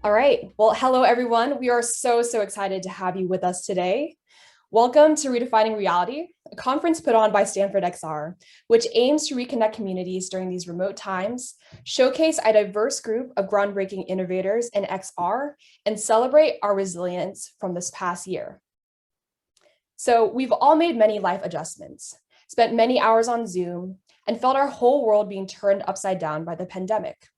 All right. Well, hello, everyone. We are so excited to have you with us today. Welcome to Redefining Reality, a conference put on by Stanford XR, which aims to reconnect communities during these remote times, showcase a diverse group of groundbreaking innovators in XR, and celebrate our resilience from this past year. So we've all made many life adjustments, spent many hours on Zoom, and felt our whole world being turned upside down by the pandemic.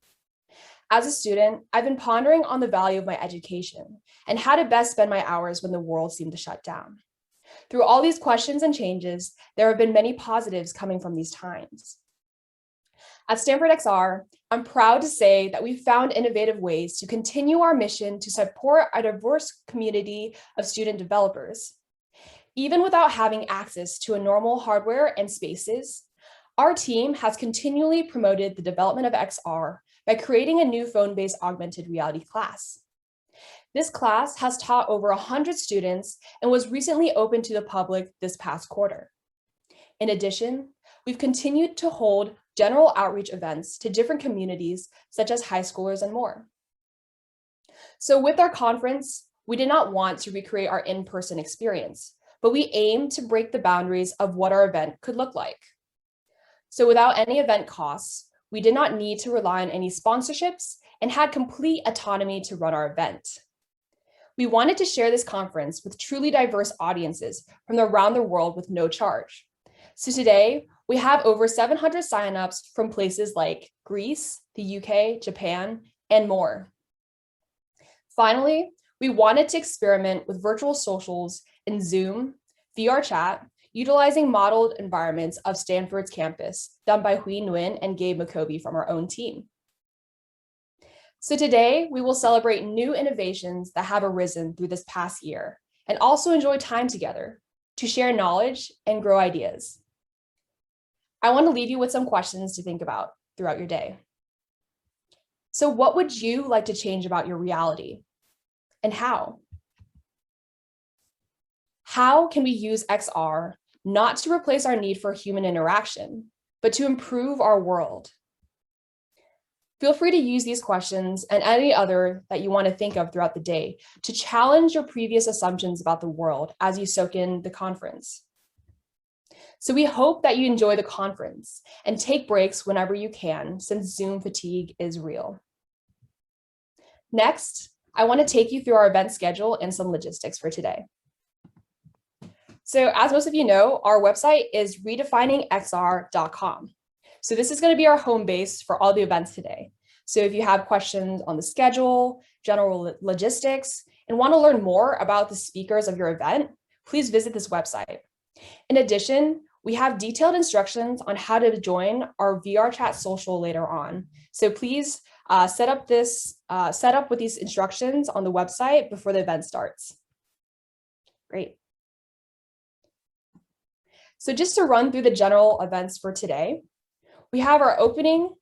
As a student, I've been pondering on the value of my education and how to best spend my hours when the world seemed to shut down. Through all these questions and changes, there have been many positives coming from these times. At Stanford XR, I'm proud to say that we've found innovative ways to continue our mission to support a diverse community of student developers. Even without having access to a normal hardware and spaces, our team has continually promoted the development of XR by creating a new phone-based augmented reality class. This class has taught over 100 students and was recently open to the public this past quarter. In addition, we've continued to hold general outreach events to different communities, such as high schoolers and more. So with our conference, we did not want to recreate our in-person experience, but we aimed to break the boundaries of what our event could look like. So without any event costs, we did not need to rely on any sponsorships and had complete autonomy to run our event. We wanted to share this conference with truly diverse audiences from around the world with no charge. So today, we have over 700 signups from places like Greece, the UK, Japan, and more. Finally, we wanted to experiment with virtual socials in Zoom, VRChat, utilizing modeled environments of Stanford's campus done by Huy Nguyen and Gabe McCovey from our own team. So today, we will celebrate new innovations that have arisen through this past year and also enjoy time together to share knowledge and grow ideas. I want to leave you with some questions to think about throughout your day. So what would you like to change about your reality, and how? How can we use XR not to replace our need for human interaction, but to improve our world? Feel free to use these questions and any other that you want to think of throughout the day to challenge your previous assumptions about the world as you soak in the conference. So we hope that you enjoy the conference and take breaks whenever you can, since Zoom fatigue is real. Next, I want to take you through our event schedule and some logistics for today. So as most of you know, our website is redefiningxr.com. So this is going to be our home base for all the events today. So if you have questions on the schedule, general logistics, and want to learn more about the speakers of your event, please visit this website. In addition, we have detailed instructions on how to join our VRChat social later on. So please set up with these instructions on the website before the event starts. Great. So just to run through the general events for today, we have our opening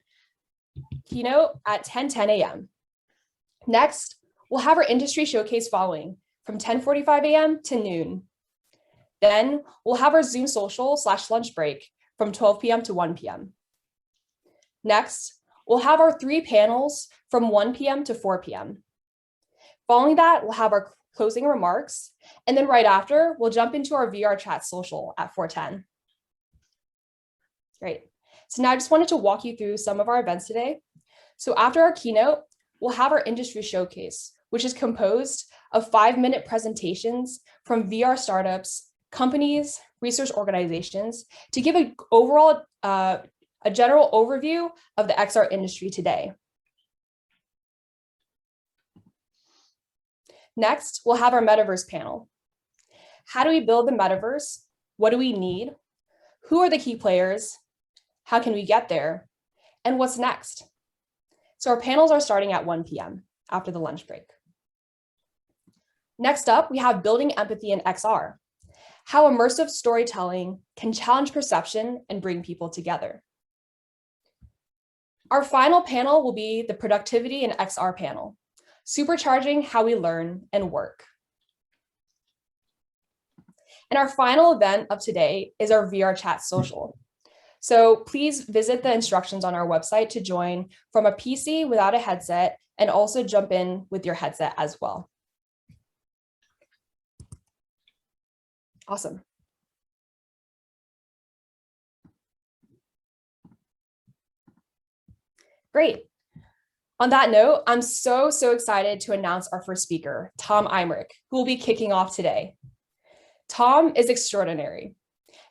keynote at 10:10 a.m. Next, we'll have our industry showcase following from 10:45 a.m. to noon. Then we'll have our Zoom social / lunch break from 12 p.m. to 1 p.m. Next, we'll have our 3 panels from 1 p.m. to 4 p.m. Following that, we'll have our closing remarks, and then right after, we'll jump into our VRChat social at 4:10. Great. So now I just wanted to walk you through some of our events today. So after our keynote, we'll have our industry showcase, which is composed of 5-minute presentations from VR startups, companies, research organizations to give an overall, a general overview of the XR industry today. Next, we'll have our Metaverse panel. How do we build the Metaverse? What do we need? Who are the key players? How can we get there? And what's next? So our panels are starting at 1 p.m. after the lunch break. Next up, we have building empathy in XR. How immersive storytelling can challenge perception and bring people together. Our final panel will be the productivity in XR panel, supercharging how we learn and work. And our final event of today is our VRChat social. So please visit the instructions on our website to join from a PC without a headset and also jump in with your headset as well. Awesome. Great. On that note, I'm so excited to announce our first speaker, Tom Emrich, who will be kicking off today. Tom is extraordinary,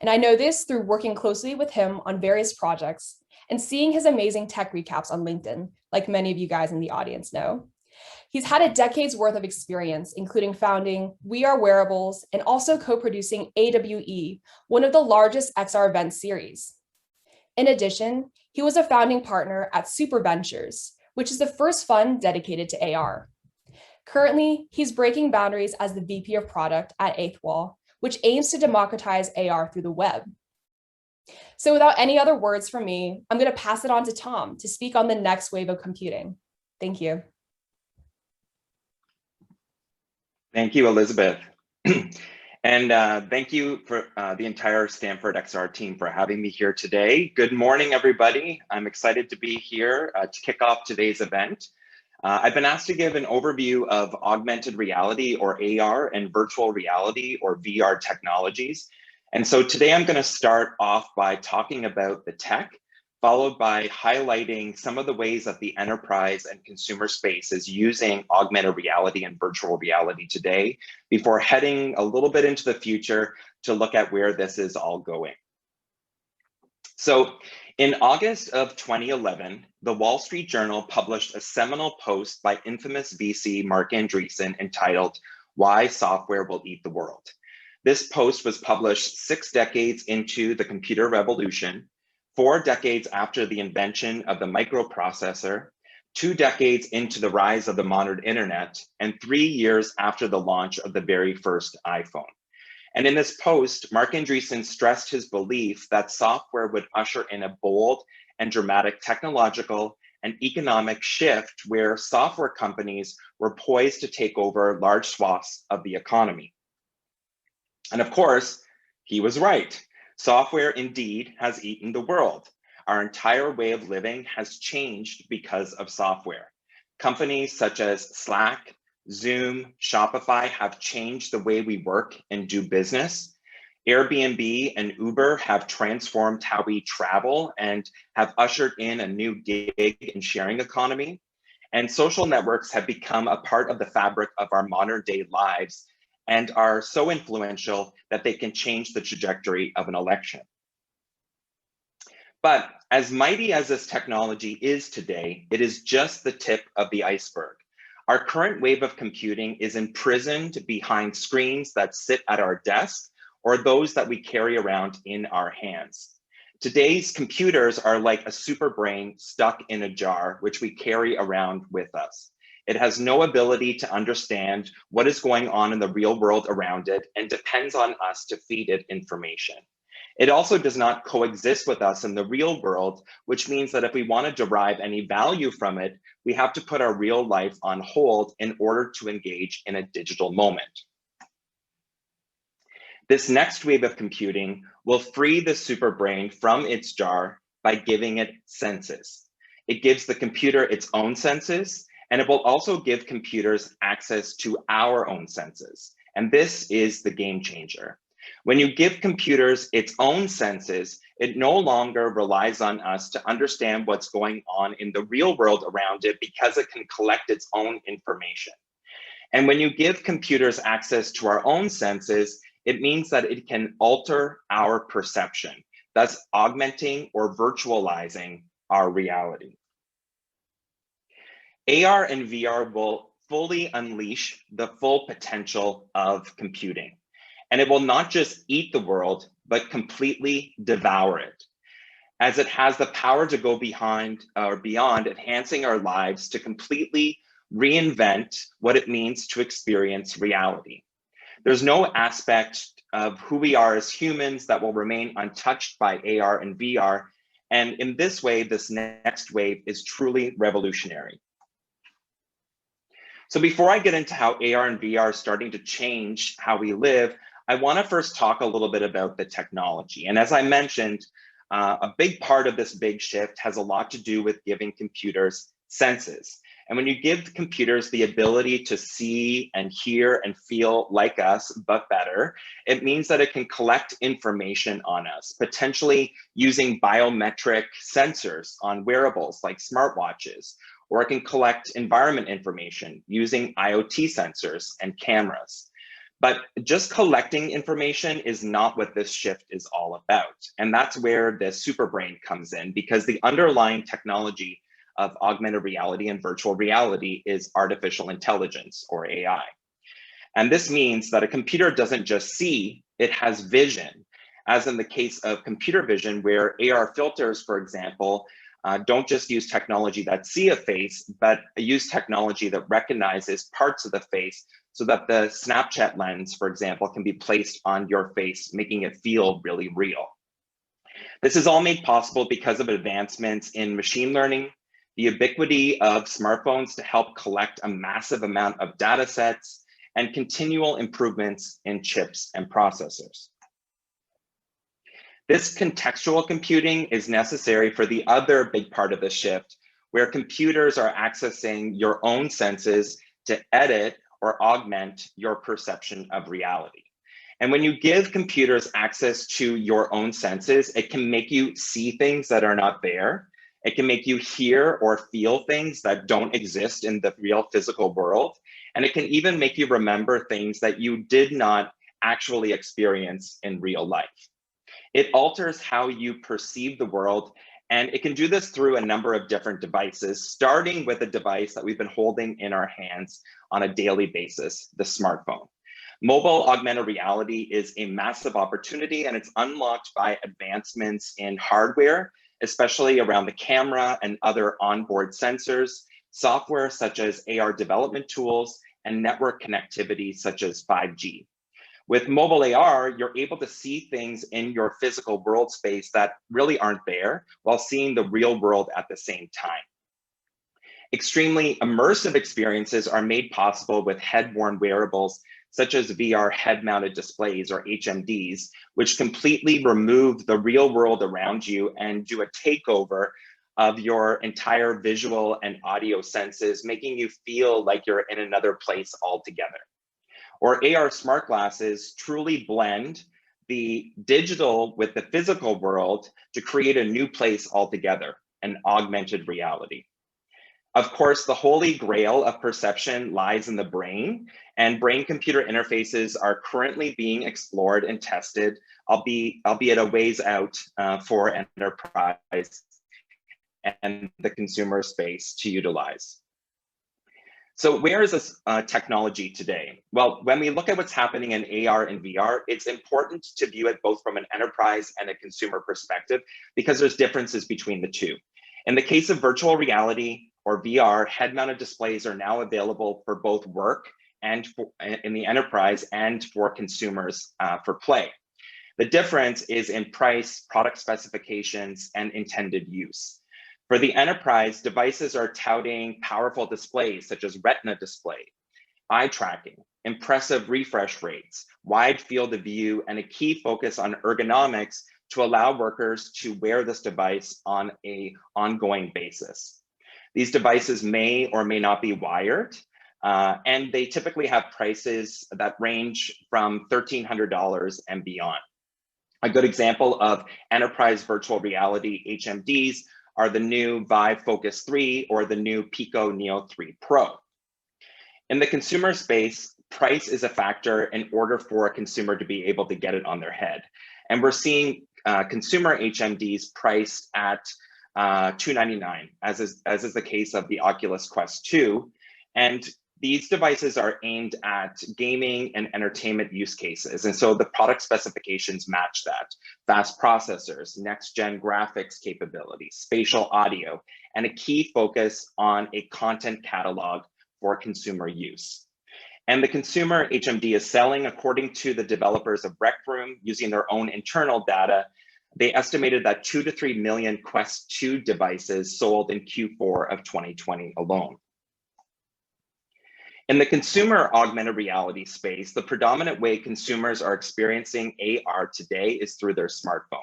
and I know this through working closely with him on various projects and seeing his amazing tech recaps on LinkedIn, like many of you guys in the audience know. He's had a decade's worth of experience, including founding We Are Wearables and also co-producing AWE, one of the largest XR event series. In addition, he was a founding partner at Super Ventures, which is the first fund dedicated to AR. Currently, he's breaking boundaries as the VP of product at Eighth Wall, which aims to democratize AR through the web. So without any other words from me, I'm going to pass it on to Tom to speak on the next wave of computing. Thank you. Thank you, Elizabeth. And thank you for the entire Stanford XR team for having me here today. Good morning, everybody. I'm excited to be here to kick off today's event. I've been asked to give an overview of augmented reality or AR and virtual reality or VR technologies. And so today I'm going to start off by talking about the tech, followed by highlighting some of the ways that the enterprise and consumer space is using augmented reality and virtual reality today, before heading a little bit into the future to look at where this is all going. So in August of 2011, the Wall Street Journal published a seminal post by infamous VC Marc Andreessen entitled, "Why Software Will Eat the World." This post was published 6 decades into the computer revolution, 4 decades after the invention of the microprocessor, 2 decades into the rise of the modern internet, and 3 years after the launch of the very first iPhone. And in this post, Marc Andreessen stressed his belief that software would usher in a bold and dramatic technological and economic shift where software companies were poised to take over large swaths of the economy. And of course, he was right. Software indeed has eaten the world. Our entire way of living has changed because of software. Companies such as Slack, Zoom, Shopify have changed the way we work and do business. Airbnb and Uber have transformed how we travel and have ushered in a new gig and sharing economy. And social networks have become a part of the fabric of our modern day lives and are so influential that they can change the trajectory of an election. But as mighty as this technology is today, it is just the tip of the iceberg. Our current wave of computing is imprisoned behind screens that sit at our desk or those that we carry around in our hands. Today's computers are like a super brain stuck in a jar, which we carry around with us. It has no ability to understand what is going on in the real world around it and depends on us to feed it information. It also does not coexist with us in the real world, which means that if we want to derive any value from it, we have to put our real life on hold in order to engage in a digital moment. This next wave of computing will free the superbrain from its jar by giving it senses. It gives the computer its own senses, and it will also give computers access to our own senses. And this is the game changer. When you give computers its own senses, it no longer relies on us to understand what's going on in the real world around it because it can collect its own information. And when you give computers access to our own senses, it means that it can alter our perception, thus augmenting or virtualizing our reality. AR and VR will fully unleash the full potential of computing. And it will not just eat the world, but completely devour it, as it has the power to go behind or beyond enhancing our lives to completely reinvent what it means to experience reality. There's no aspect of who we are as humans that will remain untouched by AR and VR. And in this way, this next wave is truly revolutionary. So before I get into how AR and VR are starting to change how we live, I want to first talk a little bit about the technology. And as I mentioned, a big part of this big shift has a lot to do with giving computers senses. And when you give computers the ability to see and hear and feel like us, but better, it means that it can collect information on us, potentially using biometric sensors on wearables like smartwatches, or it can collect environment information using IoT sensors and cameras. But just collecting information is not what this shift is all about. And that's where the superbrain comes in, because the underlying technology of augmented reality and virtual reality is artificial intelligence, or AI. And this means that a computer doesn't just see, it has vision, as in the case of computer vision, where AR filters, for example, don't just use technology that see a face, but use technology that recognizes parts of the face so that the Snapchat lens, for example, can be placed on your face, making it feel really real. This is all made possible because of advancements in machine learning, the ubiquity of smartphones to help collect a massive amount of data sets, and continual improvements in chips and processors. This contextual computing is necessary for the other big part of the shift, where computers are accessing your own senses to edit or augment your perception of reality. And when you give computers access to your own senses, it can make you see things that are not there. It can make you hear or feel things that don't exist in the real physical world. And it can even make you remember things that you did not actually experience in real life. It alters how you perceive the world, and it can do this through a number of different devices, starting with a device that we've been holding in our hands on a daily basis, the smartphone. Mobile augmented reality is a massive opportunity, and it's unlocked by advancements in hardware, especially around the camera and other onboard sensors, software such as AR development tools, and network connectivity such as 5G. With mobile AR, you're able to see things in your physical world space that really aren't there, while seeing the real world at the same time. Extremely immersive experiences are made possible with head-worn wearables such as VR head-mounted displays, or HMDs, which completely remove the real world around you and do a takeover of your entire visual and audio senses, making you feel like you're in another place altogether. Or AR smart glasses truly blend the digital with the physical world to create a new place altogether, an augmented reality. Of course, the holy grail of perception lies in the brain, and brain-computer interfaces are currently being explored and tested, albeit a ways out for enterprise and the consumer space to utilize. So where is this technology today? Well, when we look at what's happening in AR and VR, it's important to view it both from an enterprise and a consumer perspective, because there's differences between the two. In the case of virtual reality or VR, head-mounted displays are now available for both work and in the enterprise and for consumers for play. The difference is in price, product specifications, and intended use. For the enterprise, devices are touting powerful displays such as retina display, eye tracking, impressive refresh rates, wide field of view, and a key focus on ergonomics to allow workers to wear this device on an ongoing basis. These devices may or may not be wired, and they typically have prices that range from $1,300 and beyond. A good example of enterprise virtual reality HMDs are the new Vive Focus 3 or the new Pico Neo 3 Pro. In the consumer space, price is a factor in order for a consumer to be able to get it on their head. And we're seeing consumer HMDs priced at $299, as is the case of the Oculus Quest 2. And these devices are aimed at gaming and entertainment use cases. And so the product specifications match that. Fast processors, next-gen graphics capabilities, spatial audio, and a key focus on a content catalog for consumer use. And the consumer HMD is selling, according to the developers of Rec Room, using their own internal data. They estimated that 2 to 3 million Quest 2 devices sold in Q4 of 2020 alone. In the consumer augmented reality space, the predominant way consumers are experiencing AR today is through their smartphone.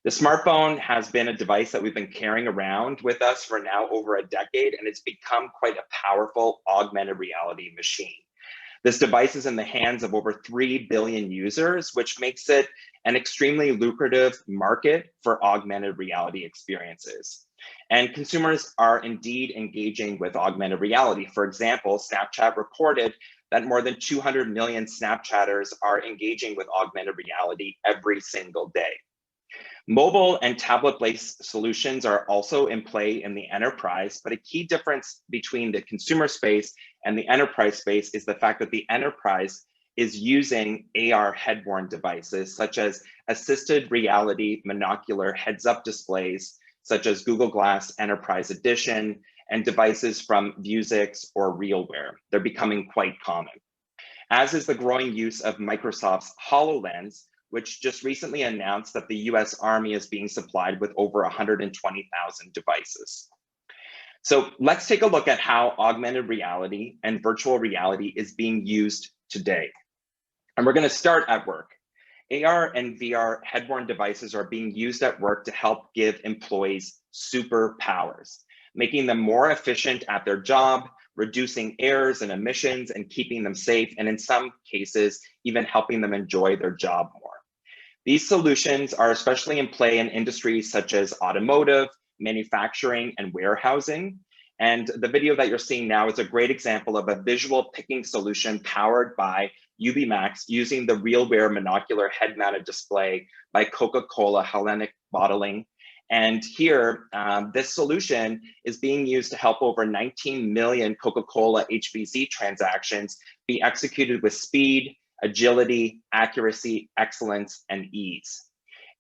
The smartphone has been a device that we've been carrying around with us for now over a decade, and it's become quite a powerful augmented reality machine. This device is in the hands of over 3 billion users, which makes it an extremely lucrative market for augmented reality experiences. And consumers are indeed engaging with augmented reality. For example, Snapchat reported that more than 200 million Snapchatters are engaging with augmented reality every single day. Mobile and tablet-based solutions are also in play in the enterprise, but a key difference between the consumer space and the enterprise space is the fact that the enterprise is using AR head-worn devices, such as assisted reality monocular heads-up displays, such as Google Glass Enterprise Edition, and devices from Vuzix or RealWear. They're becoming quite common, as is the growing use of Microsoft's HoloLens, which just recently announced that the US Army is being supplied with over 120,000 devices. So let's take a look at how augmented reality and virtual reality is being used today. And we're going to start at work. AR and VR head-worn devices are being used at work to help give employees superpowers, making them more efficient at their job, reducing errors and emissions and keeping them safe, and in some cases, even helping them enjoy their job more. These solutions are especially in play in industries such as automotive, manufacturing, and warehousing. And the video that you're seeing now is a great example of a visual picking solution powered by UBmax using the RealWear monocular head-mounted display by Coca-Cola Hellenic Bottling. And here, this solution is being used to help over 19 million Coca-Cola HBC transactions be executed with speed, agility, accuracy, excellence, and ease.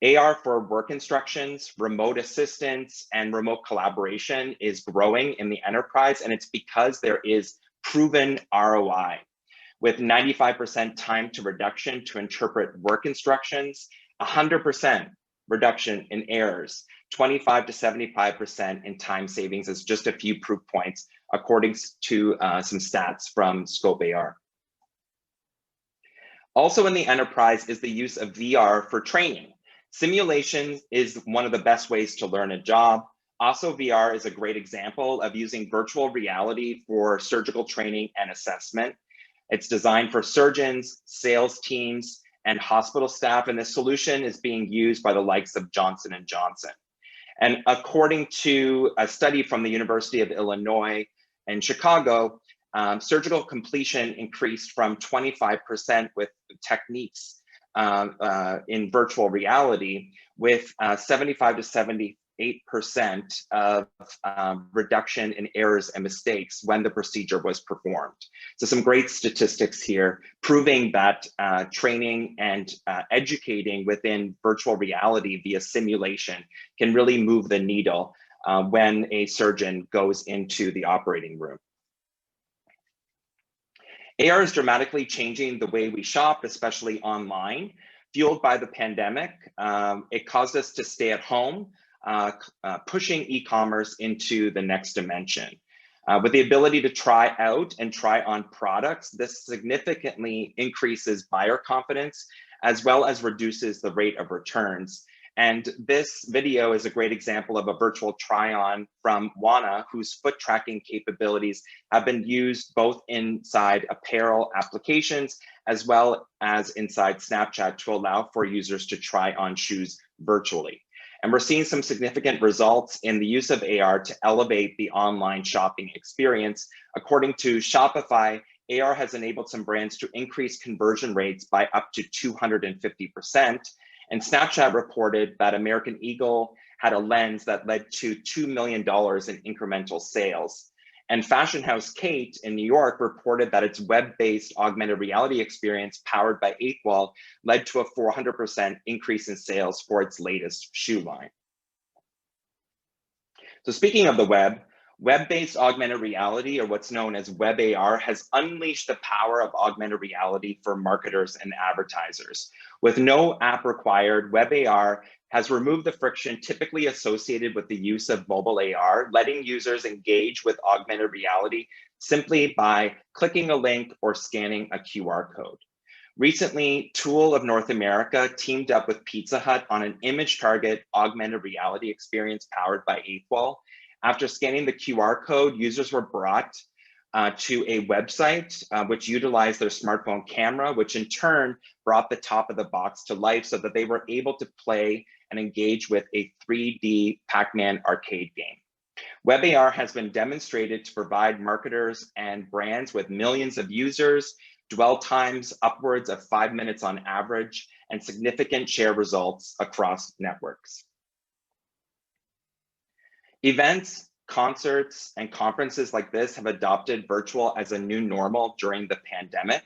AR for work instructions, remote assistance, and remote collaboration is growing in the enterprise, and it's because there is proven ROI. With 95% time to reduction to interpret work instructions, 100% reduction in errors, 25 to 75% in time savings is just a few proof points, according to some stats from Scope AR. Also in the enterprise is the use of VR for training. Simulation is one of the best ways to learn a job. Also, VR is a great example of using virtual reality for surgical training and assessment. It's designed for surgeons, sales teams, and hospital staff, and this solution is being used by the likes of Johnson & Johnson. And according to a study from the University of Illinois in Chicago, surgical completion increased from 25% with techniques in virtual reality, with 75 to 78% of reduction in errors and mistakes when the procedure was performed. So some great statistics here proving that training and educating within virtual reality via simulation can really move the needle when a surgeon goes into the operating room. AR is dramatically changing the way we shop, especially online. Fueled by the pandemic, it caused us to stay at home, pushing e-commerce into the next dimension. With the ability to try out and try on products, this significantly increases buyer confidence, as well as reduces the rate of returns. And this video is a great example of a virtual try-on from Wana, whose foot tracking capabilities have been used both inside apparel applications, as well as inside Snapchat to allow for users to try on shoes virtually. And we're seeing some significant results in the use of AR to elevate the online shopping experience. According to Shopify, AR has enabled some brands to increase conversion rates by up to 250%. And Snapchat reported that American Eagle had a lens that led to $2 million in incremental sales. And fashion house Kate in New York reported that its web-based augmented reality experience powered by 8Wall led to a 400% increase in sales for its latest shoe line. So speaking of the web, web-based augmented reality, or what's known as web AR, has unleashed the power of augmented reality for marketers and advertisers. With no app required, web AR has removed the friction typically associated with the use of mobile AR, letting users engage with augmented reality simply by clicking a link or scanning a QR code. Recently, Tool of North America teamed up with Pizza Hut on an image target augmented reality experience powered by Eighthwall. After scanning the QR code, users were brought to a website which utilized their smartphone camera, which in turn brought the top of the box to life so that they were able to play and engage with a 3D Pac-Man arcade game. WebAR has been demonstrated to provide marketers and brands with millions of users, dwell times upwards of 5 minutes on average, and significant share results across networks. Events, concerts, and conferences like this have adopted virtual as a new normal during the pandemic.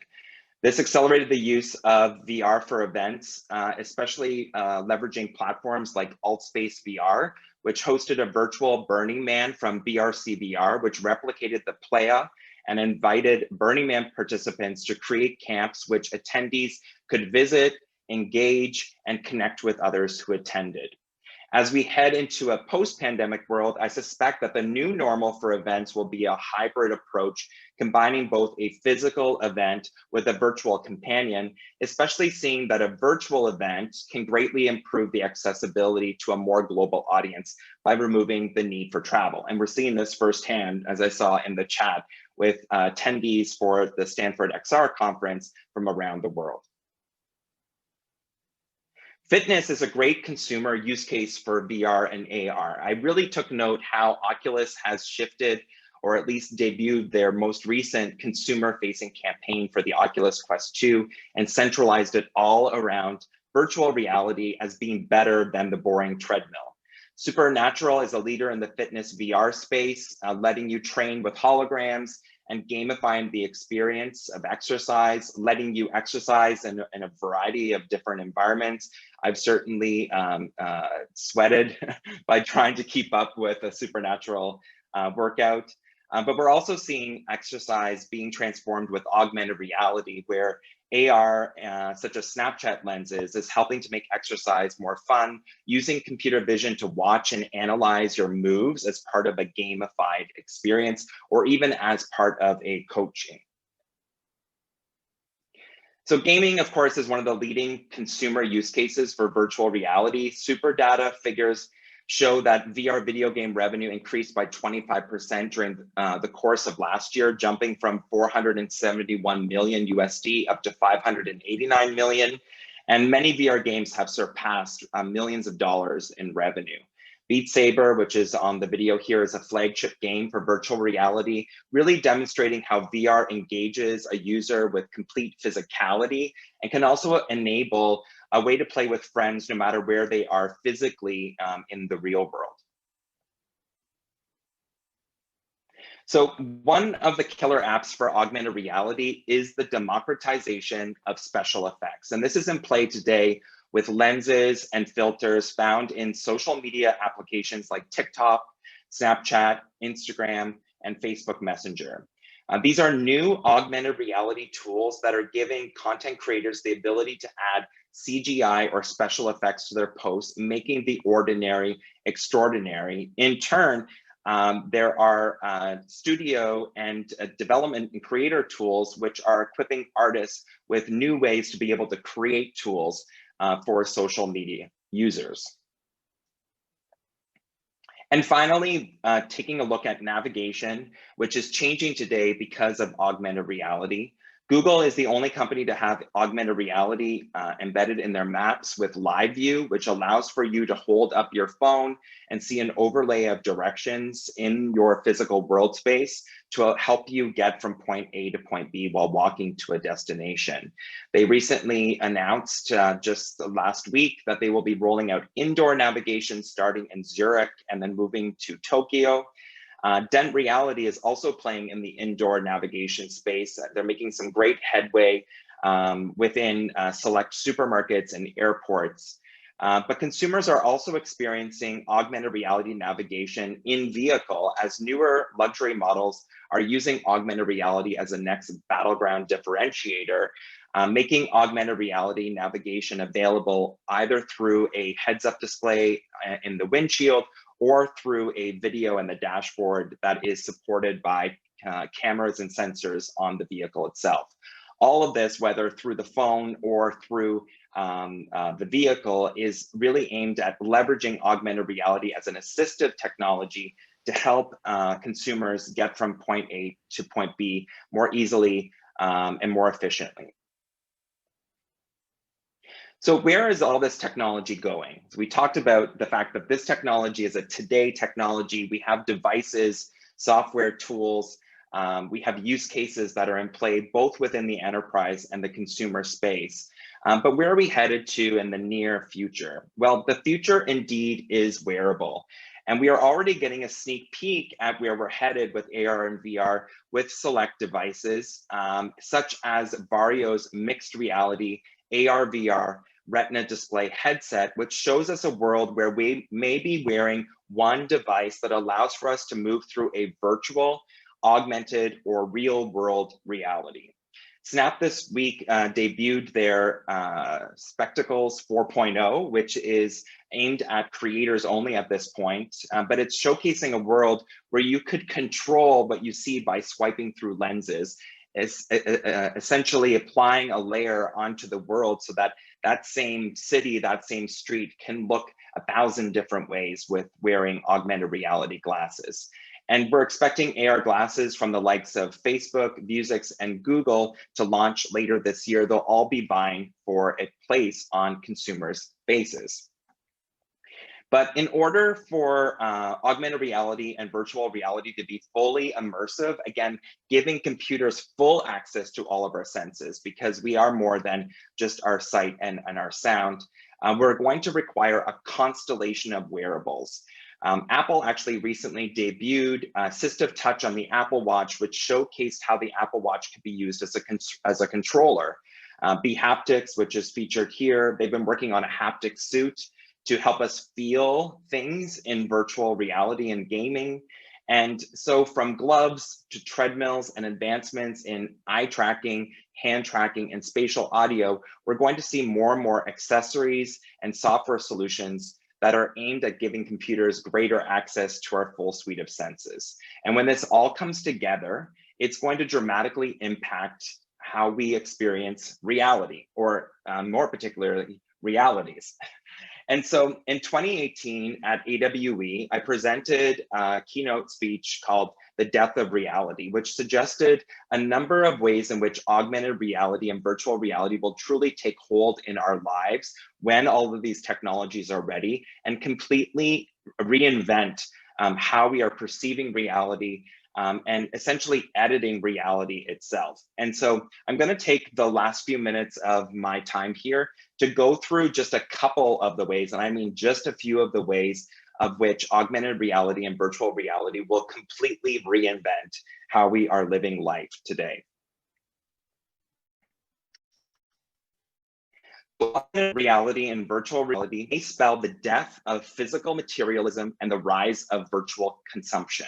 This accelerated the use of VR for events, especially leveraging platforms like AltSpace VR, which hosted a virtual Burning Man from VRCVR, which replicated the playa and invited Burning Man participants to create camps which attendees could visit, engage, and connect with others who attended. As we head into a post-pandemic world, I suspect that the new normal for events will be a hybrid approach, combining both a physical event with a virtual companion, especially seeing that a virtual event can greatly improve the accessibility to a more global audience by removing the need for travel. And we're seeing this firsthand, as I saw in the chat, with attendees for the Stanford XR conference from around the world. Fitness is a great consumer use case for VR and AR. I really took note how Oculus has shifted, or at least debuted their most recent consumer-facing campaign for the Oculus Quest 2 and centralized it all around virtual reality as being better than the boring treadmill. Supernatural is a leader in the fitness VR space, letting you train with holograms and gamifying the experience of exercise, letting you exercise in a variety of different environments. I've certainly sweated by trying to keep up with a Supernatural workout. But we're also seeing exercise being transformed with augmented reality, where AR, such as Snapchat lenses, is helping to make exercise more fun, using computer vision to watch and analyze your moves as part of a gamified experience, or even as part of a coaching. So gaming, of course, is one of the leading consumer use cases for virtual reality. SuperData figures show that VR video game revenue increased by 25% during the course of last year, jumping from 471 million USD up to 589 million. And many VR games have surpassed millions of dollars in revenue. Beat Saber, which is on the video here, is a flagship game for virtual reality, really demonstrating how VR engages a user with complete physicality and can also enable a way to play with friends no matter where they are physically in the real world. So one of the killer apps for augmented reality is the democratization of special effects. And this is in play today with lenses and filters found in social media applications like TikTok, Snapchat, Instagram, and Facebook Messenger. These are new augmented reality tools that are giving content creators the ability to add CGI or special effects to their posts, making the ordinary extraordinary. In turn, there are studio and development and creator tools which are equipping artists with new ways to be able to create tools for social media users. And finally, taking a look at navigation, which is changing today because of augmented reality. Google is the only company to have augmented reality embedded in their maps with Live View, which allows for you to hold up your phone and see an overlay of directions in your physical world space to help you get from point A to point B while walking to a destination. They recently announced just last week that they will be rolling out indoor navigation starting in Zurich and then moving to Tokyo. Dent Reality is also playing in the indoor navigation space. They're making some great headway within select supermarkets and airports. But consumers are also experiencing augmented reality navigation in vehicle as newer luxury models are using augmented reality as a next battleground differentiator, making augmented reality navigation available either through a heads-up display in the windshield or through a video in the dashboard that is supported by cameras and sensors on the vehicle itself. all of this, whether through the phone or through the vehicle, is really aimed at leveraging augmented reality as an assistive technology to help consumers get from point A to point B more easily and more efficiently. So where is all this technology going? So we talked about the fact that this technology is a today technology. We have devices, software tools, we have use cases that are in play both within the enterprise and the consumer space. But where are we headed to in the near future? Well, the future indeed is wearable. And we are already getting a sneak peek at where we're headed with AR and VR with select devices, such as Vario's mixed reality AR/VR retina display headset, which shows us a world where we may be wearing one device that allows for us to move through a virtual, augmented, or real world reality. Snap this week debuted their Spectacles 4.0, which is aimed at creators only at this point, but it's showcasing a world where you could control what you see by swiping through lenses, is essentially applying a layer onto the world so that that same city, that same street can look 1,000 different ways with wearing augmented reality glasses. And we're expecting AR glasses from the likes of Facebook, Vuzix, and Google to launch later this year. They'll all be vying for a place on consumers' faces. But in order for augmented reality and virtual reality to be fully immersive, again, giving computers full access to all of our senses, because we are more than just our sight and our sound, we're going to require a constellation of wearables. Apple actually recently debuted Assistive Touch on the Apple Watch, which showcased how the Apple Watch could be used as a controller. HaptX, which is featured here, they've been working on a haptic suit to help us feel things in virtual reality and gaming. And so from gloves to treadmills and advancements in eye tracking, hand tracking, and spatial audio, we're going to see more and more accessories and software solutions that are aimed at giving computers greater access to our full suite of senses. And when this all comes together, it's going to dramatically impact how we experience reality, or more particularly, realities. And so in 2018 at AWE, I presented a keynote speech called The Death of Reality, which suggested a number of ways in which augmented reality and virtual reality will truly take hold in our lives when all of these technologies are ready, and completely reinvent how we are perceiving reality and essentially editing reality itself. And so I'm going to take the last few minutes of my time here to go through just a couple of the ways, and I mean just a few of the ways of which augmented reality and virtual reality will completely reinvent how we are living life today. Augmented reality and virtual reality may spell the death of physical materialism and the rise of virtual consumption.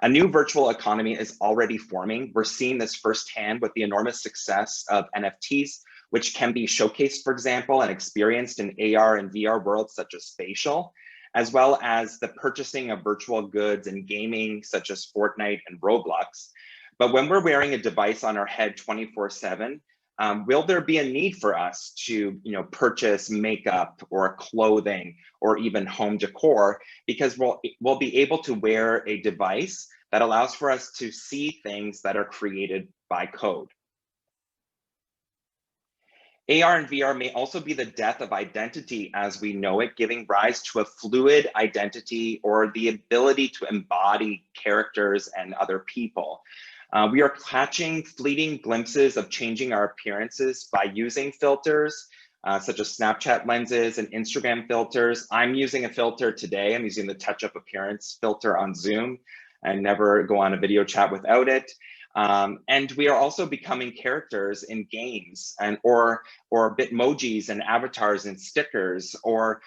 A new virtual economy is already forming. We're seeing this firsthand with the enormous success of NFTs, which can be showcased, for example, and experienced in AR and VR worlds such as Spatial, as well as the purchasing of virtual goods and gaming such as Fortnite and Roblox. But when we're wearing a device on our head 24/7, will there be a need for us to purchase makeup or clothing or even home decor, because we'll be able to wear a device that allows for us to see things that are created by code. AR and VR may also be the death of identity as we know it, giving rise to a fluid identity, or the ability to embody characters and other people. We are catching fleeting glimpses of changing our appearances by using filters, such as Snapchat lenses and Instagram filters. I'm using a filter today. I'm using the touch-up appearance filter on Zoom. I never go on a video chat without it. And we are also becoming characters in games, or bitmojis and avatars and stickers, or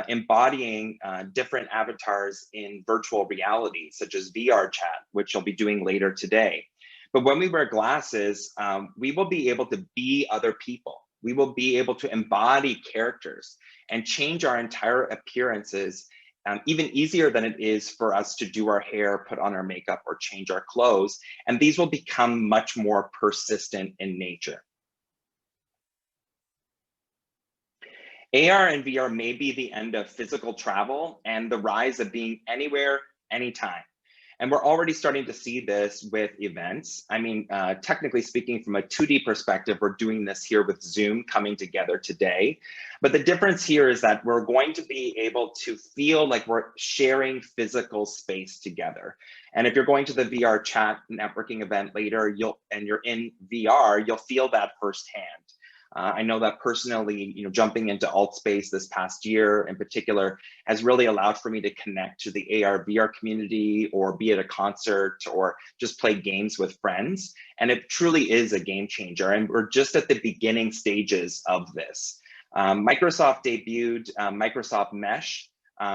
embodying different avatars in virtual reality, such as VRChat, which I'll be doing later today. But when we wear glasses, we will be able to be other people. We will be able to embody characters and change our entire appearances, even easier than it is for us to do our hair, put on our makeup, or change our clothes. And these will become much more persistent in nature. AR and VR may be the end of physical travel and the rise of being anywhere, anytime. And we're already starting to see this with events. I mean, technically speaking, from a 2D perspective, we're doing this here with Zoom coming together today. But the difference here is that we're going to be able to feel like we're sharing physical space together. And if you're going to the VRChat networking event later, and you're in VR, you'll feel that firsthand. I know that personally, jumping into alt space this past year in particular has really allowed for me to connect to the AR VR community, or be at a concert, or just play games with friends. And it truly is a game changer. And we're just at the beginning stages of this. Microsoft debuted Microsoft Mesh,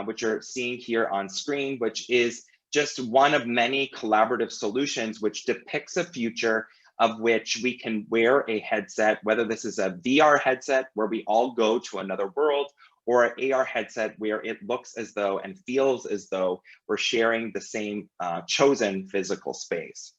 which you're seeing here on screen, which is just one of many collaborative solutions which depicts a future of which we can wear a headset, whether this is a VR headset where we all go to another world, or an AR headset where it looks as though and feels as though we're sharing the same chosen physical space.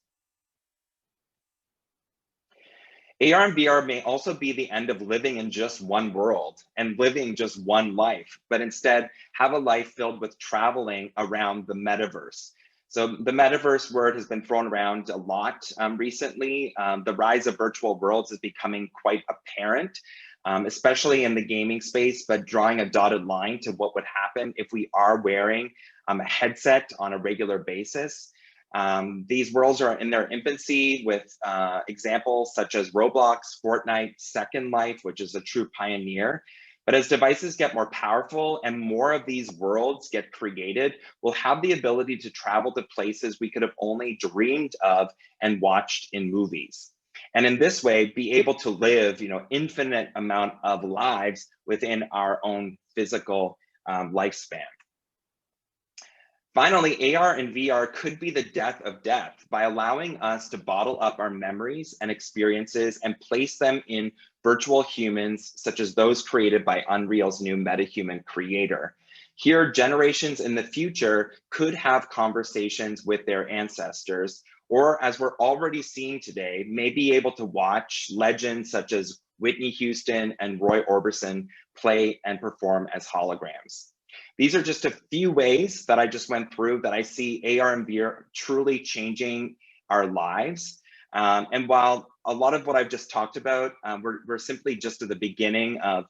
AR and VR may also be the end of living in just one world and living just one life, but instead have a life filled with traveling around the metaverse. So the metaverse word has been thrown around a lot recently. The rise of virtual worlds is becoming quite apparent, especially in the gaming space, but drawing a dotted line to what would happen if we are wearing a headset on a regular basis. These worlds are in their infancy with examples such as Roblox, Fortnite, Second Life, which is a true pioneer. But as devices get more powerful and more of these worlds get created, we'll have the ability to travel to places we could have only dreamed of and watched in movies. And in this way, be able to live, infinite amount of lives within our own physical lifespan. Finally, AR and VR could be the death of death by allowing us to bottle up our memories and experiences and place them in virtual humans, such as those created by Unreal's new MetaHuman creator. Here, generations in the future could have conversations with their ancestors, or as we're already seeing today, may be able to watch legends such as Whitney Houston and Roy Orbison play and perform as holograms. These are just a few ways that I just went through that I see AR and VR truly changing our lives. And while a lot of what I've just talked about, we're simply just at the beginning of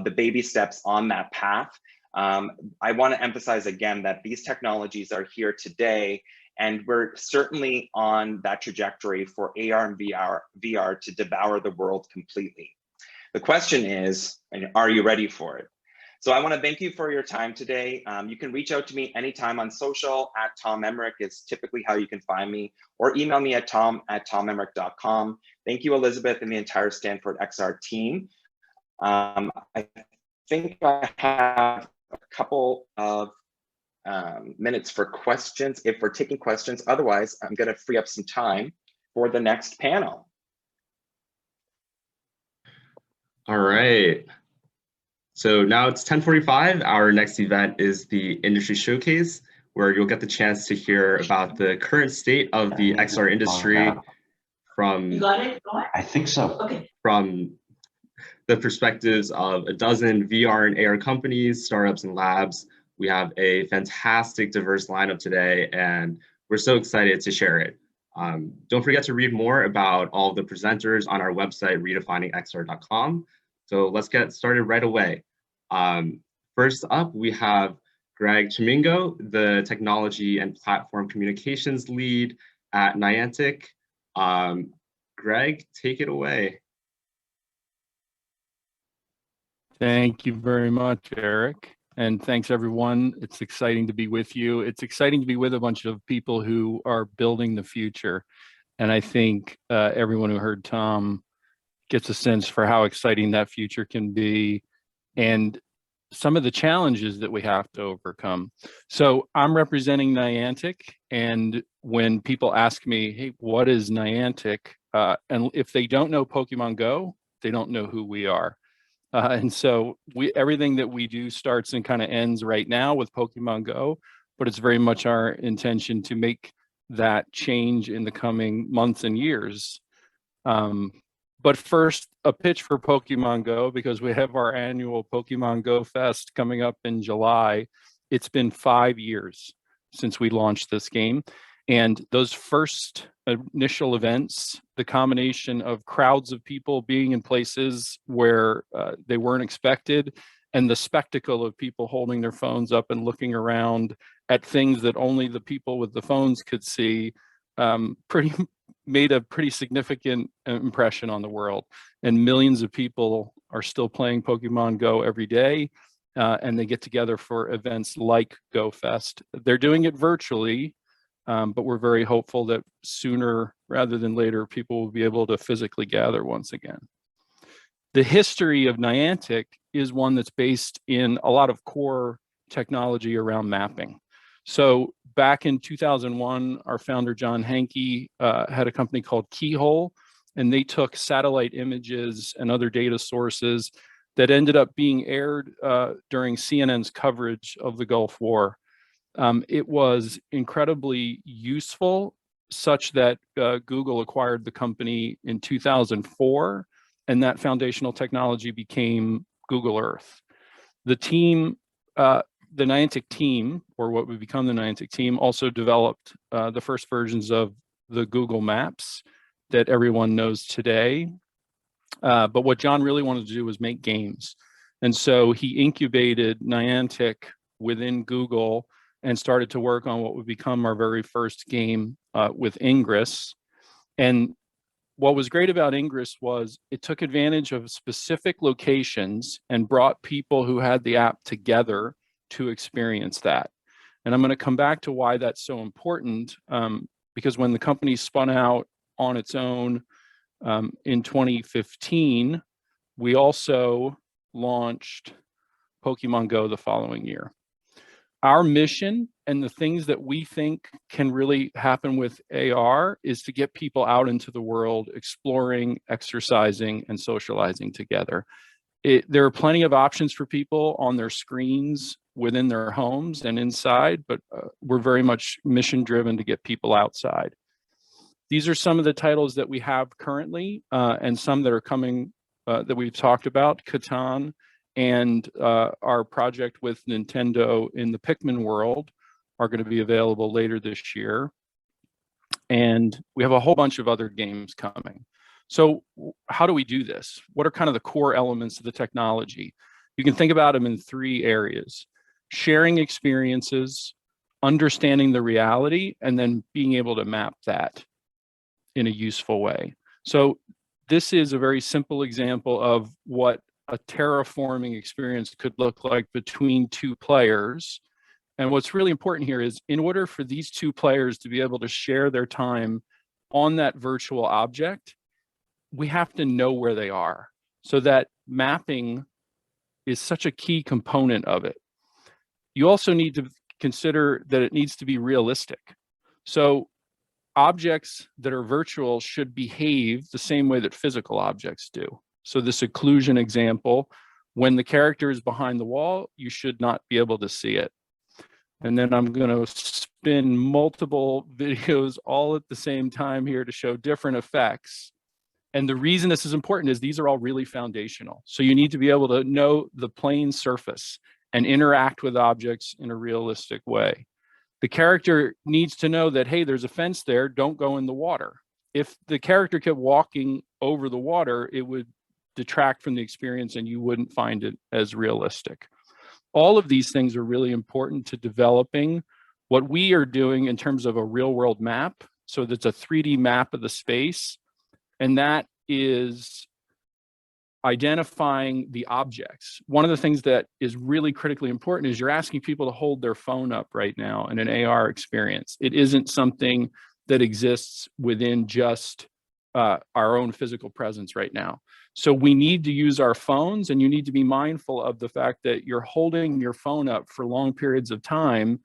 the baby steps on that path, I want to emphasize again that these technologies are here today, and we're certainly on that trajectory for AR and VR to devour the world completely. The question is, are you ready for it? So I want to thank you for your time today. You can reach out to me anytime on social. @TomEmrich is typically how you can find me, or email me at tom@tomemrich.com. Thank you, Elizabeth, and the entire Stanford XR team. I think I have a couple of minutes for questions if we're taking questions. Otherwise, I'm going to free up some time for the next panel. All right. So now it's 10:45. Our next event is the industry showcase, where you'll get the chance to hear about the current state of the XR industry from, you got it? I think so. Okay. From the perspectives of a dozen VR and AR companies, startups, and labs. We have a fantastic, diverse lineup today, and we're so excited to share it. Don't forget to read more about all of the presenters on our website, redefiningxr.com. So let's get started right away. First up, we have Greg Chiemingo, the Technology and Platform Communications Lead at Niantic. Greg, take it away. Thank you very much, Eric. And thanks, everyone. It's exciting to be with you. It's exciting to be with a bunch of people who are building the future. And I think everyone who heard Tom gets a sense for how exciting that future can be and some of the challenges that we have to overcome. So I'm representing Niantic, and when people ask me, hey, what is Niantic? And if they don't know Pokemon Go, they don't know who we are. And so everything that we do starts and kind of ends right now with Pokemon Go, but it's very much our intention to make that change in the coming months and years. But first, a pitch for Pokemon Go, because we have our annual Pokemon Go Fest coming up in July. It's been 5 years since we launched this game. And those first initial events, the combination of crowds of people being in places where they weren't expected, and the spectacle of people holding their phones up and looking around at things that only the people with the phones could see, made a pretty significant impression on the world. And millions of people are still playing Pokemon Go every day, and they get together for events like Go Fest. They're doing it virtually, but we're very hopeful that sooner rather than later, people will be able to physically gather once again. The history of Niantic is one that's based in a lot of core technology around mapping. So back in 2001, our founder, John Hanke, had a company called Keyhole, and they took satellite images and other data sources that ended up being aired during CNN's coverage of the Gulf War. It was incredibly useful, such that Google acquired the company in 2004, and that foundational technology became Google Earth. The team, the Niantic team, or what would become the Niantic team, also developed the first versions of the Google Maps that everyone knows today. But what John really wanted to do was make games. And so he incubated Niantic within Google and started to work on what would become our very first game with Ingress. And what was great about Ingress was it took advantage of specific locations and brought people who had the app together to experience that. And I'm going to come back to why that's so important, because when the company spun out on its own in 2015, we also launched Pokemon Go the following year. Our mission and the things that we think can really happen with AR is to get people out into the world, exploring, exercising, and socializing together. There are plenty of options for people on their screens within their homes and inside, but we're very much mission driven to get people outside. These are some of the titles that we have currently, and some that are coming that we've talked about. Catan and our project with Nintendo in the Pikmin world are going to be available later this year. And we have a whole bunch of other games coming. So how do we do this? What are kind of the core elements of the technology? You can think about them in 3 areas: sharing experiences, understanding the reality, and then being able to map that in a useful way. So this is a very simple example of what a terraforming experience could look like between 2 players. And what's really important here is, in order for these 2 players to be able to share their time on that virtual object, we have to know where they are. So that mapping is such a key component of it. You also need to consider that it needs to be realistic. So objects that are virtual should behave the same way that physical objects do. So this occlusion example, when the character is behind the wall, you should not be able to see it. And then I'm going to spin multiple videos all at the same time here to show different effects. And the reason this is important is these are all really foundational. So you need to be able to know the plane surface and interact with objects in a realistic way. The character needs to know that, hey, there's a fence there, don't go in the water. If the character kept walking over the water, it would detract from the experience and you wouldn't find it as realistic. All of these things are really important to developing what we are doing in terms of a real world map. So that's a 3D map of the space. And that is identifying the objects. One of the things that is really critically important is you're asking people to hold their phone up right now in an AR experience. It isn't something that exists within just our own physical presence right now. So we need to use our phones, and you need to be mindful of the fact that you're holding your phone up for long periods of time,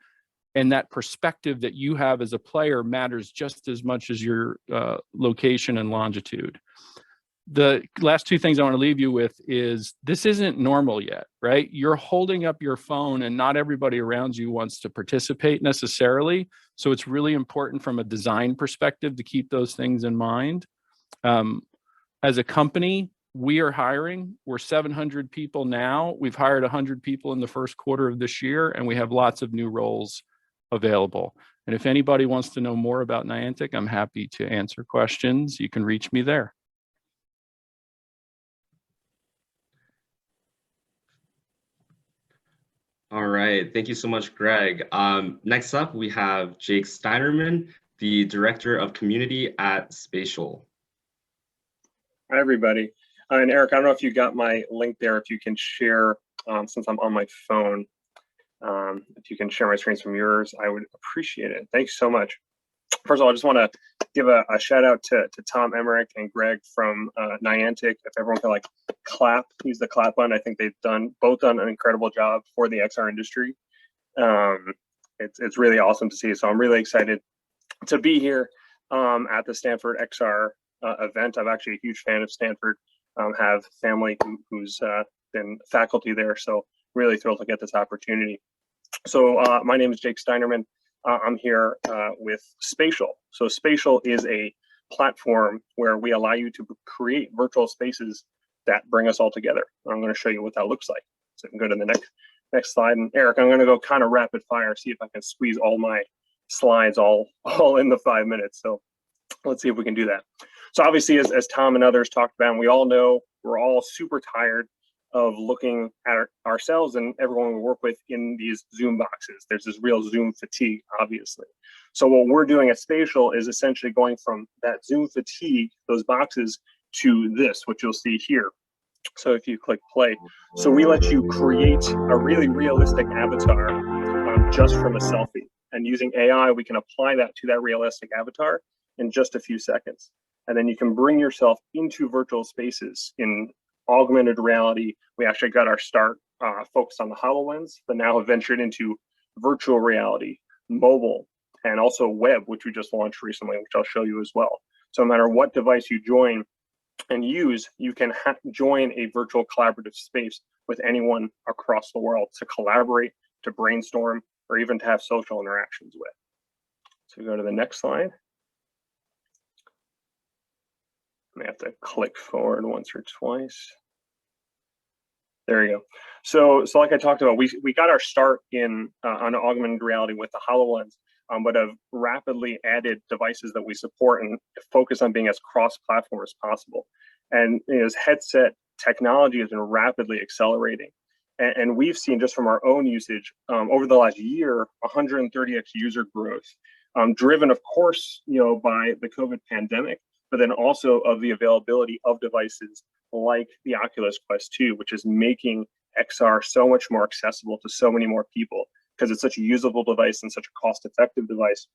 and that perspective that you have as a player matters just as much as your location and longitude. The last 2 things I want to leave you with is this isn't normal yet, right? You're holding up your phone and not everybody around you wants to participate necessarily. So it's really important from a design perspective to keep those things in mind. As a company, we are hiring. We're 700 people now. We've hired 100 people in the first quarter of this year, and we have lots of new roles available. And if anybody wants to know more about Niantic, I'm happy to answer questions. You can reach me there. All right, thank you so much, Greg. Next up, we have Jake Steinerman, the Director of Community at Spatial. Hi, everybody. And Eric, I don't know if you got my link there, if you can share, since I'm on my phone, if you can share my screens from yours, I would appreciate it. Thanks so much. First of all, I just want to give a shout out to Tom, Emrich, and Greg from Niantic. If everyone can like clap, use the clap button. I think they've both done an incredible job for the XR industry. It's really awesome to see. So I'm really excited to be here at the Stanford XR event. I'm actually a huge fan of Stanford. Have family who's been faculty there, so really thrilled to get this opportunity. So my name is Jake Steinerman. I'm here with Spatial. So Spatial is a platform where we allow you to create virtual spaces that bring us all together. I'm going to show you what that looks like. So we can go to the next slide. And Eric, I'm going to go kind of rapid fire, see if I can squeeze all my slides all in the 5 minutes. So let's see if we can do that. So obviously, as Tom and others talked about, and we all know, we're all super tired of looking at ourselves and everyone we work with in these Zoom boxes. There's this real Zoom fatigue, obviously. So what we're doing at Spatial is essentially going from that Zoom fatigue, those boxes, to this, which you'll see here. So if you click play, so we let you create a really realistic avatar just from a selfie. And using AI, we can apply that to that realistic avatar in just a few seconds. And then you can bring yourself into virtual spaces in augmented reality. We actually got our start focused on the HoloLens, but now have ventured into virtual reality, mobile, and also web, which we just launched recently, which I'll show you as well. So no matter what device you join and use, you can join a virtual collaborative space with anyone across the world to collaborate, to brainstorm, or even to have social interactions with. So we go to the next slide. I may have to click forward once or twice. There you go. So like I talked about, we got our start in on augmented reality with the HoloLens, but have rapidly added devices that we support and focus on being as cross-platform as possible. And as headset technology has been rapidly accelerating. And we've seen just from our own usage over the last year, 130x user growth, driven, of course, by the COVID pandemic, but then also of the availability of devices like the Oculus Quest 2, which is making XR so much more accessible to so many more people because it's such a usable device and such a cost-effective device,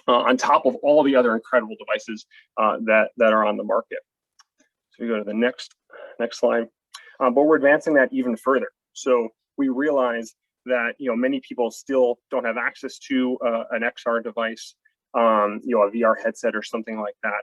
on top of all the other incredible devices that are on the market. So we go to the next slide. But we're advancing that even further. So we realize that many people still don't have access to an XR device, a VR headset or something like that.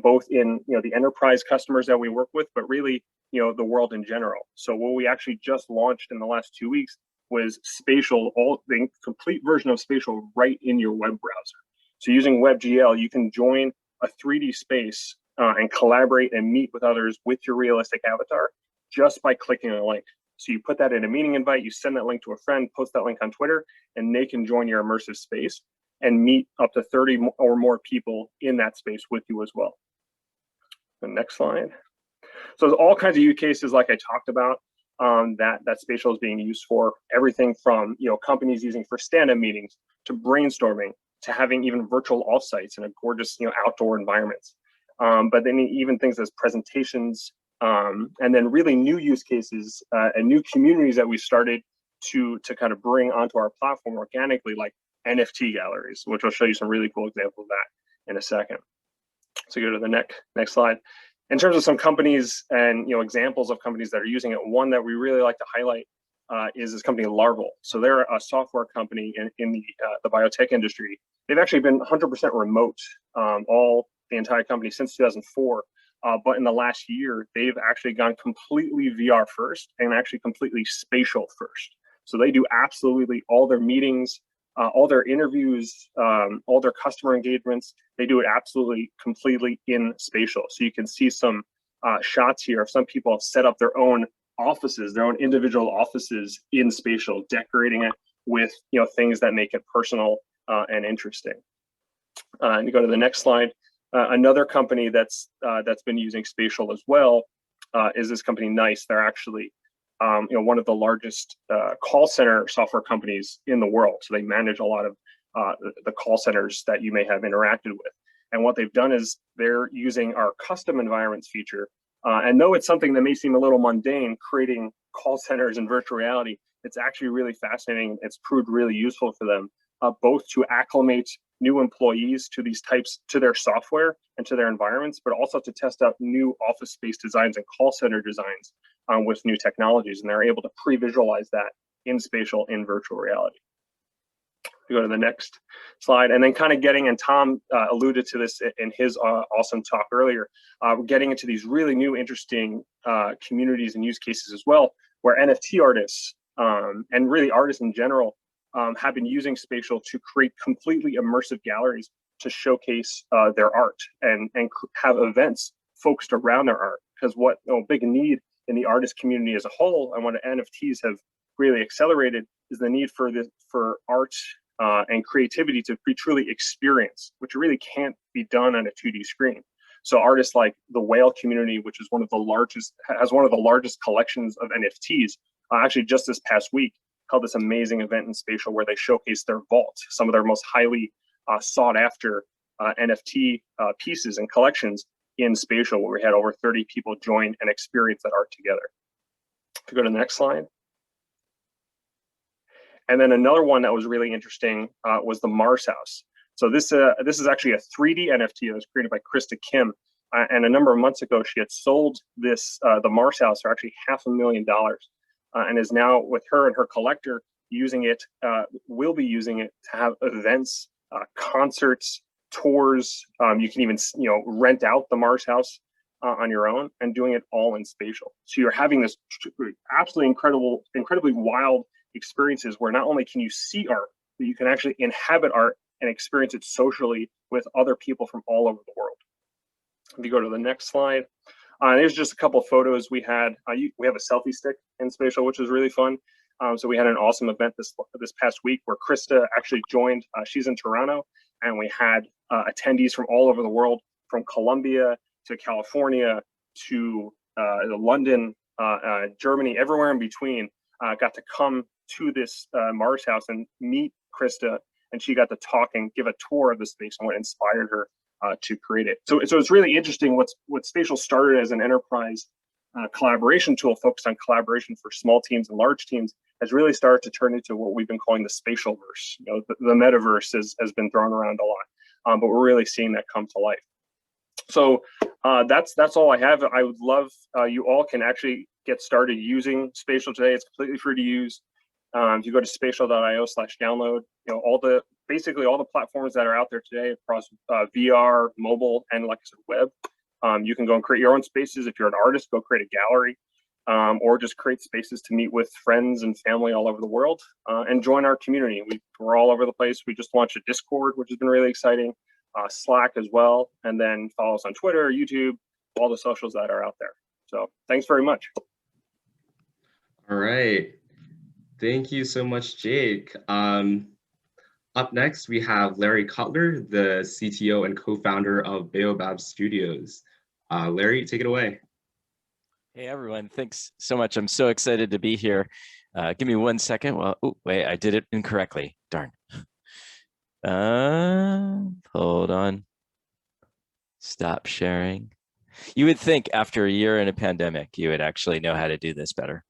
Both in the enterprise customers that we work with, but really the world in general. So what we actually just launched in the last 2 weeks was Spatial, the complete version of Spatial right in your web browser. So using WebGL, you can join a 3D space and collaborate and meet with others with your realistic avatar just by clicking a link. So you put that in a meeting invite, you send that link to a friend, post that link on Twitter, and they can join your immersive space and meet up to 30 or more people in that space with you as well. The next slide. So there's all kinds of use cases like I talked about that Spatial is being used for. Everything from companies using for stand-up meetings to brainstorming to having even virtual offsites in a gorgeous outdoor environments. But then even things as presentations, and then really new use cases and new communities that we started to kind of bring onto our platform organically, like NFT galleries, which I'll show you some really cool examples of that in a second. So go to the next slide. In terms of some companies and examples of companies that are using it, one that we really like to highlight is this company Larval. So they're a software company in the biotech industry. They've actually been 100% remote, the entire company since 2004. But in the last year, they've actually gone completely VR first and actually completely spatial first. So they do absolutely all their meetings, all their interviews, all their customer engagements, they do it absolutely completely in Spatial. So you can see some shots here of some people have set up their own offices, their own individual offices in Spatial, decorating it with things that make it personal and interesting. And you go to the next slide. Another company that's been using Spatial as well is this company NICE. They're actually one of the largest call center software companies in the world. So they manage a lot of the call centers that you may have interacted with. And what they've done is they're using our custom environments feature. And though it's something that may seem a little mundane, creating call centers in virtual reality, it's actually really fascinating. It's proved really useful for them, both to acclimate new employees to their software and to their environments, but also to test out new office space designs and call center designs with new technologies. And they're able to pre-visualize that in Spatial in virtual reality. We go to the next slide, and then kind of getting, and Tom alluded to this in his awesome talk earlier, we're getting into these really new, interesting communities and use cases as well, where NFT artists and really artists in general have been using Spatial to create completely immersive galleries to showcase their art and have events focused around their art. Because what big need in the artist community as a whole, and what NFTs have really accelerated, is the need for art and creativity to be truly experienced, which really can't be done on a 2D screen. So artists like the Whale community, which is has one of the largest collections of NFTs, actually just this past week held this amazing event in Spatial where they showcased their vault, some of their most highly sought after NFT pieces and collections in Spatial, where we had over 30 people join and experience that art together. If you go to the next slide. And then another one that was really interesting was the Mars House. So this is actually a 3D NFT that was created by Krista Kim. And a number of months ago, she had sold this, the Mars House, for actually $500,000, and is now, with her and her collector, using it, will be using it to have events, concerts, tours. You can even rent out the Mars House on your own, and doing it all in Spatial. So you're having this absolutely incredibly wild experiences where not only can you see art, but you can actually inhabit art and experience it socially with other people from all over the world. If you go to the next slide, there's just a couple of photos we had. We have a selfie stick in Spatial, which is really fun. So we had an awesome event this past week where Krista actually joined. She's in Toronto, and we had attendees from all over the world, from Colombia to California to London, Germany, everywhere in between, got to come to this Mars House and meet Krista, and she got to talk and give a tour of the space and what inspired her to create it. So it's really interesting. What Spatial started as an enterprise collaboration tool focused on collaboration for small teams and large teams has really started to turn into what we've been calling the Spatialverse. The Metaverse has been thrown around a lot, but we're really seeing that come to life. So that's all I have. I would love you all can actually get started using Spatial today. It's completely free to use. If you go to spatial.io/download, basically all the platforms that are out there today across VR, mobile, and like I said, web. You can go and create your own spaces. If you're an artist, go create a gallery, or just create spaces to meet with friends and family all over the world, and join our community. We're all over the place. We just launched a Discord, which has been really exciting, Slack as well, and then follow us on Twitter, YouTube, all the socials that are out there. So thanks very much. All right. Thank you so much, Jake. Up next, we have Larry Cutler, the CTO and co-founder of Baobab Studios. Larry, take it away. Hey, everyone. Thanks so much. I'm so excited to be here. Give me 1 second. Well, oh, wait, I did it incorrectly. Darn. Hold on. Stop sharing. You would think after a year in a pandemic, you would actually know how to do this better.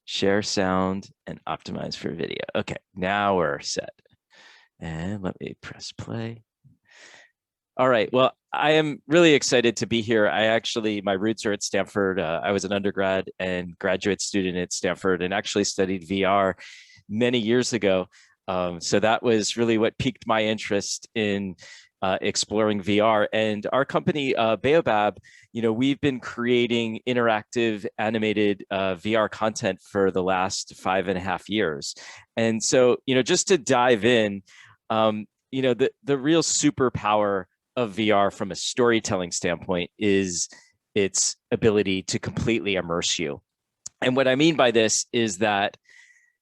Share sound and optimize for video. Okay, now we're set. And let me press play. All right, well, I am really excited to be here. My roots are at Stanford. I was an undergrad and graduate student at Stanford and actually studied VR many years ago. So that was really what piqued my interest in exploring VR. And our company, Baobab, we've been creating interactive animated VR content for the last 5.5 years. And so, just to dive in, the real superpower of VR from a storytelling standpoint is its ability to completely immerse you. And what I mean by this is that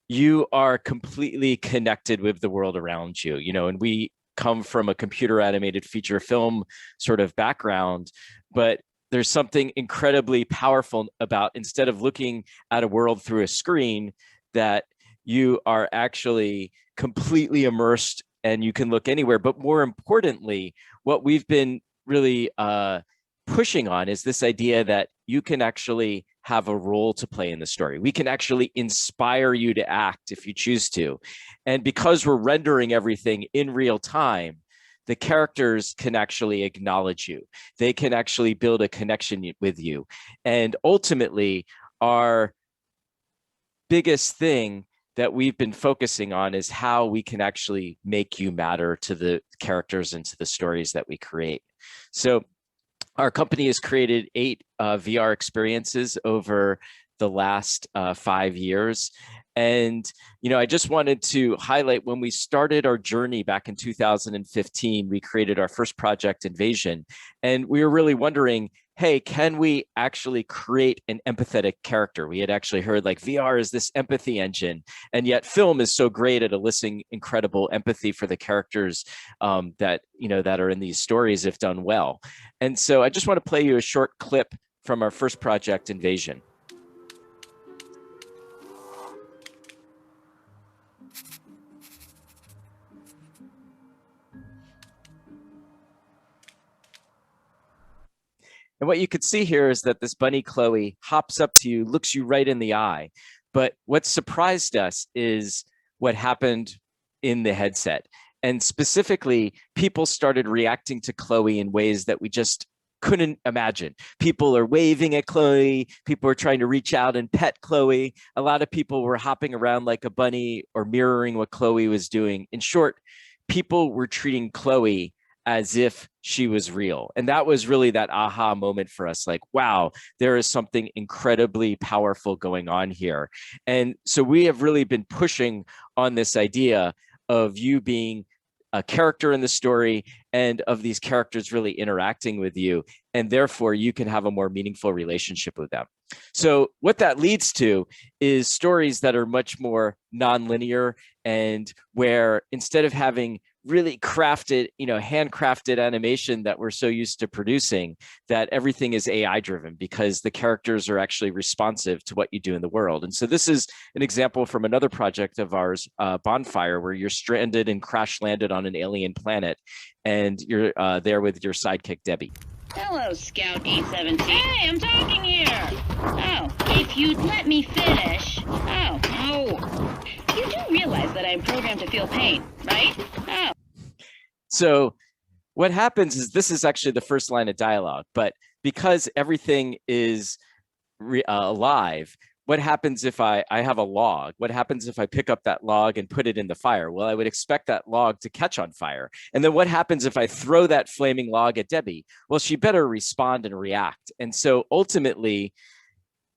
you are completely connected with the world around you, and we come from a computer animated feature film sort of background, but there's something incredibly powerful about, instead of looking at a world through a screen, that you are actually completely immersed and you can look anywhere. But more importantly, what we've been really pushing on is this idea that you can actually have a role to play in the story. We can actually inspire you to act if you choose to. And because we're rendering everything in real time, the characters can actually acknowledge you. They can actually build a connection with you. And ultimately, our biggest thing that we've been focusing on is how we can actually make you matter to the characters and to the stories that we create. So our company has created 8 VR experiences over the last 5 years. And, I just wanted to highlight, when we started our journey back in 2015, we created our first project, Invasion. And we were really wondering, hey, can we actually create an empathetic character? We had actually heard like VR is this empathy engine, and yet film is so great at eliciting incredible empathy for the characters that are in these stories if done well. And so I just want to play you a short clip from our first project, Invasion. And what you could see here is that this bunny Chloe hops up to you, looks you right in the eye. But what surprised us is what happened in the headset. And specifically, people started reacting to Chloe in ways that we just couldn't imagine. People are waving at Chloe. People are trying to reach out and pet Chloe. A lot of people were hopping around like a bunny or mirroring what Chloe was doing. In short, people were treating Chloe as if she was real. And that was really that aha moment for us, like, wow, there is something incredibly powerful going on here. And so we have really been pushing on this idea of you being a character in the story and of these characters really interacting with you. And therefore you can have a more meaningful relationship with them. So what that leads to is stories that are much more nonlinear, and where instead of having really crafted, handcrafted animation that we're so used to producing, that everything is AI driven because the characters are actually responsive to what you do in the world. And so this is an example from another project of ours, Bonfire, where you're stranded and crash landed on an alien planet, and you're there with your sidekick, Debbie. Hello, Scout A17. Hey, I'm talking here. Oh, if you'd let me finish. Oh. You do realize that I'm programmed to feel pain, right? Oh. So what happens is, this is actually the first line of dialogue, but because everything is alive, what happens if I have a log? What happens if I pick up that log and put it in the fire? Well, I would expect that log to catch on fire. And then what happens if I throw that flaming log at Debbie? Well, she better respond and react. And so ultimately,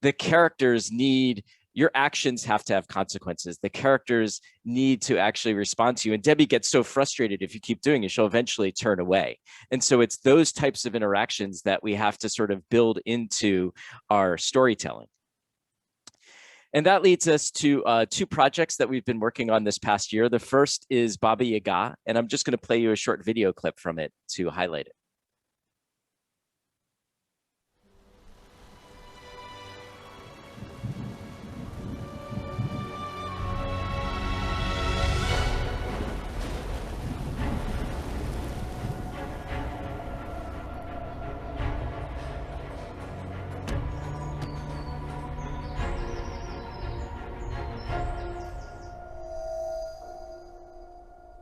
the characters need, your actions have to have consequences. The characters need to actually respond to you. And Debbie gets so frustrated if you keep doing it, she'll eventually turn away. And so it's those types of interactions that we have to sort of build into our storytelling. And that leads us to 2 projects that we've been working on this past year. The first is Baba Yaga, and I'm just going to play you a short video clip from it to highlight it.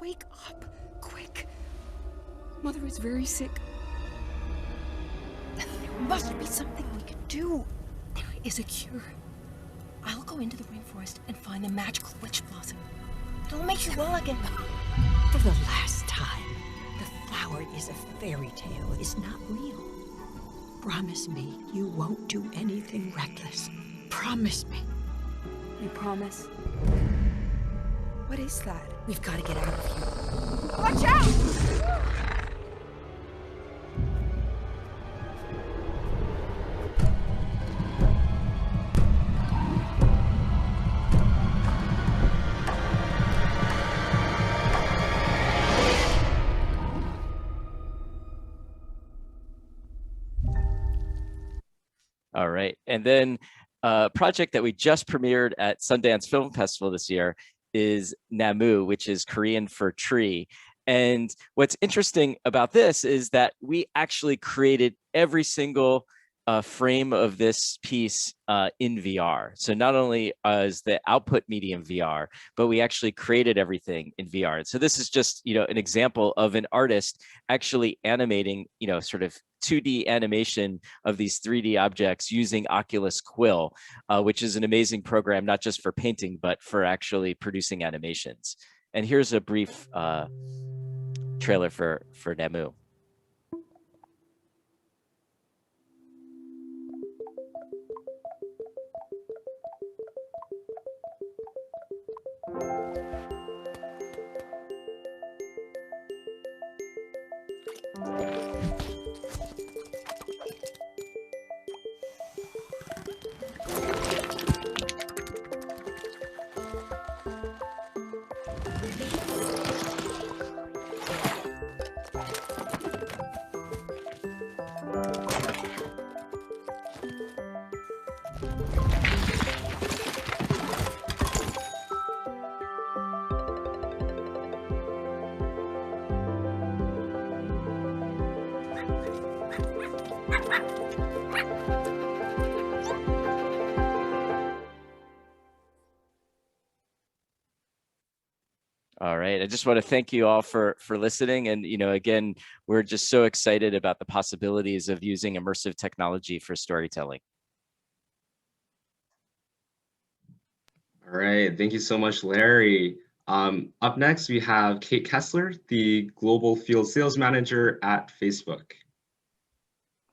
Wake up, quick. Mother is very sick. There must be something we can do. There is a cure. I'll go into the rainforest and find the magical witch blossom. It'll make you well again. For the last time, the flower is a fairy tale. It's not real. Promise me you won't do anything reckless. Promise me. You promise? What is that? We've got to get out of here. Watch out! All right. And then a project that we just premiered at Sundance Film Festival this year is Namu, which is Korean for tree. And what's interesting about this is that we actually created every single frame of this piece in VR. So not only is the output medium VR, but we actually created everything in VR. And so this is just, an example of an artist actually animating, sort of 2D animation of these 3D objects using Oculus Quill, which is an amazing program, not just for painting, but for actually producing animations. And here's a brief trailer for Namu. All right, I just want to thank you all for listening. And, again, we're just so excited about the possibilities of using immersive technology for storytelling. All right, thank you so much, Larry. Up next, we have Kate Kessler, the Global Field Sales Manager at Facebook.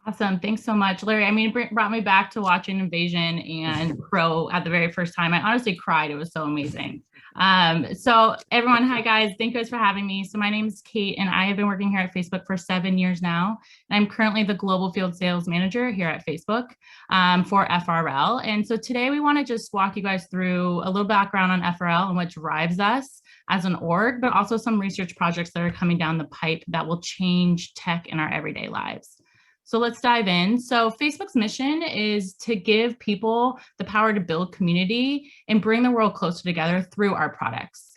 Awesome. Thanks so much, Larry. I mean, it brought me back to watching Invasion and Crow at the very first time. I honestly cried. It was so amazing. So everyone, hi guys. Thank you guys for having me. So my name is Kate and I have been working here at Facebook for 7 years now. And I'm currently the Global Field Sales Manager here at Facebook for FRL. And so today we want to just walk you guys through a little background on FRL and what drives us as an org, but also some research projects that are coming down the pipe that will change tech in our everyday lives. So let's dive in. So Facebook's mission is to give people the power to build community and bring the world closer together through our products.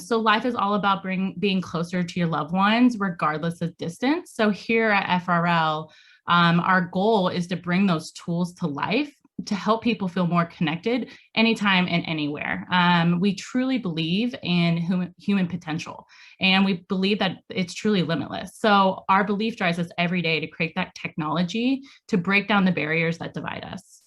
So life is all about being closer to your loved ones, regardless of distance. So here at FRL, our goal is to bring those tools to life to help people feel more connected anytime and anywhere. We truly believe in human potential, and we believe that it's truly limitless. So our belief drives us every day to create that technology to break down the barriers that divide us.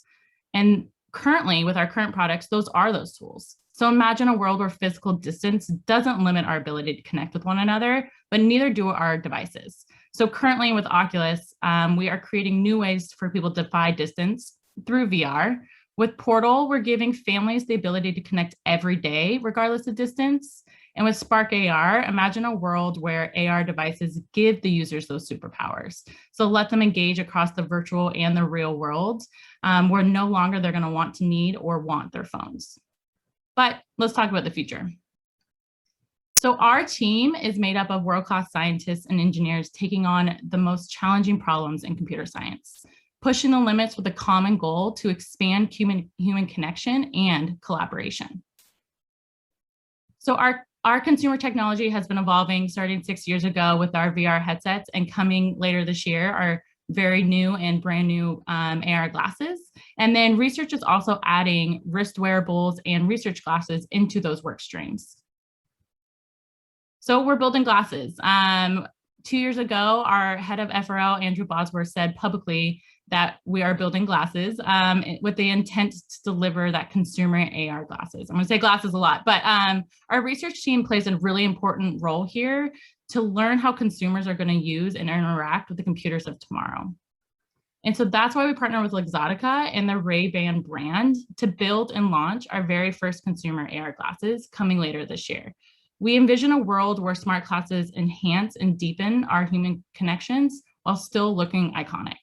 And currently, with our current products, those are those tools. So imagine a world where physical distance doesn't limit our ability to connect with one another, but neither do our devices. So currently with Oculus, we are creating new ways for people to defy distance through VR. With Portal, we're giving families the ability to connect every day, regardless of distance. And with Spark AR, imagine a world where AR devices give the users those superpowers. So let them engage across the virtual and the real world, where no longer they're going to want to need or want their phones. But let's talk about the future. So our team is made up of world-class scientists and engineers taking on the most challenging problems in computer science, pushing the limits with a common goal to expand human connection and collaboration. So our consumer technology has been evolving starting 6 years ago with our VR headsets, and coming later this year are very new and brand new AR glasses. And then research is also adding wrist wearables and research glasses into those work streams. So we're building glasses. 2 years ago, our head of FRL, Andrew Bosworth, said publicly that we are building glasses with the intent to deliver that consumer AR glasses. I'm going to say glasses a lot, but our research team plays a really important role here to learn how consumers are going to use and interact with the computers of tomorrow. And so that's why we partner with Luxottica and the Ray-Ban brand to build and launch our very first consumer AR glasses coming later this year. We envision a world where smart glasses enhance and deepen our human connections while still looking iconic.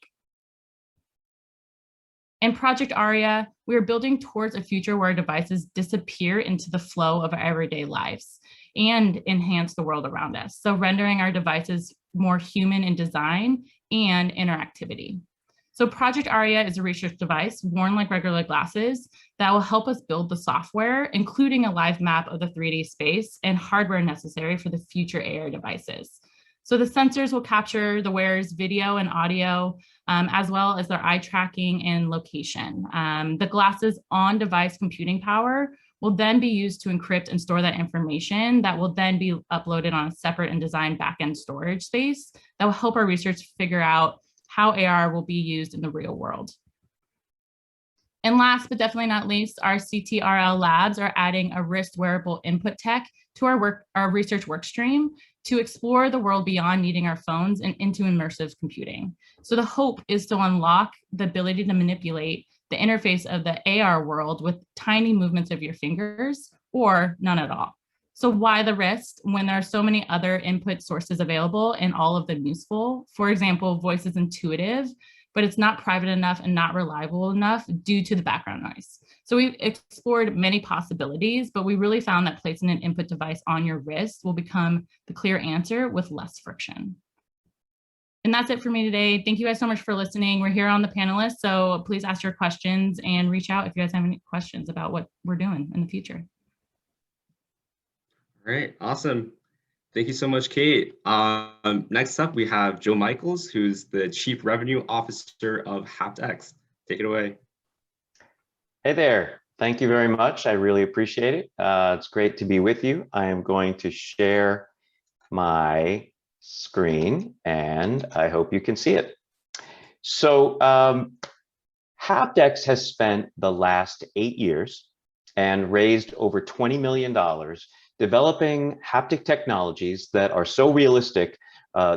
In Project Aria, we are building towards a future where devices disappear into the flow of our everyday lives and enhance the world around us. So rendering our devices more human in design and interactivity. So Project Aria is a research device worn like regular glasses that will help us build the software, including a live map of the 3D space and hardware necessary for the future AR devices. So the sensors will capture the wearer's video and audio, as well as their eye tracking and location. The glasses on-device computing power will then be used to encrypt and store that information that will then be uploaded on a separate and designed backend storage space that will help our research figure out how AR will be used in the real world. And last but definitely not least, our CTRL labs are adding a wrist wearable input tech to our research work stream to explore the world beyond needing our phones and into immersive computing. So the hope is to unlock the ability to manipulate the interface of the AR world with tiny movements of your fingers or none at all. So why the wrist when there are so many other input sources available and all of them useful? For example, voice is intuitive, but it's not private enough and not reliable enough due to the background noise. So we've explored many possibilities, but we really found that placing an input device on your wrist will become the clear answer with less friction. And that's it for me today. Thank you guys so much for listening. We're here on the panelists, so please ask your questions and reach out if you guys have any questions about what we're doing in the future. All right, awesome. Thank you so much, Kate. Next up, we have Joe Michaels, who's the Chief Revenue Officer of HaptX. Take it away. Hey there. Thank you very much. I really appreciate it. It's great to be with you. I am going to share my screen, and I hope you can see it. So HaptX has spent the last 8 years and raised over $20 million developing haptic technologies that are so realistic,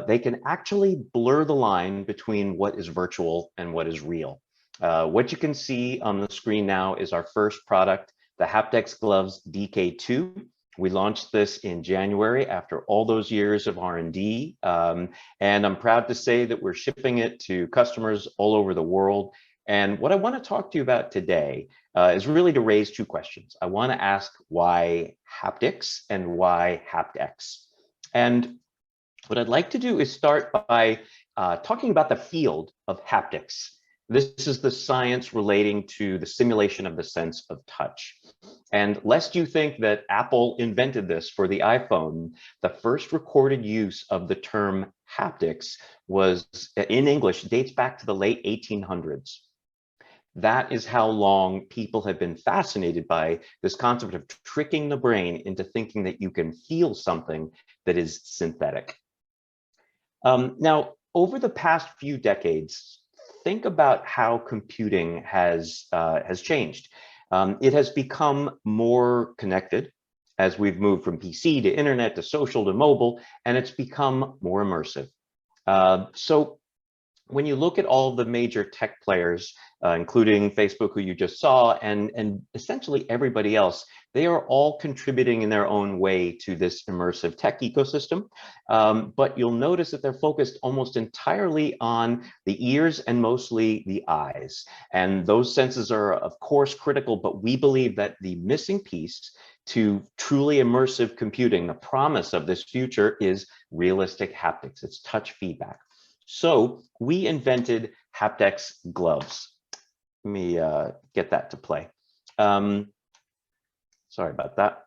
they can actually blur the line between what is virtual and what is real. What you can see on the screen now is our first product, the HaptX Gloves DK2. We launched this in January after all those years of R&D, and I'm proud to say that we're shipping it to customers all over the world. And what I want to talk to you about today is really to raise two questions. I want to ask why haptics and why HaptX. And what I'd like to do is start by talking about the field of haptics. This is the science relating to the simulation of the sense of touch. And lest you think that Apple invented this for the iPhone, the first recorded use of the term haptics was in English, dates back to the late 1800s. That is how long people have been fascinated by this concept of tricking the brain into thinking that you can feel something that is synthetic. Now, over the past few decades, think about how computing has changed. It has become more connected as we've moved from PC to internet to social to mobile, and it's become more immersive. So when you look at all the major tech players, including Facebook, who you just saw, and essentially everybody else, they are all contributing in their own way to this immersive tech ecosystem. But you'll notice that they're focused almost entirely on the ears and mostly the eyes. And those senses are, of course, critical, but we believe that the missing piece to truly immersive computing, the promise of this future, is realistic haptics. It's touch feedback. So we invented HaptX Gloves. Let me get that to play. Sorry about that.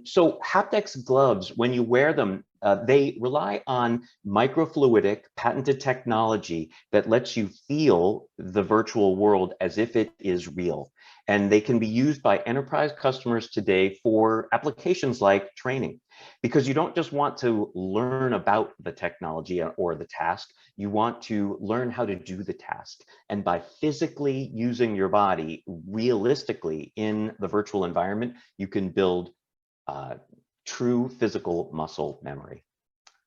So HaptX Gloves, when you wear them, they rely on microfluidic patented technology that lets you feel the virtual world as if it is real. And they can be used by enterprise customers today for applications like training, because you don't just want to learn about the technology or the task, you want to learn how to do the task. And by physically using your body realistically in the virtual environment, you can build true physical muscle memory.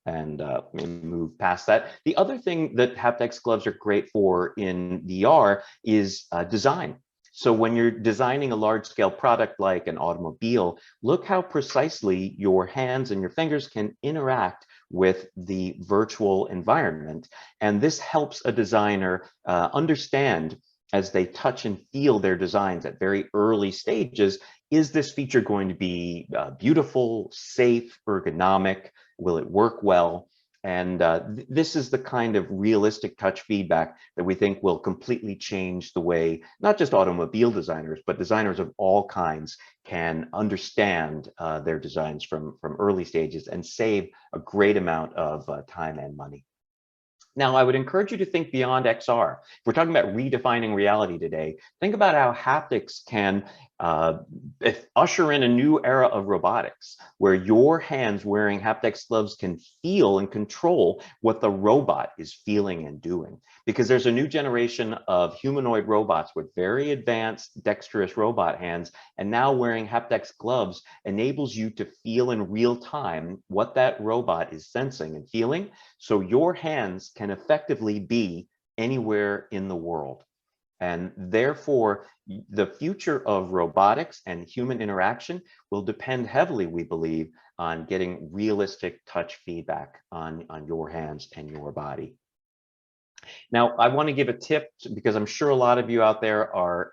And let me move past that. The other thing that HaptX Gloves are great for in VR is design. So when you're designing a large-scale product like an automobile, look how precisely your hands and your fingers can interact with the virtual environment. And this helps a designer understand, as they touch and feel their designs at very early stages, is this feature going to be beautiful, safe, ergonomic? Will it work well? And this is the kind of realistic touch feedback that we think will completely change the way not just automobile designers, but designers of all kinds can understand their designs from early stages and save a great amount of time and money. Now, I would encourage you to think beyond XR. If we're talking about redefining reality today, think about how haptics can usher in a new era of robotics, where your hands wearing HaptX gloves can feel and control what the robot is feeling and doing. Because there's a new generation of humanoid robots with very advanced, dexterous robot hands, and now wearing HaptX gloves enables you to feel in real time what that robot is sensing and feeling, so your hands can effectively be anywhere in the world. And therefore, the future of robotics and human interaction will depend heavily, we believe, on getting realistic touch feedback on your hands and your body. Now, I want to give a tip, because I'm sure a lot of you out there are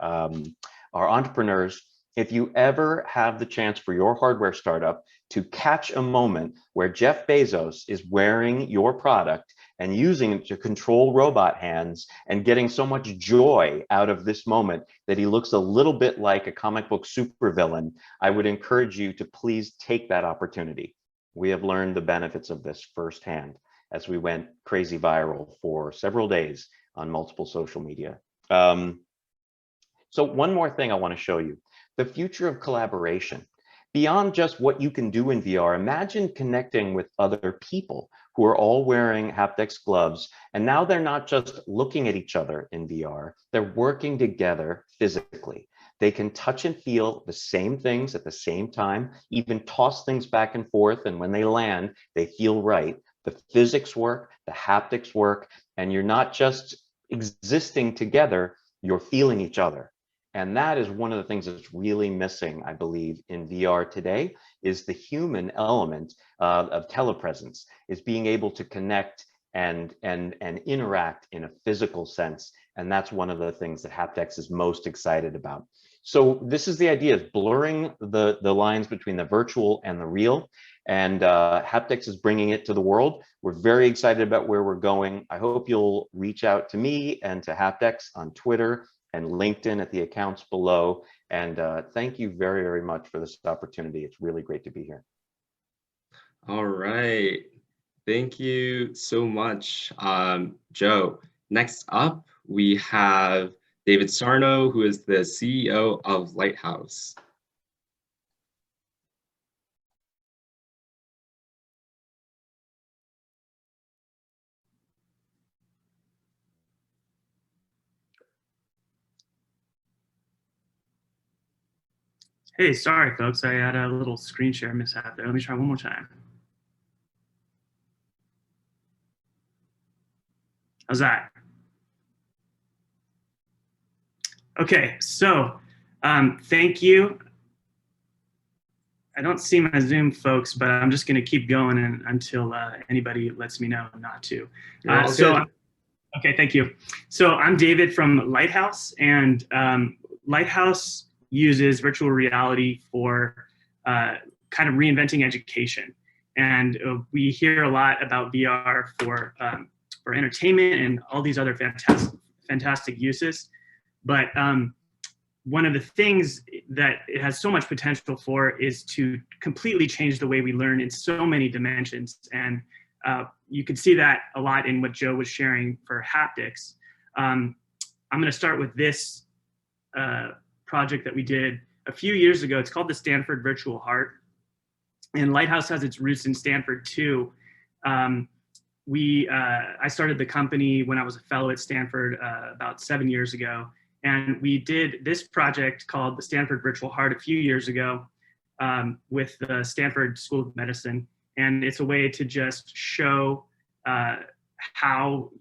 entrepreneurs. If you ever have the chance for your hardware startup to catch a moment where Jeff Bezos is wearing your product and using it to control robot hands and getting so much joy out of this moment that he looks a little bit like a comic book supervillain, I would encourage you to please take that opportunity. We have learned the benefits of this firsthand as we went crazy viral for several days on multiple social media. So one more thing I want to show you, the future of collaboration. Beyond just what you can do in VR, imagine connecting with other people who are all wearing HaptX gloves, and now they're not just looking at each other in VR, they're working together physically. They can touch and feel the same things at the same time, even toss things back and forth, and when they land, they feel right. The physics work, the haptics work, and you're not just existing together, you're feeling each other. And that is one of the things that's really missing, I believe, in VR today, is the human element of telepresence, is being able to connect and interact in a physical sense. And that's one of the things that HaptX is most excited about. So this is the idea, of blurring the lines between the virtual and the real. And HaptX is bringing it to the world. We're very excited about where we're going. I hope you'll reach out to me and to HaptX on Twitter and LinkedIn at the accounts below. And thank you very, very much for this opportunity. It's really great to be here. All right. Thank you so much, Joe. Next up, we have David Sarno, who is the CEO of Lighthaus. Hey, sorry, folks. I had a little screen share mishap there. Let me try one more time. How's that? Okay, so thank you. I don't see my Zoom, folks, but I'm just going to keep going until anybody lets me know not to. Okay, thank you. So I'm David from Lighthaus, and Lighthaus uses virtual reality for kind of reinventing education. And we hear a lot about VR for entertainment and all these other fantastic uses. But one of the things that it has so much potential for is to completely change the way we learn in so many dimensions. And you can see that a lot in what Joe was sharing for haptics. I'm going to start with this project that we did a few years ago. It's called the Stanford Virtual Heart. And Lighthaus has its roots in Stanford too. I started the company when I was a fellow at Stanford about 7 years ago. And we did this project called the Stanford Virtual Heart a few years ago with the Stanford School of Medicine. And it's a way to just show how,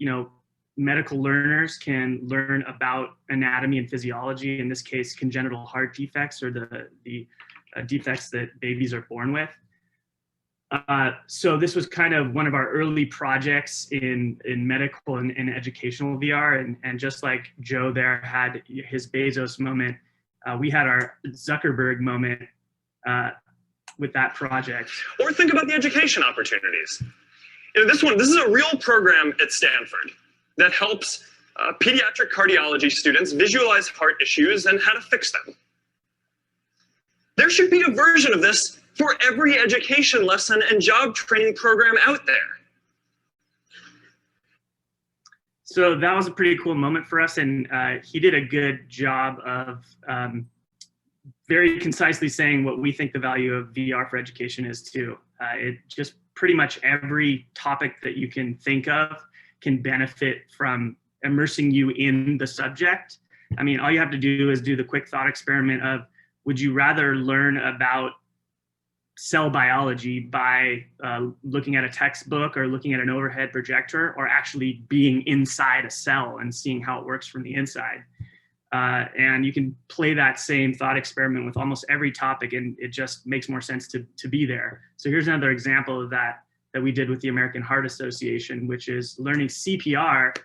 medical learners can learn about anatomy and physiology, in this case, congenital heart defects, or the defects that babies are born with. So this was kind of one of our early projects in medical and educational VR. And just like Joe there had his Bezos moment, we had our Zuckerberg moment with that project. Or think about the education opportunities. this is a real program at Stanford that helps pediatric cardiology students visualize heart issues and how to fix them. There should be a version of this for every education lesson and job training program out there. So that was a pretty cool moment for us, and he did a good job of very concisely saying what we think the value of VR for education is too. It just pretty much every topic that you can think of can benefit from immersing you in the subject. I mean, all you have to do is do the quick thought experiment of, would you rather learn about cell biology by looking at a textbook or looking at an overhead projector, or actually being inside a cell and seeing how it works from the inside? And you can play that same thought experiment with almost every topic, and it just makes more sense to be there. So here's another example of that we did with the American Heart Association, which is learning CPR,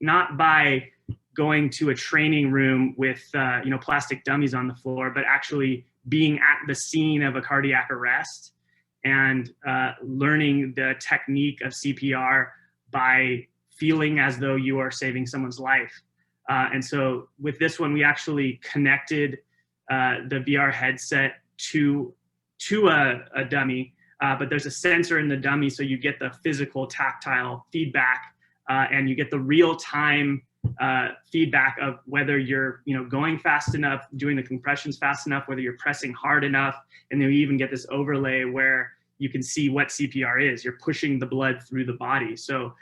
not by going to a training room with plastic dummies on the floor, but actually being at the scene of a cardiac arrest and learning the technique of CPR by feeling as though you are saving someone's life. And so with this one, we actually connected the VR headset to a dummy, but there's a sensor in the dummy, so you get the physical tactile feedback, and you get the real-time feedback of whether you're going fast enough, doing the compressions fast enough, whether you're pressing hard enough, and then you even get this overlay where you can see what CPR is. You're pushing the blood through the body. So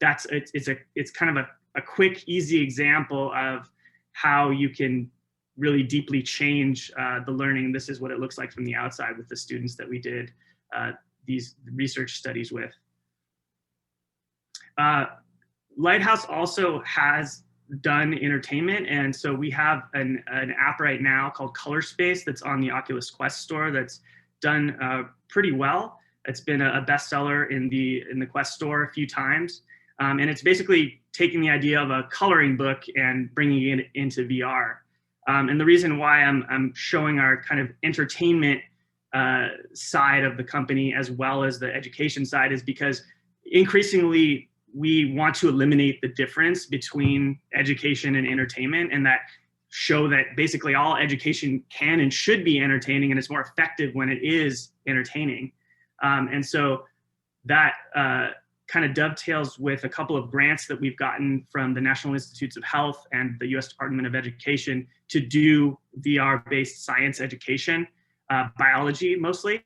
it's kind of a quick, easy example of how you can really deeply change the learning. This is what it looks like from the outside with the students that we did these research studies with. Lighthaus also has done entertainment, and so we have an app right now called Color Space that's on the Oculus Quest store that's done pretty well. It's been a bestseller in the Quest store a few times, and it's basically taking the idea of a coloring book and bringing it into VR. And the reason why I'm showing our kind of entertainment side of the company as well as the education side is because increasingly we want to eliminate the difference between education and entertainment, and that show that basically all education can and should be entertaining, and it's more effective when it is entertaining. And so that kind of dovetails with a couple of grants that we've gotten from the National Institutes of Health and the US Department of Education to do VR-based science education, biology mostly.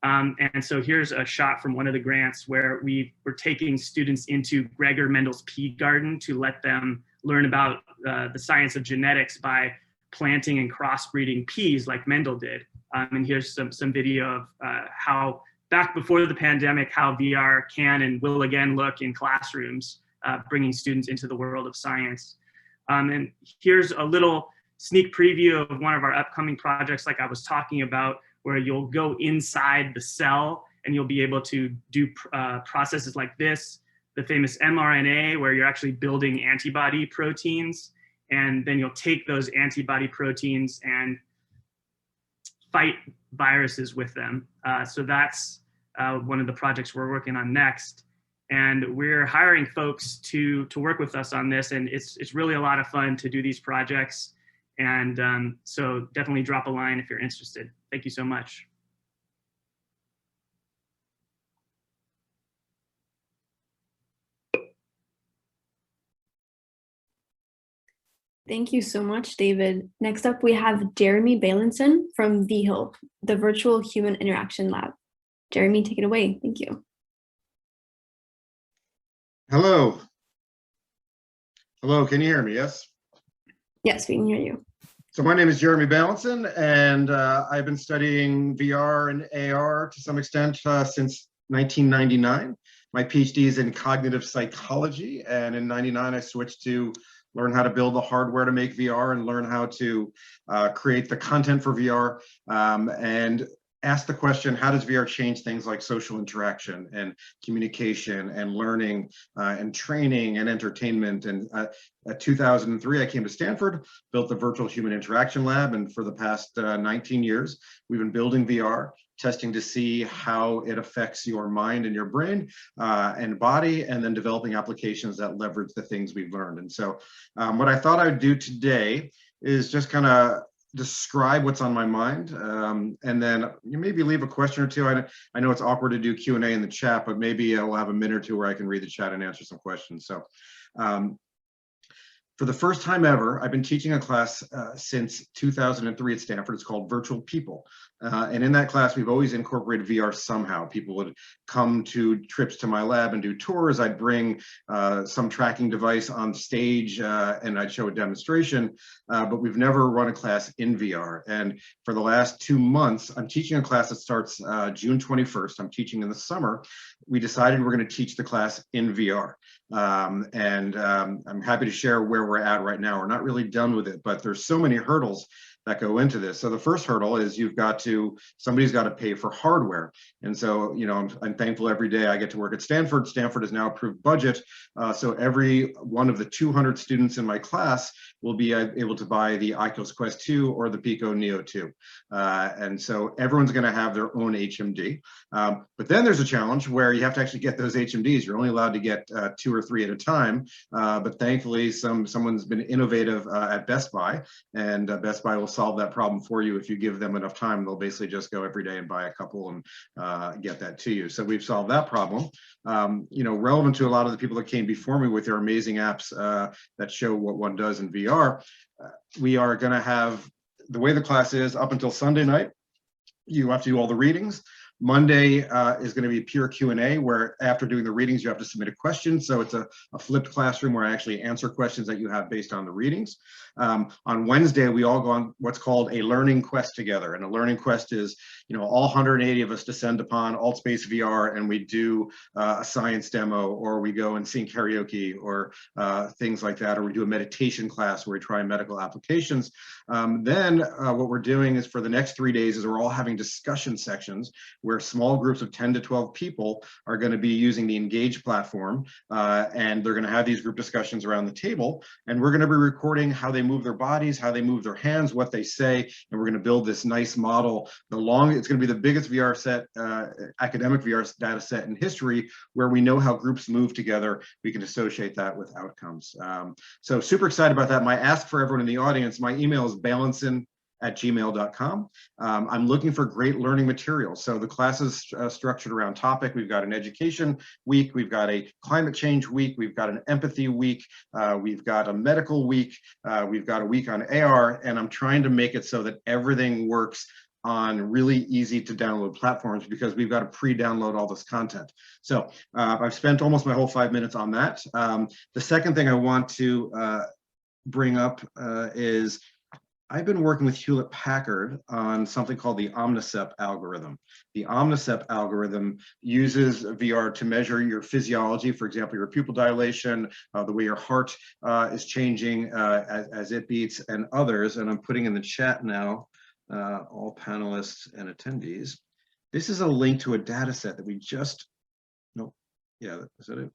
And so here's a shot from one of the grants where we were taking students into Gregor Mendel's pea garden to let them learn about the science of genetics by planting and crossbreeding peas like Mendel did. And here's some video of how, back before the pandemic, how VR can and will again look in classrooms, bringing students into the world of science. And here's a little sneak preview of one of our upcoming projects like I was talking about, where you'll go inside the cell and you'll be able to do processes like this, the famous mRNA, where you're actually building antibody proteins, and then you'll take those antibody proteins and fight viruses with them. So that's one of the projects we're working on next. And we're hiring folks to work with us on this, and it's really a lot of fun to do these projects. And so definitely drop a line if you're interested. Thank you so much. Thank you so much, David. Next up, we have Jeremy Bailenson from VHILP, the Virtual Human Interaction Lab. Jeremy, take it away. Thank you. Hello. Hello, can you hear me? Yes? Yes, we can hear you. So my name is Jeremy Bailenson, and I've been studying VR and AR to some extent since 1999. My PhD is in cognitive psychology, and in 99 I switched to learn how to build the hardware to make VR and learn how to create the content for VR. And ask the question, how does VR change things like social interaction and communication and learning and training and entertainment? And at 2003, I came to Stanford, built the Virtual Human Interaction Lab, and for the past 19 years, we've been building VR, testing to see how it affects your mind and your brain and body, and then developing applications that leverage the things we've learned. And so what I thought I would do today is just kind of describe what's on my mind, and then you maybe leave a question or two. I know it's awkward to do Q&A in the chat, but maybe we'll have a minute or two where I can read the chat and answer some questions. So for the first time ever, I've been teaching a class since 2003 at Stanford. It's called Virtual People. And in that class, we've always incorporated VR somehow. People would come to trips to my lab and do tours. I'd bring some tracking device on stage and I'd show a demonstration, but we've never run a class in VR. And for the last 2 months, I'm teaching a class that starts June 21st. I'm teaching in the summer. We decided we're going to teach the class in VR. I'm happy to share where we're at right now. We're not really done with it, but there's so many hurdles that go into this. So the first hurdle is somebody's got to pay for hardware. And so, you know, I'm thankful every day I get to work at Stanford. Stanford has now approved budget. So every one of the 200 students in my class will be able to buy the IQOS Quest 2 or the Pico Neo 2. And so everyone's going to have their own HMD. But then there's a challenge where you have to actually get those HMDs. You're only allowed to get 2 or 3 at a time. But thankfully, someone's been innovative at Best Buy, and Best Buy will solve that problem for you. If you give them enough time, they'll basically just go every day and buy a couple and get that to you. So we've solved that problem. You know, relevant to a lot of the people that came before me with their amazing apps that show what one does in VR, we are going to have, the way the class is up until Sunday night, you have to do all the readings. Monday is going to be pure Q&A, where after doing the readings, you have to submit a question. So it's a flipped classroom where I actually answer questions that you have based on the readings. On Wednesday, we all go on what's called a learning quest together. And a learning quest is, you know, all 180 of us descend upon AltSpace VR and we do a science demo, or we go and sing karaoke, or things like that, or we do a meditation class where we try medical applications. Then what we're doing is, for the next 3 days, is we're all having discussion sections where small groups of 10 to 12 people are going to be using the Engage platform, and they're going to have these group discussions around the table, and we're going to be recording how they move their bodies, how they move their hands, what they say, and we're going to build this nice model. It's going to be the biggest VR set, academic VR data set in history, where we know how groups move together. We can associate that with outcomes. So super excited about that. My ask for everyone in the audience, my email is bailenson@gmail.com. I'm looking for great learning materials. So the class is structured around topic. We've got an education week, we've got a climate change week, we've got an empathy week, we've got a medical week, we've got a week on AR, and I'm trying to make it so that everything works on really easy to download platforms, because we've got to pre-download all this content. So I've spent almost my whole 5 minutes on that. The second thing I want to bring up is, I've been working with Hewlett-Packard on something called the Omnicep algorithm. The Omnicep algorithm uses VR to measure your physiology, for example, your pupil dilation, the way your heart is changing as it beats, and others. And I'm putting in the chat now, all panelists and attendees. This is a link to a data set that we just, no, yeah, is that it?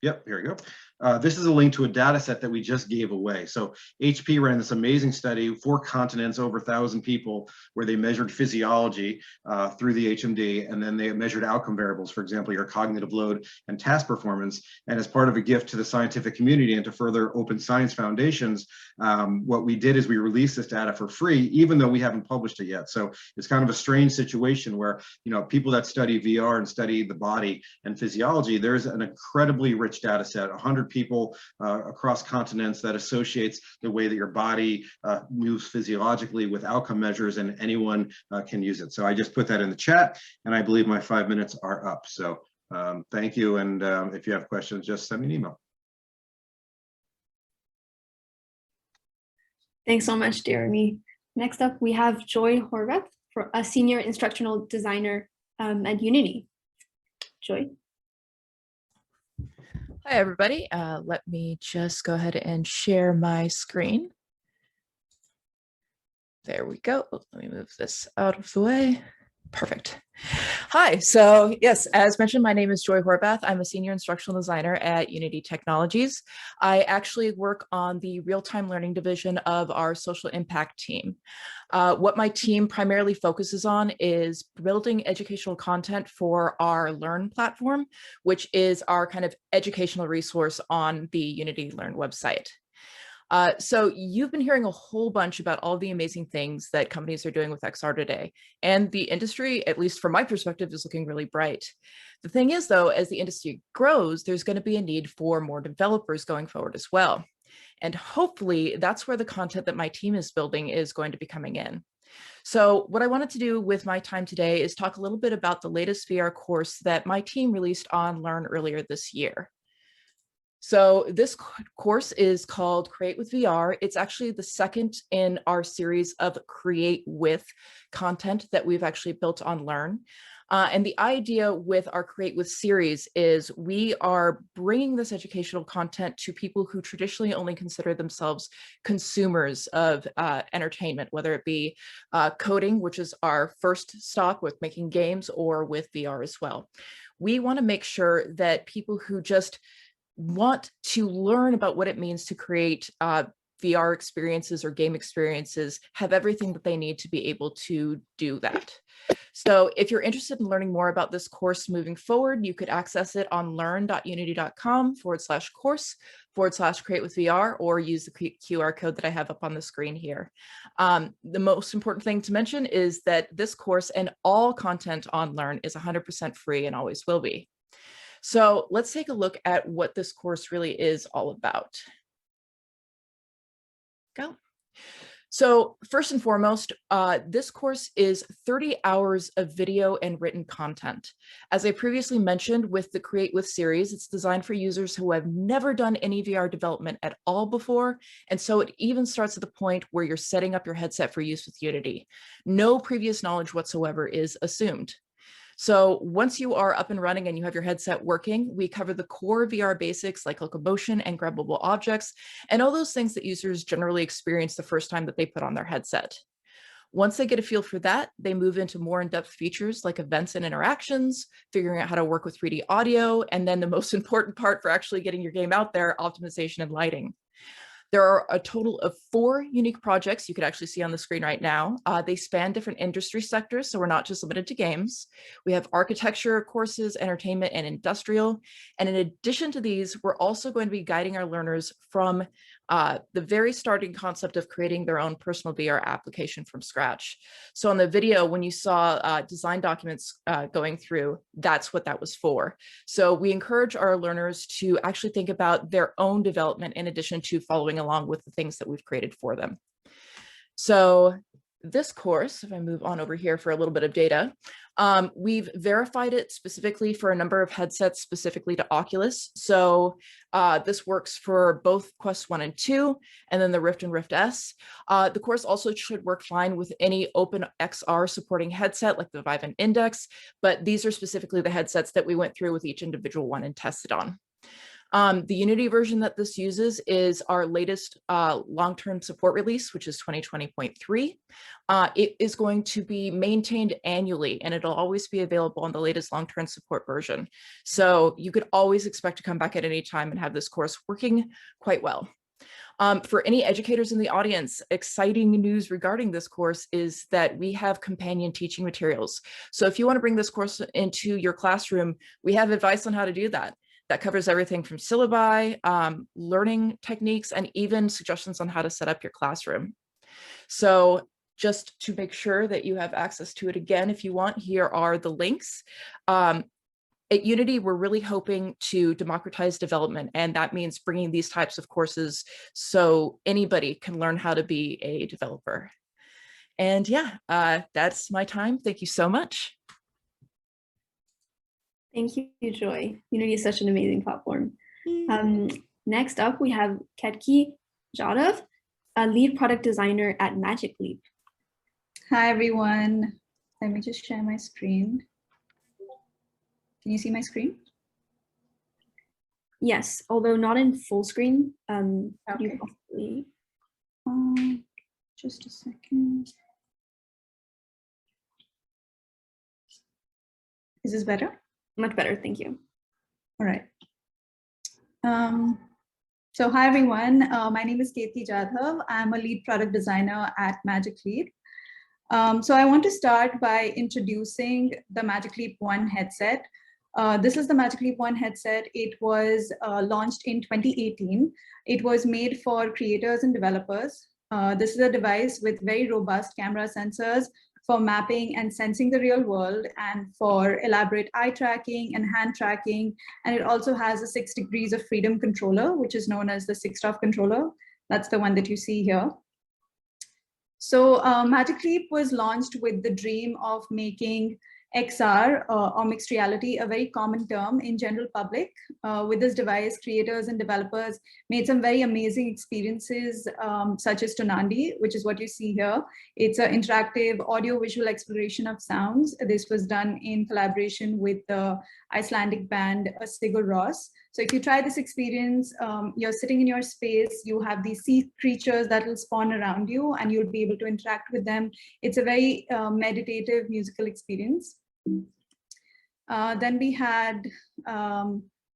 Yep, here we go. This is a link to a data set that we just gave away. So HP ran this amazing study, 4 continents, over 1,000 people, where they measured physiology through the HMD, and then they measured outcome variables, for example, your cognitive load and task performance. And as part of a gift to the scientific community and to further open science foundations, what we did is we released this data for free, even though we haven't published it yet. So it's kind of a strange situation where, you know, people that study VR and study the body and physiology, there's an incredibly rich data set, 100 people across continents, that associates the way that your body moves physiologically with outcome measures, and anyone can use it. So I just put that in the chat, and I believe my 5 minutes are up. So thank you, and if you have questions, just send me an email. Thanks so much, Jeremy. Next up, we have Joy Horvath, for a senior instructional designer at Unity. Joy. Hi, everybody. Let me just go ahead and share my screen. There we go. Let me move this out of the way. Perfect. Hi. So yes, as mentioned, my name is Joy Horvath. I'm a senior instructional designer at Unity Technologies. I actually work on the real-time learning division of our social impact team. What my team primarily focuses on is building educational content for our Learn platform, which is our kind of educational resource on the Unity Learn website. So you've been hearing a whole bunch about all the amazing things that companies are doing with XR today. And the industry, at least from my perspective, is looking really bright. The thing is, though, as the industry grows, there's going to be a need for more developers going forward as well. And hopefully that's where the content that my team is building is going to be coming in. So what I wanted to do with my time today is talk a little bit about the latest VR course that my team released on Learn earlier this year. So this course is called Create with VR. It's actually the second in our series of Create with content that we've actually built on Learn. And the idea with our Create with series is we are bringing this educational content to people who traditionally only consider themselves consumers of entertainment, whether it be coding, which is our first stop with making games, or with VR as well. We want to make sure that people who just want to learn about what it means to create VR experiences or game experiences have everything that they need to be able to do that. So if you're interested in learning more about this course moving forward, you could access it on learn.unity.com/course/create with VR, or use the QR code that I have up on the screen here. The most important thing to mention is that this course and all content on Learn is 100% free and always will be. So let's take a look at what this course really is all about. Go. So first and foremost, this course is 30 hours of video and written content. As I previously mentioned, with the Create With series, it's designed for users who have never done any VR development at all before. And so it even starts at the point where you're setting up your headset for use with Unity. No previous knowledge whatsoever is assumed. So once you are up and running and you have your headset working, we cover the core VR basics like locomotion and grabbable objects, and all those things that users generally experience the first time that they put on their headset. Once they get a feel for that, they move into more in-depth features like events and interactions, figuring out how to work with 3D audio, and then the most important part for actually getting your game out there, optimization and lighting. There are a total of 4 unique projects you could actually see on the screen right now. They span different industry sectors, so we're not just limited to games. We have architecture courses, entertainment, and industrial. And in addition to these, we're also going to be guiding our learners from the very starting concept of creating their own personal VR application from scratch. So on the video, when you saw design documents going through, that's what that was for. So we encourage our learners to actually think about their own development in addition to following along with the things that we've created for them. So this course, if I move on over here for a little bit of data, we've verified it specifically for a number of headsets specifically to Oculus. So this works for both Quest 1 and 2, and then the Rift and Rift S. The course also should work fine with any open XR supporting headset like the Vive and Index, but these are specifically the headsets that we went through with each individual one and tested on. The Unity version that this uses is our latest long-term support release, which is 2020.3. It is going to be maintained annually, and it'll always be available on the latest long-term support version. So you could always expect to come back at any time and have this course working quite well. For any educators in the audience, exciting news regarding this course is that we have companion teaching materials. So if you want to bring this course into your classroom, we have advice on how to do that. That covers everything from syllabi, learning techniques, and even suggestions on how to set up your classroom. So just to make sure that you have access to it again, if you want, here are the links. At Unity, we're really hoping to democratize development, and that means bringing these types of courses so anybody can learn how to be a developer. And yeah, that's my time. Thank you so much. Thank you, Joy. Unity is such an amazing platform. Next up, we have Ketki Jadhav, a lead product designer at Magic Leap. Hi, everyone. Let me just share my screen. Can you see my screen? Yes, although not in full screen. Okay. You possibly... Just a second. Is this better? Much better, thank you. All right. So hi everyone, my name is Ketki Jadhav. I'm a lead product designer at Magic Leap. So I want to start by introducing the Magic Leap 1 headset. This is the Magic Leap 1 headset. It was launched in 2018. It was made for creators and developers. This is a device with very robust camera sensors for mapping and sensing the real world, and for elaborate eye tracking and hand tracking. And it also has a 6 degrees of freedom controller, which is known as the 6-stop controller. That's the one that you see here. So Magic Leap was launched with the dream of making XR or mixed reality a very common term in general public. With this device, creators and developers made some very amazing experiences, such as Tonandi, which is what you see here. It's an interactive audio-visual exploration of sounds. This was done in collaboration with the Icelandic band Sigur Rós. So if you try this experience, you're sitting in your space, you have these sea creatures that will spawn around you, and you'll be able to interact with them. It's a very meditative musical experience. Then we had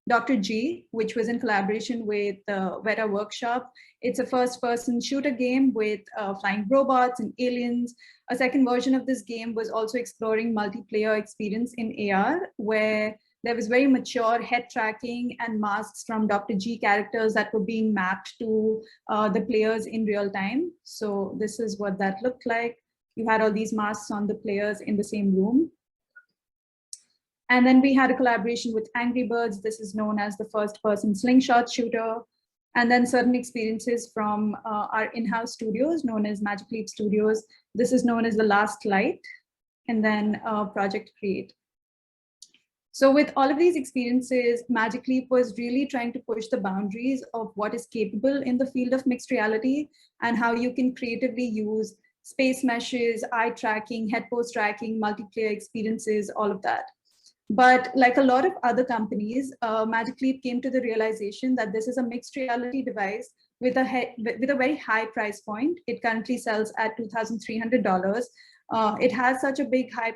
Dr. G, which was in collaboration with the Weta Workshop. It's a first-person shooter game with flying robots and aliens. A second version of this game was also exploring multiplayer experience in AR, where there was very mature head tracking and masks from Dr. G characters that were being mapped to the players in real time. So this is what that looked like. You had all these masks on the players in the same room. And then we had a collaboration with Angry Birds. This is known as the first-person slingshot shooter. And then certain experiences from our in-house studios, known as Magic Leap Studios. This is known as The Last Light, and then Project Create. So with all of these experiences, Magic Leap was really trying to push the boundaries of what is capable in the field of mixed reality, and how you can creatively use space meshes, eye tracking, head pose tracking, multiplayer experiences, all of that. But like a lot of other companies, Magic Leap came to the realization that this is a mixed reality device with a very high price point. It currently sells at $2,300. It has such a big high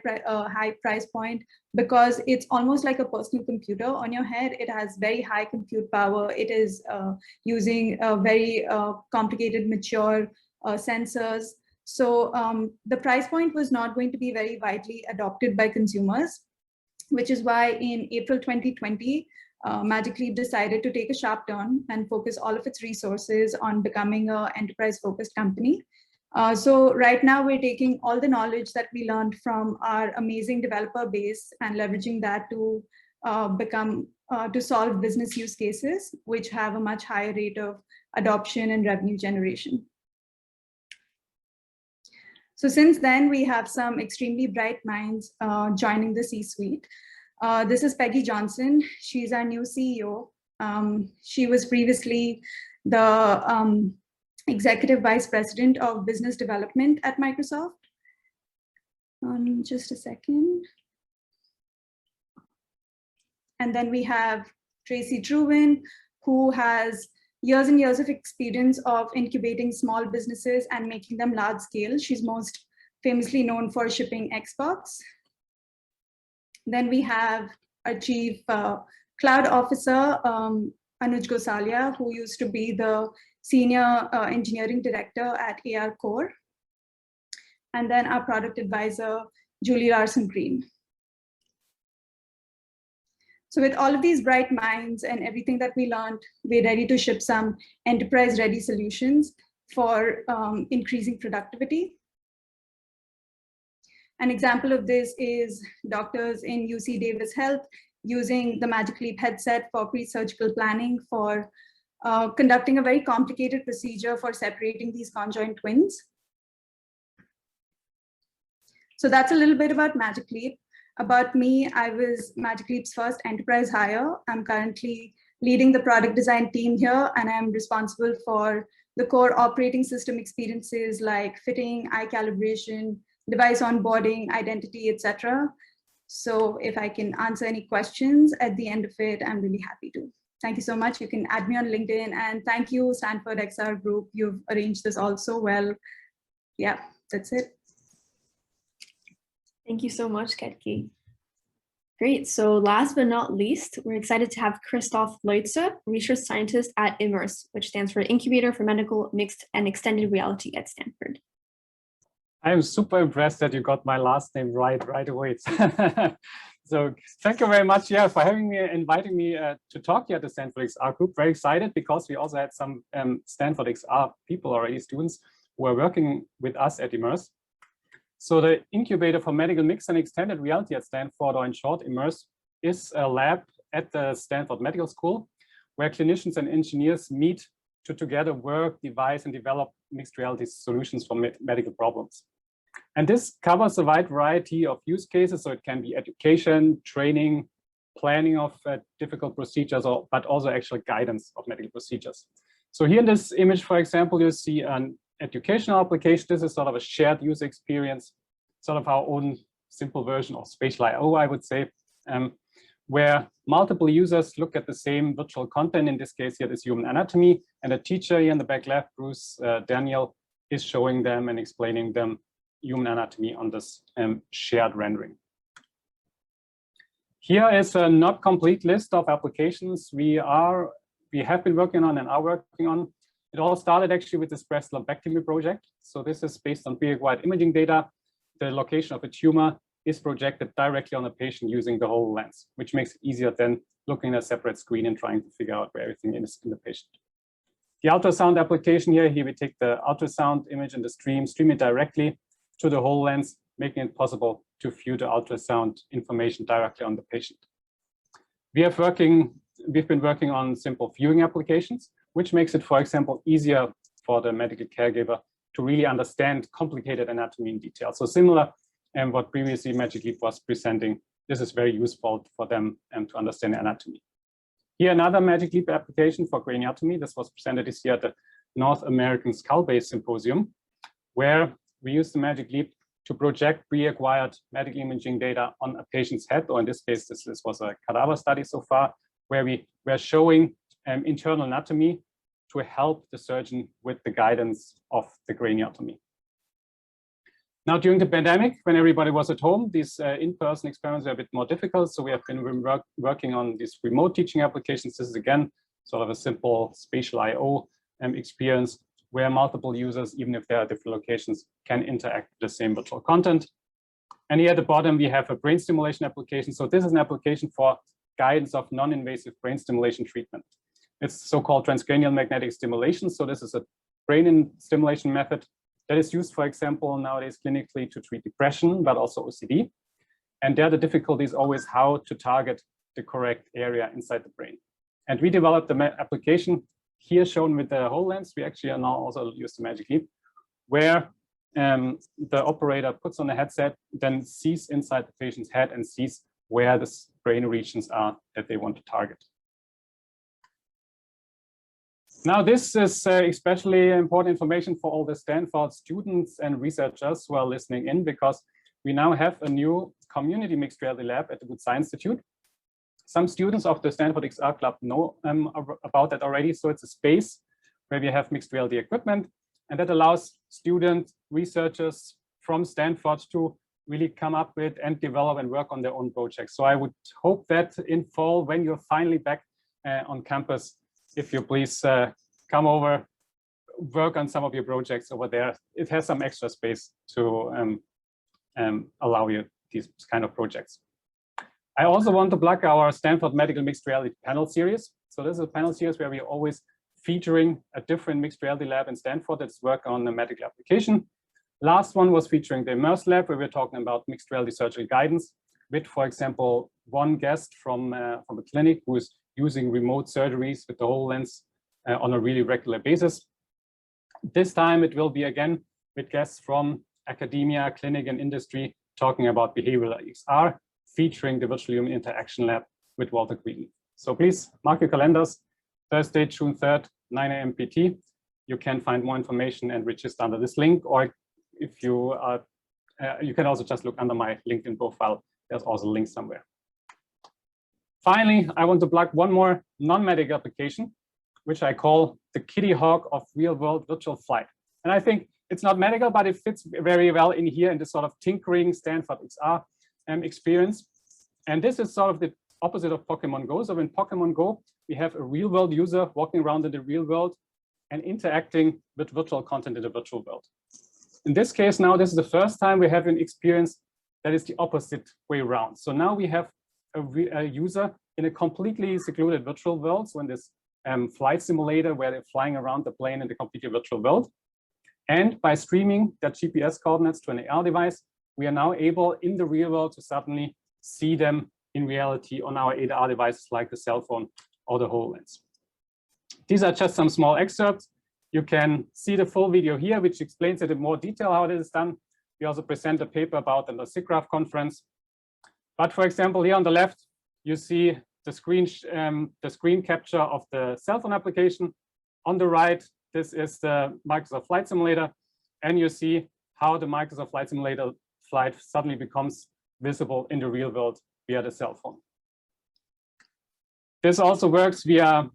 price point because it's almost like a personal computer on your head. It has very high compute power. It is using very complicated, mature sensors. So the price point was not going to be very widely adopted by consumers, which is why in April 2020, Magic Leap decided to take a sharp turn and focus all of its resources on becoming an enterprise-focused company. So right now we're taking all the knowledge that we learned from our amazing developer base and leveraging that to to solve business use cases, which have a much higher rate of adoption and revenue generation. So since then, we have some extremely bright minds joining the C-suite. This is Peggy Johnson. She's our new CEO. She was previously the Executive Vice President of Business Development at Microsoft. Just a second. And then we have Tracy Truvin, who has years and years of experience of incubating small businesses and making them large scale. She's most famously known for shipping Xbox. Then we have our Chief Cloud Officer, Anuj Gosalia, who used to be the Senior Engineering Director at AR Core. And then our Product Advisor, Julie Larson-Green. So with all of these bright minds and everything that we learned, we're ready to ship some enterprise-ready solutions for increasing productivity. An example of this is doctors in UC Davis Health using the Magic Leap headset for pre-surgical planning for conducting a very complicated procedure for separating these conjoined twins. So that's a little bit about Magic Leap. About me, I was Magic Leap's first enterprise hire. I'm currently leading the product design team here, and I'm responsible for the core operating system experiences like fitting, eye calibration, device onboarding, identity, etc. So if I can answer any questions at the end of it, I'm really happy to. thank you so much. You can add me on LinkedIn, and thank you, Stanford XR group. You've arranged this all so well. Yeah, that's it. Thank you so much, Ketki. Great. So last but not least, we're excited to have Christoph Leuze, research scientist at IMMERS, which stands for Incubator for Medical, Mixed, and Extended Reality at Stanford. I'm super impressed that you got my last name right away. So thank you very much, for having me, inviting me to talk here at the Stanford XR group. Very excited because we also had some Stanford XR people already, students who are working with us at IMMERS. So the Incubator for Medical, Mixed, and Extended Reality at Stanford, or in short, IMMERS, is a lab at the Stanford Medical School where clinicians and engineers meet to together work, devise, and develop mixed reality solutions for medical problems. And this covers a wide variety of use cases. So it can be education, training, planning of difficult procedures, but also actual guidance of medical procedures. So here in this image, for example, you see an educational application. This is sort of a shared user experience, sort of our own simple version of Spatial I/O, I would say, where multiple users look at the same virtual content. In this case, here is human anatomy, and a teacher here in the back left, Bruce Daniel, is showing them and explaining them human anatomy on this shared rendering. Here is a not complete list of applications we have been working on and are working on. It all started actually with this breast lumpectomy project. So this is based on pre-acquired imaging data. The location of a tumor is projected directly on a patient using the whole lens, which makes it easier than looking at a separate screen and trying to figure out where everything is in the patient. The ultrasound application here we take the ultrasound image and the stream it directly to the whole lens, making it possible to view the ultrasound information directly on the patient. We've been working on simple viewing applications, which makes it, for example, easier for the medical caregiver to really understand complicated anatomy in detail. So similar and what previously Magic Leap was presenting, this is very useful for them to understand anatomy. Here, another Magic Leap application for craniotomy. This was presented this year at the North American Skull-Based Symposium, where we use the Magic Leap to project pre-acquired medical imaging data on a patient's head, or in this case, this was a cadaver study so far, where we were showing internal anatomy to help the surgeon with the guidance of the craniotomy. Now, during the pandemic, when everybody was at home, these in-person experiments were a bit more difficult. So we have been working on these remote teaching applications. This is, again, sort of a simple Spatial I/O experience where multiple users, even if they are different locations, can interact with the same virtual content. And here at the bottom, we have a brain stimulation application. So this is an application for guidance of non-invasive brain stimulation treatment. It's so-called transcranial magnetic stimulation. So this is a brain stimulation method that is used, for example, nowadays clinically to treat depression, but also OCD. And there the difficulty is always how to target the correct area inside the brain. And we developed the application here shown with the whole lens. We actually are now also use the Magic Leap, where the operator puts on a headset, then sees inside the patient's head and sees where the brain regions are that they want to target. Now, this is especially important information for all the Stanford students and researchers who are listening in, because we now have a new community mixed reality lab at the Good Science Institute. Some students of the Stanford XR Club know about that already. So it's a space where we have mixed reality equipment, and that allows student researchers from Stanford to really come up with and develop and work on their own projects. So I would hope that in fall, when you're finally back on campus, if you please come over, work on some of your projects over there. It has some extra space to allow you these kind of projects. I also want to plug our Stanford Medical Mixed Reality panel series. So this is a panel series where we're always featuring a different mixed reality lab in Stanford that's working on a medical application. Last one was featuring the IMMERS lab, where we're talking about mixed reality surgery guidance with, for example, one guest from a clinic who is using remote surgeries with the whole lens on a really regular basis. This time it will be again with guests from academia, clinic, and industry talking about behavioral XR, featuring the Virtual Human Interaction Lab with Walter Green. So please mark your calendars, Thursday, June 3rd, 9 a.m. PT. You can find more information and register under this link, or if you are, you can also just look under my LinkedIn profile. There's also a link somewhere. finally, I want to plug one more non-medical application, which I call the kitty hawk of real-world virtual flight. And I think it's not medical, but it fits very well in here in this sort of tinkering Stanford XR experience. And this is sort of the opposite of Pokemon Go. So in Pokemon Go, we have a real-world user walking around in the real world and interacting with virtual content in the virtual world. In this case now, this is the first time we have an experience that is the opposite way around. So now we have a user in a completely secluded virtual world. So in this flight simulator where they're flying around the plane in the completely virtual world. And by streaming their GPS coordinates to an AR device, we are now able in the real world to suddenly see them in reality on our AR devices like the cell phone or the HoloLens. These are just some small excerpts. You can see the full video here, which explains it in more detail how it is done. We also present a paper about in the SIGGRAPH conference. But for example, here on the left, you see the screen capture of the cell phone application. On the right, this is the Microsoft Flight Simulator. And you see how the Microsoft Flight Simulator flight suddenly becomes visible in the real world via the cell phone. This also works via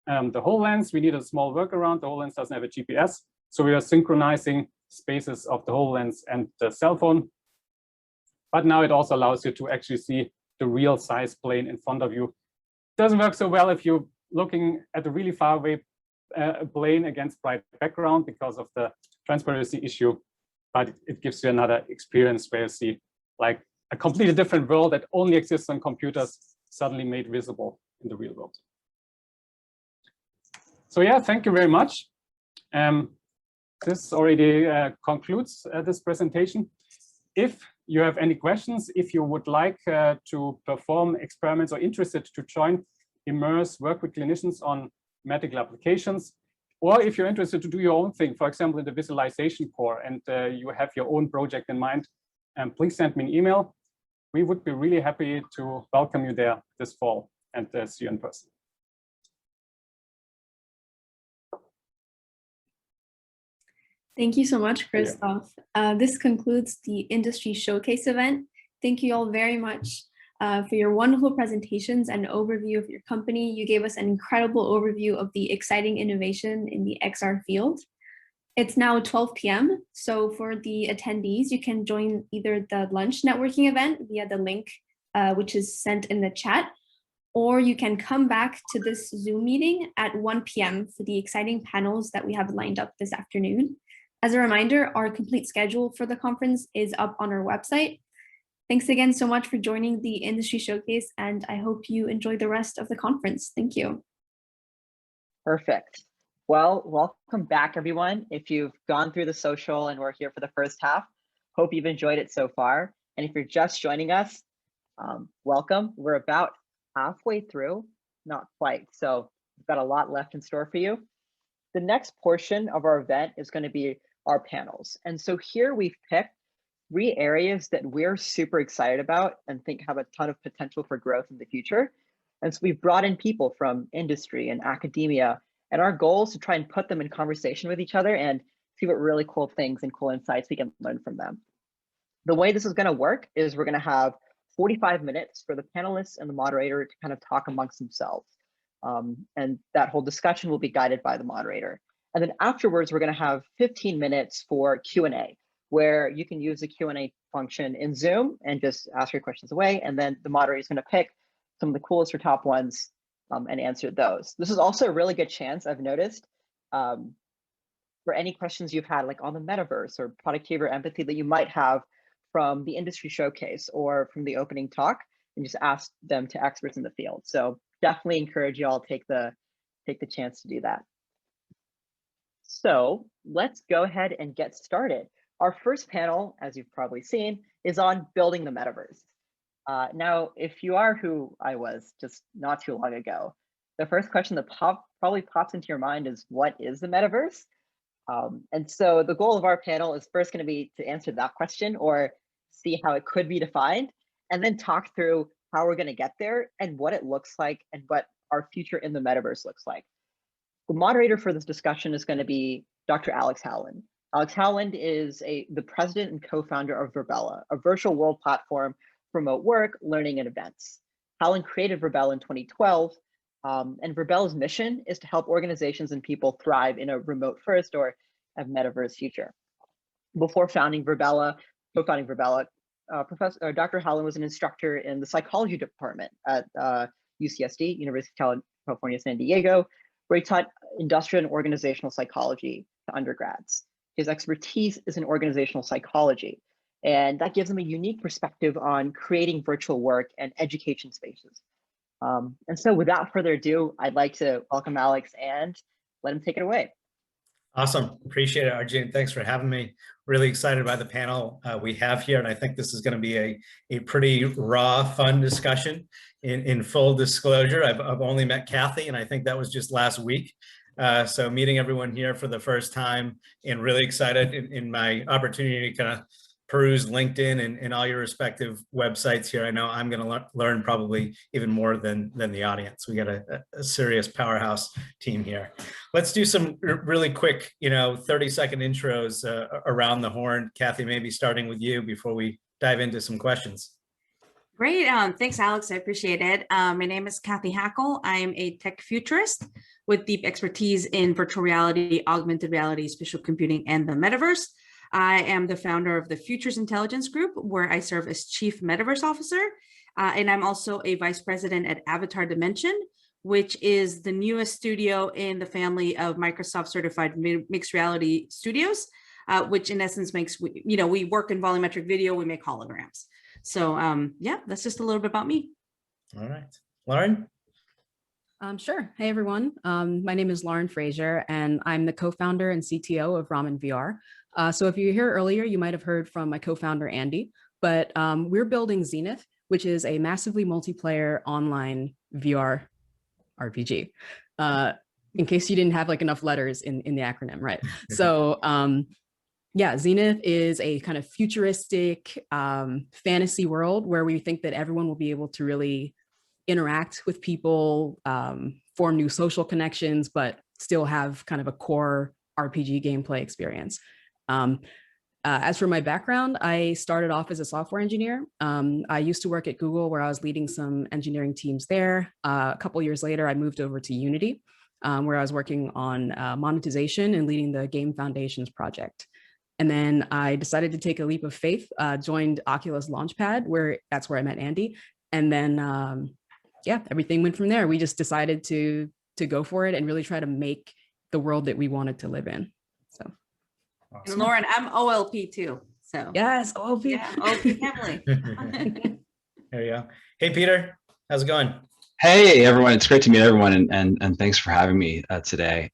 the HoloLens. We need a small workaround. The HoloLens doesn't have a GPS. So we are synchronizing spaces of the HoloLens and the cell phone. But now it also allows you to actually see the real size plane in front of you. Doesn't work so well if you're looking at a really far away plane against bright background because of the transparency issue, but it gives you another experience where you see like a completely different world that only exists on computers suddenly made visible in the real world. So yeah, thank you very much. This already concludes this presentation. If you have any questions, if you would like to perform experiments or interested to join IMMERS, work with clinicians on medical applications, or if you're interested to do your own thing, for example, in the visualization core, and you have your own project in mind, please send me an email. We would be really happy to welcome you there this fall and see you in person. Thank you so much, Christoph. This concludes the industry showcase event. Thank you all very much for your wonderful presentations and overview of your company. You gave us an incredible overview of the exciting innovation in the XR field. It's now 12 p.m. So for the attendees, you can join either the lunch networking event via the link, which is sent in the chat, or you can come back to this Zoom meeting at 1 p.m. for the exciting panels that we have lined up this afternoon. As a reminder, our complete schedule for the conference is up on our website. Thanks again so much for joining the industry showcase, and I hope you enjoy the rest of the conference. Thank you. Perfect. Well, welcome back, everyone. If you've gone through the social and we're here for the first half, hope you've enjoyed it so far. And if you're just joining us, welcome. We're about halfway through, not quite. So we've got a lot left in store for you. The next portion of our event is going to be our panels. And so here we've picked 3 areas that we're super excited about and think have a ton of potential for growth in the future. And so we've brought in people from industry and academia, and our goal is to try and put them in conversation with each other and see what really cool things and cool insights we can learn from them. The way this is going to work is we're going to have 45 minutes for the panelists and the moderator to kind of talk amongst themselves. And that whole discussion will be guided by the moderator. And then afterwards, we're going to have 15 minutes for Q&A, where you can use the Q&A function in Zoom and just ask your questions away. And then the moderator is going to pick some of the coolest or top ones and answer those. This is also a really good chance, I've noticed, for any questions you've had, like on the metaverse or productivity or empathy that you might have from the industry showcase or from the opening talk, and just ask them to experts in the field. So definitely encourage you all to take the chance to do that. So let's go ahead and get started. Our first panel, as you've probably seen, is on building the metaverse. Now, if you are who I was just not too long ago, the first question that probably pops into your mind is, what is the metaverse? And so the goal of our panel is first going to be to answer that question or see how it could be defined, and then talk through how we're going to get there and what it looks like and what our future in the metaverse looks like. The moderator for this discussion is going to be Dr. Alex Howland. Alex Howland is the president and co-founder of Virbela, a virtual world platform for remote work, learning, and events. Howland created Virbela in 2012, and Virbela's mission is to help organizations and people thrive in a remote first or a metaverse future. Before co-founding Virbela, Dr. Howland was an instructor in the psychology department at UCSD, University of California, San Diego, where he taught industrial and organizational psychology to undergrads. His expertise is in organizational psychology, and that gives him a unique perspective on creating virtual work and education spaces. And so without further ado, I'd like to welcome Alex and let him take it away. Awesome. Appreciate it, Arjun. Thanks for having me. Really excited by the panel we have here. And I think this is going to be a pretty raw, fun discussion. In full disclosure, I've only met Kathy, and I think that was just last week. So meeting everyone here for the first time, and really excited in my opportunity to kind of peruse LinkedIn and all your respective websites here. I know I'm going to learn probably even more than the audience. We got a serious powerhouse team here. Let's do some really quick, 30-second intros around the horn. Kathy, maybe starting with you before we dive into some questions. Great. Thanks, Alex. I appreciate it. My name is Kathy Hackle. I am a tech futurist with deep expertise in virtual reality, augmented reality, spatial computing, and the metaverse. I am the founder of the Futures Intelligence Group, where I serve as Chief Metaverse Officer. And I'm also a Vice President at Avatar Dimension, which is the newest studio in the family of Microsoft certified mixed reality studios, which in essence makes, we work in volumetric video, we make holograms. So yeah, that's just a little bit about me. All right, Lauren? Sure. Hey, everyone. My name is Lauren Frazier, and I'm the co-founder and CTO of Ramen VR. So if you were here earlier, you might have heard from my co-founder, Andy, but we're building Zenith, which is a massively multiplayer online VR RPG. In case you didn't have enough letters in the acronym, right? So yeah, Zenith is a kind of futuristic fantasy world where we think that everyone will be able to really interact with people, form new social connections, but still have kind of a core RPG gameplay experience. As for my background, I started off as a software engineer. I used to work at Google, where I was leading some engineering teams there. A couple years later, I moved over to Unity, where I was working on monetization and leading the Game Foundations project. And then I decided to take a leap of faith, joined Oculus Launchpad, that's where I met Andy. And then, yeah, everything went from there. We just decided to go for it and really try to make the world that we wanted to live in. So. Awesome. And Lauren, I'm OLP too. So yes, OLP. Yeah, OLP family. There you go. Hey, Peter, how's it going? Hey, everyone. It's great to meet everyone, and thanks for having me today.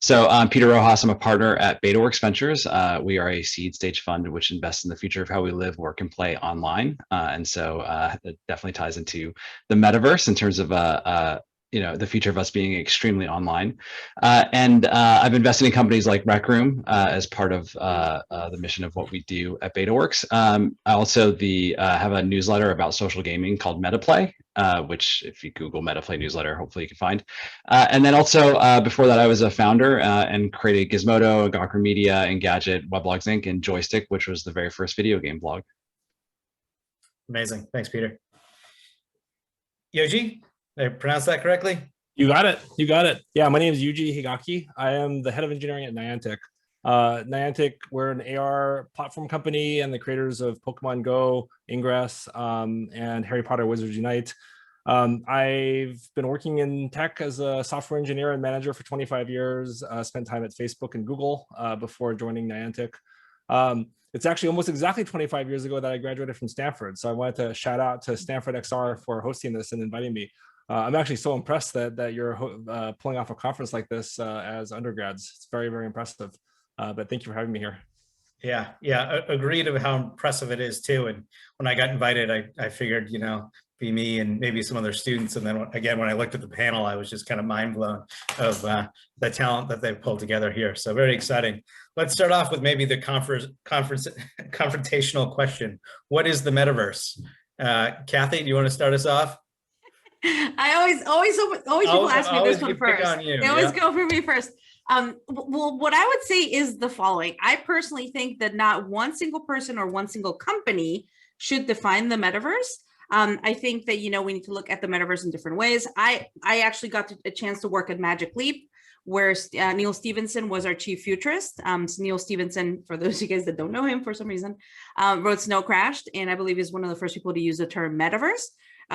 So I'm Peter Rojas. I'm a partner at BetaWorks Ventures. We are a seed stage fund which invests in the future of how we live, work, and play online. And so it definitely ties into the metaverse in terms of the future of us being extremely online. And I've invested in companies like Rec Room as part of the mission of what we do at BetaWorks. I also have a newsletter about social gaming called MetaPlay, which if you Google MetaPlay newsletter, hopefully you can find. And then also before that, I was a founder and created Gizmodo, Gawker Media, Engadget, Weblogs Inc., and Joystick, which was the very first video game blog. Amazing. Thanks, Peter. Yoji? Did I pronounce that correctly? You got it. You got it. Yeah, my name is Yuji Higaki. I am the head of engineering at Niantic. Niantic, we're an AR platform company and the creators of Pokemon Go, Ingress, and Harry Potter Wizards Unite. I've been working in tech as a software engineer and manager for 25 years, spent time at Facebook and Google before joining Niantic. It's actually almost exactly 25 years ago that I graduated from Stanford. So I wanted to shout out to Stanford XR for hosting this and inviting me. I'm actually so impressed that you're pulling off a conference like this as undergrads. It's very, very impressive. But thank you for having me here. Yeah, agreed of how impressive it is too. And when I got invited, I figured, be me and maybe some other students. And then again, when I looked at the panel, I was just kind of mind blown of the talent that they've pulled together here. So very exciting. Let's start off with maybe the confrontational question. What is the metaverse? Kathy, do you want to start us off? I always people ask me this one first. They always go for me first. Well, what I would say is the following. I personally think that not one single person or one single company should define the metaverse. I think that, you know, we need to look at the metaverse in different ways. I actually got a chance to work at Magic Leap, where Neil Stephenson was our chief futurist. Neil Stephenson, for those of you guys that don't know him for some reason, wrote Snow Crashed, and I believe is one of the first people to use the term metaverse.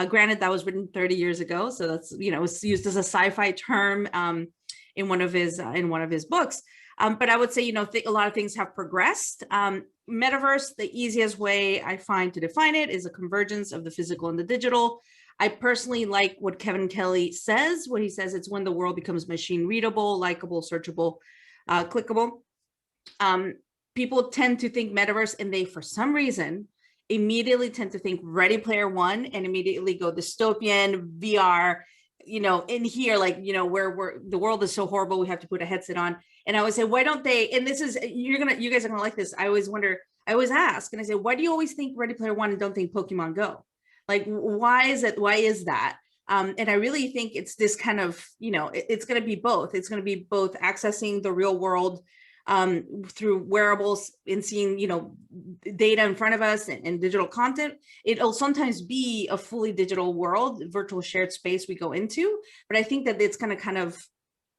Granted, that was written 30 years ago, so that's, you know, it's used as a sci-fi term in one of his books. But I would say, you know, a lot of things have progressed. Metaverse, the easiest way I find to define it is a convergence of the physical and the digital. I personally like what Kevin Kelly says, where he says it's when the world becomes machine readable, likable, searchable, clickable. People tend to think metaverse, and they, for some reason, immediately tend to think Ready Player One and immediately go dystopian, VR, you know, in here, like, you know, where the world is so horrible, we have to put a headset on. And I would say, why don't they, and this is, you guys are gonna like this. I always ask, and I say, why do you always think Ready Player One and don't think Pokemon Go? Like, why is it? Why is that? And I really think it's this kind of, you know, it's going to be both. It's going to be both accessing the real world through wearables and seeing, you know, data in front of us and digital content. It'll sometimes be a fully digital world, virtual shared space we go into. But I think that it's going to kind of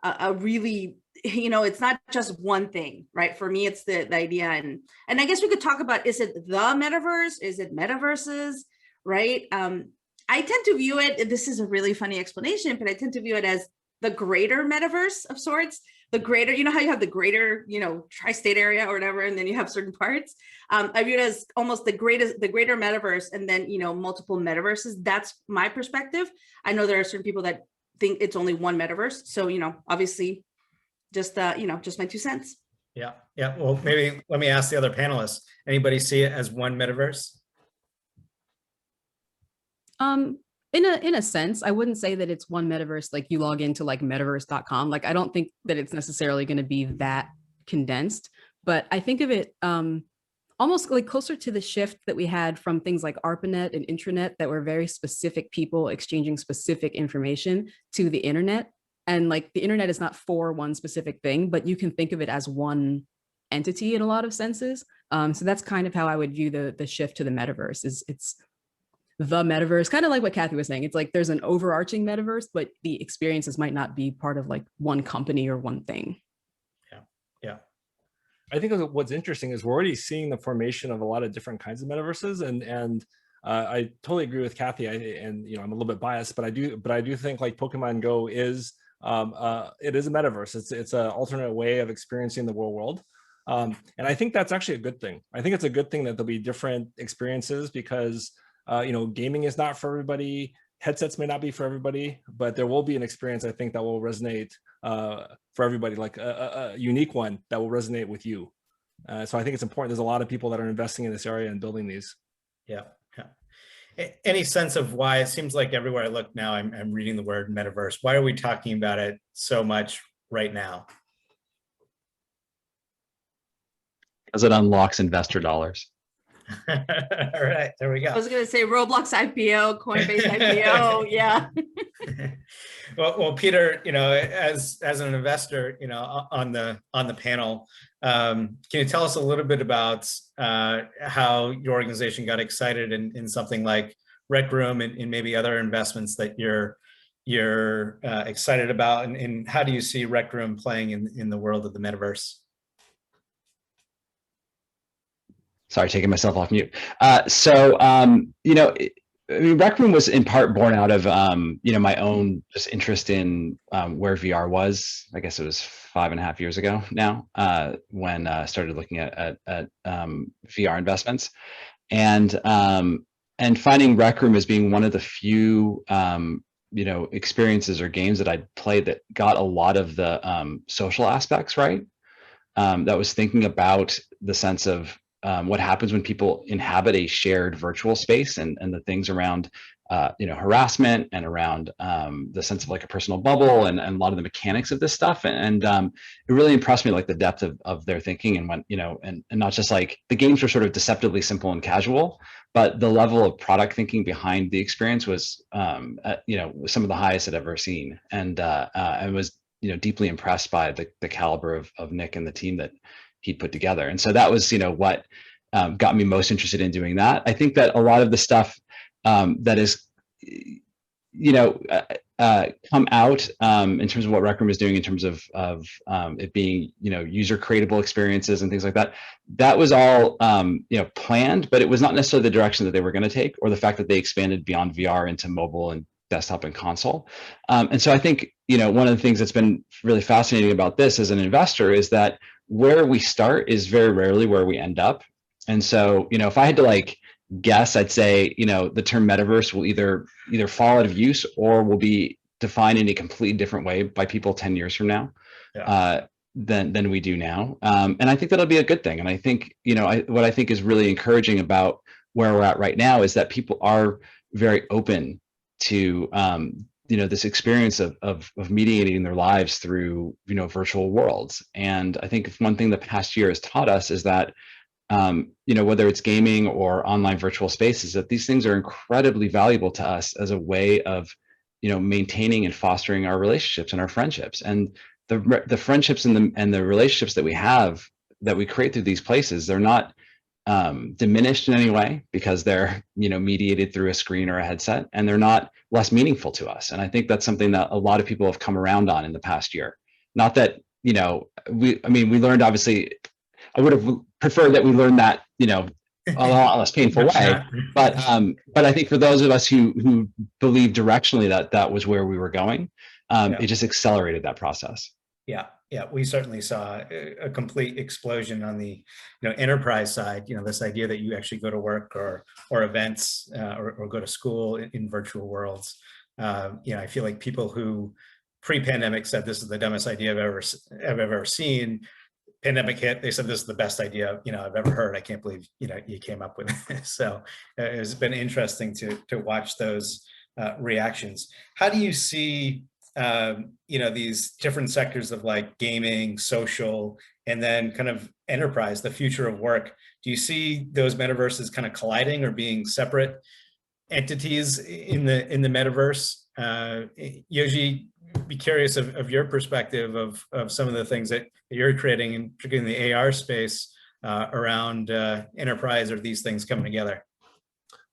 a really, you know, it's not just one thing, right? For me, it's the idea. And I guess we could talk about, is it the metaverse? Is it metaverses? Right? I tend to view it, this is a really funny explanation, but I tend to view it as the greater metaverse of sorts. The greater, you know how you have the greater, you know, tri-state area or whatever, and then you have certain parts. I view it as almost the greater metaverse, and then, you know, multiple metaverses. That's my perspective. I know there are certain people that think it's only one metaverse. So, you know, obviously just, you know, just my 2 cents. Yeah. Yeah. Well, maybe let me ask the other panelists. Anybody see it as one metaverse? In a sense, I wouldn't say that it's one metaverse, like you log into like metaverse.com. Like, I don't think that it's necessarily going to be that condensed, but I think of it almost like closer to the shift that we had from things like ARPANET and intranet that were very specific people exchanging specific information to the internet. And like the internet is not for one specific thing, but you can think of it as one entity in a lot of senses. So that's kind of how I would view the shift to the metaverse. It's the metaverse, kind of like what Kathy was saying. It's like there's an overarching metaverse, but the experiences might not be part of like one company or one thing. Yeah, yeah. I think what's interesting is we're already seeing the formation of a lot of different kinds of metaverses, and I totally agree with Kathy. And you know, I'm a little bit biased, but I do think like Pokemon Go is it is a metaverse. It's an alternate way of experiencing the real world. And I think that's actually a good thing. I think it's a good thing that there'll be different experiences because you know, gaming is not for everybody. Headsets may not be for everybody, but there will be an experience, I think, that will resonate for everybody, like a unique one that will resonate with you. So I think it's important. There's a lot of people that are investing in this area and building these. Yeah, yeah. Any sense of why it seems like everywhere I look now, I'm reading the word metaverse. Why are we talking about it so much right now? Because it unlocks investor dollars. All right, there we go. I was going to say Roblox IPO, Coinbase IPO, yeah. Well, Peter, you know, as an investor, you know, on the panel, can you tell us a little bit about how your organization got excited in something like Rec Room and maybe other investments that you're excited about, and how do you see Rec Room playing in the world of the metaverse? Sorry, taking myself off mute. You know, I mean, Rec Room was in part born out of, you know, my own just interest in where VR was. I guess it was 5.5 years ago now when I started looking at VR investments, and finding Rec Room as being one of the few, you know, experiences or games that I'd played that got a lot of the social aspects right. That was thinking about the sense of what happens when people inhabit a shared virtual space and the things around, you know, harassment and around the sense of like a personal bubble and a lot of the mechanics of this stuff. And it really impressed me, like the depth of their thinking, and when, you know, and not just like the games were sort of deceptively simple and casual, but the level of product thinking behind the experience was, you know, some of the highest I'd ever seen. And I was, you know, deeply impressed by the caliber of Nick and the team that he'd put together. And so that was, you know, what got me most interested in doing that. I think that a lot of the stuff that is, come out in terms of what Rec Room is doing in terms of it being, user creatable experiences and things like that. That was all, planned, but it was not necessarily the direction that they were going to take, or the fact that they expanded beyond VR into mobile and desktop and console. And so I think, one of the things that's been really fascinating about this as an investor is that where we start is very rarely where we end up. And so, if I had to guess, I'd say, the term metaverse will either fall out of use or will be defined in a completely different way by people 10 years from now than we do now. And I think that'll be a good thing. And I think, what I think is really encouraging about where we're at right now is that people are very open to, this experience of mediating their lives through, virtual worlds. And I think one thing the past year has taught us is that whether it's gaming or online virtual spaces, that these things are incredibly valuable to us as a way of, maintaining and fostering our relationships and our friendships. And the friendships and the relationships that we have, that we create through these places, they're not diminished in any way because they're, mediated through a screen or a headset, and they're not less meaningful to us. And I think that's something that a lot of people have come around on in the past year. Not that, we learned, obviously, I would have preferred that we learned that, a lot less painful way. But I think for those of us who believe directionally that was where we were going, it just accelerated that process. Yeah, we certainly saw a complete explosion on the enterprise side. This idea that you actually go to work or events or go to school in virtual worlds. I feel like people who pre-pandemic said this is the dumbest idea I've ever seen. Pandemic hit, they said this is the best idea I've ever heard. I can't believe you came up with this. So it's been interesting to watch those reactions. How do you see these different sectors of gaming, social, and then kind of enterprise, the future of work? Do you see those metaverses kind of colliding or being separate entities in the metaverse? Yoji, be curious of your perspective of some of the things that you're creating, and particularly in the AR space around enterprise, or these things coming together.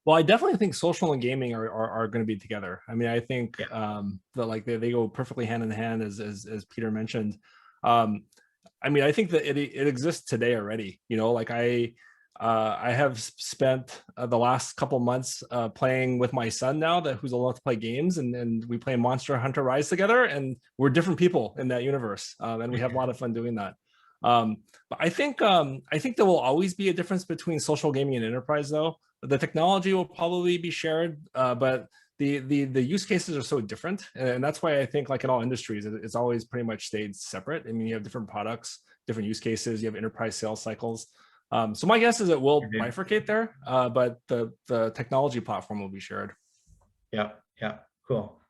Well, I definitely think social and gaming are going to be together. I mean, I think that they go perfectly hand in hand, as Peter mentioned. I mean, I think that it exists today already. I have spent the last couple months playing with my son now, who's old enough to play games, and we play Monster Hunter Rise together, and we're different people in that universe, and we have a lot of fun doing that. But I think there will always be a difference between social gaming and enterprise, though. The technology will probably be shared, but the use cases are so different, and that's why I think, in all industries, it's always pretty much stayed separate. I mean, you have different products, different use cases, you have enterprise sales cycles. So my guess is it will bifurcate there, but the technology platform will be shared. Yeah, cool.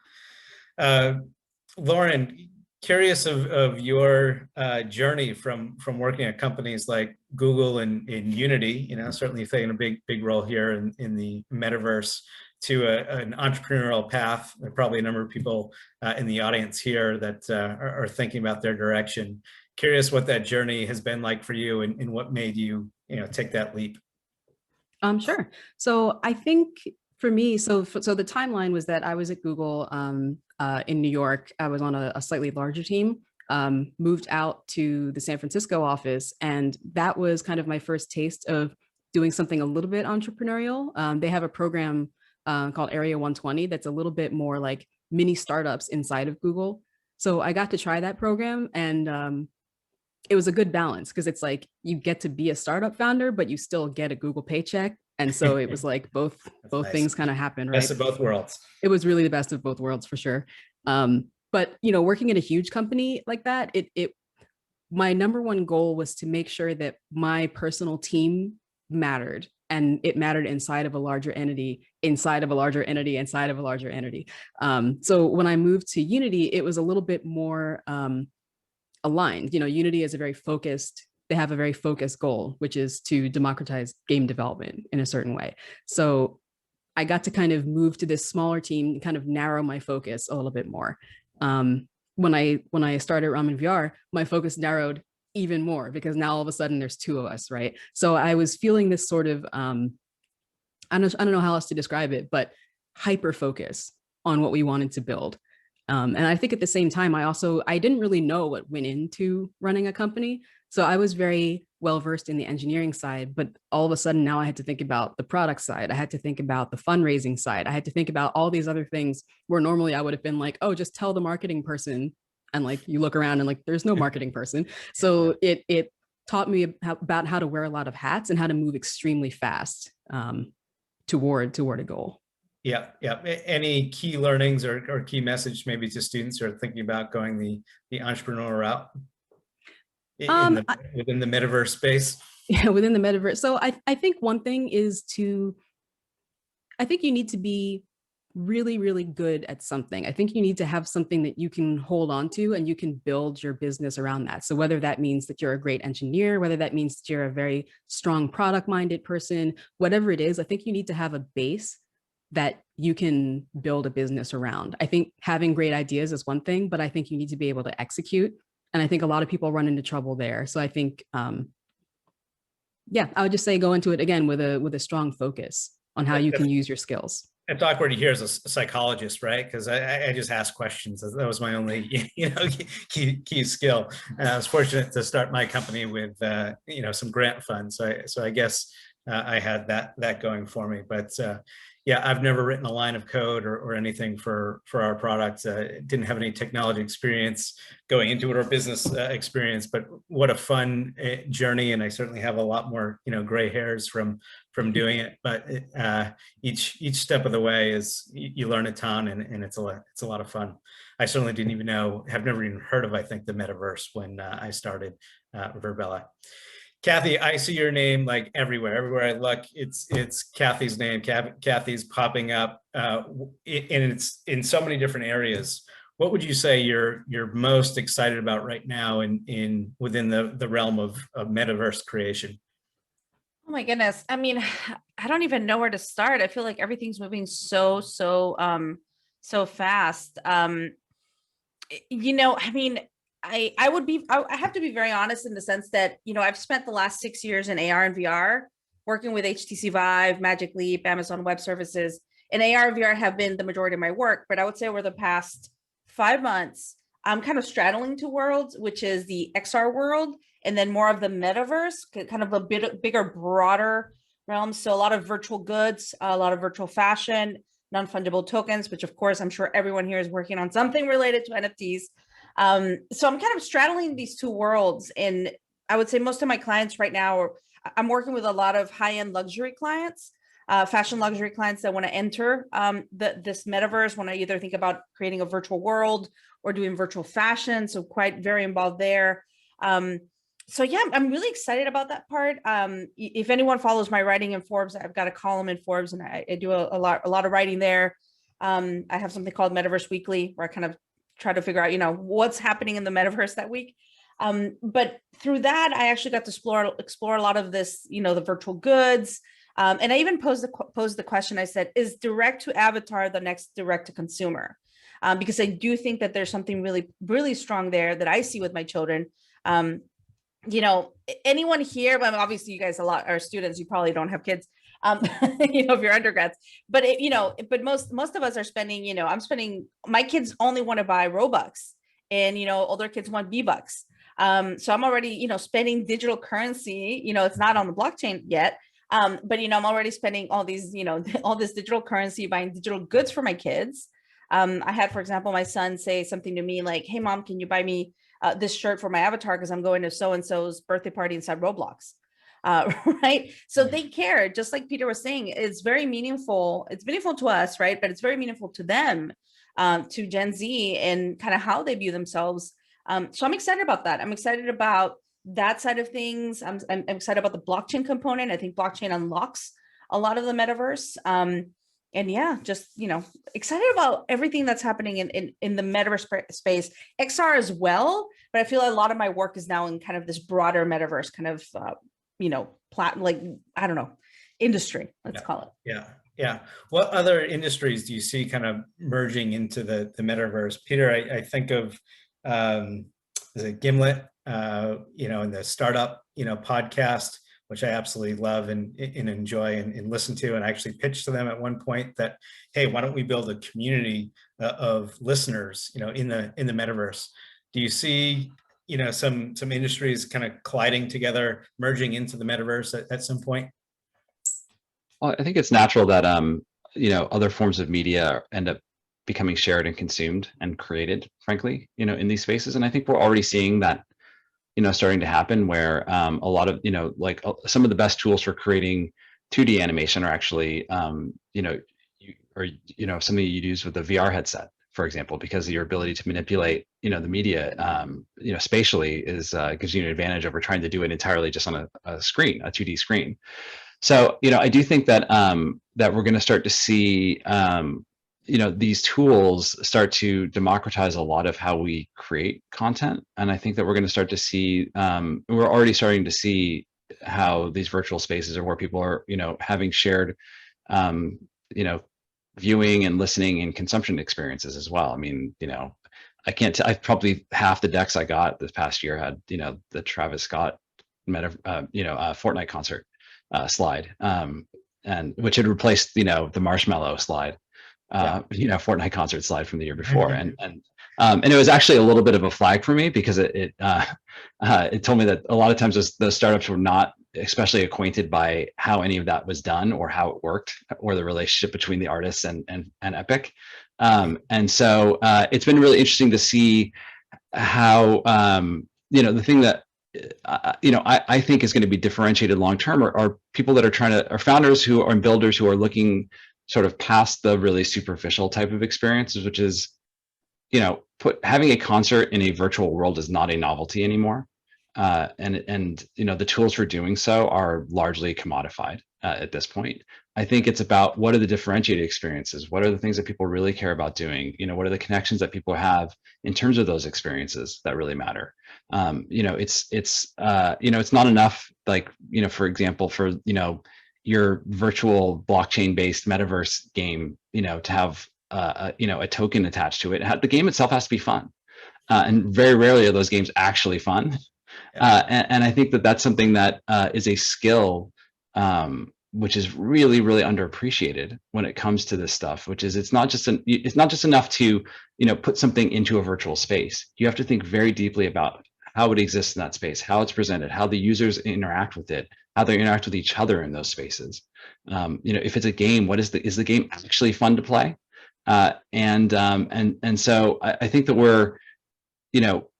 Lauren, curious of your journey from working at companies like Google and Unity, certainly playing a big role here in the metaverse, to an entrepreneurial path. There are probably a number of people in the audience here that are thinking about their direction. Curious what that journey has been like for you, and what made you, take that leap. Sure. So I think for me, so the timeline was that I was at Google in New York. I was on a slightly larger team, moved out to the San Francisco office, and that was kind of my first taste of doing something a little bit entrepreneurial. They have a program called Area 120 that's a little bit more like mini startups inside of Google. So I got to try that program, and it was a good balance, because it's like you get to be a startup founder, but you still get a Google paycheck. And so it was like both nice. Things kind of happened, right? Best of both worlds. It was really the best of both worlds, for sure. But working in a huge company like that, my number one goal was to make sure that my personal team mattered, and it mattered inside of a larger entity, inside of a larger entity, inside of a larger entity. So when I moved to Unity, it was a little bit more aligned. Unity is they have a very focused goal, which is to democratize game development in a certain way. So I got to kind of move to this smaller team, kind of narrow my focus a little bit more. When I started Ramen VR, my focus narrowed even more, because now all of a sudden there's two of us, right? So I was feeling this sort of I don't know how else to describe it, but hyper focus on what we wanted to build. And I think at the same time, I didn't really know what went into running a company. So I was very well versed in the engineering side, but all of a sudden now I had to think about the product side. I had to think about the fundraising side. I had to think about all these other things where normally I would have been like, oh, just tell the marketing person. And like, you look around and like, there's no marketing person. So it taught me about how to wear a lot of hats and how to move extremely fast toward a goal. Yeah, yeah. Any key learnings or key message maybe to students who are thinking about going the entrepreneur route within the metaverse space? Yeah, within the metaverse. So I think one thing is I think you need to be really, really good at something. I think you need to have something that you can hold on to and you can build your business around that. So whether that means that you're a great engineer, whether that means that you're a very strong product-minded person, whatever it is, I think you need to have a base that you can build a business around. I think having great ideas is one thing, but I think you need to be able to execute. And I think a lot of people run into trouble there. So I think, yeah, I would just say go into it again with a strong focus on how you can use your skills. It's awkward to hear as a psychologist, right? Because I just ask questions. That was my only, key skill. I was fortunate to start my company with, some grant funds. So I guess I had that going for me. But yeah, I've never written a line of code or anything for our product. Didn't have any technology experience going into it or business experience. But what a fun journey, and I certainly have a lot more, gray hairs from doing it. But each step of the way is you learn a ton, and it's a lot of fun. I certainly didn't even know, have never even heard of, I think, the metaverse when I started Verbella. Kathy, I see your name like everywhere I look, it's Kathy's name. Kathy's popping up, and it's in so many different areas. What would you say you're most excited about right now within the realm of metaverse creation? Oh my goodness. I mean, I don't even know where to start. I feel like everything's moving so fast. I mean, I have to be very honest in the sense that, I've spent the last 6 years in AR and VR working with HTC Vive, Magic Leap, Amazon Web Services, and AR and VR have been the majority of my work. But I would say over the past 5 months, I'm kind of straddling two worlds, which is the XR world and then more of the metaverse, kind of a bit bigger, broader realm. So a lot of virtual goods, a lot of virtual fashion, non-fungible tokens, which of course, I'm sure everyone here is working on something related to NFTs. So I'm kind of straddling these two worlds, and I would say most of my clients right now I'm working with a lot of high-end luxury clients, fashion luxury clients that want to enter this metaverse, want to either think about creating a virtual world or doing virtual fashion. So quite very involved there. So yeah, I'm really excited about that part. If anyone follows my writing in Forbes, I've got a column in Forbes, and I do a lot of writing there. I have something called Metaverse Weekly, where I kind of try to figure out, what's happening in the metaverse that week. But through that, I actually got to explore a lot of this, the virtual goods. And I even posed the question, I said, is direct to avatar the next direct to consumer? Because I do think that there's something really, really strong there that I see with my children. Anyone here, but obviously you guys are students, you probably don't have kids. If you're undergrads, but but most of us are spending, my kids only want to buy Robux, and older kids want V-Bucks. So I'm already, spending digital currency, it's not on the blockchain yet. But I'm already spending all these, all this digital currency buying digital goods for my kids. I had, for example, my son say something to me like, "Hey mom, can you buy me this shirt for my avatar? Because I'm going to so-and-so's birthday party inside Roblox." Right. So they care, just like Peter was saying, it's very meaningful. It's meaningful to us, right? But it's very meaningful to them, to Gen Z, and kind of how they view themselves. So I'm excited about that. I'm excited about that side of things. I'm excited about the blockchain component. I think blockchain unlocks a lot of the metaverse. And yeah, just, excited about everything that's happening in the metaverse space, XR as well. But I feel a lot of my work is now in kind of this broader metaverse kind of, I don't know, industry, let's call it. Yeah. Yeah. What other industries do you see kind of merging into the metaverse? Peter, I think of, is it Gimlet, in the startup, podcast which I absolutely love and enjoy and listen to, and actually pitched to them at one point that, hey, why don't we build a community of listeners, in the metaverse? Do you see, some industries kind of colliding together, merging into the metaverse at some point? Well, I think it's natural that other forms of media end up becoming shared and consumed and created, frankly, in these spaces. And I think we're already seeing that, starting to happen, where a lot of, some of the best tools for creating 2D animation are actually, something you use with a VR headset, for example, because your ability to manipulate, the media, spatially gives you an advantage over trying to do it entirely just on a screen, a 2D screen. So, I do think that that we're going to start to see, these tools start to democratize a lot of how we create content. And I think that we're going to start to see, we're already starting to see how these virtual spaces are where people are, having shared, viewing and listening and consumption experiences as well. I mean, I can't tell, I probably half the decks I got this past year had, the Travis Scott Fortnite concert slide, and which had replaced, the Marshmallow slide. Fortnite concert slide from the year before, and it was actually a little bit of a flag for me, because it told me that a lot of times those startups were not especially acquainted by how any of that was done or how it worked or the relationship between the artists and Epic, and so it's been really interesting to see how the thing that I think is going to be differentiated long term are people that are founders who are builders who are looking sort of past the really superficial type of experiences, which is, having a concert in a virtual world is not a novelty anymore. And the tools for doing so are largely commodified at this point. I think it's about what are the differentiated experiences? What are the things that people really care about doing? What are the connections that people have in terms of those experiences that really matter? It's not enough, for example, for, your virtual blockchain-based metaverse game, to have a token attached to it. The game itself has to be fun, and very rarely are those games actually fun. And I think that that's something that is a skill, which is really, really underappreciated when it comes to this stuff. Which is, it's not just enough to put something into a virtual space. You have to think very deeply about how it exists in that space, how it's presented, how the users interact with it, how they interact with each other in those spaces. If it's a game, is the game actually fun to play? And so I think that we're,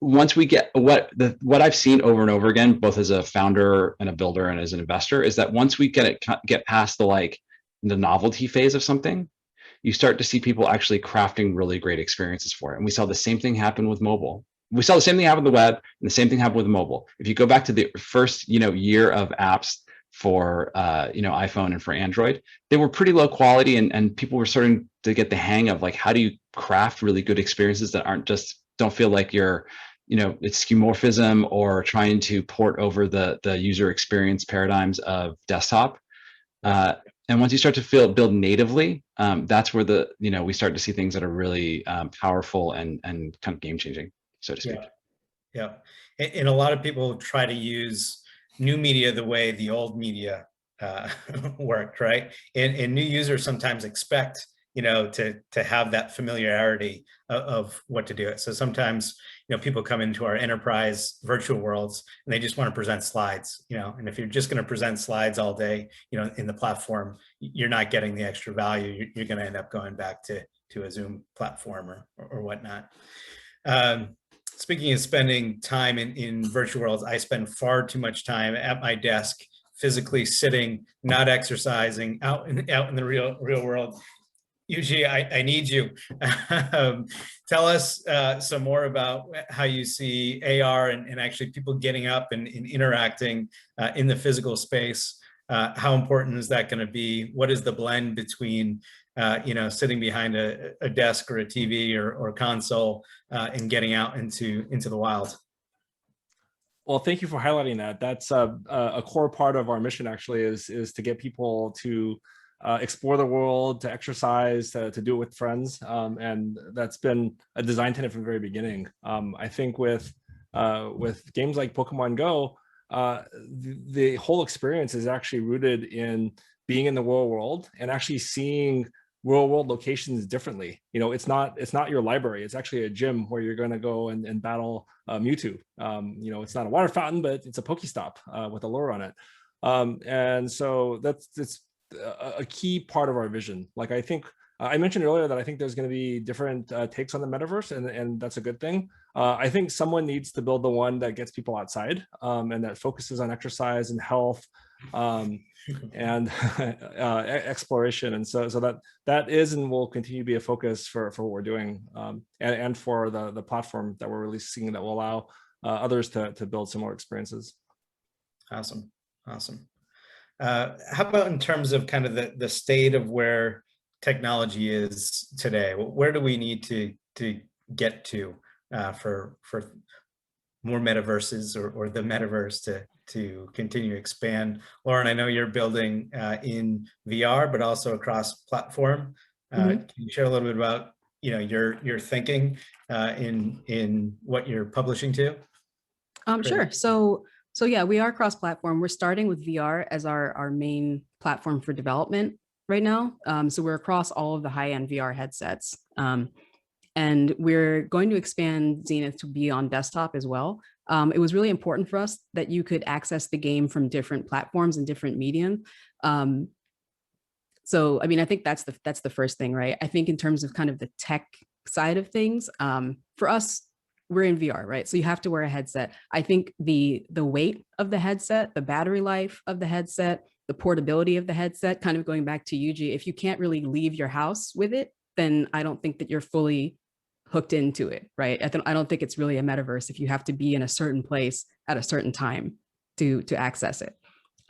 once we get what I've seen over and over again, both as a founder and a builder and as an investor, is that once we get past the novelty phase of something, you start to see people actually crafting really great experiences for it. And we saw the same thing happen with mobile. We saw the same thing happen with the web, and the same thing happen with mobile. If you go back to the first, year of apps for, iPhone and for Android, they were pretty low quality, and people were starting to get the hang of how do you craft really good experiences that don't feel like you're, it's skeuomorphism or trying to port over the user experience paradigms of desktop. And once you start to build natively, that's where we start to see things that are really powerful and kind of game changing, so to speak. Yeah. And a lot of people try to use new media the way the old media worked, right? And new users sometimes expect, to have that familiarity of what to do it. So sometimes, people come into our enterprise virtual worlds and they just want to present slides, and if you're just going to present slides all day, in the platform, you're not getting the extra value. You're going to end up going back to a Zoom platform or whatnot. Speaking of spending time in virtual worlds, I spend far too much time at my desk, physically sitting, not exercising, out in the real world. Yuji, I need you. Tell us some more about how you see AR and actually people getting up and interacting in the physical space. How important is that going to be? What is the blend between sitting behind a desk or a TV or console and getting out into the wild? Well, thank you for highlighting that. That's a core part of our mission, actually, is to get people to explore the world, to exercise, to do it with friends. And that's been a design tenet from the very beginning. I think with games like Pokemon Go, the whole experience is actually rooted in being in the real world and actually seeing real world locations differently. You know, it's not your library. It's actually a gym where you're going to go and battle Mewtwo. You know, it's not a water fountain, but it's a Pokestop with a lure on it. And so it's a key part of our vision. Like, I think I mentioned earlier that I think there's going to be different takes on the metaverse, and that's a good thing. I think someone needs to build the one that gets people outside and that focuses on exercise and health and exploration. And so that is and will continue to be a focus for what we're doing and for the platform that we're releasing that will allow others to build similar experiences. Awesome. How about in terms of kind of the state of where technology is today? Where do we need to get to for more metaverses or the metaverse to continue to expand? Lauren, I know you're building in VR, but also across platform. Can you share a little bit about your thinking in what you're publishing to? Sure. So yeah, we are cross-platform. We're starting with VR as our main platform for development right now. So we're across all of the high-end VR headsets. And we're going to expand Zenith to be on desktop as well. It was really important for us that you could access the game from different platforms and different medium. So, I mean, I think that's the first thing, right? I think in terms of kind of the tech side of things, for us, we're in VR, right? So you have to wear a headset. I think the weight of the headset, the battery life of the headset, the portability of the headset, kind of going back to Yuji, if you can't really leave your house with it, then I don't think that you're fully hooked into it, right? I don't think it's really a metaverse if you have to be in a certain place at a certain time to access it.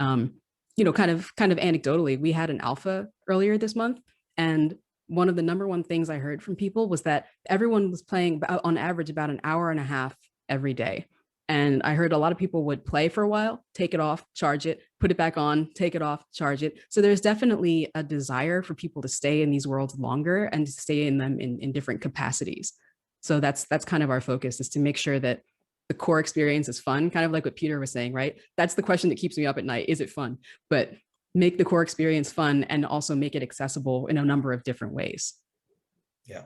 You know, kind of anecdotally, we had an alpha earlier this month, and one of the number one things I heard from people was that everyone was playing on average about an hour and a half every day. And I heard a lot of people would play for a while, take it off, charge it, put it back on, take it off, charge it. So there's definitely a desire for people to stay in these worlds longer and to stay in them in different capacities. So that's kind of our focus, is to make sure that the core experience is fun, kind of like what Peter was saying, right? That's the question that keeps me up at night. Is it fun? But make the core experience fun and also make it accessible in a number of different ways. Yeah,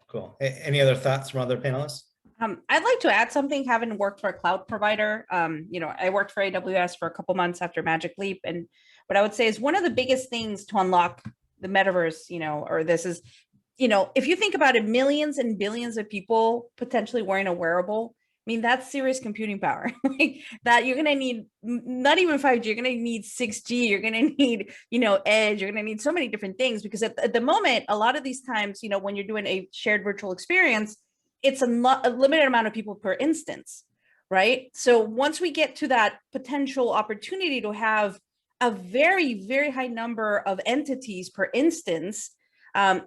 cool. Any other thoughts from other panelists? I'd like to add something, having worked for a cloud provider. You know, I worked for AWS for a couple months after Magic Leap. And what I would say is one of the biggest things to unlock the metaverse, you know, or this is, you know, if you think about it, millions and billions of people potentially wearing a wearable, I mean, that's serious computing power. Like that you're going to need not even 5G, you're going to need 6G, you're going to need, you know, edge, you're going to need so many different things, because at the moment, a lot of these times, you know, when you're doing a shared virtual experience, it's a limited amount of people per instance, right? So once we get to that potential opportunity to have a very, very high number of entities per instance,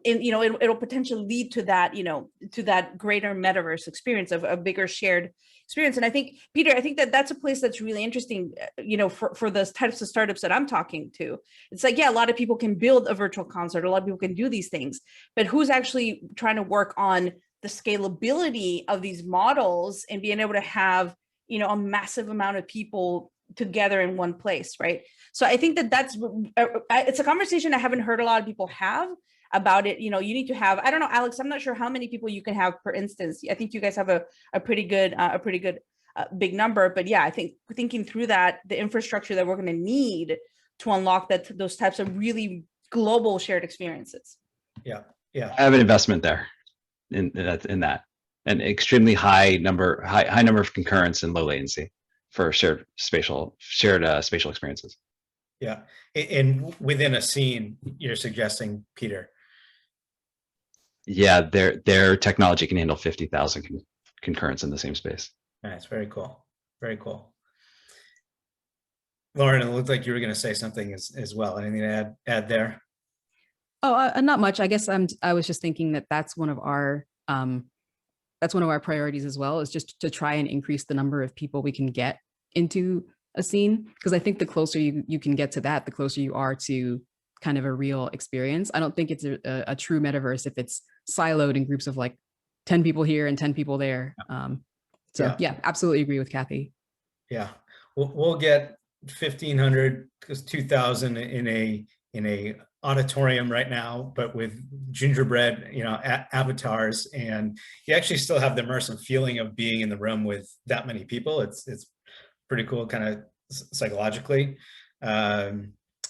you know, it'll potentially lead to that, you know, to that greater metaverse experience of a bigger shared experience. And I think, Peter, I think that that's a place that's really interesting, you know, for the types of startups that I'm talking to. It's like, yeah, a lot of people can build a virtual concert, a lot of people can do these things, but who's actually trying to work on the scalability of these models and being able to have, you know, a massive amount of people together in one place, right? So I think that it's a conversation I haven't heard a lot of people have about it. You know, you need to have, I don't know, Alex, I'm not sure how many people you can have per instance. I think you guys have a pretty good big number, but yeah, I think thinking through that, the infrastructure that we're going to need to unlock those types of really global shared experiences. Yeah. I have an investment there in that, an extremely high number of concurrence and low latency for shared spatial experiences. Yeah, and within a scene, you're suggesting, Peter? Yeah, their technology can handle 50,000 concurrents in the same space. Nice, very cool, very cool. Lauren, it looked like you were going to say something as well. Anything to add there? Oh, not much. I guess I was just thinking that that's one of our priorities as well, is just to try and increase the number of people we can get into a scene, because I think the closer you can get to that, the closer you are to kind of a real experience. I don't think it's a true metaverse if it's siloed in groups of like 10 people here and 10 people there. So yeah, absolutely agree with Kathy. Yeah. we'll get 1,500 because 2,000 in a auditorium right now, but with gingerbread, avatars, and you actually still have the immersive feeling of being in the room with that many people. It's pretty cool, kind of psychologically.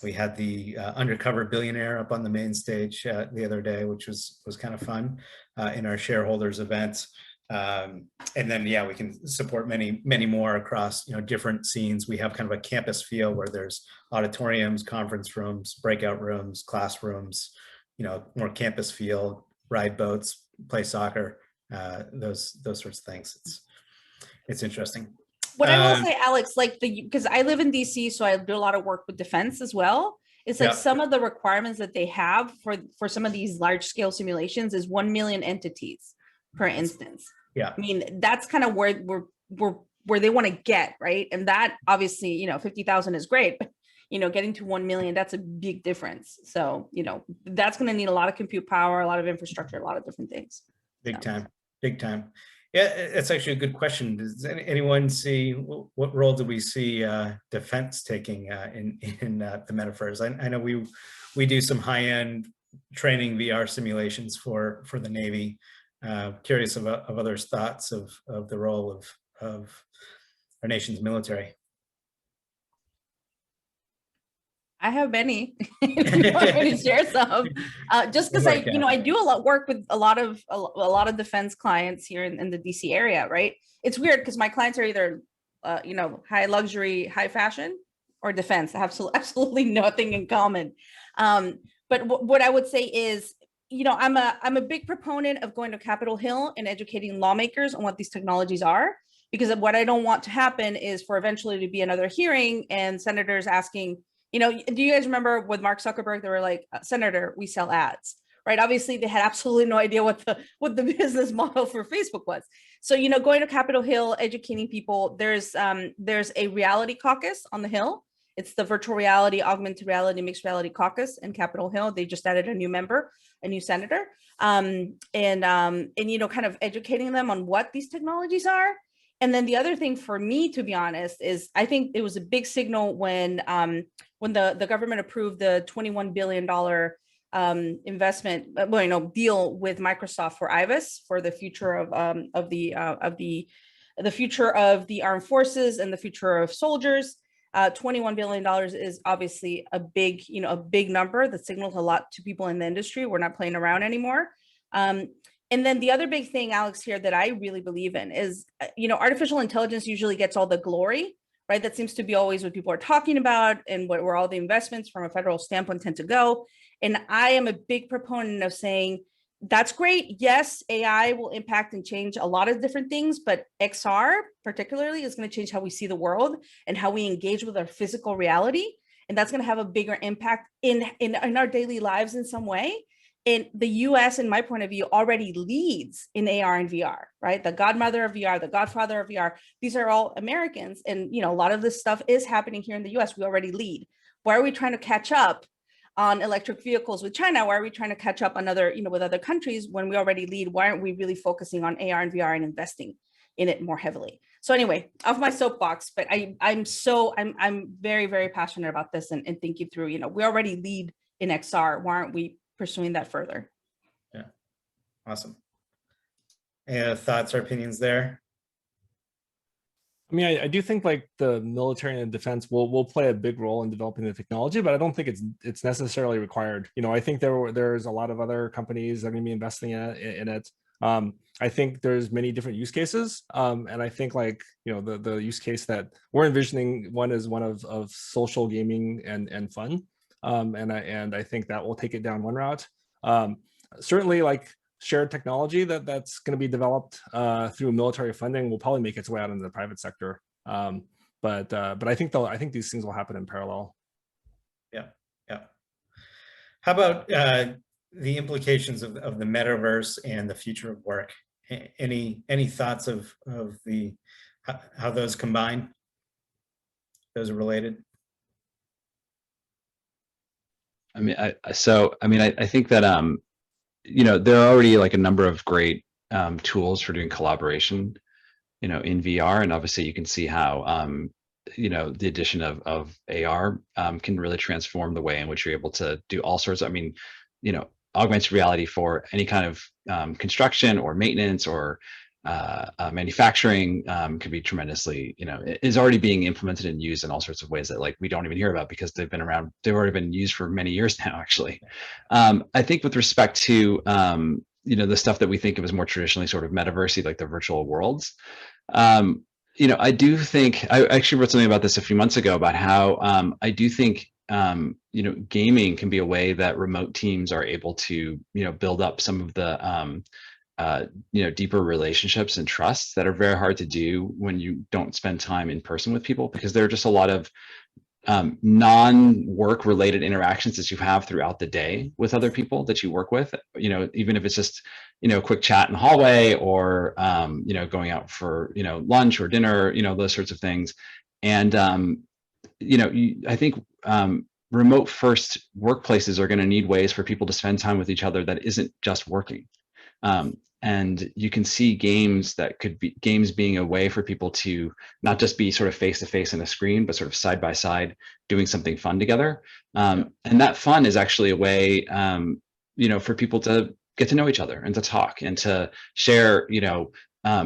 We had the undercover billionaire up on the main stage the other day, which was kind of fun in our shareholders event. And then, yeah, we can support many more across, different scenes. We have kind of a campus feel where there's auditoriums, conference rooms, breakout rooms, classrooms, more campus feel, ride boats, play soccer, those sorts of things. It's interesting. What I will say, Alex, because I live in DC, so I do a lot of work with defense as well. It's like some of the requirements that they have for some of these large scale simulations is 1 million entities per instance. Yeah. I mean, that's kind of where they want to get, right? And that obviously, 50,000 is great, but getting to 1 million, that's a big difference. So, that's going to need a lot of compute power, a lot of infrastructure, a lot of different things. Big time. Yeah, it's actually a good question. Does anyone see what role do we see defense taking in the metaverse? I know we do some high-end training VR simulations for the Navy. Curious of others' thoughts of the role of our nation's military. I have many. You want me to share some? Just because I do a lot work with a lot of defense clients here in the DC area, right? It's weird because my clients are either high luxury, high fashion, or defense. I have absolutely nothing in common. But what I would say is, I'm a big proponent of going to Capitol Hill and educating lawmakers on what these technologies are, because what I don't want to happen is for eventually to be another hearing and senators asking, do you guys remember with Mark Zuckerberg, they were like, Senator, we sell ads, right? Obviously they had absolutely no idea what the business model for Facebook was. So, going to Capitol Hill, educating people, there's a reality caucus on the Hill. It's the virtual reality, augmented reality, mixed reality caucus in Capitol Hill. They just added a new member, a new senator, and kind of educating them on what these technologies are. And then the other thing for me, to be honest, is I think it was a big signal when the government approved the $21 billion investment, deal with Microsoft for IVAS, for the future of the future of the armed forces and the future of soldiers. $21 billion is obviously a big number that signals a lot to people in the industry. We're not playing around anymore. And then the other big thing, Alex, here that I really believe in is, artificial intelligence usually gets all the glory, right? That seems to be always what people are talking about and where all the investments from a federal standpoint tend to go. And I am a big proponent of saying, that's great. Yes, AI will impact and change a lot of different things, but XR particularly is going to change how we see the world and how we engage with our physical reality. And that's going to have a bigger impact in our daily lives in some way. And the US, in my point of view, already leads in AR and VR, right? The godmother of VR, the godfather of VR, these are all Americans. And, a lot of this stuff is happening here in the US. We already lead. Why are we trying to catch up on electric vehicles with China? Why are we trying to catch up on with other countries when we already lead? Why aren't we really focusing on AR and VR and investing in it more heavily? So anyway, off my soapbox, but I'm very, very passionate about this and thinking through, we already lead in XR. Why aren't we pursuing that further? Yeah, awesome. Any thoughts or opinions there? I mean, I do think like the military and defense will play a big role in developing the technology, but I don't think it's necessarily required. I think there's a lot of other companies that are going to be investing in it. I think there's many different use cases, and I think the use case that we're envisioning is one of social gaming and fun. And I think that will take it down one route. Certainly, shared technology that's going to be developed through military funding will probably make its way out into the private sector. But I think these things will happen in parallel. Yeah. How about the implications of the metaverse and the future of work? Any thoughts of how those combine? Those are related. I think that there are already a number of great tools for doing collaboration, in VR, and obviously you can see how the addition of AR can really transform the way in which you're able to do all sorts of, augmented reality for any kind of construction or maintenance or manufacturing can be tremendously, is already being implemented and used in all sorts of ways that like we don't even hear about because they've been around, they've already been used for many years now, actually. I think with respect to, the stuff that we think of as more traditionally sort of metaversey, like the virtual worlds, I do think, I actually wrote something about this a few months ago about how I do think, gaming can be a way that remote teams are able to, build up some of the, deeper relationships and trusts that are very hard to do when you don't spend time in person with people, because there are just a lot of non-work related interactions that you have throughout the day with other people that you work with, even if it's just, a quick chat in the hallway or, going out for, lunch or dinner, those sorts of things. And, I think remote first workplaces are going to need ways for people to spend time with each other that isn't just working. And you can see games being a way for people to not just be sort of face to face on a screen, but sort of side by side doing something fun together. And that fun is actually a way, for people to get to know each other and to talk and to share,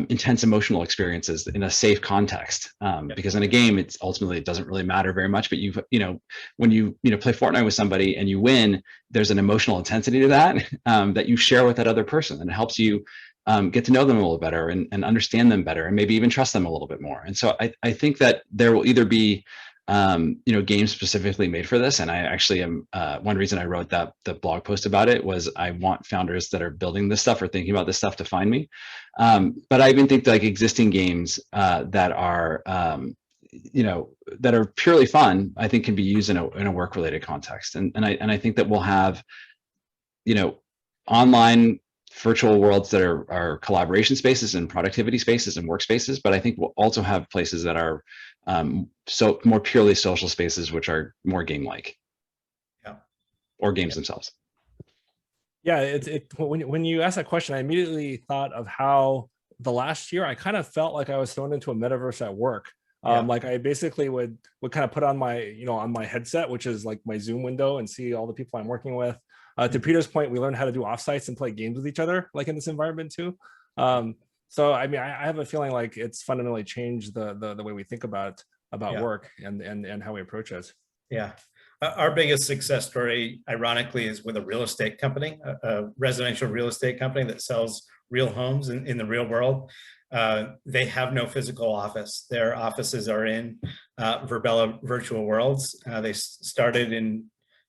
intense emotional experiences in a safe context. Because in a game, it doesn't really matter very much, but when you play Fortnite with somebody and you win, there's an emotional intensity to that, that you share with that other person, and it helps you get to know them a little better and understand them better and maybe even trust them a little bit more. And so I think that there will either be games specifically made for this. And I actually am, one reason I wrote the blog post about it was I want founders that are building this stuff or thinking about this stuff to find me. But I even think like existing games that are, that are purely fun, I think can be used in a work related context. And I think that we'll have, online virtual worlds that are collaboration spaces and productivity spaces and workspaces, but I think we'll also have places that are so more purely social spaces, which are more game-like, or games themselves. Yeah, when you asked that question, I immediately thought of how the last year I kind of felt like I was thrown into a metaverse at work. Like I basically would kind of put on my on my headset, which is like my Zoom window, and see all the people I'm working with. To Peter's point, we learned how to do offsites and play games with each other, like in this environment too. So I have a feeling like it's fundamentally changed the way we think about work and how we approach it. Yeah. Our biggest success story, ironically, is with a real estate company, a residential real estate company that sells real homes in the real world. They have no physical office. Their offices are in Verbella virtual worlds. They started in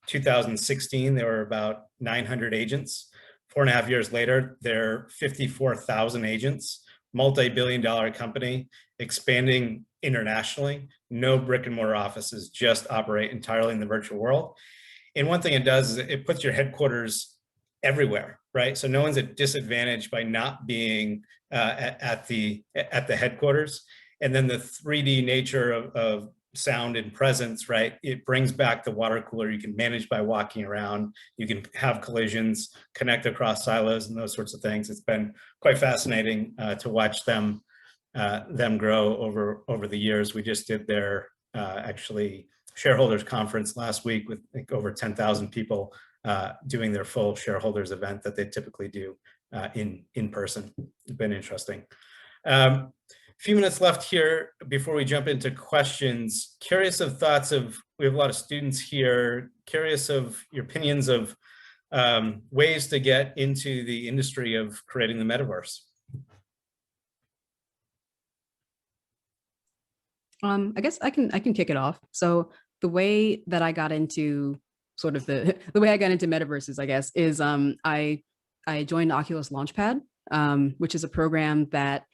2016. There were about 900 agents. 4.5 years later, there are 54,000 agents, multi-billion-dollar company, expanding internationally, no brick and mortar offices, just operate entirely in the virtual world. And one thing it does is it puts your headquarters everywhere, right? So no one's at disadvantage by not being at the headquarters. And then the 3D nature of sound and presence, right? It brings back the water cooler. You can manage by walking around. You can have collisions, connect across silos and those sorts of things. It's been quite fascinating to watch them grow over the years. We just did their actually shareholders conference last week with I think over 10,000 people doing their full shareholders event that they typically do in person. It's been interesting. Few minutes left here before we jump into questions. Curious of thoughts of, we have a lot of students here, curious of your opinions of ways to get into the industry of creating the metaverse. I guess I can kick it off. So the way that I got into sort of the way I got into metaverses, I guess, is I joined Oculus Launchpad, which is a program that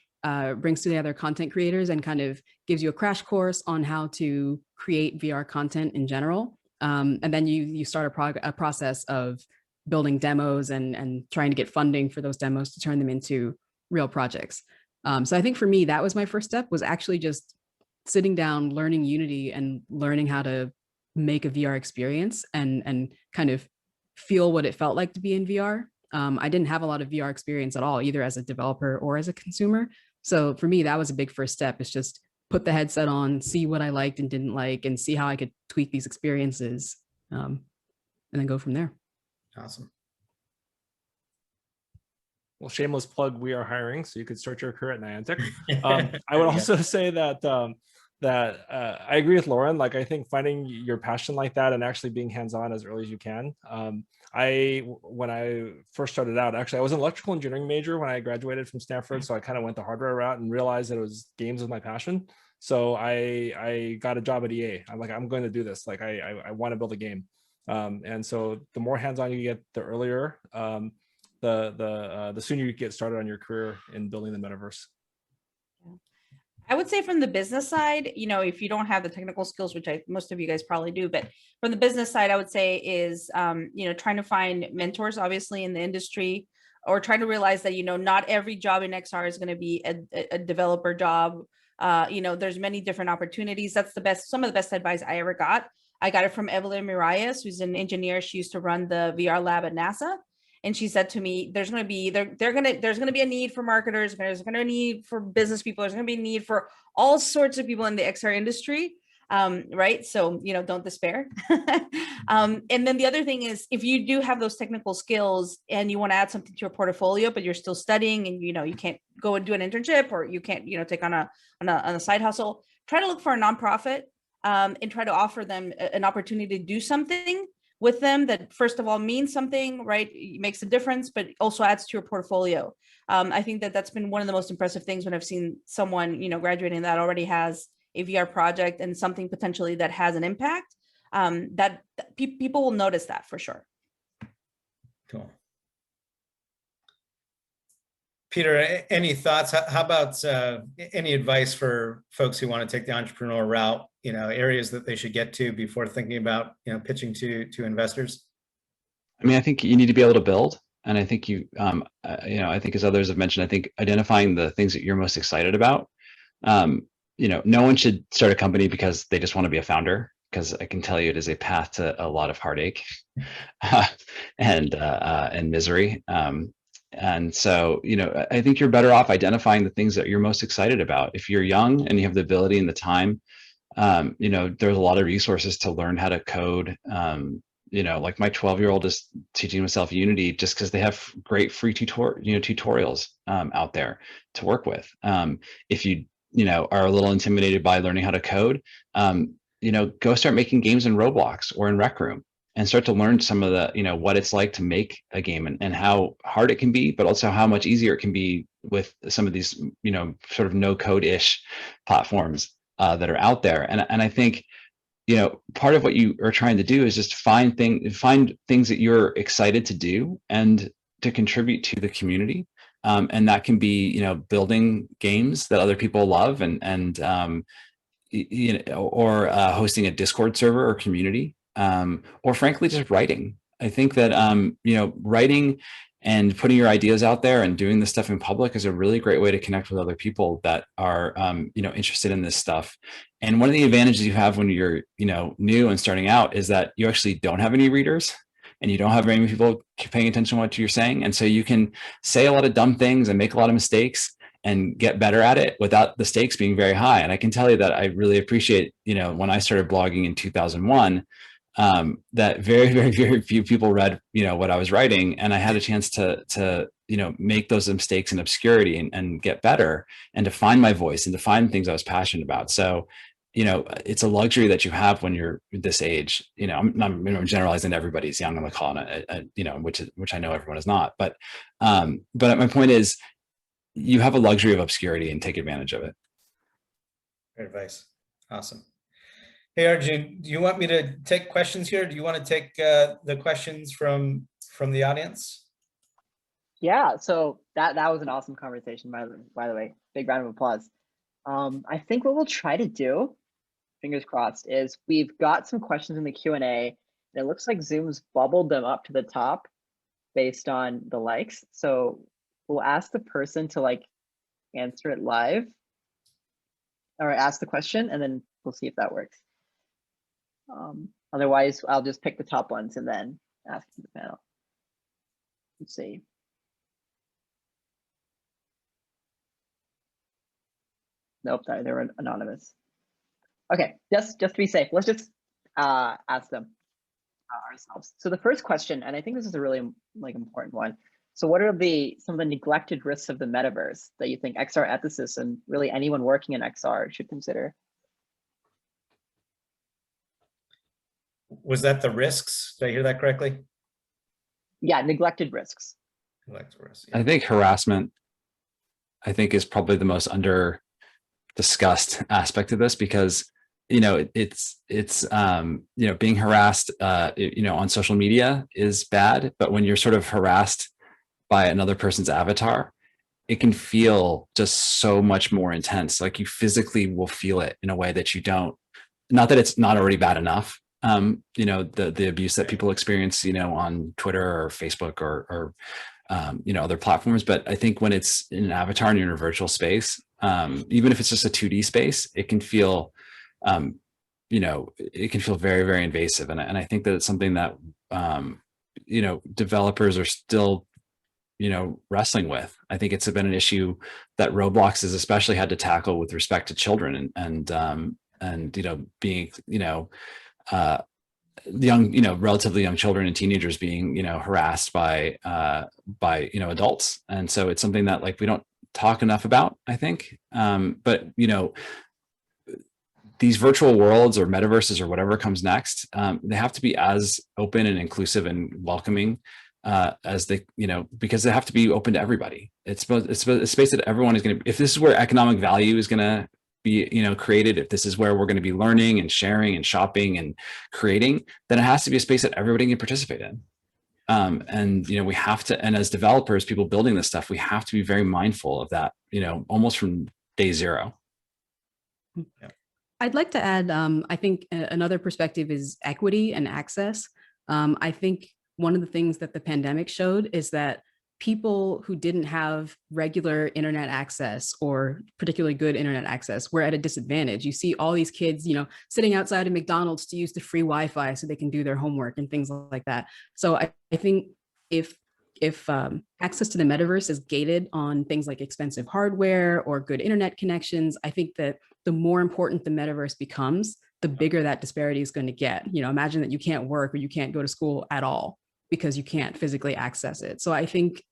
brings together content creators and kind of gives you a crash course on how to create VR content in general. And then you start a process of building demos and trying to get funding for those demos to turn them into real projects. So I think for me, that was my first step, was actually just sitting down, learning Unity and learning how to make a VR experience and kind of feel what it felt like to be in VR. I didn't have a lot of VR experience at all, either as a developer or as a consumer. So for me, that was a big first step, is just put the headset on, see what I liked and didn't like, and see how I could tweak these experiences, and then go from there. Awesome. Well, shameless plug, we are hiring, so you could start your career at Niantic. I would also say that I agree with Lauren. Like, I think finding your passion like that and actually being hands-on as early as you can. When I first started out, actually, I was an electrical engineering major when I graduated from Stanford, so I kind of went the hardware route and realized that it was games was my passion. So I got a job at EA. I'm like, I'm going to do this. Like, I want to build a game. And so the more hands-on you get, the earlier, the sooner you get started on your career in building the metaverse. I would say from the business side, you know, if you don't have the technical skills, which most of you guys probably do, but from the business side, I would say is, you know, trying to find mentors, obviously, in the industry, or trying to realize that, you know, not every job in XR is going to be a developer job. You know, there's many different opportunities. That's some of the best advice I ever got. I got it from Evelyn Miralles, who's an engineer. She used to run the VR lab at NASA. And she said to me, there's going to be a need for marketers. There's going to be a need for business people. There's going to be a need for all sorts of people in the XR industry. Right. So, you know, don't despair. And then the other thing is, if you do have those technical skills and you want to add something to your portfolio, but you're still studying and, you know, you can't go and do an internship, or you can't, you know, take on a side hustle, try to look for a nonprofit, and try to offer them an opportunity to do something with them that, first of all, means something, right? It makes a difference, but also adds to your portfolio. I think that that's been one of the most impressive things when I've seen someone, you know, graduating that already has a VR project and something potentially that has an impact. That people will notice that for sure. Cool. Peter, any thoughts? How about any advice for folks who want to take the entrepreneurial route? You know, areas that they should get to before thinking about, you know, pitching to investors? I mean, I think you need to be able to build. And I think you know, I think as others have mentioned, I think identifying the things that you're most excited about. You know, no one should start a company because they just want to be a founder, because I can tell you it is a path to a lot of heartache and misery. And so, you know, I think you're better off identifying the things that you're most excited about. If you're young and you have the ability and the time, you know, there's a lot of resources to learn how to code. You know, like my 12-year-old is teaching himself Unity just because they have great free tutorials out there to work with. If you know, are a little intimidated by learning how to code, you know, go start making games in Roblox or in Rec Room and start to learn some of the, you know, what it's like to make a game and how hard it can be, but also how much easier it can be with some of these, you know, sort of no code-ish platforms that are out there. And I think, you know, part of what you are trying to do is just find things that you're excited to do and to contribute to the community. And that can be, you know, building games that other people love and you know, or hosting a Discord server or community, or frankly, just writing. I think that, you know, writing and putting your ideas out there and doing this stuff in public is a really great way to connect with other people that are, you know, interested in this stuff. And one of the advantages you have when you're, you know, new and starting out is that you actually don't have any readers and you don't have very many people paying attention to what you're saying. And so you can say a lot of dumb things and make a lot of mistakes and get better at it without the stakes being very high. And I can tell you that I really appreciate, you know, when I started blogging in 2001, that very, very, very few people read, you know, what I was writing. And I had a chance to, you know, make those mistakes in obscurity and get better and to find my voice and to find things I was passionate about. So, you know, it's a luxury that you have when you're this age. You know, I'm generalizing everybody's young, I'm gonna call it, you know, which I know everyone is not. But my point is, you have a luxury of obscurity and take advantage of it. Great advice. Awesome. Hey, Arjun, do you want me to take questions here? Do you want to take the questions from the audience? Yeah, so that was an awesome conversation, by the way. Big round of applause. I think what we'll try to do, fingers crossed, is we've got some questions in the Q&A, and it looks like Zoom's bubbled them up to the top based on the likes. So we'll ask the person to like answer it live or ask the question, and then we'll see if that works. Otherwise, I'll just pick the top ones and then ask the panel. Let's see. Nope, they were anonymous. Okay, just to be safe, let's just ask them ourselves. So the first question, and I think this is a really important one. So what are some of the neglected risks of the metaverse that you think XR ethicists and really anyone working in XR should consider? Was that the risks? Did I hear that correctly? Yeah, neglected risks. Neglected risks. Yeah. I think harassment, I think, is probably the most under discussed aspect of this, because it's being harassed on social media is bad, but when you're sort of harassed by another person's avatar, it can feel just so much more intense. Like you physically will feel it in a way that you don't, not that it's not already bad enough. The abuse that people experience, on Twitter or Facebook or other platforms. But I think when it's in an avatar and you're in a virtual space, even if it's just a 2D space, it can feel, it can feel very, very invasive. And I think that it's something that, developers are still, wrestling with. I think it's been an issue that Roblox has especially had to tackle with respect to children and being, relatively young children and teenagers being, harassed by adults. And so it's something that we don't talk enough about, I think. But, these virtual worlds or metaverses or whatever comes next, they have to be as open and inclusive and welcoming as they, because they have to be open to everybody. It's a space that everyone is going to, if this is where economic value is going to be, created, if this is where we're going to be learning and sharing and shopping and creating, then it has to be a space that everybody can participate in. And, we have to, and as developers, people building this stuff, we have to be very mindful of that, almost from day zero. Yeah. I'd like to add, I think another perspective is equity and access. I think one of the things that the pandemic showed is that people who didn't have regular internet access or particularly good internet access were at a disadvantage. You see all these kids, sitting outside of McDonald's to use the free Wi-Fi so they can do their homework and things like that. So I think if access to the metaverse is gated on things like expensive hardware or good internet connections, I think that the more important the metaverse becomes, the bigger that disparity is going to get. Imagine that you can't work or you can't go to school at all because you can't physically access it. So I think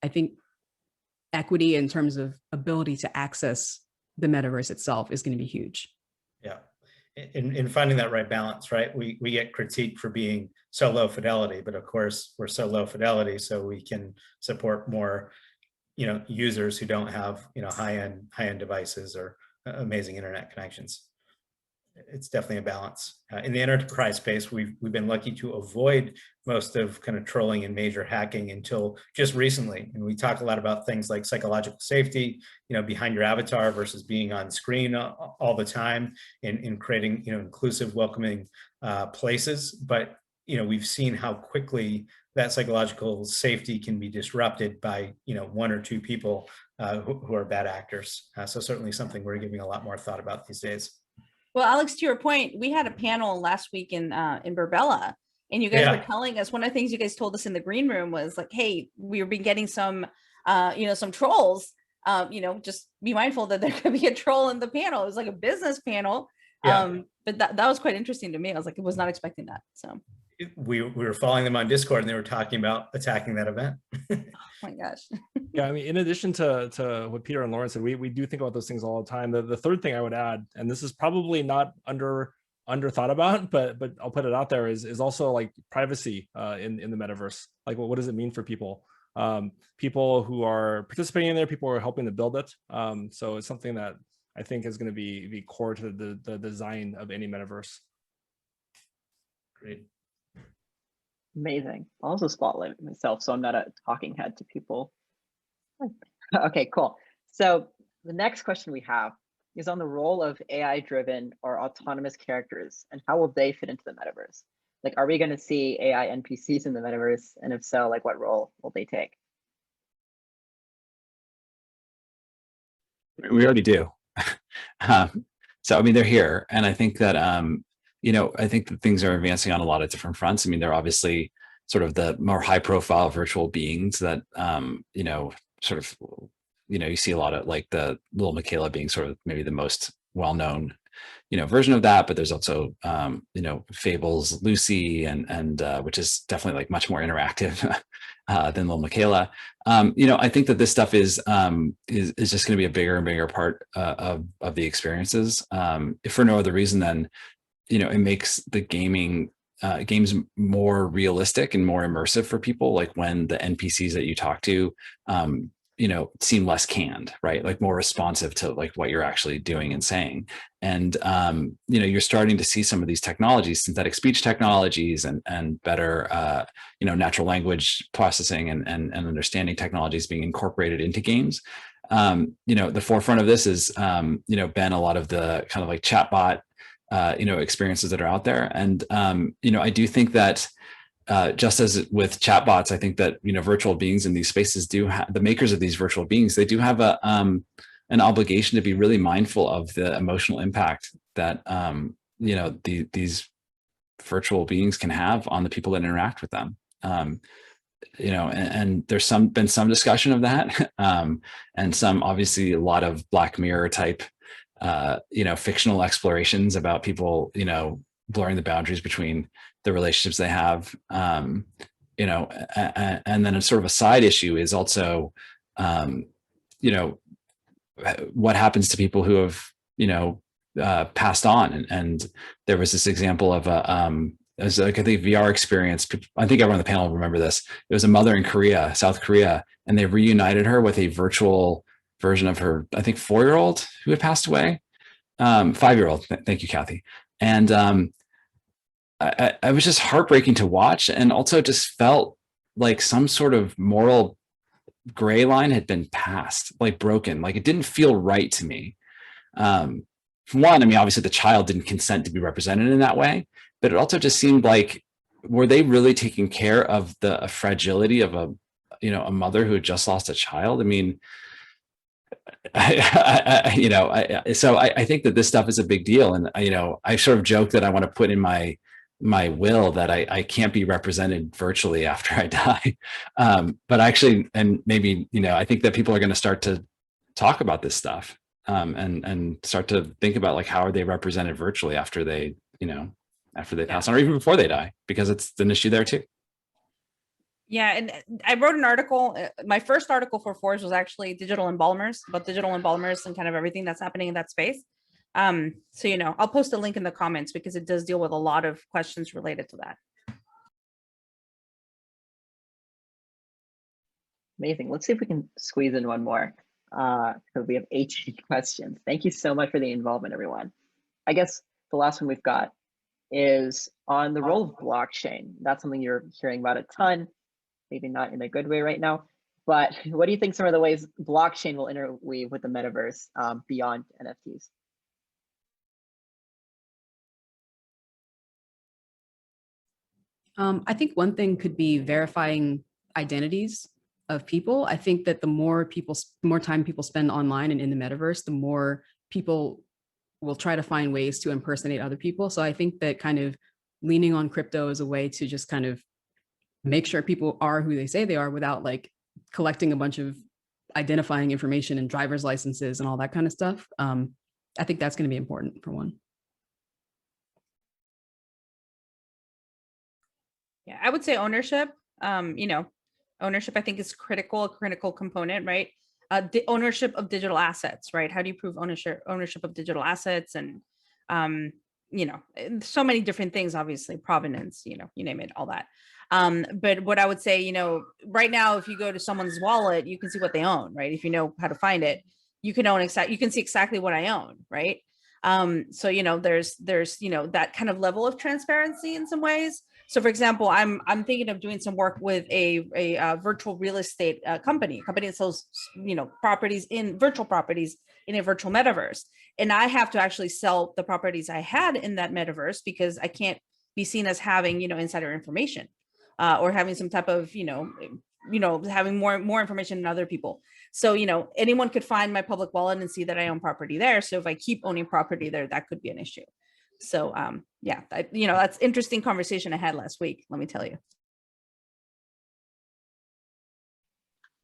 equity in terms of ability to access the metaverse itself is going to be huge. Yeah. In finding that right balance, right? We get critiqued for being so low fidelity, but of course we're so low fidelity, so we can support more, users who don't have, high-end devices or amazing internet connections. It's definitely a balance. In the enterprise space, we've been lucky to avoid most of kind of trolling and major hacking until just recently. And we talk a lot about things like psychological safety, behind your avatar versus being on screen all the time, in creating, inclusive, welcoming places. But, we've seen how quickly that psychological safety can be disrupted by, one or two people who are bad actors. So certainly something we're giving a lot more thought about these days. Well, Alex, to your point, we had a panel last week in Burbella, and you guys were telling us, one of the things you guys told us in the green room was like, hey, we've been getting some, some trolls, just be mindful that there could be a troll in the panel. It was like a business panel. Yeah. But that was quite interesting to me. I was like, I was not expecting that. So we were following them on Discord and they were talking about attacking that event. Oh my gosh. Yeah, I mean, in addition to what Peter and Lauren said, we do think about those things all the time. The third thing I would add, and this is probably not under thought about, but I'll put it out there, is also like privacy in the metaverse. Like, what does it mean for people? People who are participating in there, people who are helping to build it. So it's something that I think is going to be core to the design of any metaverse. Great. Amazing. I'll also spotlight myself, so I'm not a talking head to people. Okay, cool. So the next question we have is on the role of AI-driven or autonomous characters, and how will they fit into the metaverse? Like, are we going to see AI NPCs in the metaverse? And if so, like, what role will they take? We already do. So, I mean, they're here. And I think that, I think that things are advancing on a lot of different fronts. I mean, they're obviously sort of the more high profile virtual beings that, you see a lot of, like, the little Michaela being sort of maybe the most well-known, version of that, but there's also, Fable's Lucy and which is definitely like much more interactive than Lil Michaela. I think that this stuff is just going to be a bigger and bigger part of the experiences, if for no other reason than, it makes the games more realistic and more immersive for people. Like when the NPCs that you talk to, seem less canned, right? Like more responsive to like what you're actually doing and saying. And, you're starting to see some of these technologies, synthetic speech technologies and better, natural language processing and understanding technologies being incorporated into games. The forefront of this is, been a lot of the kind of like chatbot, experiences that are out there. And, I do think that, just as with chatbots, I think that, virtual beings in these spaces do have, the makers of these virtual beings, they do have an obligation to be really mindful of the emotional impact that, these virtual beings can have on the people that interact with them. And there's been some discussion of that, and some, obviously a lot of Black Mirror type, fictional explorations about people, blurring the boundaries between the relationships they have, and then a sort of a side issue is also, what happens to people who have, passed on. And there was this example of as like, I think VR experience. I think everyone on the panel will remember this. It was a mother in Korea, South Korea, and they reunited her with a virtual version of her, I think 4-year-old who had passed away, 5-year-old. Thank you, Kathy. And I was just heartbreaking to watch, and also just felt like some sort of moral gray line had been passed, like broken. Like it didn't feel right to me. One, I mean, obviously the child didn't consent to be represented in that way, but it also just seemed like, were they really taking care of the fragility of a mother who had just lost a child? I mean, so I think that this stuff is a big deal. And, I sort of joke that I want to put in my will that I can't be represented virtually after I die. But actually, and maybe, I think that people are going to start to talk about this stuff, and start to think about like, how are they represented virtually after they pass on, or even before they die, because it's an issue there too. Yeah, and I wrote an article. My first article for Forge was actually digital embalmers, about digital embalmers and kind of everything that's happening in that space. So, I'll post a link in the comments because it does deal with a lot of questions related to that. Amazing. Let's see if we can squeeze in one more. Because we have 18 questions. Thank you so much for the involvement, everyone. I guess the last one we've got is on the role of blockchain. That's something you're hearing about a ton, maybe not in a good way right now, but what do you think some of the ways blockchain will interweave with the metaverse beyond NFTs? I think one thing could be verifying identities of people. I think that the more time people spend online and in the metaverse, the more people will try to find ways to impersonate other people. So I think that kind of leaning on crypto is a way to just kind of make sure people are who they say they are without like collecting a bunch of identifying information and driver's licenses and all that kind of stuff. I think that's going to be important for one. Yeah, I would say ownership. Ownership, I think, is a critical component, right? The ownership of digital assets, right? How do you prove ownership of digital assets? And so many different things, obviously, provenance, you name it, all that. But what I would say, right now, if you go to someone's wallet, you can see what they own, right? If you know how to find it, you can see exactly what I own, right? So there's that kind of level of transparency in some ways. So for example, I'm thinking of doing some work with a virtual real estate company that sells virtual properties in a virtual metaverse, and I have to actually sell the properties I had in that metaverse because I can't be seen as having insider information or having some type of having more information than other people. So anyone could find my public wallet and see that I own property there. So if I keep owning property there, that could be an issue. So yeah, that's interesting conversation I had last week, let me tell you.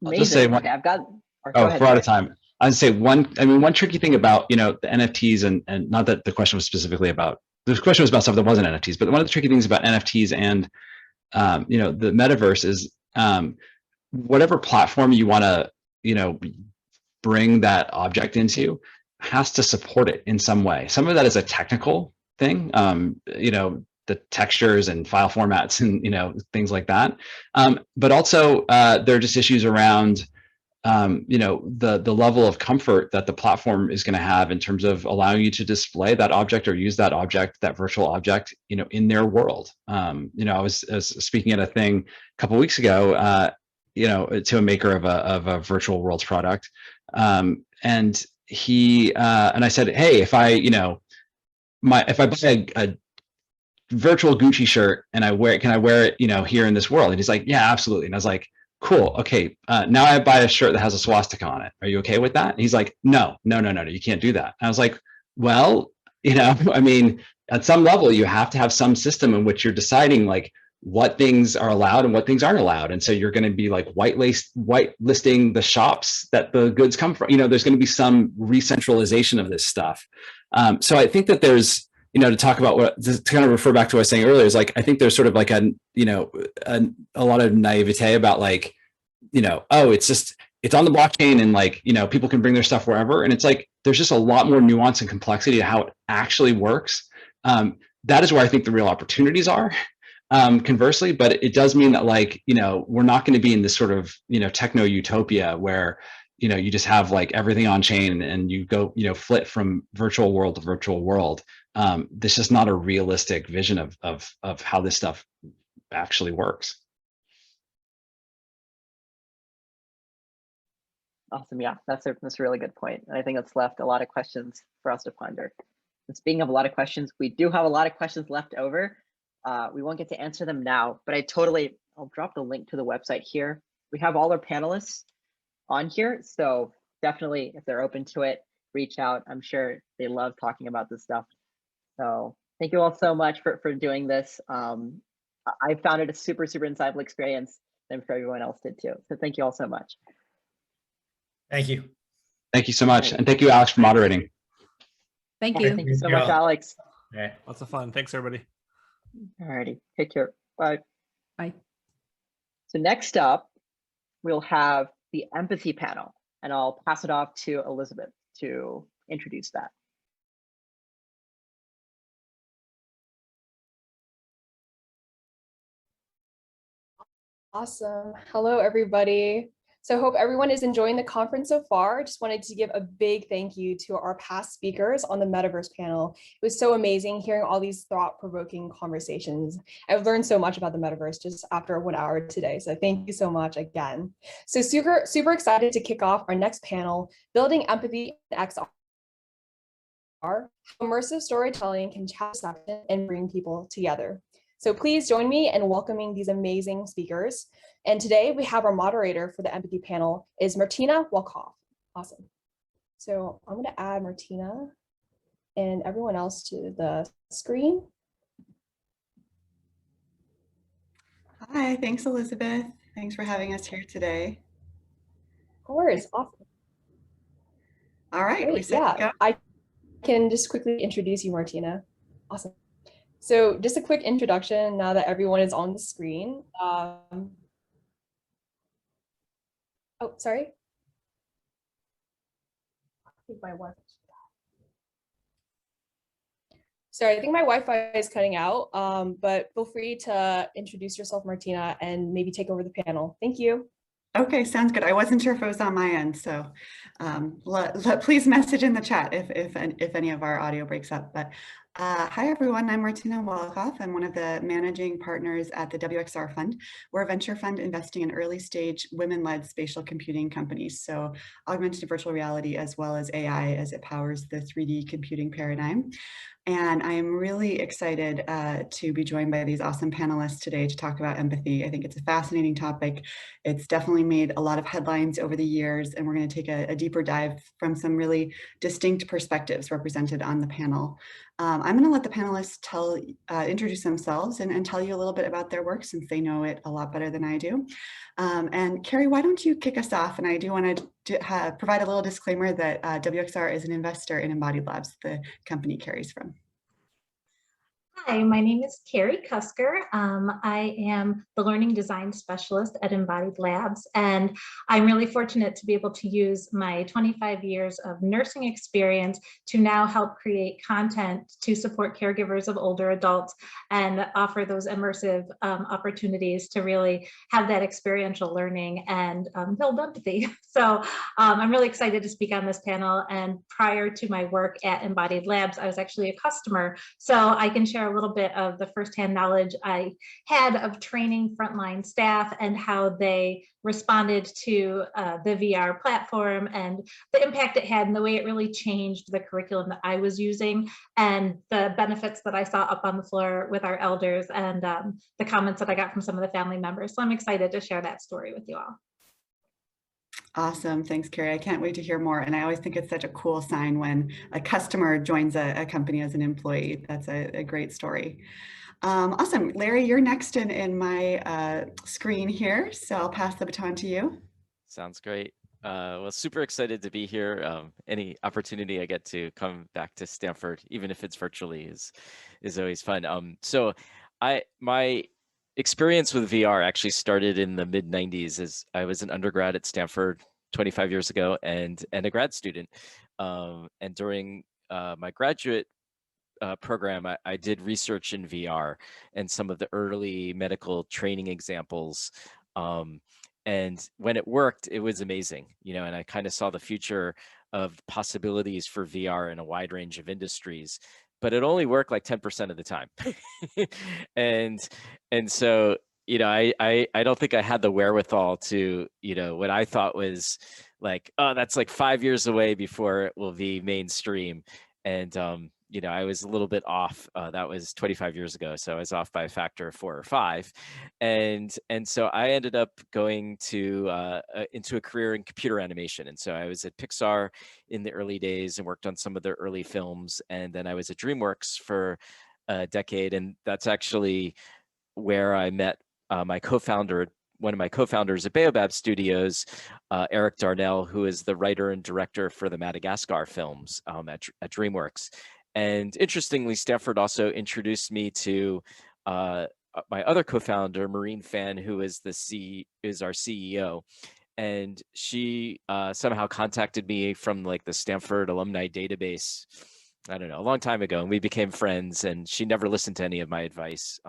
I'll just say one, okay, I've got. We're out of time. I'd say one tricky thing about, the NFTs and not that the question was specifically about, the question was about stuff that wasn't NFTs, but one of the tricky things about NFTs and, the metaverse is whatever platform you want to, bring that object into has to support it in some way. Some of that is a technical thing, the textures and file formats and, things like that. But also there are just issues around, the level of comfort that the platform is going to have in terms of allowing you to display that object or use that object, that virtual object, in their world. I was speaking at a thing a couple of weeks ago, to a maker of a virtual worlds product, and he and I said, hey, if I buy a virtual Gucci shirt and can I wear it here in this world? And he's like, yeah, absolutely. And I was like, cool, okay, now I buy a shirt that has a swastika on it. Are you okay with that? And he's like, no, you can't do that. And I was like, well, at some level you have to have some system in which you're deciding like what things are allowed and what things aren't allowed. And so you're going to be like whitelisting the shops that the goods come from. There's going to be some re-centralization of this stuff. So I think that there's, to talk about to kind of refer back to what I was saying earlier, is like, I think there's sort of like a lot of naivete about like, oh, it's on the blockchain and like, people can bring their stuff wherever. And it's like, there's just a lot more nuance and complexity to how it actually works. That is where I think the real opportunities are. Conversely, but it does mean that like, we're not going to be in this sort of, techno utopia where, you just have like everything on chain and you go, flit from virtual world to virtual world. This is not a realistic vision of how this stuff actually works. Awesome. Yeah, that's a really good point. And I think it's left a lot of questions for us to ponder. And speaking of a lot of questions, we do have a lot of questions left over. We won't get to answer them now, but I'll drop the link to the website here. We have all our panelists on here. So definitely, if they're open to it, reach out. I'm sure they love talking about this stuff. So thank you all so much for doing this. I found it a super, super insightful experience, and I'm sure everyone else did too. So thank you all so much. Thank you. Thank you so much. And thank you, Alex, for moderating. Thank you. Thank you so much, Alex. Yeah, lots of fun. Thanks, everybody. Alrighty, take care. Bye. Bye. So next up, we'll have the empathy panel, and I'll pass it off to Elizabeth to introduce that. Awesome. Hello, everybody. So I hope everyone is enjoying the conference so far. I just wanted to give a big thank you to our past speakers on the Metaverse panel. It was so amazing hearing all these thought-provoking conversations. I've learned so much about the Metaverse just after 1 hour today. So thank you so much again. So super excited to kick off our next panel, Building Empathy in XR. How immersive storytelling can challenge perception and bring people together. So please join me in welcoming these amazing speakers. And today we have our moderator for the empathy panel is Martina Walkoff. Awesome. So I'm going to add Martina and everyone else to the screen. Hi, thanks, Elizabeth. Thanks for having us here today. Of course, awesome. All right, great. Yeah, I can just quickly introduce you, Martina. Awesome. So just a quick introduction now that everyone is on the screen. Oh, sorry. I think my Wi-Fi. Sorry, I think my Wi-Fi is cutting out, but feel free to introduce yourself, Martina, and maybe take over the panel. Thank you. Okay, sounds good. I wasn't sure if it was on my end, so please message in the chat if any of our audio breaks up. But hi, everyone. I'm Martina Walkoff. I'm one of the managing partners at the WXR Fund. We're a venture fund investing in early stage women-led spatial computing companies. So augmented virtual reality as well as AI as it powers the 3D computing paradigm. And I am really excited to be joined by these awesome panelists today to talk about empathy. I think it's a fascinating topic. It's definitely made a lot of headlines over the years, and we're going to take a deeper dive from some really distinct perspectives represented on the panel. I'm going to let the panelists introduce themselves and tell you a little bit about their work, since they know it a lot better than I do. And Carrie, why don't you kick us off? And I do want to provide a little disclaimer that WXR is an investor in Embodied Labs, the company Carrie's from. Hi, my name is Carrie Kusker. I am the Learning Design Specialist at Embodied Labs, and I'm really fortunate to be able to use my 25 years of nursing experience to now help create content to support caregivers of older adults and offer those immersive opportunities to really have that experiential learning and build empathy. So I'm really excited to speak on this panel, and prior to my work at Embodied Labs, I was actually a customer, so I can share a little bit of the firsthand knowledge I had of training frontline staff and how they responded to the VR platform and the impact it had and the way it really changed the curriculum that I was using and the benefits that I saw up on the floor with our elders and the comments that I got from some of the family members. So I'm excited to share that story with you all. Awesome. Thanks, Carrie. I can't wait to hear more. And I always think it's such a cool sign when a customer joins a company as an employee. That's a great story. Awesome. Larry, you're next in my screen here. So I'll pass the baton to you. Sounds great. Well, super excited to be here. Any opportunity I get to come back to Stanford, even if it's virtually, is always fun. So my experience with VR actually started in the mid 90s as I was an undergrad at Stanford 25 years ago and a grad student. And during my graduate program, I did research in VR and some of the early medical training examples. And when it worked, it was amazing, and I kind of saw the future of possibilities for VR in a wide range of industries. But it only worked like 10% of the time. and so, I don't think I had the wherewithal to, what I thought was like, oh, that's like 5 years away before it will be mainstream. And, I was a little bit off. That was 25 years ago. So I was off by a factor of 4 or 5. And so I ended up going to into a career in computer animation. And so I was at Pixar in the early days and worked on some of their early films. And then I was at DreamWorks for a decade. And that's actually where I met my co-founder, one of my co-founders at Baobab Studios, Eric Darnell, who is the writer and director for the Madagascar films at DreamWorks. And interestingly, Stanford also introduced me to my other co-founder, Maureen Fan, who is our CEO. And she somehow contacted me from like the Stanford alumni database, I don't know, a long time ago. And we became friends, and she never listened to any of my advice.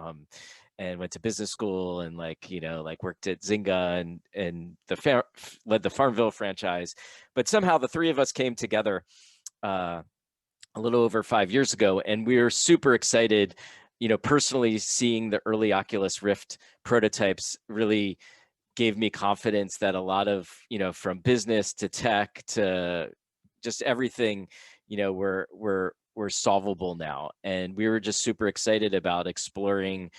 And went to business school and worked at Zynga and led the Farmville franchise. But somehow the three of us came together a little over 5 years ago, and we were super excited. Personally seeing the early Oculus Rift prototypes really gave me confidence that a lot of, from business to tech to just everything, we're solvable now. And we were just super excited about exploring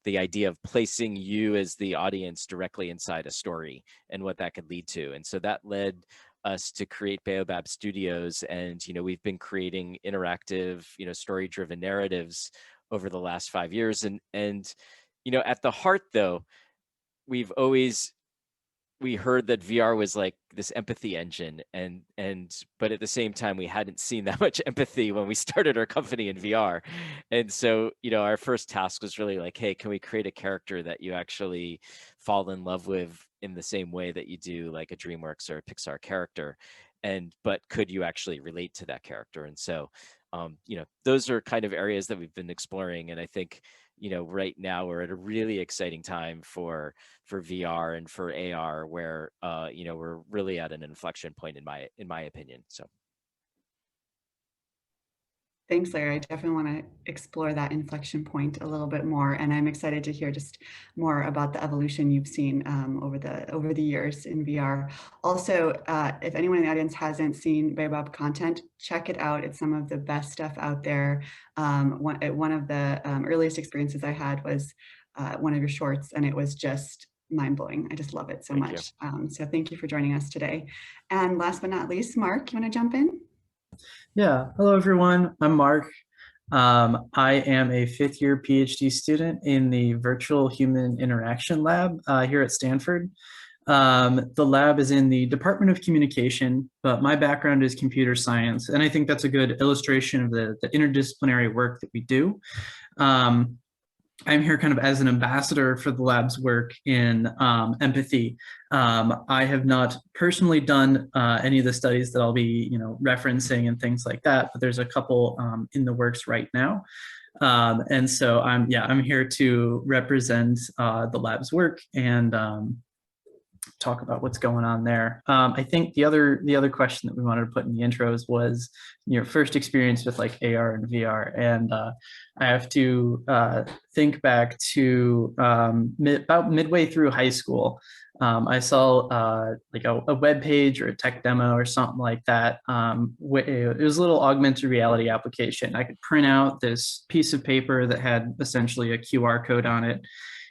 the idea of placing you as the audience directly inside a story and what that could lead to. And so that led us to create Baobab Studios. And, we've been creating interactive, story-driven narratives over the last 5 years. And at the heart, though, we heard that VR was like this empathy engine, but at the same time, we hadn't seen that much empathy when we started our company in VR. And so, our first task was really like, hey, can we create a character that you actually fall in love with in the same way that you do like a DreamWorks or a Pixar character? But could you actually relate to that character? And so, those are kind of areas that we've been exploring. And I think, right now we're at a really exciting time for VR and for AR, where we're really at an inflection point in my opinion. So. Thanks, Larry. I definitely want to explore that inflection point a little bit more, and I'm excited to hear just more about the evolution you've seen over the years in VR. Also, if anyone in the audience hasn't seen Baobab content, check it out. It's some of the best stuff out there. One of the earliest experiences I had was one of your shorts, and it was just mind-blowing. I just love it so much. So thank you for joining us today. And last but not least, Mark, you want to jump in? Yeah, hello everyone. I'm Mark. I am a fifth-year PhD student in the Virtual Human Interaction Lab here at Stanford. The lab is in the Department of Communication, but my background is computer science, and I think that's a good illustration of the interdisciplinary work that we do. I'm here kind of as an ambassador for the lab's work in empathy. I have not personally done any of the studies that I'll be, referencing and things like that, but there's a couple in the works right now. And so I'm here to represent the lab's work and talk about what's going on there. I think the other question that we wanted to put in the intros was your first experience with like AR and VR, and I have to think back to about midway through high school. I saw like a web page or a tech demo or something like that. It was a little augmented reality application. I could print out this piece of paper that had essentially a QR code on it,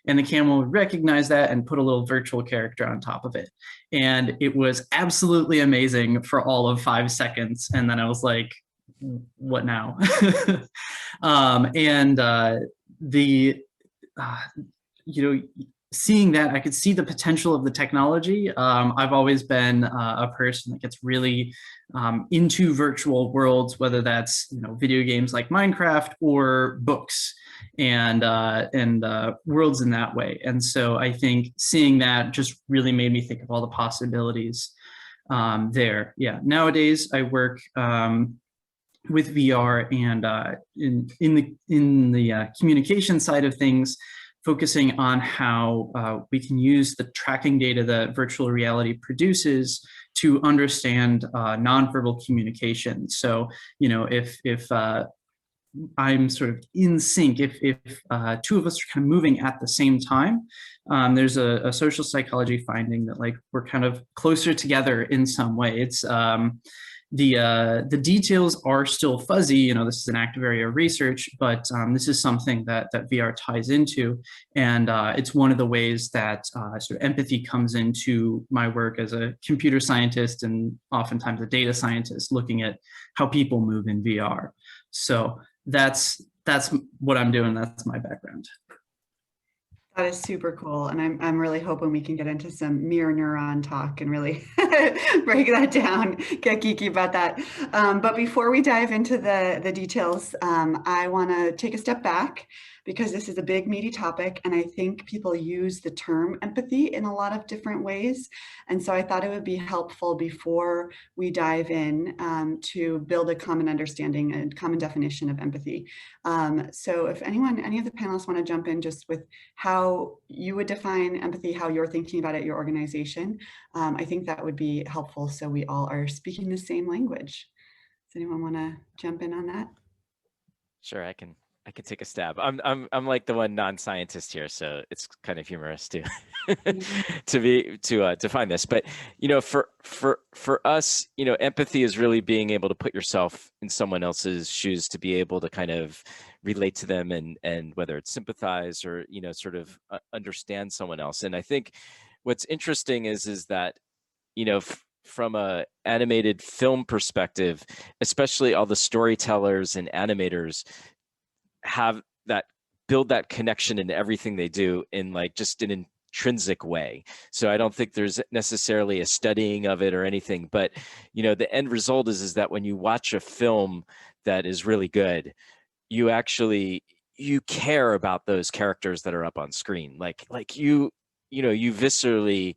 and the camera would recognize that and put a little virtual character on top of it. And it was absolutely amazing for all of 5 seconds. And then I was like, what now? Seeing that, I could see the potential of the technology. I've always been a person that gets really into virtual worlds, whether that's video games like Minecraft or books and worlds in that way. And so I think seeing that just really made me think of all the possibilities there. Yeah, nowadays I work with VR and in the communication side of things, focusing on how we can use the tracking data that virtual reality produces to understand nonverbal communication. So, if I'm sort of in sync, if two of us are kind of moving at the same time, there's a social psychology finding that like we're kind of closer together in some way. It's the details are still fuzzy. This is an active area of research, but this is something that VR ties into, and it's one of the ways that sort of empathy comes into my work as a computer scientist and oftentimes a data scientist, looking at how people move in VR. So that's what I'm doing. That's my background. That is super cool. And I'm really hoping we can get into some mirror neuron talk and really break that down, get geeky about that. But before we dive into the details, I want to take a step back because this is a big meaty topic. And I think people use the term empathy in a lot of different ways. And so I thought it would be helpful before we dive in to build a common understanding and common definition of empathy. So if any of the panelists want to jump in just with how you would define empathy, how you're thinking about it, your organization, I think that would be helpful so we all are speaking the same language. Does anyone want to jump in on that? Sure, I can take a stab. I'm like the one non-scientist here, so it's kind of humorous to define this. But for us, empathy is really being able to put yourself in someone else's shoes, to be able to kind of relate to them and whether it's sympathize or sort of understand someone else. And I think what's interesting is that from a animated film perspective, especially all the storytellers and animators build that connection in everything they do in like just an intrinsic way. So I don't think there's necessarily a studying of it or anything, but the end result is that when you watch a film that is really good, you care about those characters that are up on screen. Like you viscerally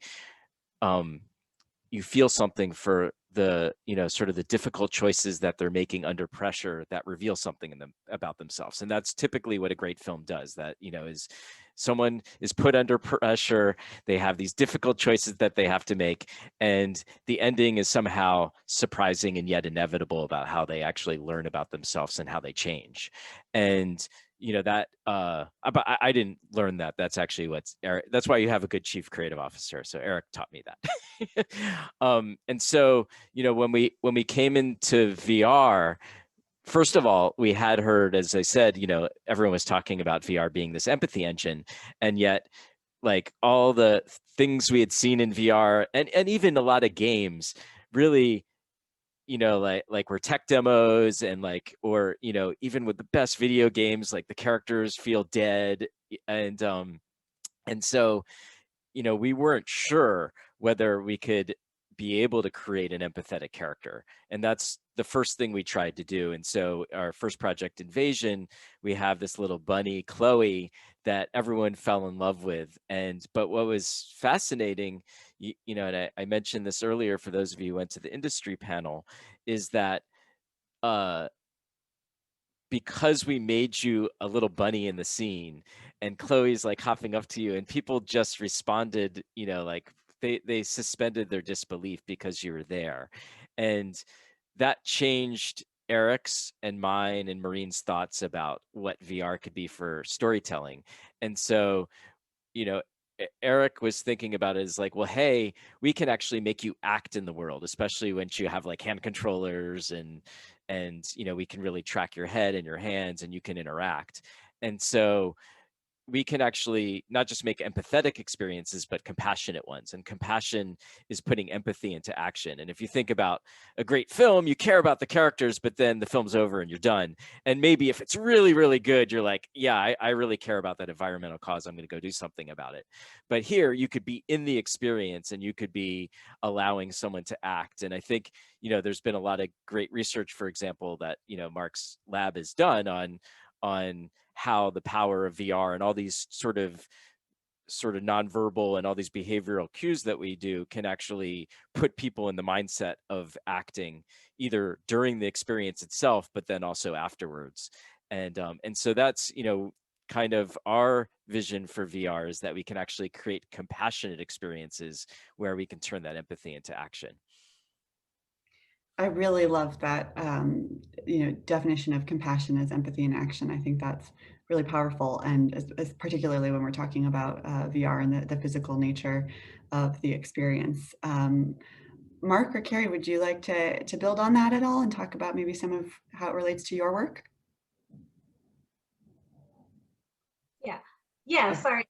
you feel something for the sort of the difficult choices that they're making under pressure that reveal something in them about themselves. And that's typically what a great film does, that is someone is put under pressure, they have these difficult choices that they have to make, and the ending is somehow surprising and yet inevitable about how they actually learn about themselves and how they change. And that but I didn't learn that. That's actually what's Eric. That's why you have a good chief creative officer. So Eric taught me that. And so when we came into VR, first of all, we had heard, as I said, everyone was talking about VR being this empathy engine, and yet like all the things we had seen in VR and even a lot of games really you know, like we're tech demos and like, or, you know, even with the best video games, like the characters feel dead. And so, you know, we weren't sure whether we could be able to create an empathetic character. And that's the first thing we tried to do. And so our first project, Invasion, we have this little bunny, Chloe, that everyone fell in love with. But what was fascinating, you know, and I mentioned this earlier for those of you who went to the industry panel, is that because we made you a little bunny in the scene and Chloe's like hopping up to you and people just responded, you know, like they suspended their disbelief because you were there. And that changed Eric's and mine and Maureen's thoughts about what VR could be for storytelling. And so, you know, Eric was thinking about it as like, well, hey, we can actually make you act in the world, especially when you have like hand controllers and you know, we can really track your head and your hands and you can interact. And so we can actually not just make empathetic experiences, but compassionate ones. And compassion is putting empathy into action. And if you think about a great film, you care about the characters, but then the film's over and you're done. And maybe if it's really, really good, you're like, yeah, I really care about that environmental cause. I'm going to go do something about it. But here you could be in the experience and you could be allowing someone to act. And I think, you know, there's been a lot of great research, for example, that, you know, Mark's lab has done on how the power of VR and all these sort of nonverbal and all these behavioral cues that we do can actually put people in the mindset of acting either during the experience itself, but then also afterwards. And so that's, you know, kind of our vision for VR, is that we can actually create compassionate experiences where we can turn that empathy into action. I really love that, you know, definition of compassion as empathy in action. I think that's really powerful, and as particularly when we're talking about VR and the physical nature of the experience. Mark or Carrie, would you like to build on that at all and talk about maybe some of how it relates to your work? Yeah, sorry.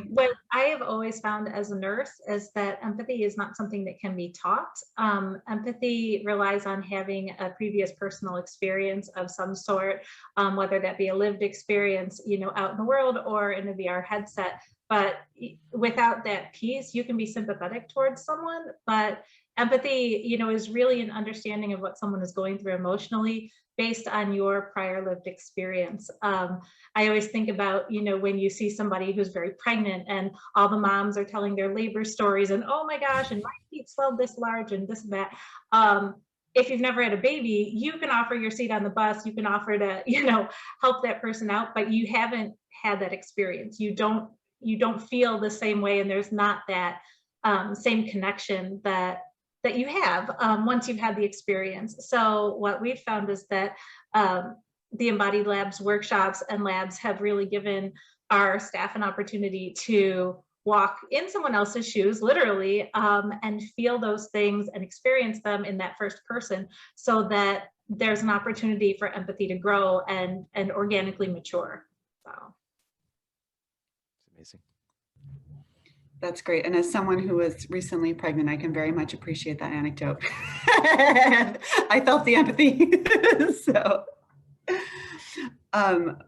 What I have always found as a nurse is that empathy is not something that can be taught. Empathy relies on having a previous personal experience of some sort, whether that be a lived experience, you know, out in the world or in a VR headset. But without that piece, you can be sympathetic towards someone, but empathy, you know, is really an understanding of what someone is going through emotionally based on your prior lived experience. I always think about, you know, when you see somebody who's very pregnant and all the moms are telling their labor stories and, oh my gosh, and my feet swelled this large and this and that. If you've never had a baby, you can offer your seat on the bus, you can offer to, you know, help that person out, but you haven't had that experience. You don't feel the same way, and there's not that same connection that you have once you've had the experience. So what we've found is that the Embodied Labs workshops and labs have really given our staff an opportunity to walk in someone else's shoes, literally, and feel those things and experience them in that first person, so that there's an opportunity for empathy to grow and organically mature. So. It's amazing. That's great. And as someone who was recently pregnant, I can very much appreciate that anecdote. I felt the empathy. So,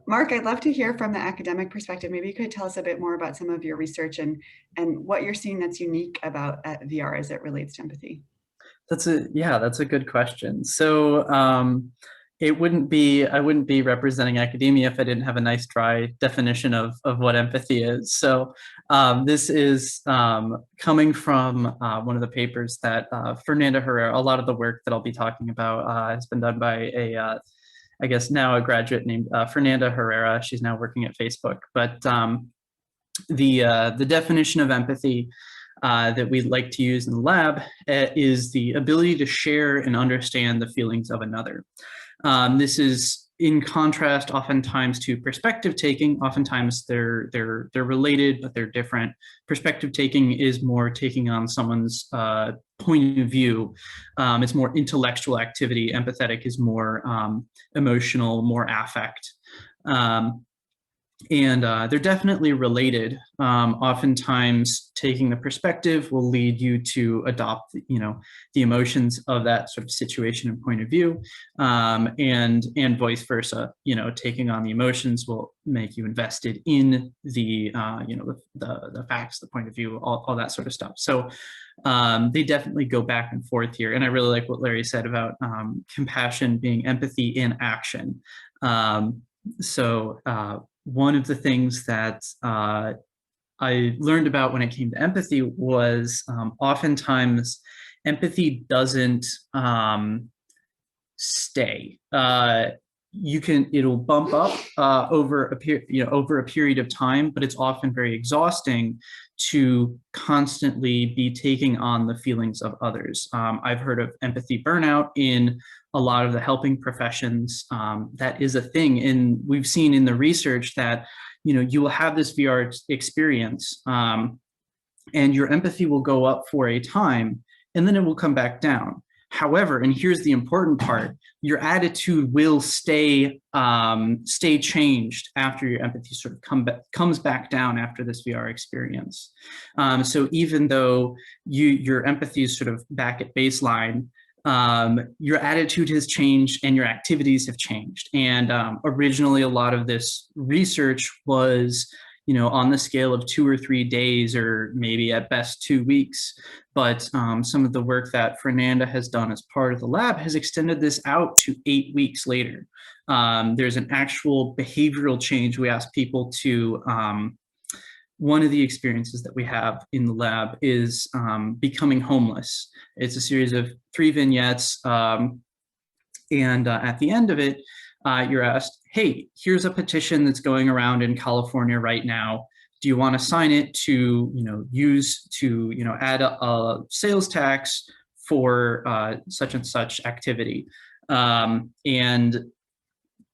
Mark, I'd love to hear from the academic perspective. Maybe you could tell us a bit more about some of your research and what you're seeing that's unique about VR as it relates to empathy. That's a good question. So I wouldn't be representing academia if I didn't have a nice dry definition of what empathy is. So this is coming from one of the papers that Fernanda Herrera, a lot of the work that I'll be talking about has been done by I guess now a graduate named Fernanda Herrera. She's now working at Facebook. But the definition of empathy that we'd like to use in the lab is the ability to share and understand the feelings of another. This is in contrast oftentimes to perspective taking. Oftentimes they're related, but they're different. Perspective taking is more taking on someone's point of view. It's more intellectual activity. Empathetic is more emotional, more affect. And they're definitely related. Oftentimes, taking the perspective will lead you to adopt, the emotions of that sort of situation and point of view, and vice versa. Taking on the emotions will make you invested in the, the facts, the point of view, all that sort of stuff. So they definitely go back and forth here. And I really like what Larry said about compassion being empathy in action. One of the things that I learned about when it came to empathy was oftentimes empathy doesn't stay. It'll bump up over a period of time, but it's often very exhausting to constantly be taking on the feelings of others. I've heard of empathy burnout in a lot of the helping professions. That is a thing, and we've seen in the research that you will have this VR experience, and your empathy will go up for a time, and then it will come back down. However, and here's the important part, your attitude will stay changed after your empathy sort of comes back down after this VR experience. So even though your empathy is sort of back at baseline, your attitude has changed and your activities have changed. And originally, a lot of this research was, on the scale of 2 or 3 days, or maybe at best 2 weeks. But some of the work that Fernanda has done as part of the lab has extended this out to 8 weeks later. There's an actual behavioral change. We ask people to, one of the experiences that we have in the lab is becoming homeless. It's a series of 3 vignettes. And at the end of it, you're asked, hey, here's a petition that's going around in California right now. Do you want to sign it to, add a sales tax for such and such activity? And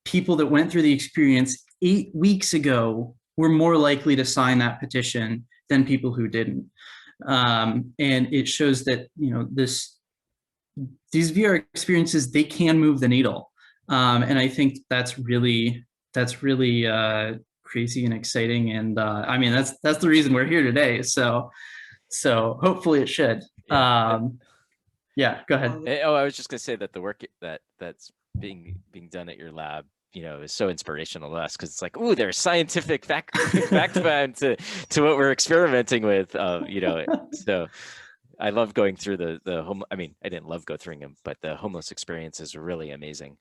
people that went through the experience 8 weeks ago were more likely to sign that petition than people who didn't. And it shows that, these VR experiences, they can move the needle. And I think that's really crazy and exciting. And I mean, that's the reason we're here today. So hopefully it should. Yeah, go ahead. Oh, I was just gonna say that the work that's being done at your lab, is so inspirational to us, because it's like, ooh, there's scientific background to what we're experimenting with. So I love going through I mean, I didn't love going through them, but the homeless experiences were really amazing,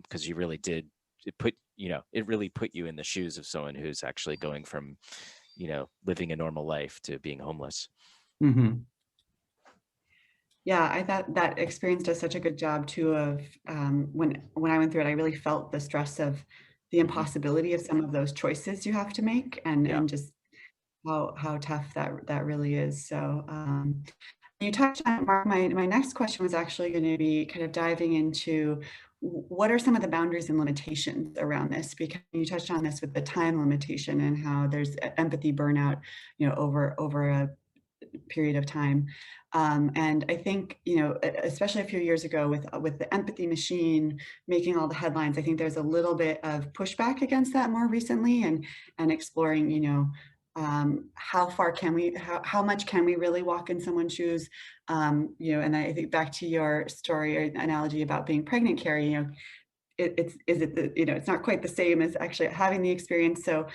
because you really did, it really put you in the shoes of someone who's actually going from, living a normal life to being homeless. Mm-hmm. Yeah, I thought that experience does such a good job too of when I went through it, I really felt the stress of the impossibility of some of those choices you have to make, and just how tough that really is. So you touched on it, Mark. My next question was actually going to be kind of diving into what are some of the boundaries and limitations around this, because you touched on this with the time limitation and how there's empathy burnout, over a period of time. And I think, especially a few years ago with the empathy machine making all the headlines, I think there's a little bit of pushback against that more recently, and exploring, how far can we, how much can we really walk in someone's shoes? And I think back to your story or analogy about being pregnant, Carrie, it's not quite the same as actually having the experience. So,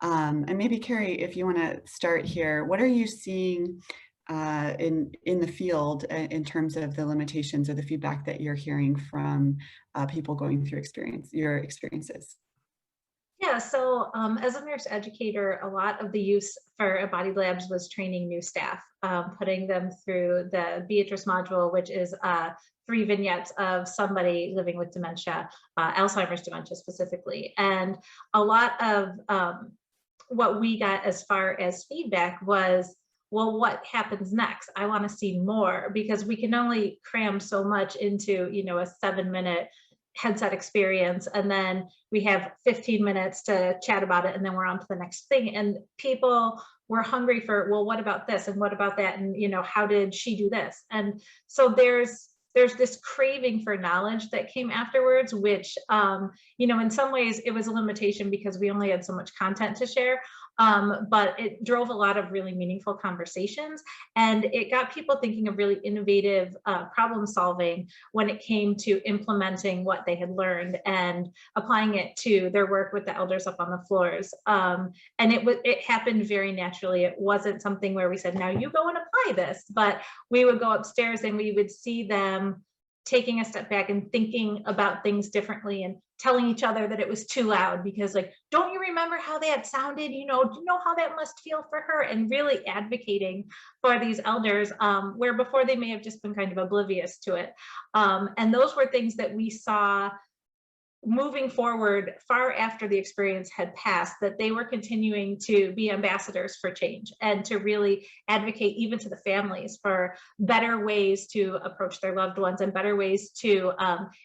and maybe Carrie, if you want to start here, what are you seeing in the field in terms of the limitations or the feedback that you're hearing from people going through your experiences? Yeah, so as a nurse educator, a lot of the use for embodied labs was training new staff, putting them through the Beatrice module, which is 3 vignettes of somebody living with dementia, Alzheimer's dementia specifically. And a lot of what we got as far as feedback was, well, what happens next? I want to see more, because we can only cram so much into, a 7-minute headset experience, and then we have 15 minutes to chat about it, and then we're on to the next thing. And people were hungry for, well, what about this and what about that, and how did she do this? And so there's there's this craving for knowledge that came afterwards, which, you know, in some ways it was a limitation because we only had so much content to share. But it drove a lot of really meaningful conversations, and it got people thinking of really innovative problem solving when it came to implementing what they had learned and applying it to their work with the elders up on the floors. And it happened very naturally. It wasn't something where we said, now you go and apply this, but we would go upstairs and we would see them taking a step back and thinking about things differently and telling each other that it was too loud because, like, don't you remember how that sounded? You know, do you know how that must feel for her? And really advocating for these elders, where before they may have just been kind of oblivious to it. And those were things that we saw moving forward far after the experience had passed, that they were continuing to be ambassadors for change and to really advocate even to the families for better ways to approach their loved ones and better ways to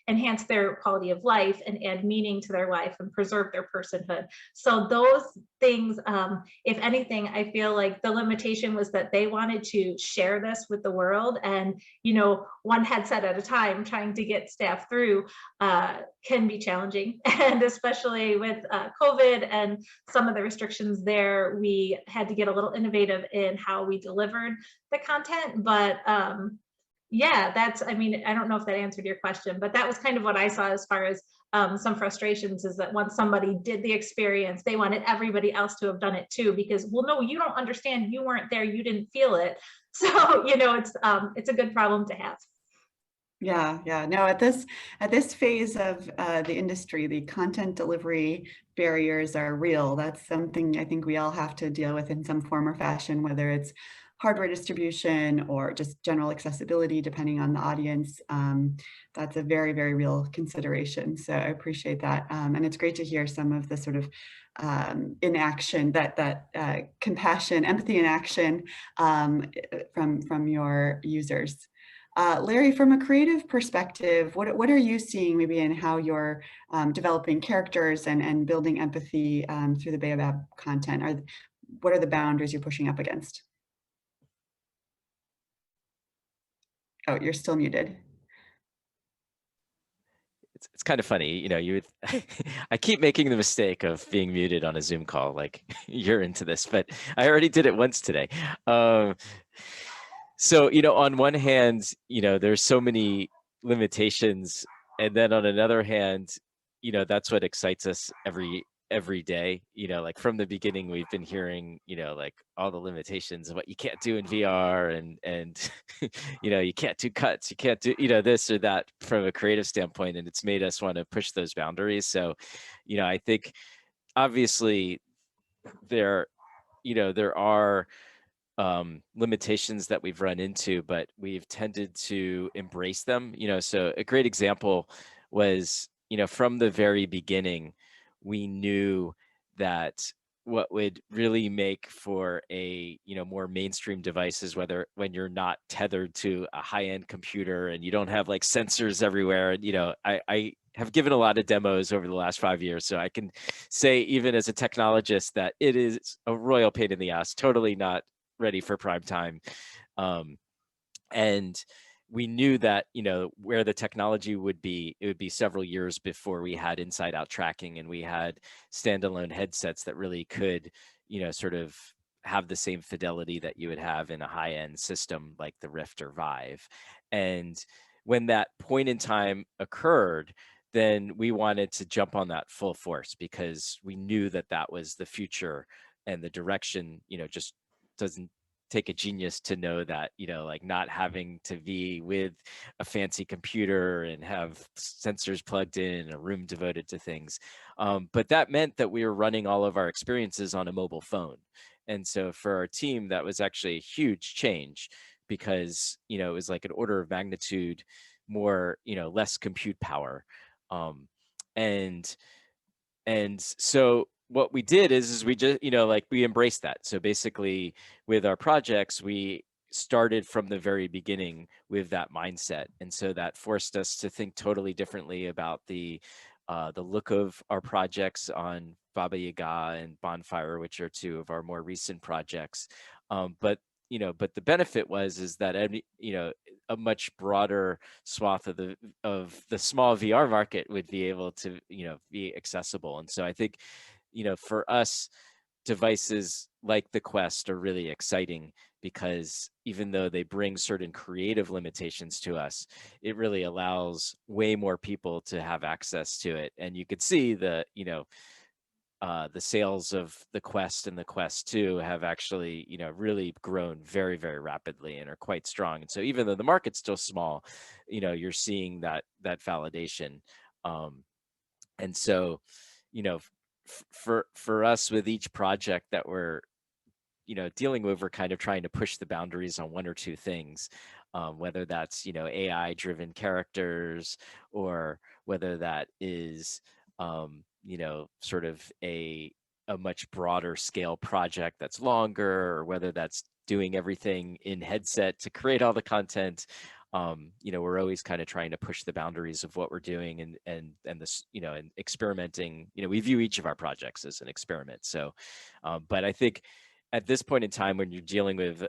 enhance their quality of life and add meaning to their life and preserve their personhood. So those things, if anything, I feel like the limitation was that they wanted to share this with the world, and, you know, one headset at a time trying to get staff through can be challenging. And especially with COVID and some of the restrictions there, we had to get a little innovative in how we delivered the content. But yeah, that's, I mean, I don't know if that answered your question, but that was kind of what I saw as far as some frustrations, is that once somebody did the experience, they wanted everybody else to have done it too, because, well, no, you don't understand, you weren't there, you didn't feel it. So, you know, it's a good problem to have. Yeah, yeah. No, at this phase of the industry, the content delivery barriers are real. That's something I think we all have to deal with in some form or fashion, whether it's hardware distribution or just general accessibility, depending on the audience. That's a very, very real consideration. So I appreciate that. And it's great to hear some of the sort of in action, that compassion, empathy in action from your users. Larry, from a creative perspective, what are you seeing maybe in how you're developing characters and building empathy through the Baobab content? What are the boundaries you're pushing up against? Oh, you're still muted. It's kind of funny, you know, I keep making the mistake of being muted on a Zoom call, like you're into this, but I already did it once today. So, you know, on one hand, you know, there's so many limitations, and then on another hand, you know, that's what excites us every day. You know, like from the beginning, we've been hearing, you know, like all the limitations of what you can't do in VR, and you know, you can't do cuts, you can't do, you know, this or that from a creative standpoint, and it's made us want to push those boundaries. So, you know, I think obviously there are limitations that we've run into, but we've tended to embrace them. You know, so a great example was, you know, from the very beginning, we knew that what would really make for a, you know, more mainstream devices, when you're not tethered to a high-end computer and you don't have like sensors everywhere. And, you know, I have given a lot of demos over the last 5 years, so I can say, even as a technologist, that it is a royal pain in the ass, totally not ready for prime time. And we knew that, you know, where the technology would be, it would be several years before we had inside out tracking, and we had standalone headsets that really could, you know, sort of have the same fidelity that you would have in a high end system like the Rift or Vive. And when that point in time occurred, then we wanted to jump on that full force, because we knew that that was the future and the direction. You know, just doesn't take a genius to know that, you know, like not having to be with a fancy computer and have sensors plugged in, a room devoted to things. But that meant that we were running all of our experiences on a mobile phone. And so for our team, that was actually a huge change, because, you know, it was like an order of magnitude more, you know, less compute power. And so what we did is we just, you know, like we embraced that. So basically with our projects, we started from the very beginning with that mindset. And so that forced us to think totally differently about the look of our projects on Baba Yaga and Bonfire, which are two of our more recent projects. But the benefit is that, you know, a much broader swath of the small VR market would be able to, be accessible. And so I think, for us, devices like the Quest are really exciting because even though they bring certain creative limitations to us, it really allows way more people to have access to it. And you could see the sales of the Quest and the Quest 2 have actually, really grown very, very rapidly and are quite strong. And so even though the market's still small, you're seeing that validation. And so, for us with each project that we're, dealing with, we're kind of trying to push the boundaries on one or two things, whether that's, AI driven characters, or whether that is, sort of a much broader scale project that's longer, or whether that's doing everything in headset to create all the content. We're always kind of trying to push the boundaries of what we're doing and this, and experimenting. We view each of our projects as an experiment. So, but I think at this point in time, when you're dealing with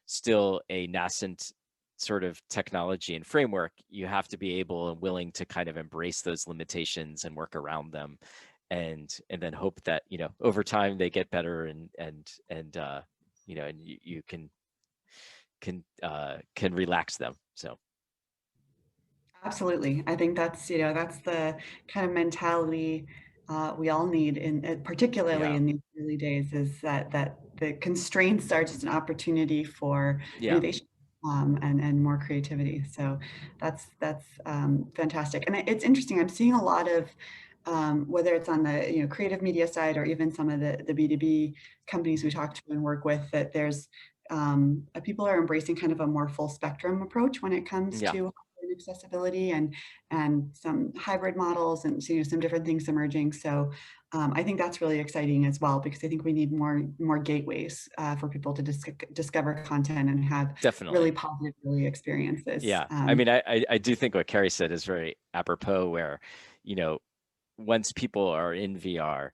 still a nascent sort of technology and framework, you have to be able and willing to kind of embrace those limitations and work around them, and then hope that, over time they get better and you can relax them. So absolutely, I think that's that's the kind of mentality we all need, particularly in these early days, is that the constraints are just an opportunity for innovation and more creativity. So that's fantastic. And it's interesting. I'm seeing a lot of whether it's on the creative media side or even some of the B2B companies we talk to and work with, that there's people are embracing kind of a more full spectrum approach when it comes to accessibility and some hybrid models and some different things emerging. So I think that's really exciting as well, because I think we need more gateways for people to discover content and have really positive experiences. I mean, I do think what Carrie said is very apropos, where once people are in VR,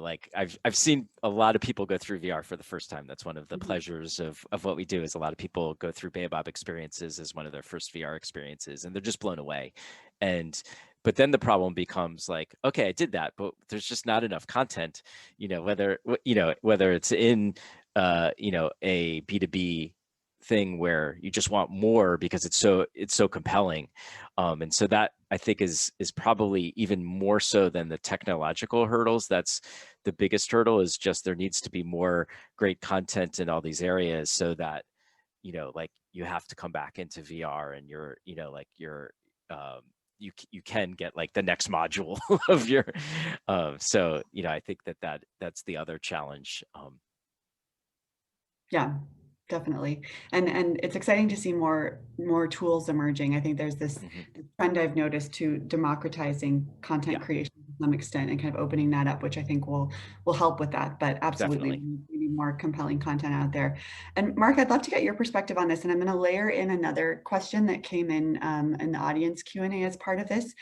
like I've seen a lot of people go through VR for the first time. That's one of the pleasures of what we do, is a lot of people go through Baobab experiences as one of their first VR experiences, and they're just blown away. But then the problem becomes like, okay, I did that, but there's just not enough content, whether it's in a B2B thing where you just want more because it's so compelling. And so that, I think, is probably even more so than the technological hurdles. That's the biggest hurdle, is just there needs to be more great content in all these areas, so that, like, you have to come back into VR and you can get like the next module of your, so, I think that's the other challenge. Yeah. Definitely. And it's exciting to see more tools emerging. I think there's this trend I've noticed to democratizing content creation to some extent, and kind of opening that up, which I think will help with that. But absolutely, we need more compelling content out there. And Mark, I'd love to get your perspective on this. And I'm going to layer in another question that came in the audience Q&A as part of this.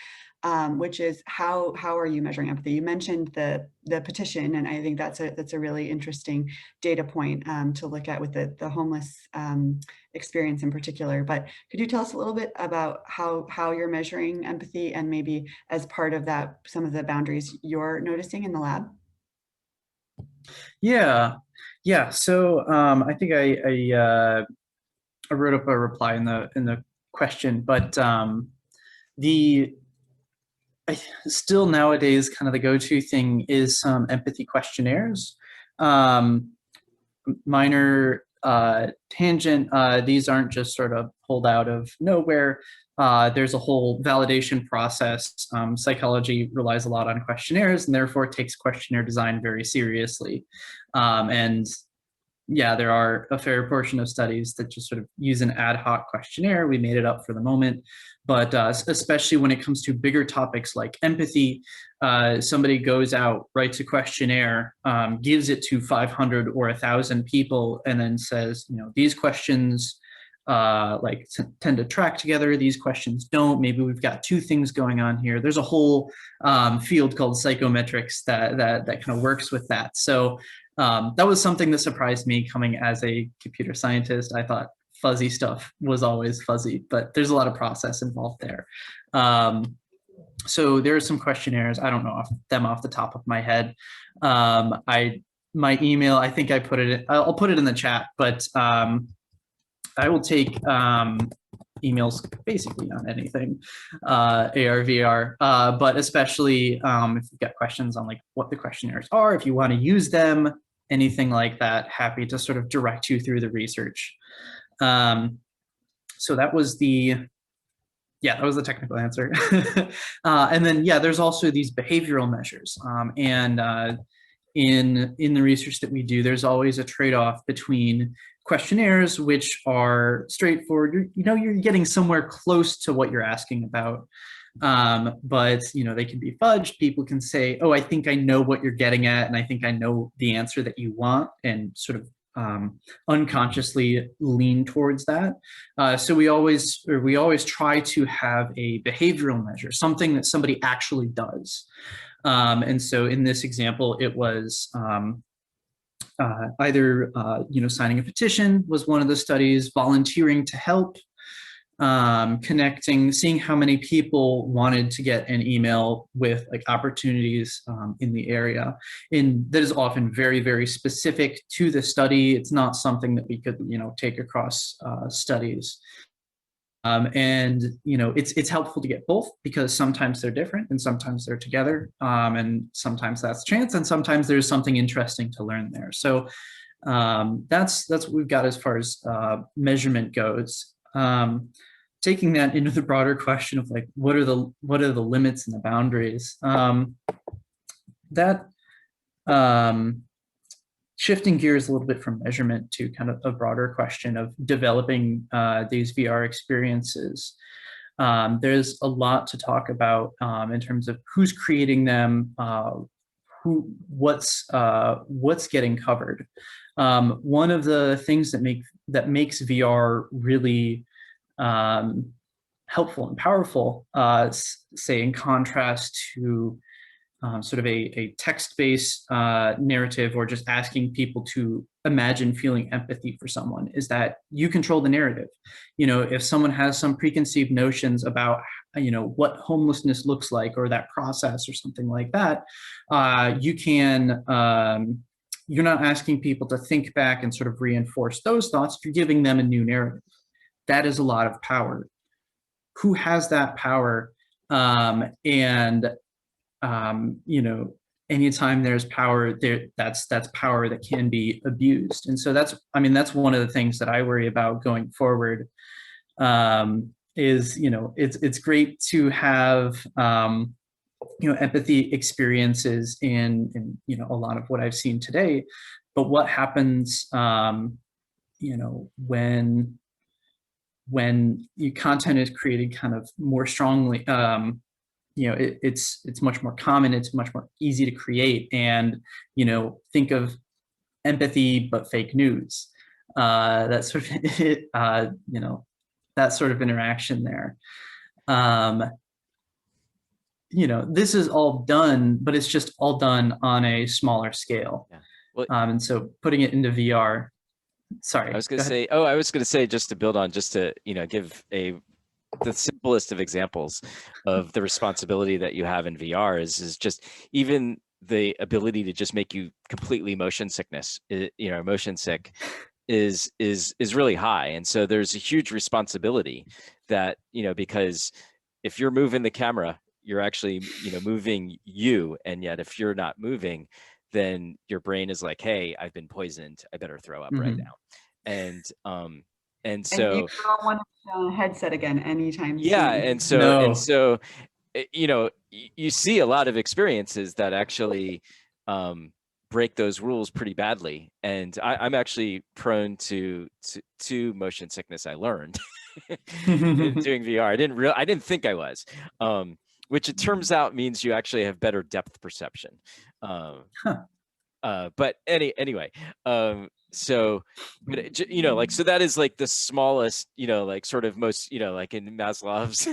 Which is how are you measuring empathy? You mentioned the petition, and I think that's a really interesting data point to look at with the homeless experience in particular. But could you tell us a little bit about how you're measuring empathy, and maybe as part of that, some of the boundaries you're noticing in the lab? Yeah. So I think I wrote up a reply in the question, but still nowadays, kind of the go-to thing is some empathy questionnaires. Minor tangent, these aren't just sort of pulled out of nowhere. There's a whole validation process. Psychology relies a lot on questionnaires, and therefore takes questionnaire design very seriously. And yeah, there are a fair portion of studies that just sort of use an ad hoc questionnaire. We made it up for the moment. But especially when it comes to bigger topics like empathy, somebody goes out, writes a questionnaire, gives it to 500 or 1,000 people, and then says, these questions tend to track together, these questions don't. Maybe we've got two things going on here. There's a whole field called psychometrics that kind of works with that. So that was something that surprised me coming as a computer scientist. I thought fuzzy stuff was always fuzzy, but there's a lot of process involved there. So there are some questionnaires. I don't know them off the top of my head. My email, I think I put it, I'll put it in the chat, but I will take emails basically on anything, AR, VR, but especially if you've got questions on like what the questionnaires are, if you want to use them, anything like that, happy to sort of direct you through the research. So that was the technical answer. And then, yeah, there's also these behavioral measures. In the research that we do, there's always a trade-off between questionnaires, which are straightforward. You're getting somewhere close to what you're asking about. But, they can be fudged. People can say, oh, I think I know what you're getting at, and I think I know the answer that you want, and sort of unconsciously lean towards that. So we always try to have a behavioral measure, something that somebody actually does. And so in this example, it was either signing a petition was one of the studies, volunteering to help, connecting, seeing how many people wanted to get an email with like opportunities in the area. And that is often very, very specific to the study. It's not something that we could, take across studies. And it's helpful to get both, because sometimes they're different and sometimes they're together, and sometimes that's chance, and sometimes there's something interesting to learn there. So that's what we've got as far as measurement goes. Taking that into the broader question of like what are the limits and the boundaries, shifting gears a little bit from measurement to kind of a broader question of developing these VR experiences. There's a lot to talk about in terms of who's creating them, what's getting covered. One of the things that makes VR really helpful and powerful, say in contrast to sort of a text-based narrative, or just asking people to imagine feeling empathy for someone, is that you control the narrative. If someone has some preconceived notions about what homelessness looks like, or that process or something like that, you can you're not asking people to think back and sort of reinforce those thoughts. You're giving them a new narrative. That is a lot of power. Who has that power? Anytime there's power there, that's power that can be abused. And so that's one of the things that I worry about going forward, is, it's great to have, empathy experiences in a lot of what I've seen today, but what happens, when your content is created kind of more strongly, it's much more common, it's much more easy to create, and think of empathy but fake news, that sort of that sort of interaction there. This is all done, but it's just all done on a smaller scale. Yeah. Well, and so putting it into VR, sorry, I was going to say, just to build on, just to give the simplest of examples of the responsibility that you have in VR is just even the ability to just make you completely motion sick is really high. And so there's a huge responsibility that, because if you're moving the camera, you're actually, moving you. And yet if you're not moving, then your brain is like, hey, I've been poisoned, I better throw up right now. And so you don't want a headset again anytime soon. Yeah, and so you see a lot of experiences that actually break those rules pretty badly. And I'm actually prone to motion sickness. I learned in doing VR. I didn't think I was, which it turns out means you actually have better depth perception. But anyway, so that is like the smallest, sort of most, like in Maslow's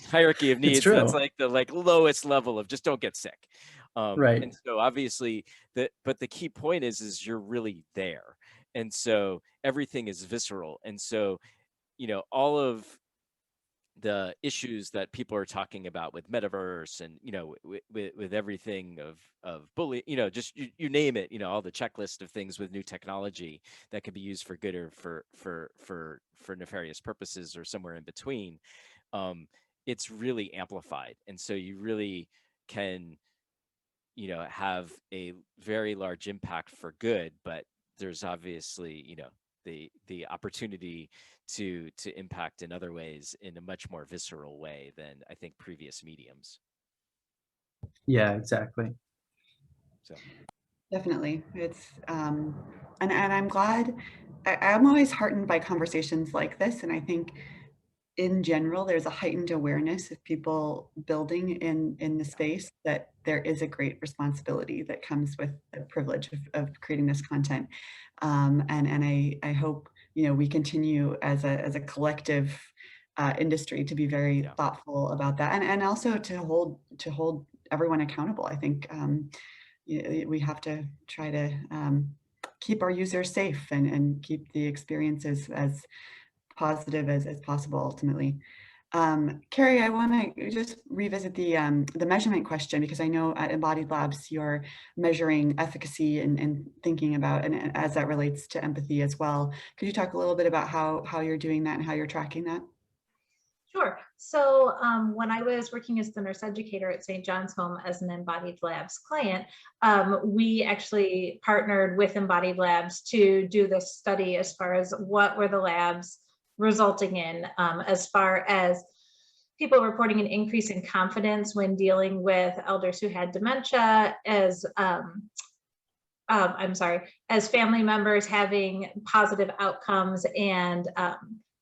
hierarchy of needs, that's like the lowest level of just don't get sick. Right. And so obviously but the key point is you're really there. And so everything is visceral. And so, all of the issues that people are talking about with metaverse and, with everything of bullying, just you name it, all the checklist of things with new technology that could be used for good or for nefarious purposes or somewhere in between. It's really amplified. And so you really can, have a very large impact for good, but there's obviously, the opportunity to impact in other ways in a much more visceral way than I think previous mediums. Yeah, exactly. So definitely, it's and I'm glad. I'm always heartened by conversations like this, and I think in general there's a heightened awareness of people building in the space that there is a great responsibility that comes with the privilege of creating this content, and I hope we continue as a collective industry to be very thoughtful about that, and also to hold everyone accountable. I think we have to try to keep our users safe and keep the experiences as positive as possible ultimately. Carrie, I want to just revisit the measurement question, because I know at Embodied Labs you're measuring efficacy and thinking about, and as that relates to empathy as well. Could you talk a little bit about how you're doing that and how you're tracking that? Sure. So when I was working as the nurse educator at St. John's Home as an Embodied Labs client, we actually partnered with Embodied Labs to do this study as far as what were the labs resulting in, as far as people reporting an increase in confidence when dealing with elders who had dementia, as as family members having positive outcomes and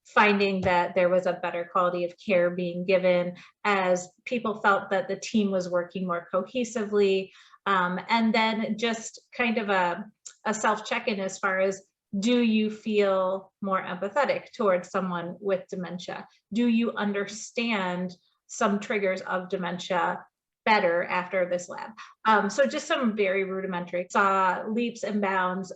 finding that there was a better quality of care being given, as people felt that the team was working more cohesively, and then just kind of a self check-in as far as, do you feel more empathetic towards someone with dementia? Do you understand some triggers of dementia better after this lab? So just some very rudimentary, saw leaps and bounds,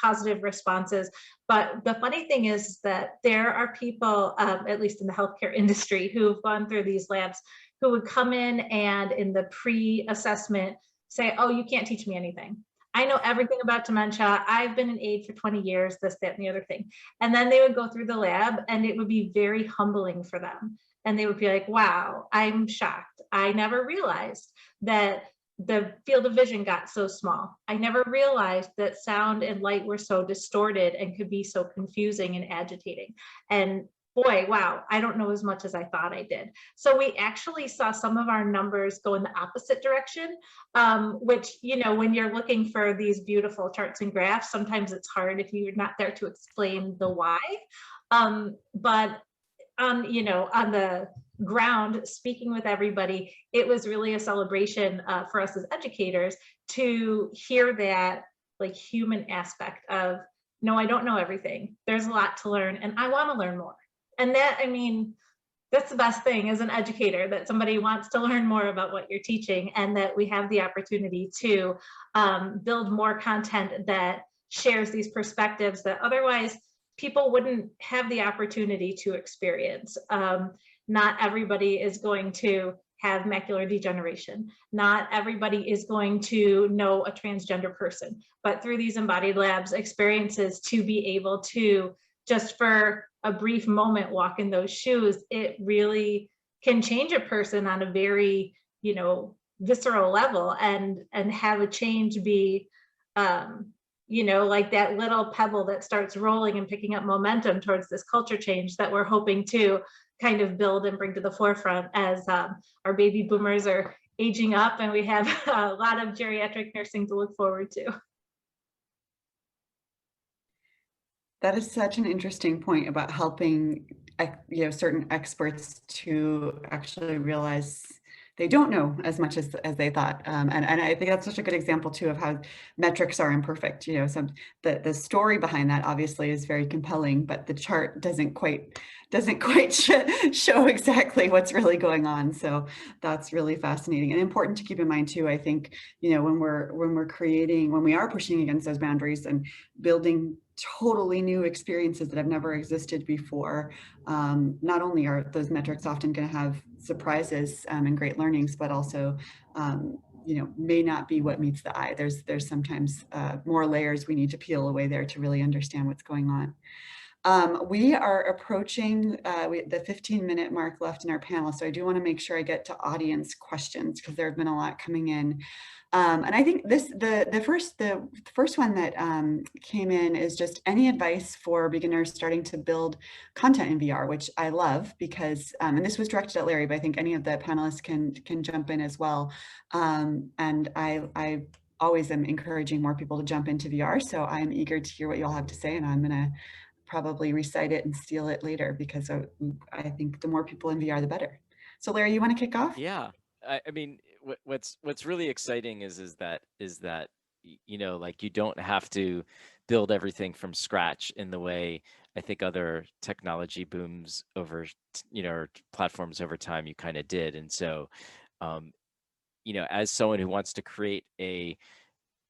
positive responses. But the funny thing is that there are people, at least in the healthcare industry, who've gone through these labs who would come in and in the pre-assessment say, oh, you can't teach me anything. I know everything about dementia. I've been an aide for 20 years, this, that, and the other thing. And then they would go through the lab and it would be very humbling for them. And they would be like, wow, I'm shocked. I never realized that the field of vision got so small. I never realized that sound and light were so distorted and could be so confusing and agitating. And boy, wow, I don't know as much as I thought I did. So we actually saw some of our numbers go in the opposite direction, which, when you're looking for these beautiful charts and graphs, sometimes it's hard if you're not there to explain the why. But on the ground, speaking with everybody, it was really a celebration for us as educators to hear that human aspect of, no, I don't know everything. There's a lot to learn and I want to learn more. And that, that's the best thing as an educator, that somebody wants to learn more about what you're teaching, and that we have the opportunity to build more content that shares these perspectives that otherwise people wouldn't have the opportunity to experience. Not everybody is going to have macular degeneration. Not everybody is going to know a transgender person, but through these Embodied Labs experiences, to be able to just for a brief moment walk in those shoes, it really can change a person on a very, visceral level, and have a change be, like that little pebble that starts rolling and picking up momentum towards this culture change that we're hoping to kind of build and bring to the forefront as our baby boomers are aging up and we have a lot of geriatric nursing to look forward to. That is such an interesting point about helping, certain experts to actually realize they don't know as much as they thought. And I think that's such a good example too of how metrics are imperfect. You know, the story behind that obviously is very compelling, but the chart doesn't quite show exactly what's really going on. So that's really fascinating and important to keep in mind too. I think, you know, when we are pushing against those boundaries and building totally new experiences that have never existed before, not only are those metrics often going to have surprises and great learnings, but also you know, may not be what meets the eye. There's sometimes more layers we need to peel away there to really understand what's going on. We are approaching the 15-minute mark left in our panel, so I do want to make sure I get to audience questions because there have been a lot coming in. And I think the first one that came in is just any advice for beginners starting to build content in VR, which I love because, and this was directed at Larry, but I think any of the panelists can jump in as well. And I always am encouraging more people to jump into VR, so I'm eager to hear what you all have to say, and I'm gonna probably recite it and steal it later because I think the more people in VR, the better. So Larry, you want to kick off? Yeah, I mean, what's really exciting is that you know, like you don't have to build everything from scratch in the way I think other technology booms over, you know, or platforms over time you kind of did. And so, you know, as someone who wants to create a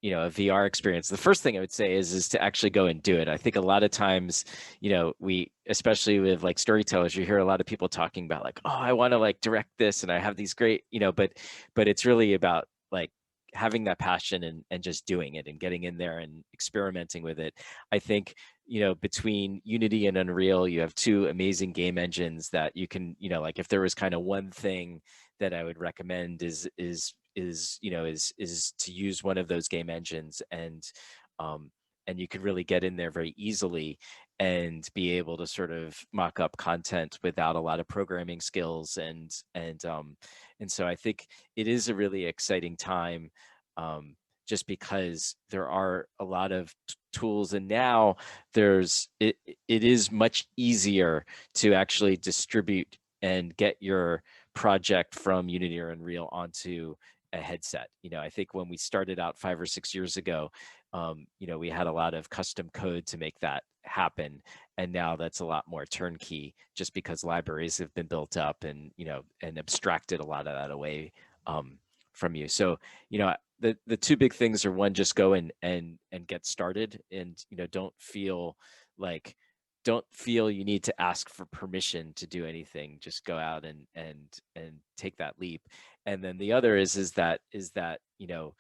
VR experience, the first thing I would say is to actually go and do it. I think a lot of times, you know, especially with like storytellers, you hear a lot of people talking about like, oh, I want to like direct this and I have these great, you know, but it's really about like having that passion and just doing it and getting in there and experimenting with it. I think, you know, between Unity and Unreal, you have two amazing game engines that you can, you know, like if there was kind of one thing that I would recommend is to use one of those game engines, and you could really get in there very easily and be able to sort of mock up content without a lot of programming skills, and so I think it is a really exciting time, just because there are a lot of tools, and now it is much easier to actually distribute and get your project from Unity or Unreal onto a headset. You know, I think when we started out 5 or 6 years ago, you know, we had a lot of custom code to make that happen, and now that's a lot more turnkey, just because libraries have been built up and, you know, and abstracted a lot of that away from you. So, you know, the two big things are, one, just go and get started, and, you know, don't feel you need to ask for permission to do anything. Just go out and take that leap. And then the other is that you know,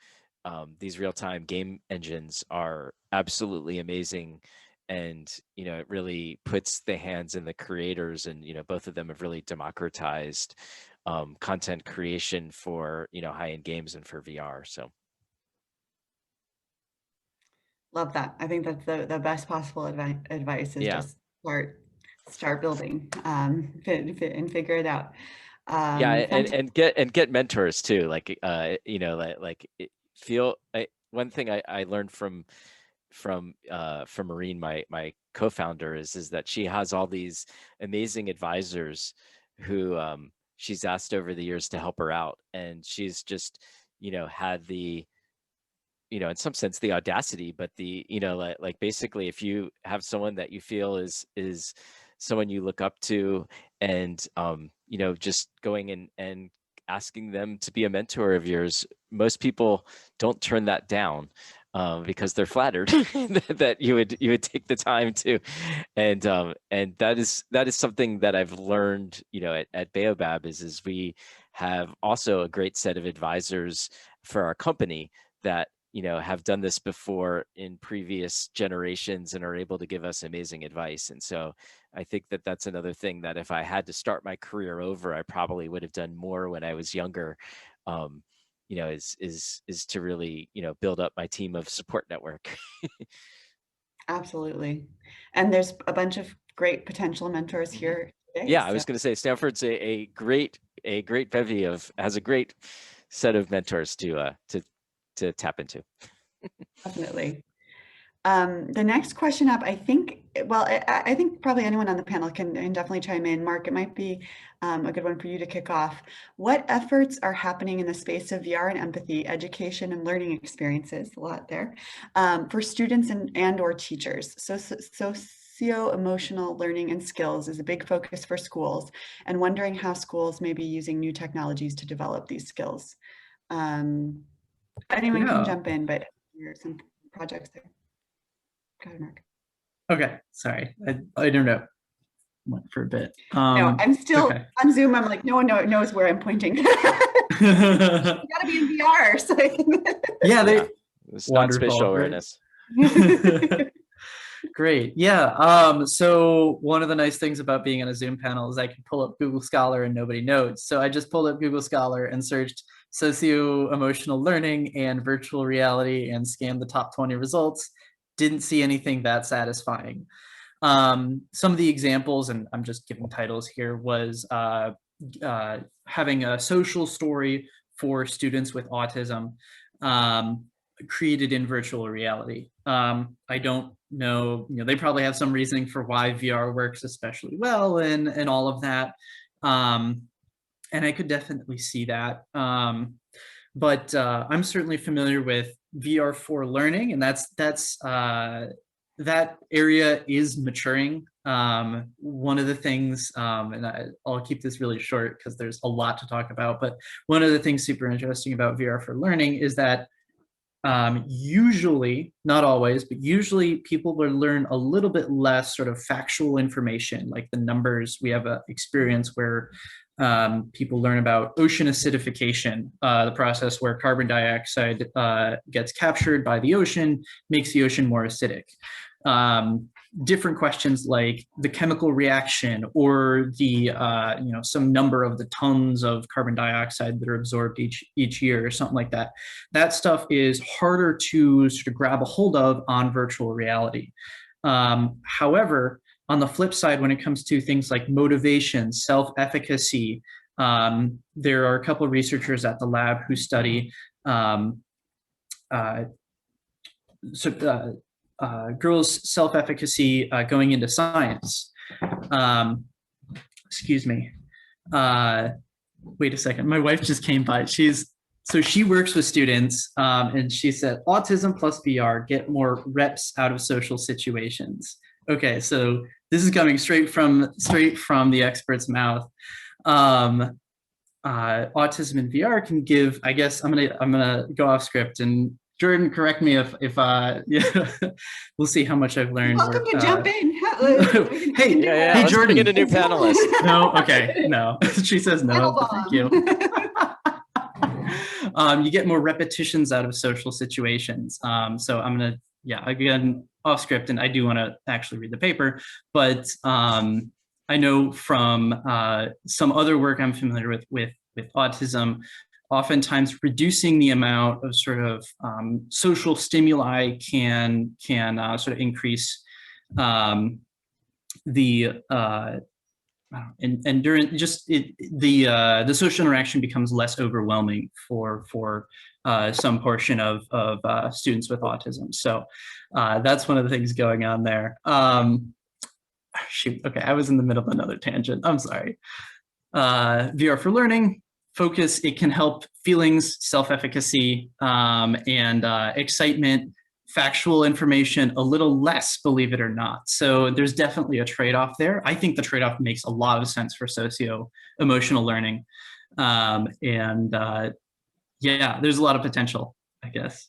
these real-time game engines are absolutely amazing, and, you know, it really puts the hands in the creators, and, you know, both of them have really democratized content creation for, you know, high-end games and for VR. So Love that. I think that's the best possible advice is just start building and figure it out. Yeah, and get mentors too. Like you know, one thing I learned from Maureen, my co-founder, is that she has all these amazing advisors who she's asked over the years to help her out, and she's just, you know, had the, you know, in some sense the audacity, but the, you know, like basically if you have someone that you feel is someone you look up to, and you know, just going and asking them to be a mentor of yours, most people don't turn that down, because they're flattered that you would take the time to, and that is something that I've learned, you know, at Baobab, is we have also a great set of advisors for our company that, you know, have done this before in previous generations and are able to give us amazing advice. And so I think that that's another thing that if I had to start my career over, I probably would have done more when I was younger, you know, is to really, you know, build up my team of support network. Absolutely. And there's a bunch of great potential mentors here today. Yeah, I was going to say Stanford's a great bevy has a great set of mentors to tap into. Definitely. The next question up, I think, well, I think probably anyone on the panel can definitely chime in. Mark, it might be a good one for you to kick off. What efforts are happening in the space of VR and empathy, education and learning experiences, a lot there, for students and or teachers? Socio-emotional learning and skills is a big focus for schools, and wondering how schools may be using new technologies to develop these skills. Anyone can jump in, but here's some projects there. Go ahead, Mark. Okay, sorry, I don't know. Went for a bit. No, I'm still okay. on Zoom. I'm like, no one knows where I'm pointing. You gotta be in VR. So yeah, they. It's not spatial awareness. Great. Yeah. So one of the nice things about being on a Zoom panel is I can pull up Google Scholar and nobody knows. So I just pulled up Google Scholar and searched socio-emotional learning and virtual reality and scanned the top 20 results. Didn't see anything that satisfying. Some of the examples, and I'm just giving titles here, was having a social story for students with autism created in virtual reality. I don't know, they probably have some reasoning for why VR works especially well and all of that. And I could definitely see that. But I'm certainly familiar with VR for learning, and that area is maturing. One of the things, and I'll keep this really short because there's a lot to talk about, but one of the things super interesting about VR for learning is that usually, not always, but usually people will learn a little bit less sort of factual information, like the numbers. We have an experience where people learn about ocean acidification, the process where carbon dioxide gets captured by the ocean, makes the ocean more acidic. Different questions like the chemical reaction or the some number of the tons of carbon dioxide that are absorbed each year or something like that. That stuff is harder to sort of grab a hold of on virtual reality. However, on the flip side, when it comes to things like motivation, self-efficacy, there are a couple of researchers at the lab who study girls' self-efficacy going into science. Excuse me. Wait a second. My wife just came by. So she works with students, and she said, autism plus VR, get more reps out of social situations. Okay, so this is coming straight from the expert's mouth. Autism in VR can give, I guess I'm gonna go off script, and Jordan, correct me if yeah, we'll see how much I've learned. Welcome to jump in. Hey, yeah, hey, Jordan. Get a new panelist. No, okay, no. She says no. But thank you. You get more repetitions out of social situations. So I'm gonna, again, off script, and I do want to actually read the paper, but I know from some other work I'm familiar with autism, oftentimes reducing the amount of sort of social stimuli can sort of increase the and during just the social interaction becomes less overwhelming for some portion of students with autism. So that's one of the things going on there. Shoot, okay, I was in the middle of another tangent. I'm sorry. VR for learning, focus, it can help feelings, self-efficacy, and excitement, factual information a little less, believe it or not. So there's definitely a trade-off there. I think the trade-off makes a lot of sense for socio-emotional learning. Yeah, there's a lot of potential, I guess.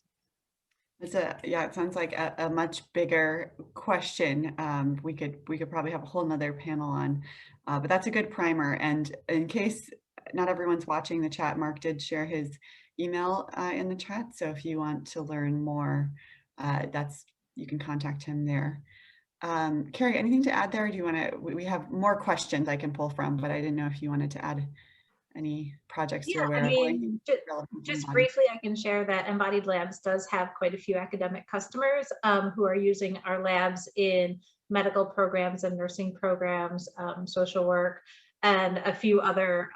It sounds like a much bigger question. We could probably have a whole nother panel on, but that's a good primer. And in case not everyone's watching the chat, Mark did share his email in the chat. So if you want to learn more, you can contact him there. Carrie, anything to add there? Do you want to? We have more questions I can pull from, but I didn't know if you wanted to add any projects you're aware of. Just briefly, I can share that Embodied Labs does have quite a few academic customers who are using our labs in medical programs and nursing programs, social work, and a few other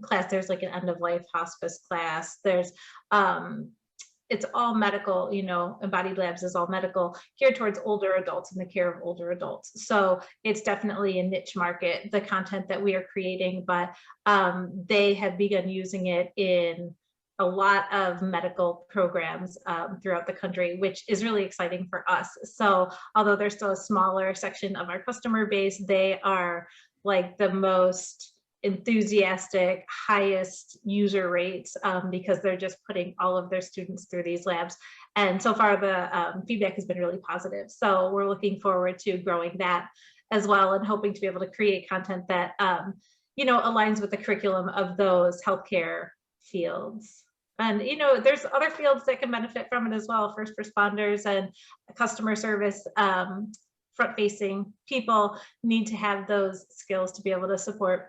class. There's like an end-of-life hospice class. There's it's all medical, you know, Embodied Labs is all medical, geared towards older adults and the care of older adults. So it's definitely a niche market, the content that we are creating, but they have begun using it in a lot of medical programs throughout the country, which is really exciting for us. So although there's still a smaller section of our customer base, they are like the most enthusiastic, highest user rates because they're just putting all of their students through these labs. And so far the feedback has been really positive. So we're looking forward to growing that as well and hoping to be able to create content that, you know, aligns with the curriculum of those healthcare fields. And, you know, there's other fields that can benefit from it as well, first responders and customer service, front-facing people need to have those skills to be able to support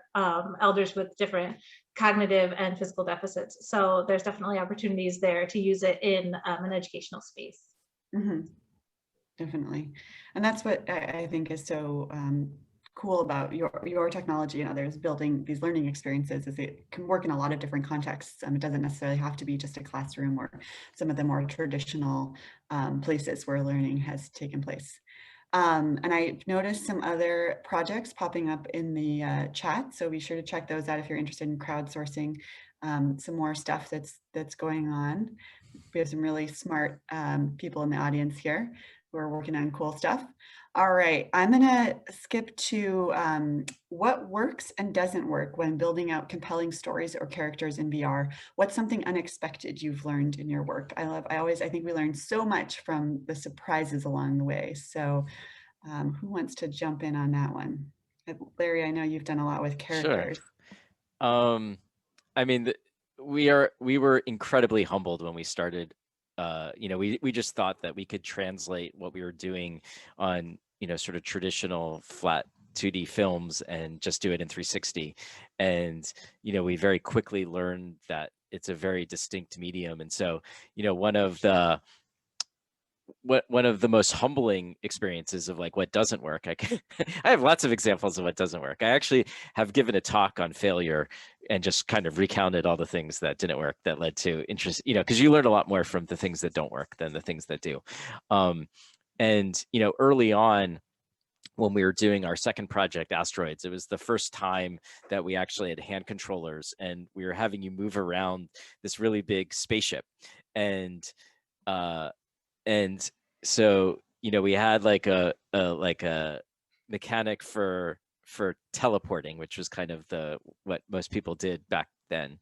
elders with different cognitive and physical deficits. So there's definitely opportunities there to use it in an educational space. Mm-hmm. Definitely. And that's what I think is so cool about your technology and others building these learning experiences is it can work in a lot of different contexts. It doesn't necessarily have to be just a classroom or some of the more traditional places where learning has taken place. And I noticed some other projects popping up in the chat, so be sure to check those out if you're interested in crowdsourcing some more stuff that's going on. We have some really smart people in the audience here who are working on cool stuff. All right, I'm gonna skip to what works and doesn't work when building out compelling stories or characters in VR. What's something unexpected you've learned in your work? I think we learn so much from the surprises along the way. So who wants to jump in on that one? Larry, I know you've done a lot with characters. Sure. I mean, we were incredibly humbled when we started. You know, we just thought that we could translate what we were doing on, you know, sort of traditional flat 2D films and just do it in 360. And, you know, we very quickly learned that it's a very distinct medium. And so, you know, one of the most humbling experiences of like what doesn't work. I have lots of examples of what doesn't work. I actually have given a talk on failure and just kind of recounted all the things that didn't work that led to interest, you know, because you learn a lot more from the things that don't work than the things that do. And, you know, early on, when we were doing our second project, Asteroids, it was the first time that we actually had hand controllers and we were having you move around this really big spaceship. And so, you know, we had like a mechanic for teleporting, which was kind of what most people did back then.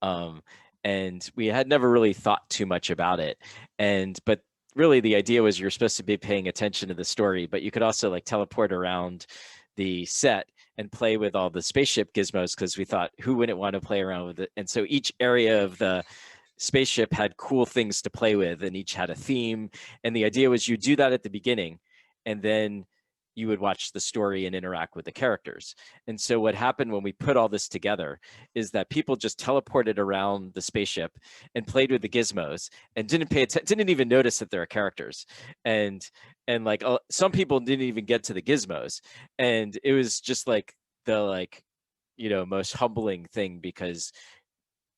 And we had never really thought too much about it. But really the idea was you're supposed to be paying attention to the story, but you could also like teleport around the set and play with all the spaceship gizmos because we thought who wouldn't want to play around with it. And so each area of the spaceship had cool things to play with and each had a theme. And the idea was you do that at the beginning and then you would watch the story and interact with the characters. And so what happened when we put all this together is that people just teleported around the spaceship and played with the gizmos and didn't even notice that there are characters. And like some people didn't even get to the gizmos. And it was just like the you know, most humbling thing because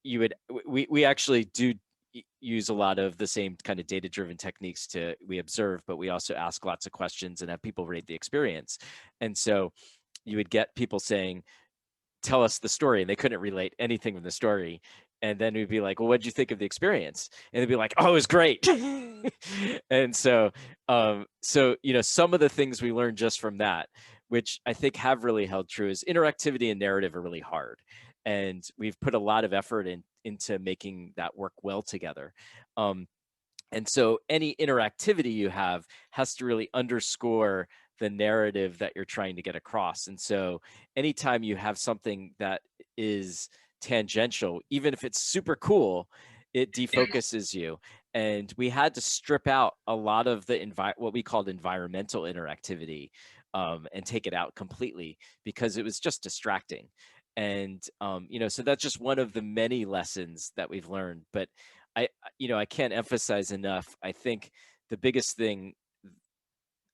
we actually do use a lot of the same kind of data-driven techniques we observe, but we also ask lots of questions and have people rate the experience. And so you would get people saying, tell us the story, and they couldn't relate anything from the story. And then we'd be like, well, what'd you think of the experience? And they'd be like, oh, it was great. And so, you know, some of the things we learned just from that, which I think have really held true, is interactivity and narrative are really hard. And we've put a lot of effort into making that work well together. And so any interactivity you have has to really underscore the narrative that you're trying to get across. And so anytime you have something that is tangential, even if it's super cool, it defocuses you. And we had to strip out a lot of the what we called environmental interactivity and take it out completely because it was just distracting. And, you know, so that's just one of the many lessons that we've learned. But I can't emphasize enough. I think the biggest thing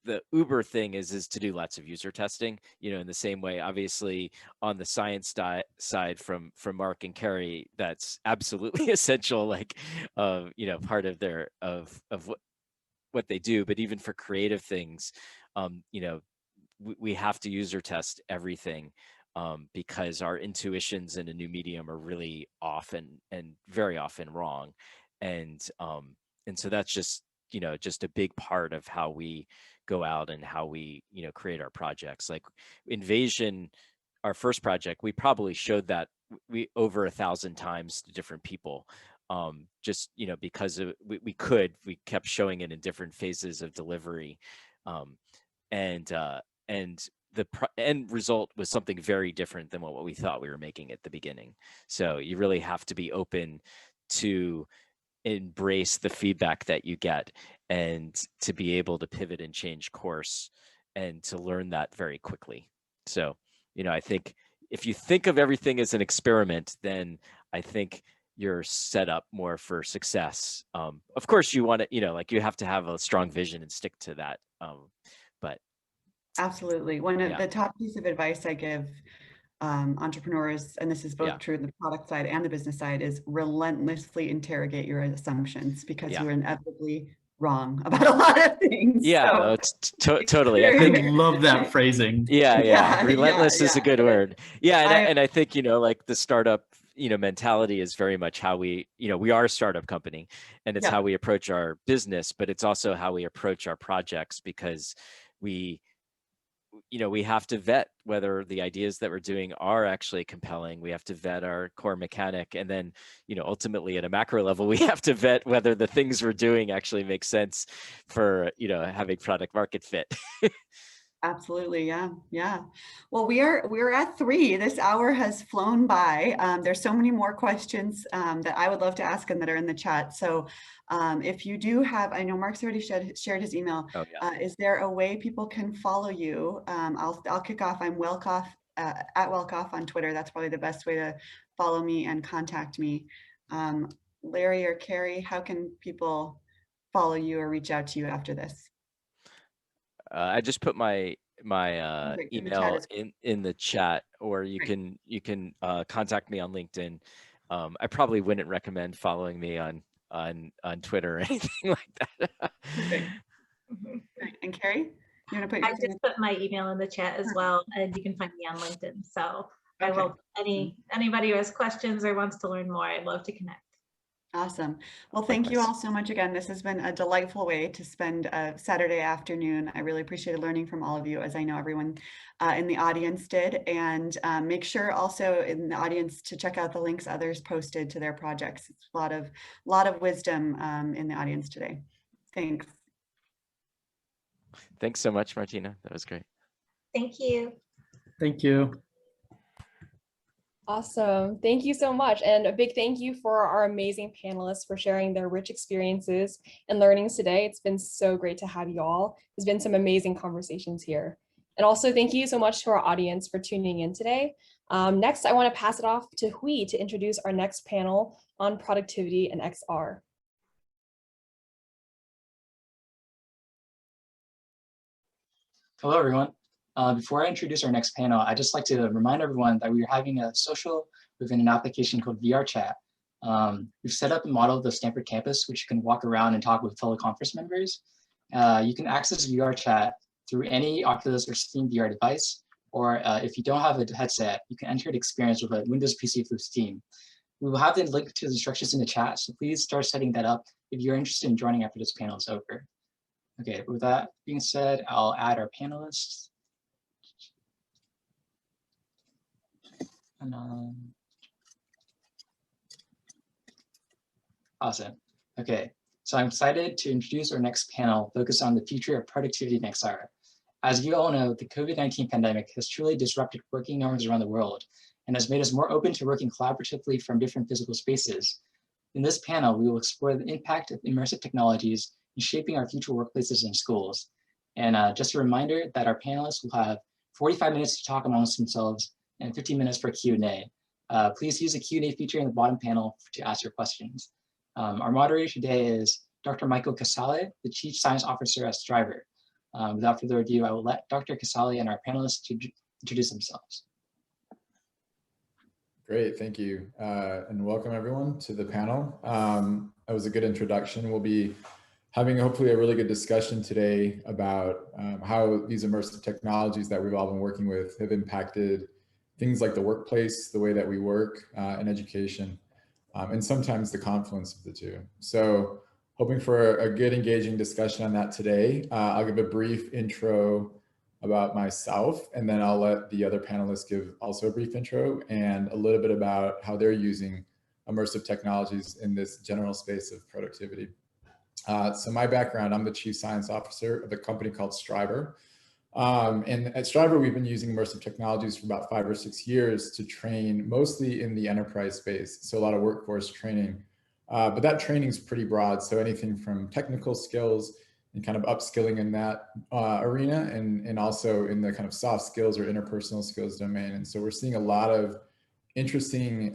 the Uber thing is to do lots of user testing, you know, in the same way, obviously on the science side from Mark and Carrie, that's absolutely essential, like, you know, part of their, of what they do. But even for creative things, you know, we have to user test everything, because our intuitions in a new medium are really often and very often wrong. And so that's just, you know, just a big part of how we go out and how we, you know, create our projects. Like Invasion, our first project, we probably showed that we over 1,000 times to different people, just, you know, because of, we kept showing it in different phases of delivery, and the end result was something very different than what we thought we were making at the beginning. So you really have to be open to embrace the feedback that you get, and to be able to pivot and change course, and to learn that very quickly. So, you know, I think if you think of everything as an experiment, then I think you're set up more for success. Of course, you want to, you know, like you have to have a strong vision and stick to that. But absolutely, one of the top piece of advice I give entrepreneurs, and this is both true in the product side and the business side, is relentlessly interrogate your assumptions, because you're inevitably wrong about a lot of things. Yeah, so. no, it's totally. I love that phrasing. Yeah. Relentless is a good word. Yeah, and I think, you know, like the startup, you know, mentality is very much how we, you know, we are a startup company, and it's how we approach our business, but it's also how we approach our projects, because we, you know, we have to vet whether the ideas that we're doing are actually compelling. We have to vet our core mechanic. And then, you know, ultimately at a macro level, we have to vet whether the things we're doing actually make sense for, you know, having product market fit. Absolutely. Yeah. Well, we're at 3. This hour has flown by. There's so many more questions that I would love to ask and that are in the chat. So if you do have, I know Mark's already shared his email. Oh, yeah. Is there a way people can follow you? I'll kick off. I'm Welkoff, at Welkoff on Twitter. That's probably the best way to follow me and contact me. Larry or Carrie, how can people follow you or reach out to you after this? I just put my email in the chat, or you can contact me on LinkedIn. I probably wouldn't recommend following me on Twitter or anything like that. And Carrie, you want to put? I just put my email in the chat as well, and you can find me on LinkedIn. So I will, anybody who has questions or wants to learn more, I'd love to connect. Awesome. Well, thank you all so much again. This has been a delightful way to spend a Saturday afternoon. I really appreciated learning from all of you, as I know everyone in the audience did. And make sure also in the audience to check out the links others posted to their projects. It's a lot of wisdom in the audience today. Thanks. Thanks so much, Martina. That was great. Thank you. Thank you. Awesome. Thank you so much. And a big thank you for our amazing panelists for sharing their rich experiences and learnings today. It's been so great to have you all. There's been some amazing conversations here. And also thank you so much to our audience for tuning in today. Next, I want to pass it off to Hui to introduce our next panel on productivity and XR. Hello, everyone. Before I introduce our next panel, I'd just like to remind everyone that we are having a social within an application called VRChat. We've set up a model of the Stanford campus, which you can walk around and talk with teleconference members. You can access VRChat through any Oculus or Steam VR device, or if you don't have a headset, you can enter the experience with a Windows PC through Steam. We will have the link to the instructions in the chat, so please start setting that up if you're interested in joining after this panel is over. Okay, with that being said, I'll add our panelists. And, awesome. Okay, so I'm excited to introduce our next panel focused on the future of productivity in XR. As you all know, the COVID-19 pandemic has truly disrupted working norms around the world and has made us more open to working collaboratively from different physical spaces. In this panel, we will explore the impact of immersive technologies in shaping our future workplaces and schools. And just a reminder that our panelists will have 45 minutes to talk amongst themselves and 15 minutes for Q&A. Please use the Q&A feature in the bottom panel to ask your questions. Our moderator today is Dr. Michael Casale, the Chief Science Officer at Striver. Without further ado, I will let Dr. Casali and our panelists to introduce themselves. Great, thank you. And welcome everyone to the panel. That was a good introduction. We'll be having hopefully a really good discussion today about how these immersive technologies that we've all been working with have impacted things like the workplace, the way that we work, and education, and sometimes the confluence of the two. So hoping for a good engaging discussion on that today. I'll give a brief intro about myself, and then I'll let the other panelists give also a brief intro and a little bit about how they're using immersive technologies in this general space of productivity. So my background, I'm the Chief Science Officer of a company called Striver. And at Striver, we've been using immersive technologies for about 5 or 6 years to train mostly in the enterprise space. So a lot of workforce training, but that training is pretty broad. So anything from technical skills and kind of upskilling in that arena, and also in the kind of soft skills or interpersonal skills domain. And so we're seeing a lot of interesting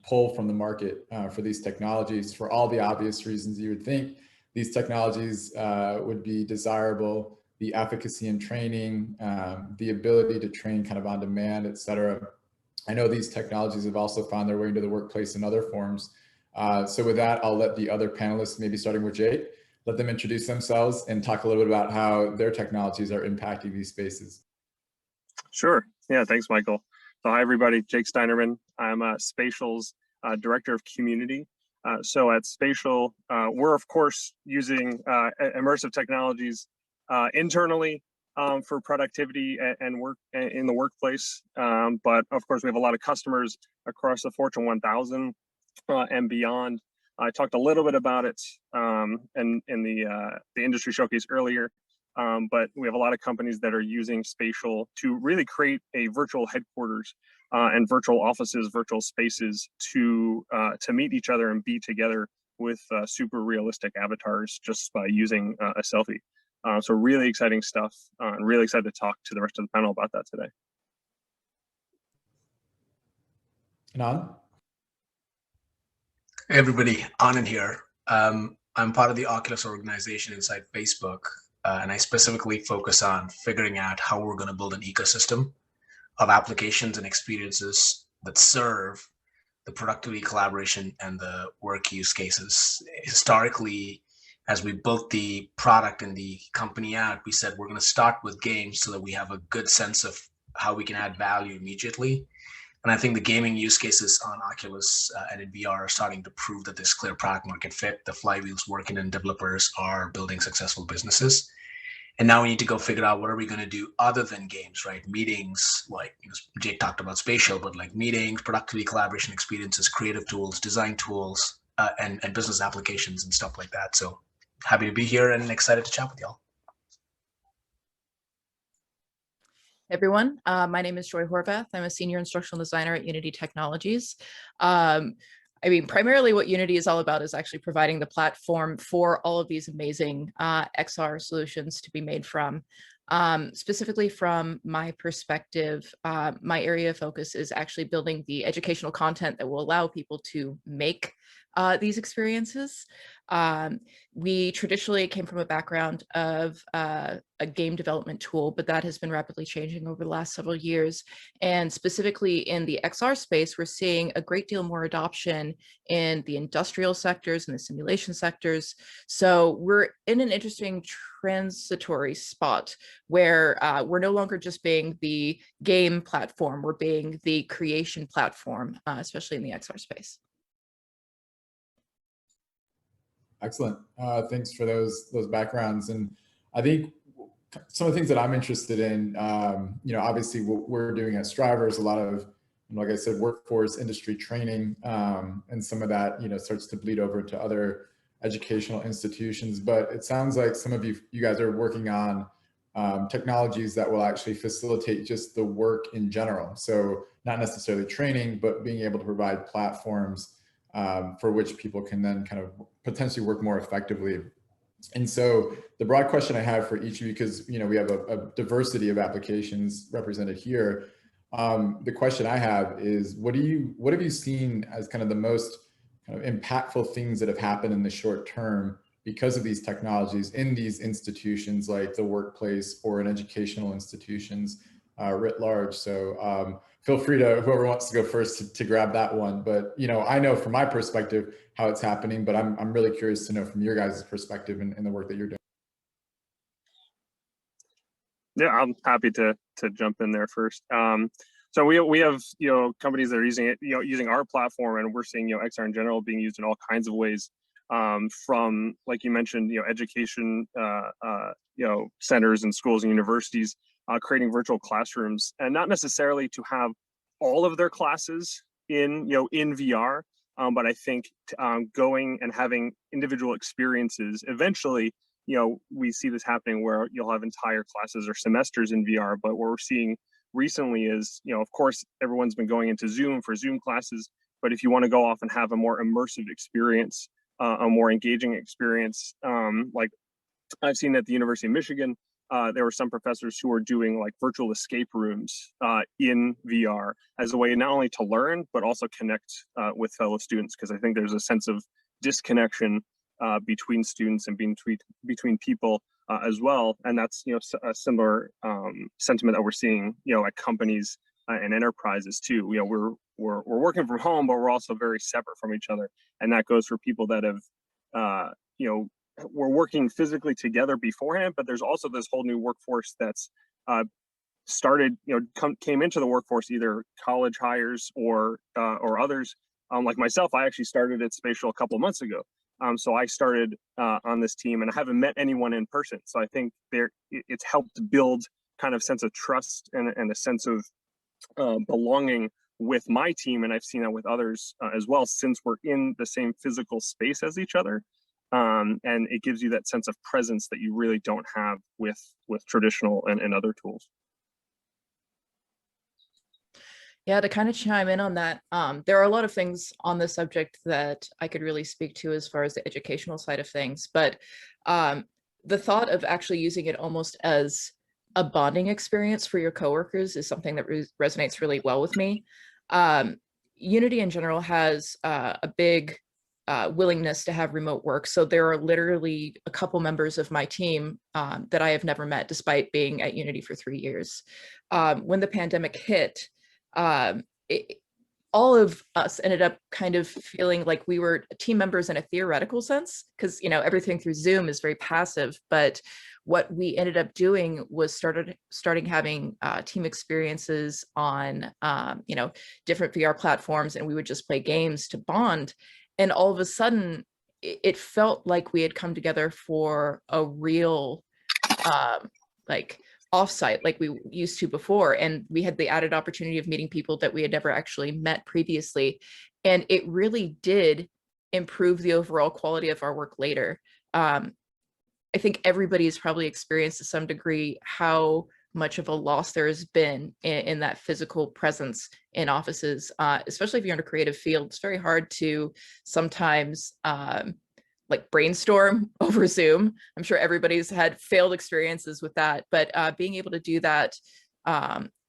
pull from the market for these technologies for all the obvious reasons you would think these technologies would be desirable: the efficacy in training, the ability to train kind of on demand, et cetera. I know these technologies have also found their way into the workplace in other forms. So with that, I'll let the other panelists, maybe starting with Jake, let them introduce themselves and talk a little bit about how their technologies are impacting these spaces. Sure. Yeah, thanks, Michael. So hi, everybody. Jake Steinerman. I'm Spatial's Director of Community. So at Spatial, we're, of course, using immersive technologies internally for productivity and work in the workplace. But, of course, we have a lot of customers across the Fortune 1000 and beyond. I talked a little bit about it in the industry showcase earlier, but we have a lot of companies that are using Spatial to really create a virtual headquarters and virtual offices, virtual spaces to meet each other and be together with super realistic avatars just by using a selfie. So really exciting stuff, and really excited to talk to the rest of the panel about that today. Anand? Hey everybody, Anand here. I'm part of the Oculus organization inside Facebook, and I specifically focus on figuring out how we're going to build an ecosystem of applications and experiences that serve the productivity, collaboration, and the work use cases. Historically, as we built the product and the company out, we said we're going to start with games so that we have a good sense of how we can add value immediately. And I think the gaming use cases on Oculus and in VR are starting to prove that there's clear product market fit. The flywheel's working and developers are building successful businesses. And now we need to go figure out what are we going to do other than games, right? Meetings, like Jake talked about Spatial, but like meetings, productivity, collaboration experiences, creative tools, design tools, and business applications and stuff like that. So happy to be here and excited to chat with y'all. Everyone, my name is Joy Horvath. I'm a senior instructional designer at Unity Technologies. I mean, primarily what Unity is all about is actually providing the platform for all of these amazing XR solutions to be made from. Specifically from my perspective, my area of focus is actually building the educational content that will allow people to make these experiences. We traditionally came from a background of a game development tool, but that has been rapidly changing over the last several years. And specifically in the XR space, we're seeing a great deal more adoption in the industrial sectors and the simulation sectors. So we're in an interesting transitory spot where we're no longer just being the game platform, we're being the creation platform, especially in the XR space. Excellent. Thanks for those backgrounds. And I think some of the things that I'm interested in, obviously what we're doing at Striver is a lot of, like I said, workforce industry training, and some of that, starts to bleed over to other educational institutions. But it sounds like some of you guys are working on technologies that will actually facilitate just the work in general. So not necessarily training, but being able to provide platforms for which people can then kind of potentially work more effectively. And so the broad question I have for each of you, because we have a diversity of applications represented here, the question I have is, what have you seen as kind of the most kind of impactful things that have happened in the short term because of these technologies in these institutions like the workplace or in educational institutions writ large. So feel free to, whoever wants to go first to grab that one. But, you know, I know from my perspective how it's happening, but I'm really curious to know from your guys' perspective and the work that you're doing. Yeah, I'm happy to jump in there first. So we have, you know, companies that are using it, you know, using our platform, and we're seeing, you know, XR in general being used in all kinds of ways, from, like you mentioned, you know, education, you know, centers and schools and universities, creating virtual classrooms, and not necessarily to have all of their classes in, you know, in VR, but I think going and having individual experiences eventually. You know, we see this happening where you'll have entire classes or semesters in VR, but what we're seeing recently is, you know, of course, everyone's been going into Zoom for Zoom classes, but if you want to go off and have a more immersive experience, a more engaging experience, like I've seen at the University of Michigan, there were some professors who were doing like virtual escape rooms in VR as a way not only to learn, but also connect with fellow students, because I think there's a sense of disconnection between students and between people as well, and that's, you know, a similar sentiment that we're seeing, you know, at companies and enterprises too. You know, we're working from home, but we're also very separate from each other, and that goes for people that have, you know, we're working physically together beforehand, but there's also this whole new workforce that's started, you know, came into the workforce, either college hires or others. Like myself, I actually started at Spatial a couple of months ago. So I started on this team, and I haven't met anyone in person. So I think it's helped build kind of sense of trust and a sense of belonging with my team. And I've seen that with others as well, since we're in the same physical space as each other. And it gives you that sense of presence that you really don't have with traditional and other tools. Yeah, to kind of chime in on that, there are a lot of things on this subject that I could really speak to as far as the educational side of things, but the thought of actually using it almost as a bonding experience for your coworkers is something that resonates really well with me. Unity in general has a big willingness to have remote work. So there are literally a couple members of my team that I have never met, despite being at Unity for 3 years. When the pandemic hit, all of us ended up kind of feeling like we were team members in a theoretical sense, because, you know, everything through Zoom is very passive, but what we ended up doing was starting having team experiences on, you know, different VR platforms, and we would just play games to bond. And all of a sudden, it felt like we had come together for a real, like, offsite like we used to before, and we had the added opportunity of meeting people that we had never actually met previously, and it really did improve the overall quality of our work later. I think everybody's probably experienced to some degree how much of a loss there has been in that physical presence in offices, especially if you're in a creative field. It's very hard to sometimes like brainstorm over Zoom. I'm sure everybody's had failed experiences with that, but being able to do that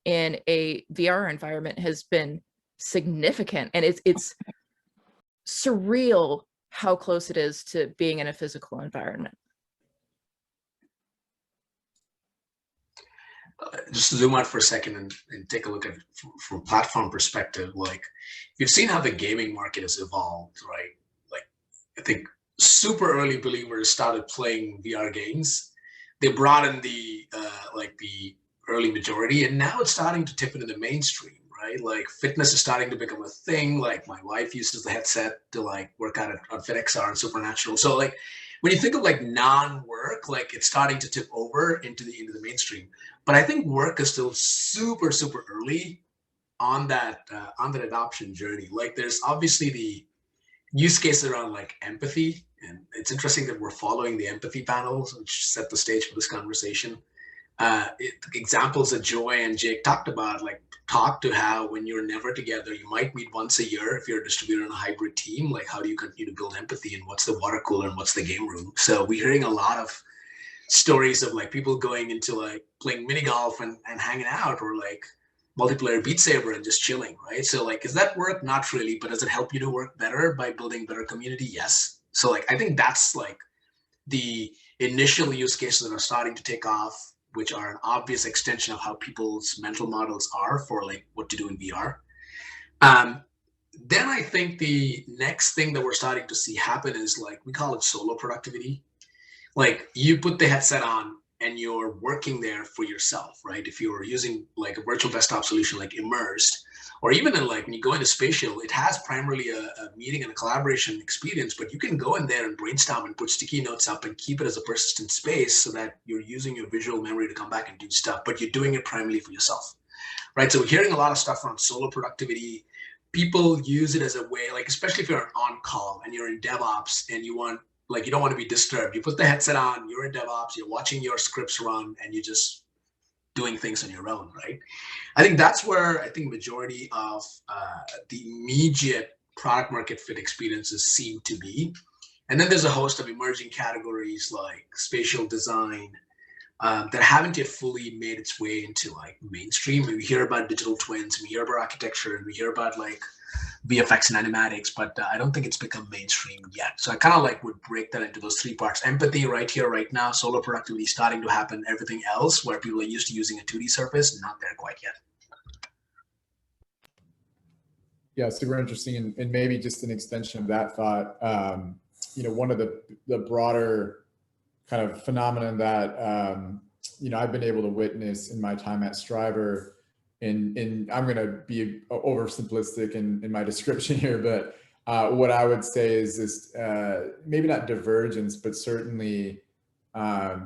in a VR environment has been significant, and it's surreal how close it is to being in a physical environment. Just to zoom out for a second and take a look at from a platform perspective, like you've seen how the gaming market has evolved, right? Like I think super early believers started playing VR games. They brought in the like the early majority, and now it's starting to tip into the mainstream, right? Like fitness is starting to become a thing. Like my wife uses the headset to like work out on FitXR and Supernatural. So like when you think of like non-work, like it's starting to tip over into the mainstream. But I think work is still super early on that adoption journey. Like there's obviously the use cases around like empathy, and it's interesting that we're following the empathy panels, which set the stage for this conversation. Examples that Joy and Jake talked about, like talk to how when you're never together, you might meet once a year if you're a distributor in a hybrid team, like how do you continue to build empathy, and what's the water cooler and what's the game room. So we're hearing a lot of stories of like people going into like playing mini golf and hanging out, or like multiplayer Beat Saber and just chilling, right? So like, is that work? Not really, but does it help you to work better by building better community? Yes. So like, I think that's like the initial use cases that are starting to take off, which are an obvious extension of how people's mental models are for like what to do in VR. Then I think the next thing that we're starting to see happen is like, we call it solo productivity. Like you put the headset on and you're working there for yourself, right? If you're using like a virtual desktop solution like IMMERS, or even in like when you go into Spatial, it has primarily a meeting and a collaboration experience, but you can go in there and brainstorm and put sticky notes up and keep it as a persistent space so that you're using your visual memory to come back and do stuff, but you're doing it primarily for yourself, right? So we're hearing a lot of stuff around solo productivity. People use it as a way, like especially if you're on call and you're in DevOps and you want, like, you don't want to be disturbed. You put the headset on, you're in DevOps, you're watching your scripts run, and you're just doing things on your own, right? I think that's where I think majority of the immediate product market fit experiences seem to be. And then there's a host of emerging categories like spatial design that haven't yet fully made its way into like mainstream. We hear about digital twins, we hear about architecture, and we hear about like VFX and animatics, but I don't think it's become mainstream yet. So I kind of like would break that into those three parts. Empathy right here, right now, solo productivity starting to happen, everything else where people are used to using a 2D surface, not there quite yet. Yeah, super interesting. And maybe just an extension of that thought, you know, one of the broader kind of phenomenon that, you know, I've been able to witness in my time at Striver, and I'm going to be oversimplistic in my description here, but what I would say is this, maybe not divergence, but certainly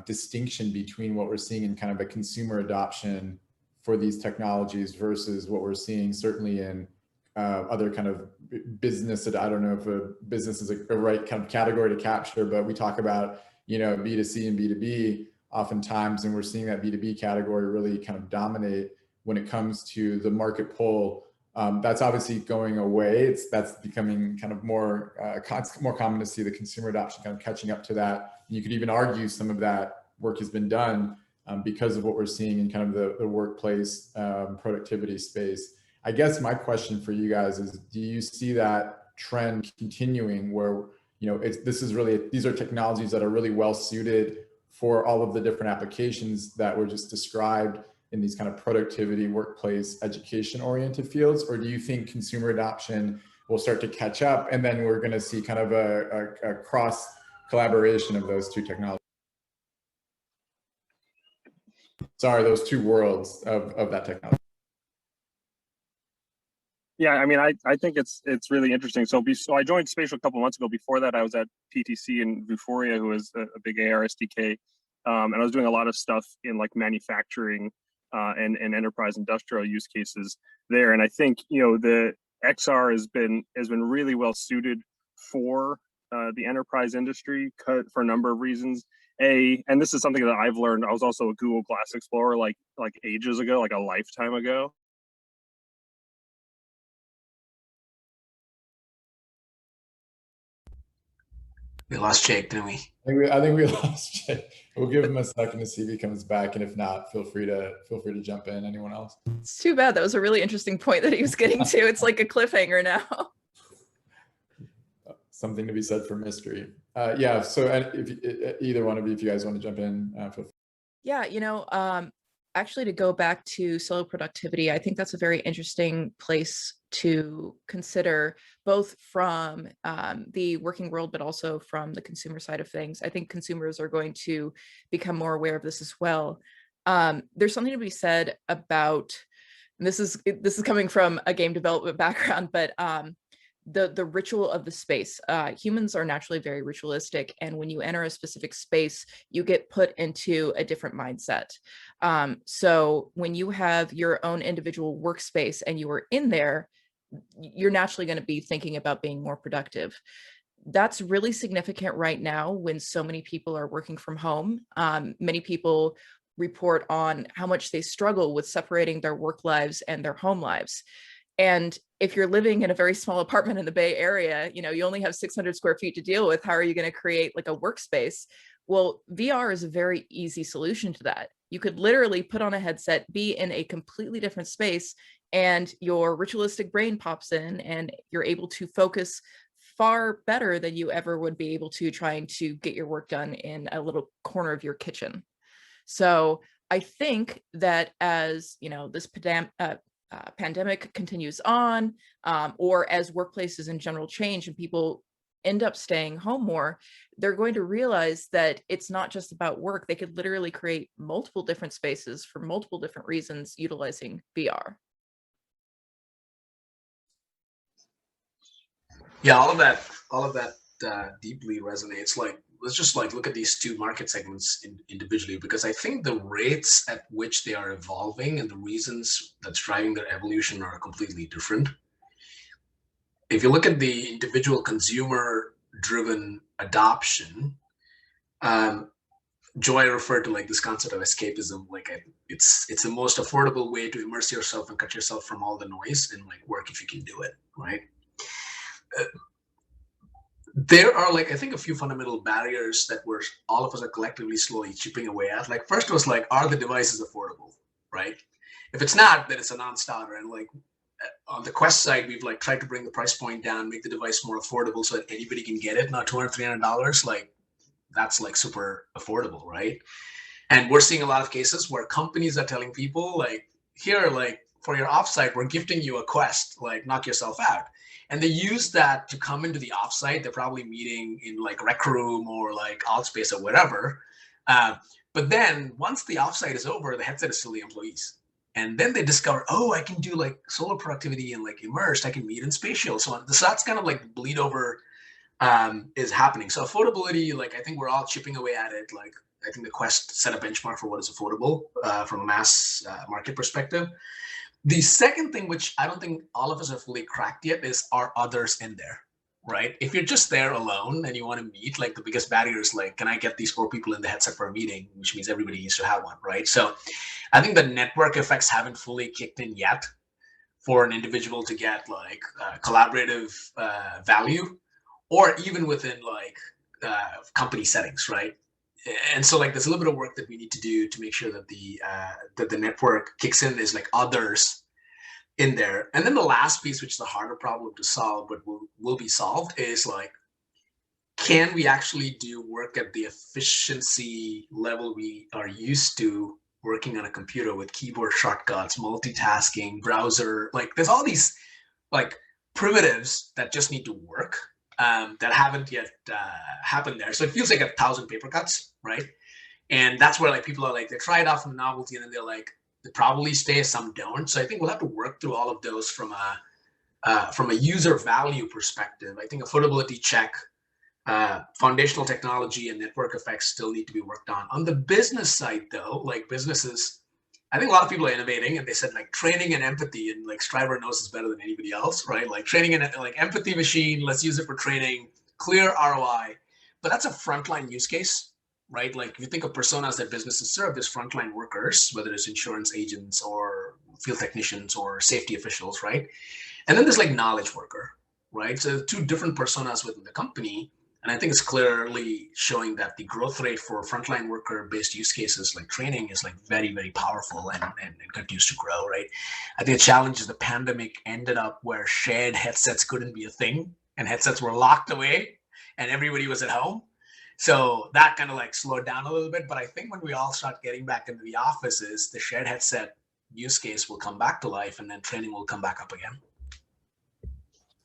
distinction between what we're seeing in kind of a consumer adoption for these technologies versus what we're seeing certainly in other kind of business. I don't know if a business is a right kind of category to capture, but we talk about, you know, B2C and B2B oftentimes, and we're seeing that B2B category really kind of dominate when it comes to the market pull. That's obviously going away. That's becoming kind of more common to see the consumer adoption kind of catching up to that. And you could even argue some of that work has been done because of what we're seeing in kind of the workplace productivity space. I guess my question for you guys is, do you see that trend continuing where, you know, these are technologies that are really well suited for all of the different applications that were just described in these kind of productivity, workplace, education oriented fields? Or do you think consumer adoption will start to catch up and then we're going to see kind of a cross collaboration of those two technologies? Sorry, those two worlds of that technology. Yeah, I mean, I think it's really interesting. So I joined Spatial a couple months ago. Before that, I was at PTC and Vuforia, who is a big AR SDK, and I was doing a lot of stuff in like manufacturing and enterprise industrial use cases there. And I think, you know, the XR has been really well suited for the enterprise industry for a number of reasons. And this is something that I've learned. I was also a Google Glass Explorer like ages ago, like a lifetime ago. We lost Jake, didn't we? I think we lost Jake. We'll give him a second to see if he comes back, and if not, feel free to jump in. Anyone else? It's too bad. That was a really interesting point that he was getting to. It's like a cliffhanger now. Something to be said for mystery. Yeah. So if either one of you, if you guys want to jump in, feel free. Yeah. You know, actually, to go back to solo productivity, I think that's a very interesting place to consider, both from the working world, but also from the consumer side of things. I think consumers are going to become more aware of this as well. There's something to be said about, and this is coming from a game development background, but the ritual of the space. Humans are naturally very ritualistic, and when you enter a specific space, you get put into a different mindset. So when you have your own individual workspace and you are in there, you're naturally going to be thinking about being more productive. That's really significant right now when so many people are working from home. Many people report on how much they struggle with separating their work lives and their home lives. And if you're living in a very small apartment in the Bay Area, you know, you only have 600 square feet to deal with. How are you going to create like a workspace? Well, VR is a very easy solution to that. You could literally put on a headset, be in a completely different space, and your ritualistic brain pops in and you're able to focus far better than you ever would be able to trying to get your work done in a little corner of your kitchen. So I think that as this pandemic continues on, or as workplaces in general change and people end up staying home more, they're going to realize that it's not just about work. They could literally create multiple different spaces for multiple different reasons utilizing VR. Yeah, all of that deeply resonates. Like, let's just look at these two market segments individually, because I think the rates at which they are evolving and the reasons that's driving their evolution are completely different. If you look at the individual consumer-driven adoption, Joy referred to this concept of escapism. It's the most affordable way to immerse yourself and cut yourself from all the noise and work if you can do it, right? There are I think a few fundamental barriers that all of us are collectively slowly chipping away at. First was are the devices affordable, right? If it's not, then it's a non-starter. And on the Quest side, we've tried to bring the price point down, make the device more affordable so that anybody can get it, not $200, $300. That's super affordable, right? And we're seeing a lot of cases where companies are telling people here, for your offsite, we're gifting you a Quest, knock yourself out. And they use that to come into the offsite. They're probably meeting in Rec Room or Altspace or whatever. But then once the offsite is over, the headset is still the employees. And then they discover, oh, I can do solo productivity and immersed. I can meet in Spatial. So that's kind of bleed over is happening. So affordability, I think we're all chipping away at it. I think the Quest set a benchmark for what is affordable from a mass market perspective. The second thing, which I don't think all of us have fully cracked yet, is are others in there, right? If you're just there alone and you want to meet, the biggest barrier is can I get these 4 people in the headset for a meeting, which means everybody needs to have one, right? So I think the network effects haven't fully kicked in yet for an individual to get collaborative value, or even within company settings, right? And so there's a little bit of work that we need to do to make sure that the network kicks in. Is others in there. And then the last piece, which is the harder problem to solve, but will be solved, is can we actually do work at the efficiency level we are used to working on a computer with keyboard shortcuts, multitasking, browser? There's all these primitives that just need to work. That haven't yet happened there. So it feels like 1,000 paper cuts, right? And that's where people are they try it out from the novelty, and then they're they probably stay, some don't. So I think we'll have to work through all of those from a user value perspective. I think affordability check, foundational technology and network effects still need to be worked on. On the business side though, businesses, I think a lot of people are innovating, and they said training and empathy, and Striver knows this better than anybody else, right? Training and empathy machine, let's use it for training, clear ROI. But that's a frontline use case, right? If you think of personas that businesses serve, there's frontline workers, whether it's insurance agents or field technicians or safety officials, right? And then there's knowledge worker, right? So 2 different personas within the company. And I think it's clearly showing that the growth rate for frontline worker-based use cases like training is very, very powerful and continues to grow, right? I think the challenge is the pandemic ended up where shared headsets couldn't be a thing, and headsets were locked away and everybody was at home. So that kind of slowed down a little bit. But I think when we all start getting back into the offices, the shared headset use case will come back to life, and then training will come back up again.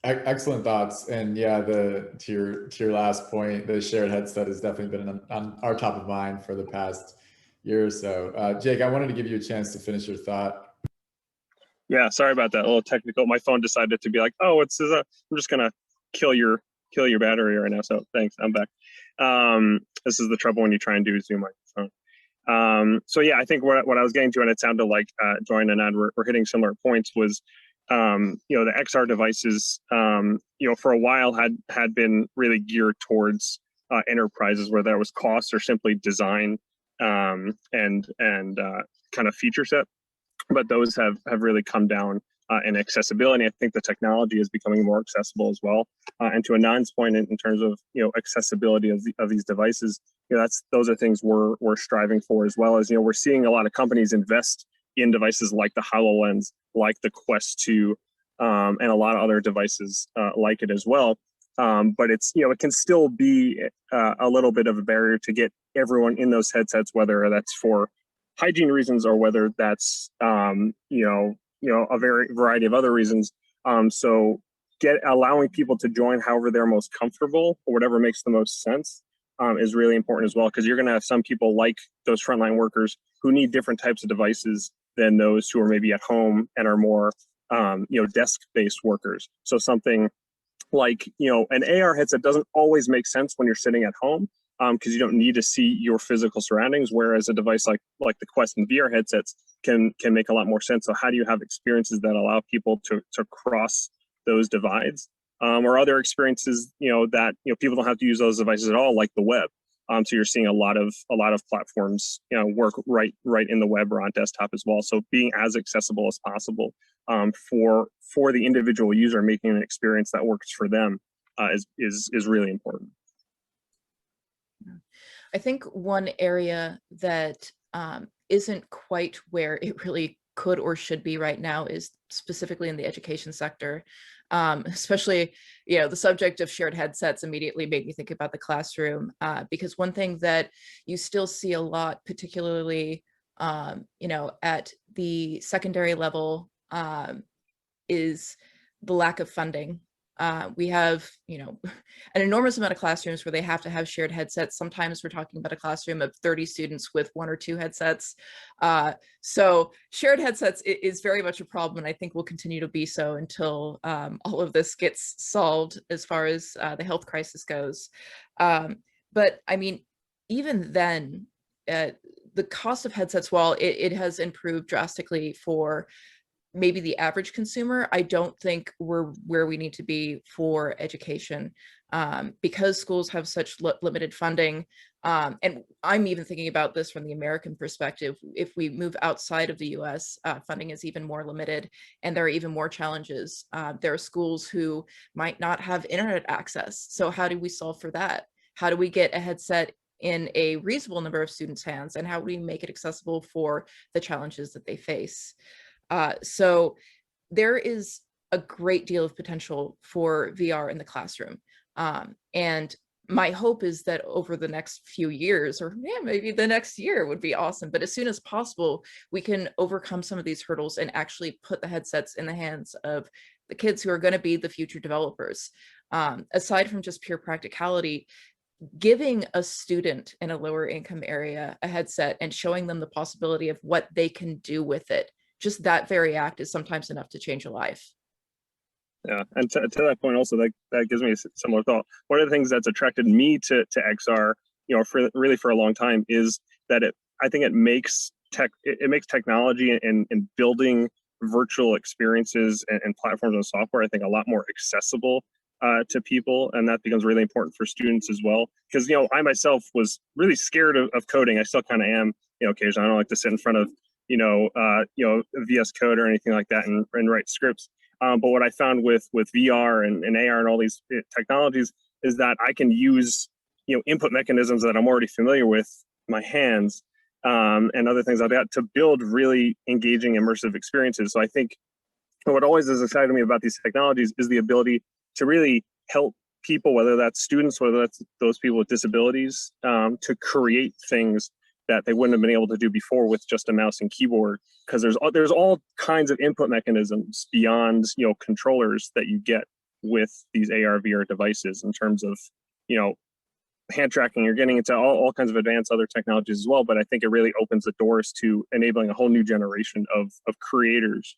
Excellent thoughts. And yeah, to your last point, the shared headset has definitely been on our top of mind for the past year or so. Jake, I wanted to give you a chance to finish your thought. Yeah, sorry about that. A little technical. My phone decided to be oh, I'm just gonna kill your battery right now. So thanks, I'm back. This is the trouble when you try and do Zoom on your phone. So yeah, I think what I was getting to, and it sounded like Joy and Anand were hitting similar points, was the XR devices, for a while had been really geared towards enterprises where there was cost or simply design and kind of feature set, but those have really come down in accessibility. I think the technology is becoming more accessible as well. And to Anand's point, in terms of accessibility of these devices, those are things we're striving for, as well as we're seeing a lot of companies invest in devices like the HoloLens, like the Quest 2, and a lot of other devices like it as well, but it's, it can still be a little bit of a barrier to get everyone in those headsets, whether that's for hygiene reasons or whether that's, a variety of other reasons. So allowing people to join however they're most comfortable or whatever makes the most sense is really important as well, because you're going to have some people like those frontline workers who need different types of devices than those who are maybe at home and are more, desk-based workers. So something like, an AR headset doesn't always make sense when you're sitting at home because you don't need to see your physical surroundings, whereas a device like the Quest and VR headsets can make a lot more sense. So how do you have experiences that allow people to cross those divides, or other experiences, that people don't have to use those devices at all, like the web. So you're seeing a lot of platforms, work right in the web or on desktop as well. So being as accessible as possible for the individual user, making an experience that works for them is really important. I think one area that isn't quite where it really could or should be right now is specifically in the education sector. Especially, the subject of shared headsets immediately made me think about the classroom, because one thing that you still see a lot, particularly, at the secondary level, is the lack of funding. We have, an enormous amount of classrooms where they have to have shared headsets. Sometimes we're talking about a classroom of 30 students with 1 or 2 headsets. So shared headsets is very much a problem, and I think will continue to be so until all of this gets solved as far as the health crisis goes. But I mean, even then, the cost of headsets, while it has improved drastically for maybe the average consumer, I don't think we're where we need to be for education, because schools have such limited funding. And I'm even thinking about this from the American perspective. If we move outside of the US, funding is even more limited, and there are even more challenges. There are schools who might not have internet access. So how do we solve for that? How do we get a headset in a reasonable number of students' hands, and how do we make it accessible for the challenges that they face? So there is a great deal of potential for VR in the classroom. And my hope is that over the next few years, or maybe the next year would be awesome, but as soon as possible, we can overcome some of these hurdles and actually put the headsets in the hands of the kids who are going to be the future developers. Aside from just pure practicality, giving a student in a lower income area a headset and showing them the possibility of what they can do with it, just that very act is sometimes enough to change a life. Yeah, and to that point also, that gives me a similar thought. One of the things that's attracted me to XR, for a long time, is that I think it makes technology and building virtual experiences and platforms and software, I think, a lot more accessible to people, and that becomes really important for students as well. Because I myself was really scared of coding. I still kind of am. Occasionally I don't like to sit in front of VS Code or anything like that and write scripts. But what I found with VR and AR and all these technologies is that I can use input mechanisms that I'm already familiar with, my hands, and other things like that, to build really engaging immersive experiences. So I think what always has excited me about these technologies is the ability to really help people, whether that's students, whether that's those people with disabilities, to create things that they wouldn't have been able to do before with just a mouse and keyboard, because there's all kinds of input mechanisms beyond controllers that you get with these AR VR devices in terms of hand tracking. You're getting into all kinds of advanced other technologies as well, but I think it really opens the doors to enabling a whole new generation of creators,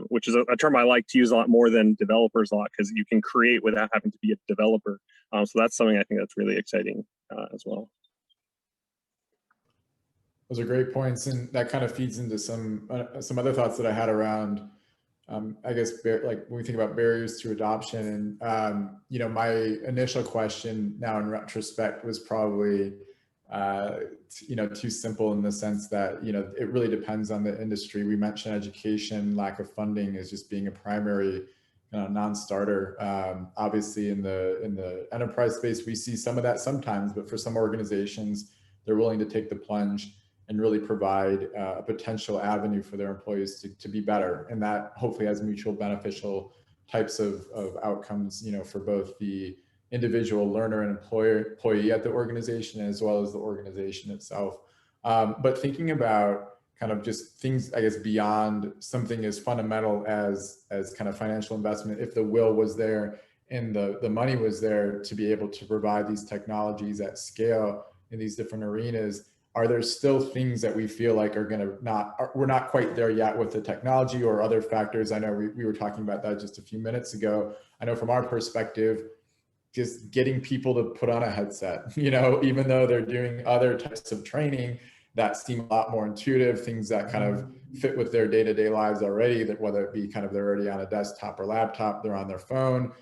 which is a term I like to use a lot more than developers a lot, because you can create without having to be a developer. So that's something I think that's really exciting as well. Those are great points, and that kind of feeds into some other thoughts that I had around, I guess, like when we think about barriers to adoption. And my initial question now in retrospect was probably, too simple in the sense that it really depends on the industry. We mentioned education, lack of funding as just being a primary non-starter. Obviously, in the enterprise space, we see some of that sometimes, but for some organizations, they're willing to take the plunge and really provide a potential avenue for their employees to be better. And that hopefully has mutual beneficial types of outcomes, for both the individual learner and employee at the organization, as well as the organization itself. But thinking about kind of just things, I guess, beyond something as fundamental as kind of financial investment, if the will was there and the money was there to be able to provide these technologies at scale in these different arenas, are there still things that we feel like are going to we're not quite there yet with the technology or other factors? I know we were talking about that just a few minutes ago. I know from our perspective, just getting people to put on a headset, even though they're doing other types of training that seem a lot more intuitive, things that kind of fit with their day-to-day lives already, that whether it be kind of they're already on a desktop or laptop, they're on their phone.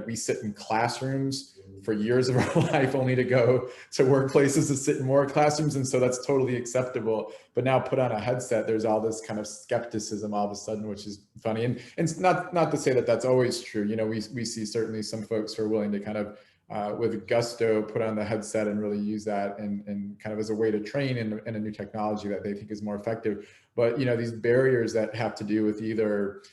We sit in classrooms for years of our life only to go to workplaces to sit in more classrooms. And so that's totally acceptable. But now put on a headset, there's all this kind of skepticism all of a sudden, which is funny. And it's not to say that that's always true. We see certainly some folks who are willing to kind of with gusto put on the headset and really use that and kind of as a way to train in a new technology that they think is more effective. But these barriers that have to do with either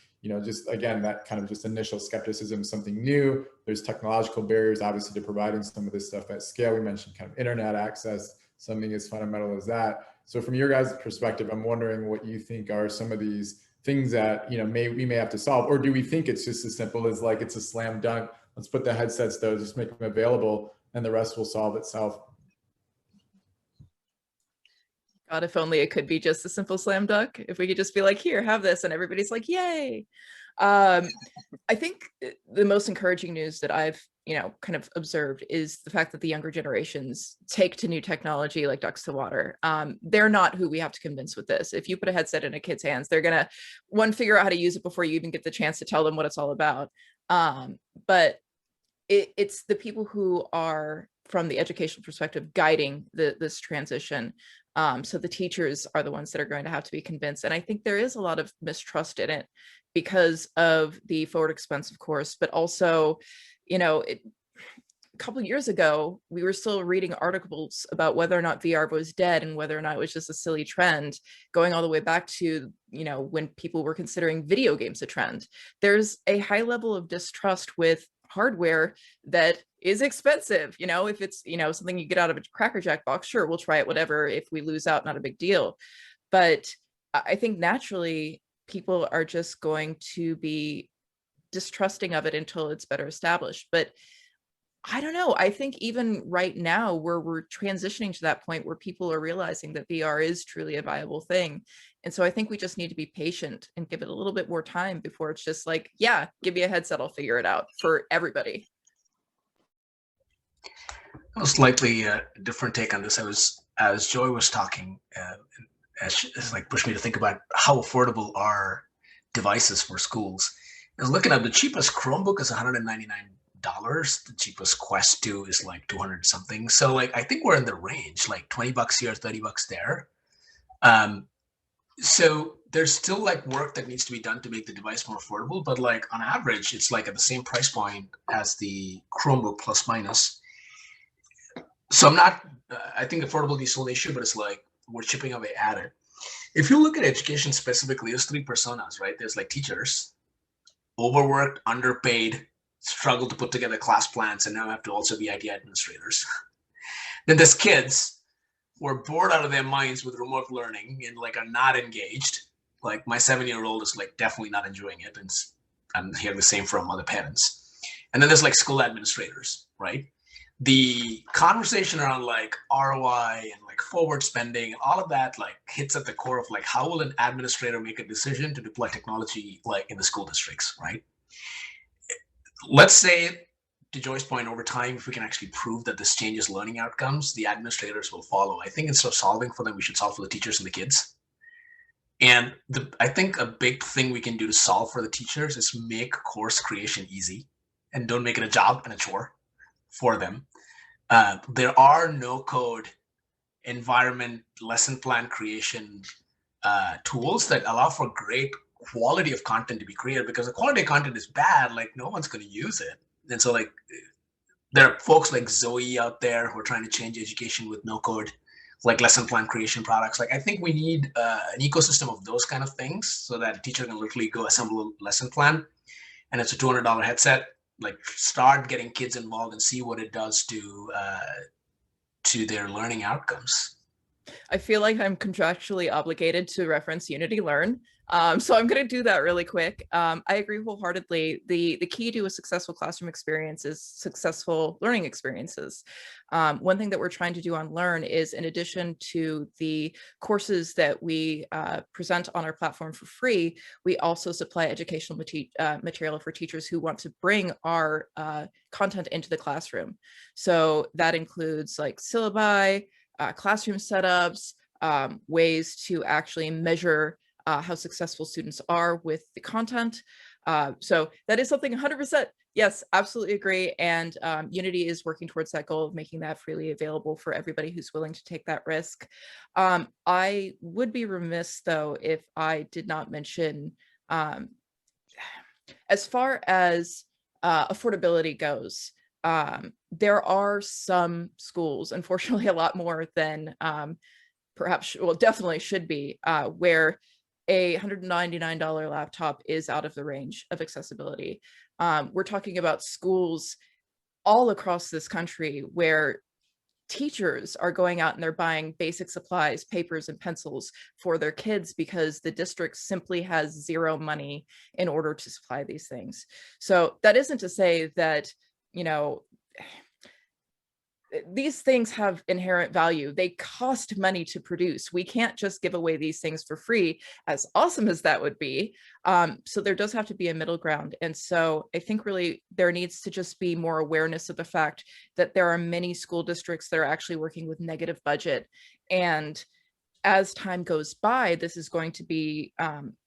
just again, that kind of just initial skepticism, something new. There's technological barriers, obviously, to providing some of this stuff at scale. We mentioned kind of internet access, something as fundamental as that. So from your guys' perspective, I'm wondering what you think are some of these things that, we may have to solve, or do we think it's just as simple as like, it's a slam dunk. Let's put the headsets though, just make them available and the rest will solve itself. God, if only it could be just a simple slam dunk. If we could just be like, here, have this, and everybody's like, yay. I think the most encouraging news that I've, kind of observed is the fact that the younger generations take to new technology like ducks to water. They're not who we have to convince with this. If you put a headset in a kid's hands, they're gonna, figure out how to use it before you even get the chance to tell them what it's all about. But it's the people who are, from the educational perspective, guiding this transition. So the teachers are the ones that are going to have to be convinced. And I think there is a lot of mistrust in it because of the forward expense, of course, but also, a couple of years ago, we were still reading articles about whether or not VR was dead and whether or not it was just a silly trend, going all the way back to, when people were considering video games a trend. There's a high level of distrust with hardware that is expensive. If it's, something you get out of a Cracker Jack box, sure, we'll try it, whatever. If we lose out, not a big deal. But I think naturally people are just going to be distrusting of it until it's better established. But I don't know. I think even right now where we're transitioning to that point where people are realizing that VR is truly a viable thing. And so I think we just need to be patient and give it a little bit more time before it's just like, yeah, give me a headset, I'll figure it out for everybody. A slightly different take on this. As Joy was talking, it's like pushed me to think about how affordable are devices for schools. I was looking at the cheapest Chromebook is $199. The cheapest Quest 2 is like 200 something. So like, I think we're in the range, like $20 here, $30 there. So there's still like work that needs to be done to make the device more affordable, but like on average, it's like at the same price point as the Chromebook plus minus. So I'm not, I think affordability is still an issue, but it's like we're chipping away at it. If you look at education specifically, there's three personas, right? There's like teachers, overworked, underpaid, struggle to put together class plans, and now have to also be IT administrators. Then there's kids who are bored out of their minds with remote learning and like are not engaged. Like my 7-year-old is like definitely not enjoying it, and I'm hearing the same from other parents. And then there's like school administrators, right? The conversation around like ROI and like forward spending, all of that like hits at the core of like how will an administrator make a decision to deploy technology like in the school districts, right? Let's say, to Joy's point, over time, if we can actually prove that this changes learning outcomes, the administrators will follow. I think instead of solving for them, we should solve for the teachers and the kids. And I think a big thing we can do to solve for the teachers is make course creation easy and don't make it a job and a chore for them. There are no code environment lesson plan creation tools that allow for great quality of content to be created, because the quality of content is bad, like no one's going to use it. And so like there are folks like Zoe out there who are trying to change education with no code, like lesson plan creation products. Like I think we need an ecosystem of those kind of things so that a teacher can literally go assemble a lesson plan and it's a $200 headset, like start getting kids involved and see what it does to their learning outcomes. I feel like I'm contractually obligated to reference Unity Learn. So I'm going to do that really quick. I agree wholeheartedly. The key to a successful classroom experience is successful learning experiences. One thing that we're trying to do on Learn is, in addition to the courses that we present on our platform for free, we also supply educational material for teachers who want to bring our content into the classroom. So that includes like syllabi, classroom setups, ways to actually measure how successful students are with the content. So that is something 100%, yes, absolutely agree. And Unity is working towards that goal of making that freely available for everybody who's willing to take that risk. I would be remiss though if I did not mention, as far as affordability goes, there are some schools, unfortunately a lot more than perhaps, well, definitely should be, where a $199 laptop is out of the range of accessibility. We're talking about schools all across this country where teachers are going out and they're buying basic supplies, papers and pencils for their kids because the district simply has zero money in order to supply these things. So that isn't to say that, you know, these things have inherent value. They cost money to produce. We can't just give away these things for free, as awesome as that would be. So there does have to be a middle ground. And so I think really there needs to just be more awareness of the fact that there are many school districts that are actually working with negative budget. And as time goes by, this is going to be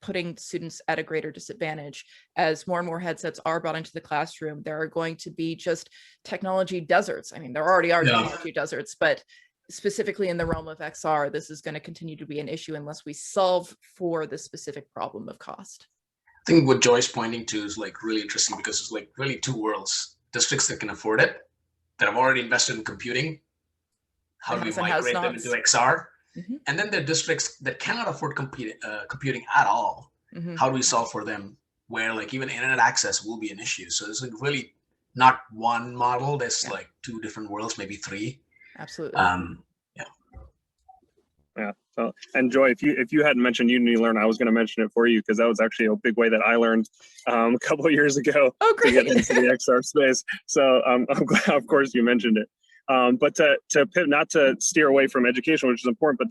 putting students at a greater disadvantage. As more and more headsets are brought into the classroom, there are going to be just technology deserts. I mean, there already are technology deserts, but specifically in the realm of XR, this is going to continue to be an issue unless we solve for the specific problem of cost. I think what Joy's pointing to is like really interesting because it's like really two worlds. Districts that can afford it, that have already invested in computing. How do we migrate them into XR? Mm-hmm. And then there are districts that cannot afford computing at all. Mm-hmm. How do we solve for them where like even internet access will be an issue? So it's like really not one model. There's like two different worlds, maybe three. Absolutely. Yeah. So, and Joy, if you hadn't mentioned Unity Learn, I was going to mention it for you because that was actually a big way that I learned a couple of years ago to get into the XR space. So I'm glad, of course, you mentioned it. But to not to steer away from education, which is important, but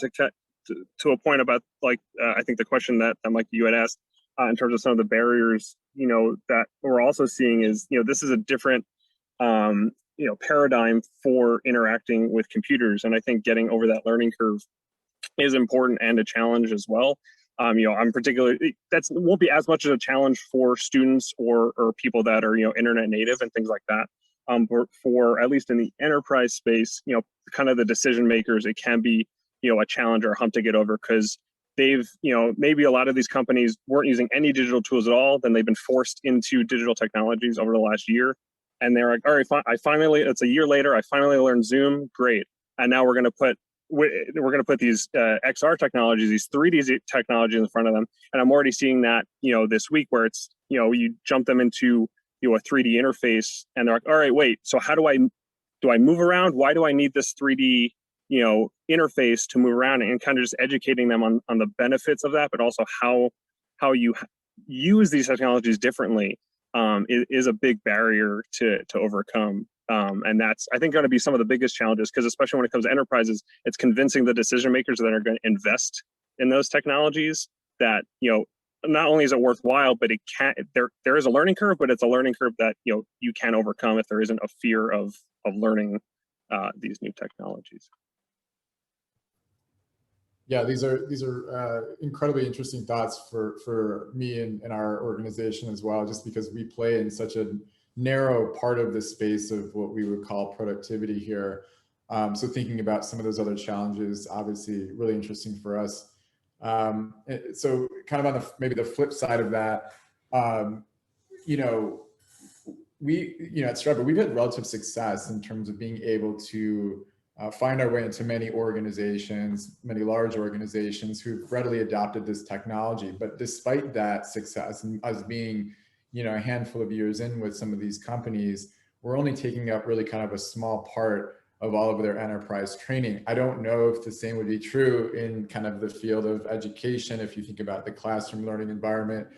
to a point about like I think the question that Mike you had asked in terms of some of the barriers, you know, that we're also seeing is, you know, this is a different you know, paradigm for interacting with computers, and I think getting over that learning curve is important and a challenge as well. You know, I'm particularly won't be as much of a challenge for students or people that are, you know, internet native and things like that. For at least in the enterprise space, you know, kind of the decision makers, it can be, you know, a challenge or a hump to get over because they've, you know, maybe a lot of these companies weren't using any digital tools at all. Then they've been forced into digital technologies over the last year. And they're like, all right, it's a year later, I finally learned Zoom, great. And now we're going to put these XR technologies, these 3D technologies in front of them. And I'm already seeing that, you know, this week where it's, you know, you jump them into, you know, a 3D interface and they're like, all right, wait, so how do I move around? Why do I need this 3D, you know, interface to move around, and kind of just educating them on the benefits of that, but also how you use these technologies differently is a big barrier to overcome. And that's, I think, going to be some of the biggest challenges, because especially when it comes to enterprises, it's convincing the decision makers that are going to invest in those technologies that, you know, not only is it worthwhile, but it can, there is a learning curve, but it's a learning curve that, you know, you can overcome if there isn't a fear of learning these new technologies. Yeah, these are incredibly interesting thoughts for me and our organization as well, just because we play in such a narrow part of the space of what we would call productivity here. So thinking about some of those other challenges, obviously really interesting for us. So kind of on maybe the flip side of that, you know, at Stripper, we've had relative success in terms of being able to find our way into many organizations, many large organizations who've readily adopted this technology. But despite that success and us being, you know, a handful of years in with some of these companies, we're only taking up really kind of a small part of all of their enterprise training. I don't know if the same would be true in kind of the field of education. If you think about the classroom learning environment,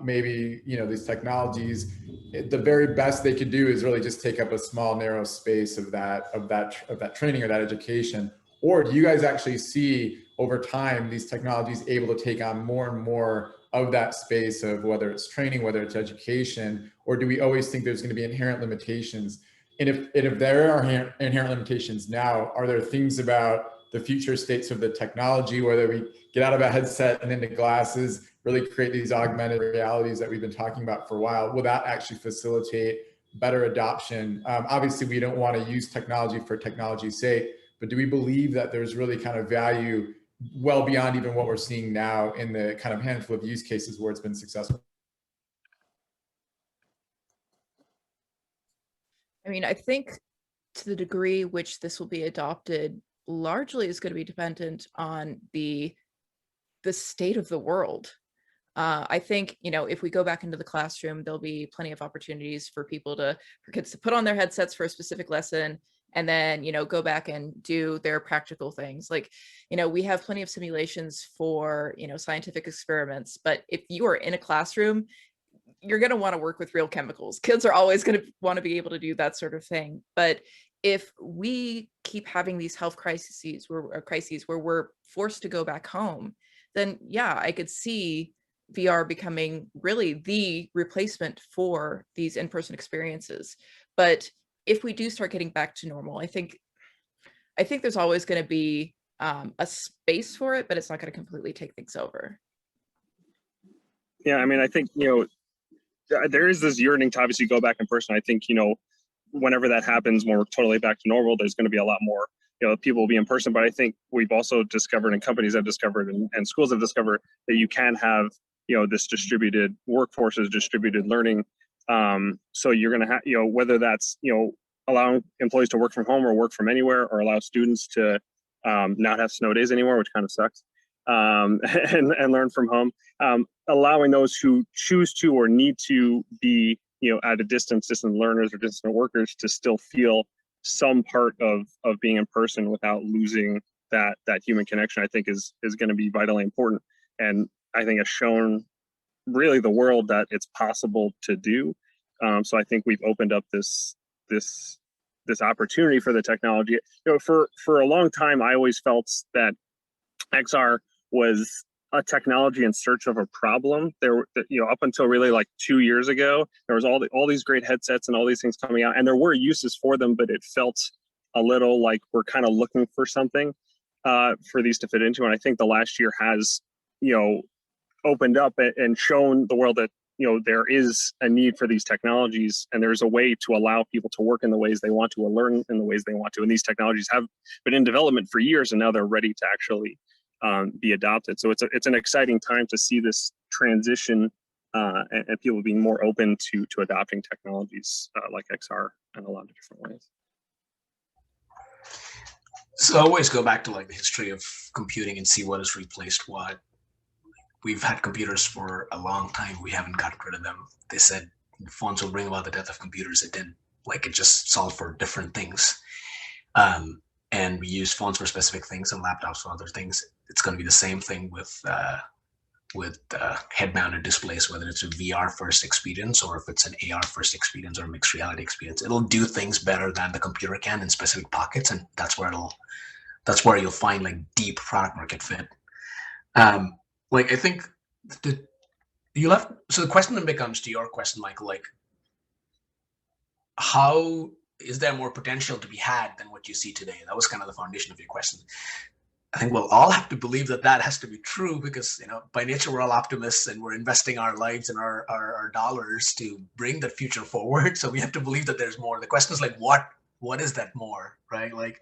maybe, you know, these technologies, the very best they could do is really just take up a small, narrow space of that training or that education. Or do you guys actually see over time these technologies able to take on more and more of that space of whether it's training, whether it's education, or do we always think there's going to be inherent limitations? And if there are inherent limitations now, are there things about the future states of the technology, whether we get out of a headset and into glasses, really create these augmented realities that we've been talking about for a while, will that actually facilitate better adoption? Obviously, we don't want to use technology for technology's sake, but do we believe that there's really kind of value well beyond even what we're seeing now in the kind of handful of use cases where it's been successful? I mean, I think to the degree which this will be adopted largely is going to be dependent on the state of the world. I think, you know, if we go back into the classroom, there'll be plenty of opportunities for kids to put on their headsets for a specific lesson and then, you know, go back and do their practical things. Like, you know, we have plenty of simulations for, you know, scientific experiments, but if you are in a classroom, you're going to want to work with real chemicals. Kids are always going to want to be able to do that sort of thing. But if we keep having these health crises where we're forced to go back home, then yeah, I could see VR becoming really the replacement for these in-person experiences. But if we do start getting back to normal, I think there's always going to be a space for it, but it's not going to completely take things over. Yeah, I mean, I think, you know, there is this yearning to obviously go back in person. I think, you know, whenever that happens, when we're totally back to normal, there's going to be a lot more, you know, people will be in person. But I think we've also discovered, and companies have discovered, and schools have discovered, that you can have, you know, this distributed workforces, distributed learning. So you're going to have, you know, whether that's, you know, allowing employees to work from home or work from anywhere, or allow students to not have snow days anymore, which kind of sucks, and learn from home. Allowing those who choose to or need to be, you know, at a distant learners or distant workers to still feel some part of being in person without losing that human connection, I think is going to be vitally important. And I think has shown really the world that it's possible to do. So I think we've opened up this opportunity for the technology. You know, for a long time, I always felt that XR was a technology in search of a problem. There were, you know, up until really like 2 years ago, there was all these great headsets and all these things coming out, and there were uses for them, but it felt a little like we're kind of looking for something for these to fit into. And I think the last year has, you know, opened up and shown the world that, you know, there is a need for these technologies, and there's a way to allow people to work in the ways they want to, or learn in the ways they want to. And these technologies have been in development for years, and now they're ready to actually be adopted. So it's an exciting time to see this transition and people being more open to adopting technologies like XR in a lot of different ways. So I always go back to like the history of computing and see what has replaced what. We've had computers for a long time. We haven't gotten rid of them. They said phones will bring about the death of computers. It didn't. Like, it just solved for different things. And we use phones for specific things and laptops for other things. It's going to be the same thing with head-mounted displays, whether it's a VR-first experience or if it's an AR-first experience or a mixed reality experience. It'll do things better than the computer can in specific pockets, and that's where you'll find like deep product market fit. Like, I think so the question then becomes, to your question, Michael, like, how is there more potential to be had than what you see today? That was kind of the foundation of your question. I think we'll all have to believe that has to be true, because, you know, by nature, we're all optimists and we're investing our lives and our dollars to bring that future forward. So we have to believe that there's more. The question is like, what is that more, right? Like,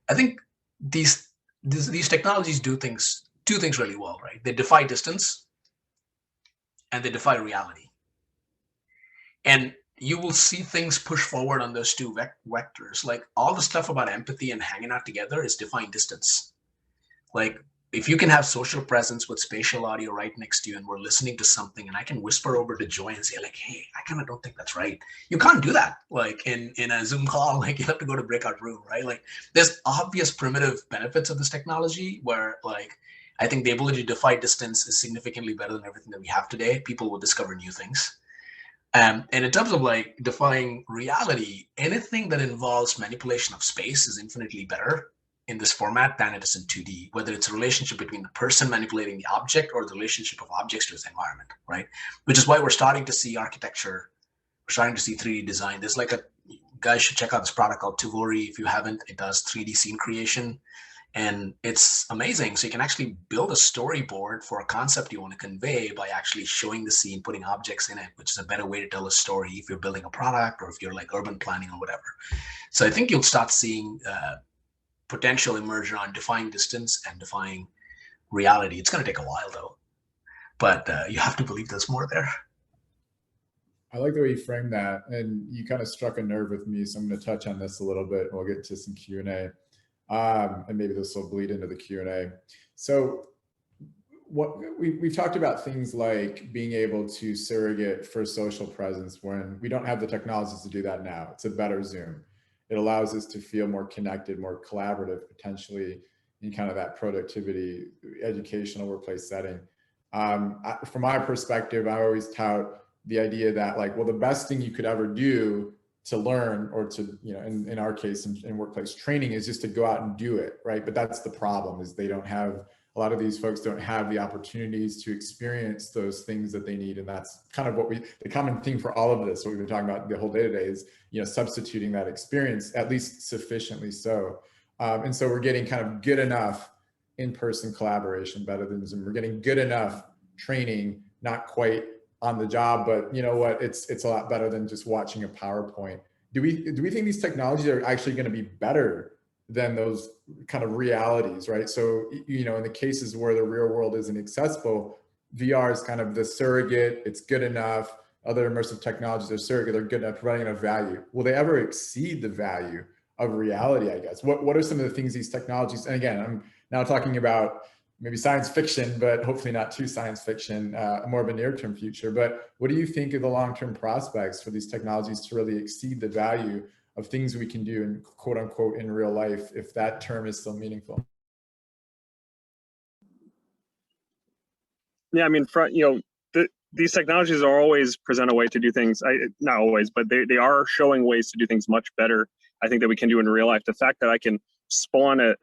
I think these technologies do two things really well, right? They defy distance and they defy reality. And you will see things push forward on those two vectors. Like, all the stuff about empathy and hanging out together is defying distance. Like, if you can have social presence with spatial audio right next to you and we're listening to something and I can whisper over to Joy and say like, hey, I kind of don't think that's right. You can't do that like in a Zoom call, like you have to go to breakout room, right? Like there's obvious primitive benefits of this technology where like, I think the ability to defy distance is significantly better than everything that we have today. People will discover new things. And in terms of like defying reality, anything that involves manipulation of space is infinitely better in this format than it is in 2D, whether it's a relationship between the person manipulating the object or the relationship of objects to its environment, right? Which is why we're starting to see architecture, we're starting to see 3D design. There's like you guys should check out this product called Tuvori if you haven't. It does 3D scene creation and it's amazing. So you can actually build a storyboard for a concept you want to convey by actually showing the scene, putting objects in it, which is a better way to tell a story if you're building a product or if you're like urban planning or whatever. So I think you'll start seeing potential emerge on defying distance and defying reality. It's going to take a while though, but you have to believe there's more there. I like the way you framed that, and you kind of struck a nerve with me, so I'm going to touch on this a little bit. We'll get to some Q&A, and maybe this will bleed into the Q&A. So what we've talked about things like being able to surrogate for social presence when we don't have the technologies to do that now. It's a better Zoom. It allows us to feel more connected, more collaborative, potentially in kind of that productivity, educational workplace setting. From my perspective, I always tout the idea that like, well, the best thing you could ever do to learn or to, you know, in our case, in workplace training is just to go out and do it, right? But that's the problem, is they don't have, a lot of these folks don't have the opportunities to experience those things that they need. And that's kind of what the common theme for all of this, what we've been talking about the whole day today is, you know, substituting that experience, at least sufficiently so. And so we're getting kind of good enough in-person collaboration, better than Zoom. We're getting good enough training, not quite on the job, but you know what, it's a lot better than just watching a PowerPoint. Do we think these technologies are actually going to be better than those kind of realities, right? So, you know, in the cases where the real world isn't accessible, VR is kind of the surrogate, it's good enough. Other immersive technologies are surrogate, they're good enough, providing enough value. Will they ever exceed the value of reality, I guess? What are some of the things these technologies, and again, I'm now talking about maybe science fiction, but hopefully not too science fiction, more of a near-term future. But what do you think of the long-term prospects for these technologies to really exceed the value of things we can do in quote unquote in real life, if that term is still meaningful? Yeah, I mean, these technologies are always present a way to do things. Not always, but they are showing ways to do things much better, I think, that we can do in real life. The fact that I can spawn a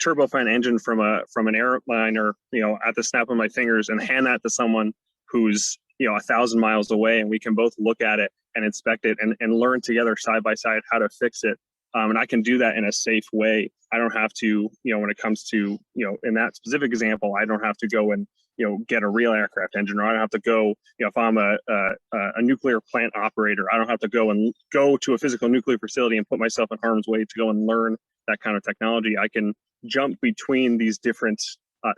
turbofan engine from an airliner, you know, at the snap of my fingers and hand that to someone who's, you know, 1,000 miles away, and we can both look at it and inspect it and learn together side by side how to fix it. And I can do that in a safe way. I don't have to, you know, when it comes to, you know, in that specific example, I don't have to go and, you know, get a real aircraft engine, or I don't have to go, you know, if I'm a nuclear plant operator, I don't have to go to a physical nuclear facility and put myself in harm's way to go and learn that kind of technology. I can jump between these different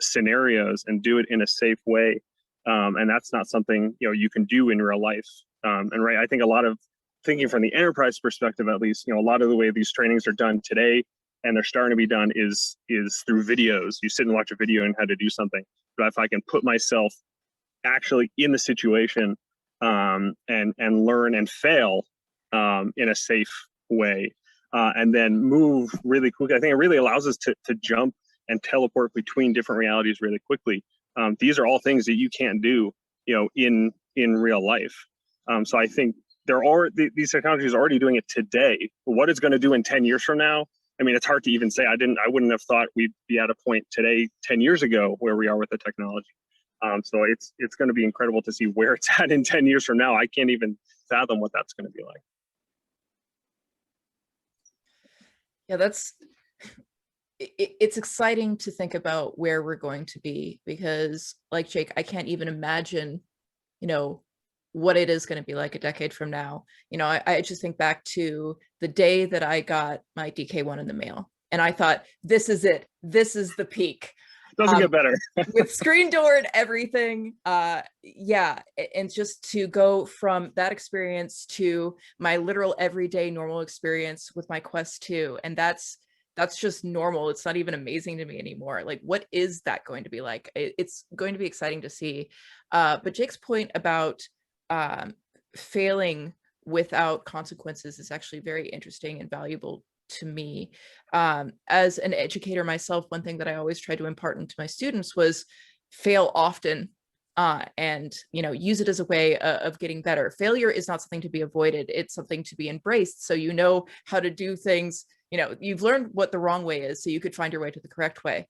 scenarios and do it in a safe way. And that's not something, you know, you can do in real life. And right, I think a lot of thinking from the enterprise perspective, at least, you know, a lot of the way these trainings are done today, and they're starting to be done, is through videos. You sit and watch a video on how to do something. But if I can put myself actually in the situation and learn and fail in a safe way, and then move really quickly, I think it really allows us to jump and teleport between different realities really quickly. These are all things that you can't do, you know, in real life. So I think these technologies are already doing it today. What it's going to do in 10 years from now, I mean, it's hard to even say. I wouldn't have thought we'd be at a point today, 10 years ago, where we are with the technology. So it's going to be incredible to see where it's at in 10 years from now. I can't even fathom what that's going to be like. Yeah, it's exciting to think about where we're going to be, because like Jake, I can't even imagine, you know, what it is going to be like a decade from now. You know, I just think back to the day that I got my DK1 in the mail, and I thought, this is it. This is the peak. Doesn't get better. With screen door and everything. Yeah, and just to go from that experience to my literal everyday normal experience with my Quest 2, and that's that's just normal. It's not even amazing to me anymore. Like, what is that going to be like? It's going to be exciting to see. But Jake's point about failing without consequences is actually very interesting and valuable to me. As an educator myself, one thing that I always tried to impart into my students was fail often, and use it as a way of getting better. Failure is not something to be avoided. It's something to be embraced. So you know how to do things. You've learned what the wrong way is, so you could find your way to the correct way.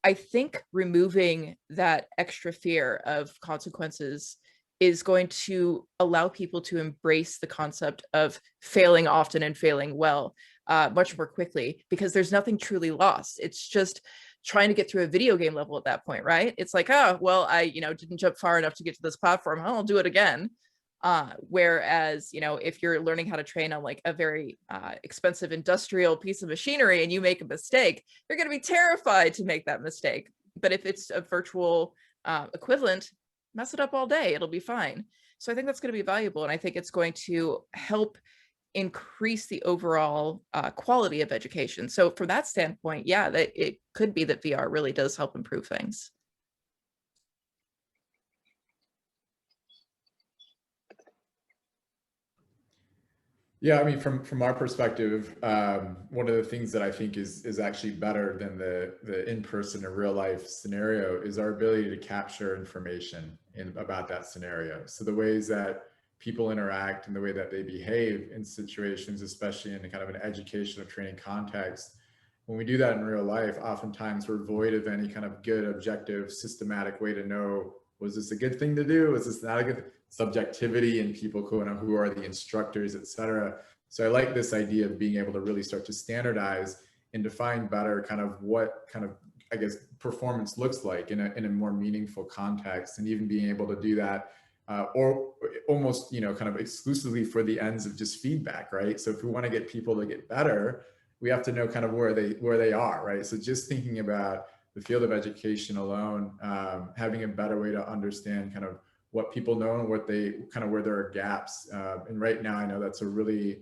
I think removing that extra fear of consequences is going to allow people to embrace the concept of failing often and failing well much more quickly, because there's nothing truly lost. It's just trying to get through a video game level at that point, right? It's like, oh, well, I didn't jump far enough to get to this platform. I'll do it again. Whereas, if you're learning how to train on like a very expensive industrial piece of machinery and you make a mistake, you're going to be terrified to make that mistake. But if it's a virtual equivalent, mess it up all day, it'll be fine. So I think that's going to be valuable. And I think it's going to help increase the overall quality of education. So from that standpoint, yeah, that it could be that VR really does help improve things. Yeah, I mean, from our perspective, one of the things that I think is actually better than the in-person or real life scenario is our ability to capture information about that scenario. So the ways that people interact and the way that they behave in situations, especially in kind of an educational training context, when we do that in real life, oftentimes we're void of any kind of good, objective, systematic way to know, was this a good thing to do? Was this not a good subjectivity in people who are the instructors, et cetera. So I like this idea of being able to really start to standardize and define better kind of what kind of, I guess, performance looks like in a more meaningful context, and even being able to do that or almost, kind of exclusively for the ends of just feedback, right? So if we want to get people to get better, we have to know kind of where they are, right? So just thinking about the field of education alone, having a better way to understand kind of what people know and what they kind of where there are gaps. And right now, I know that's a really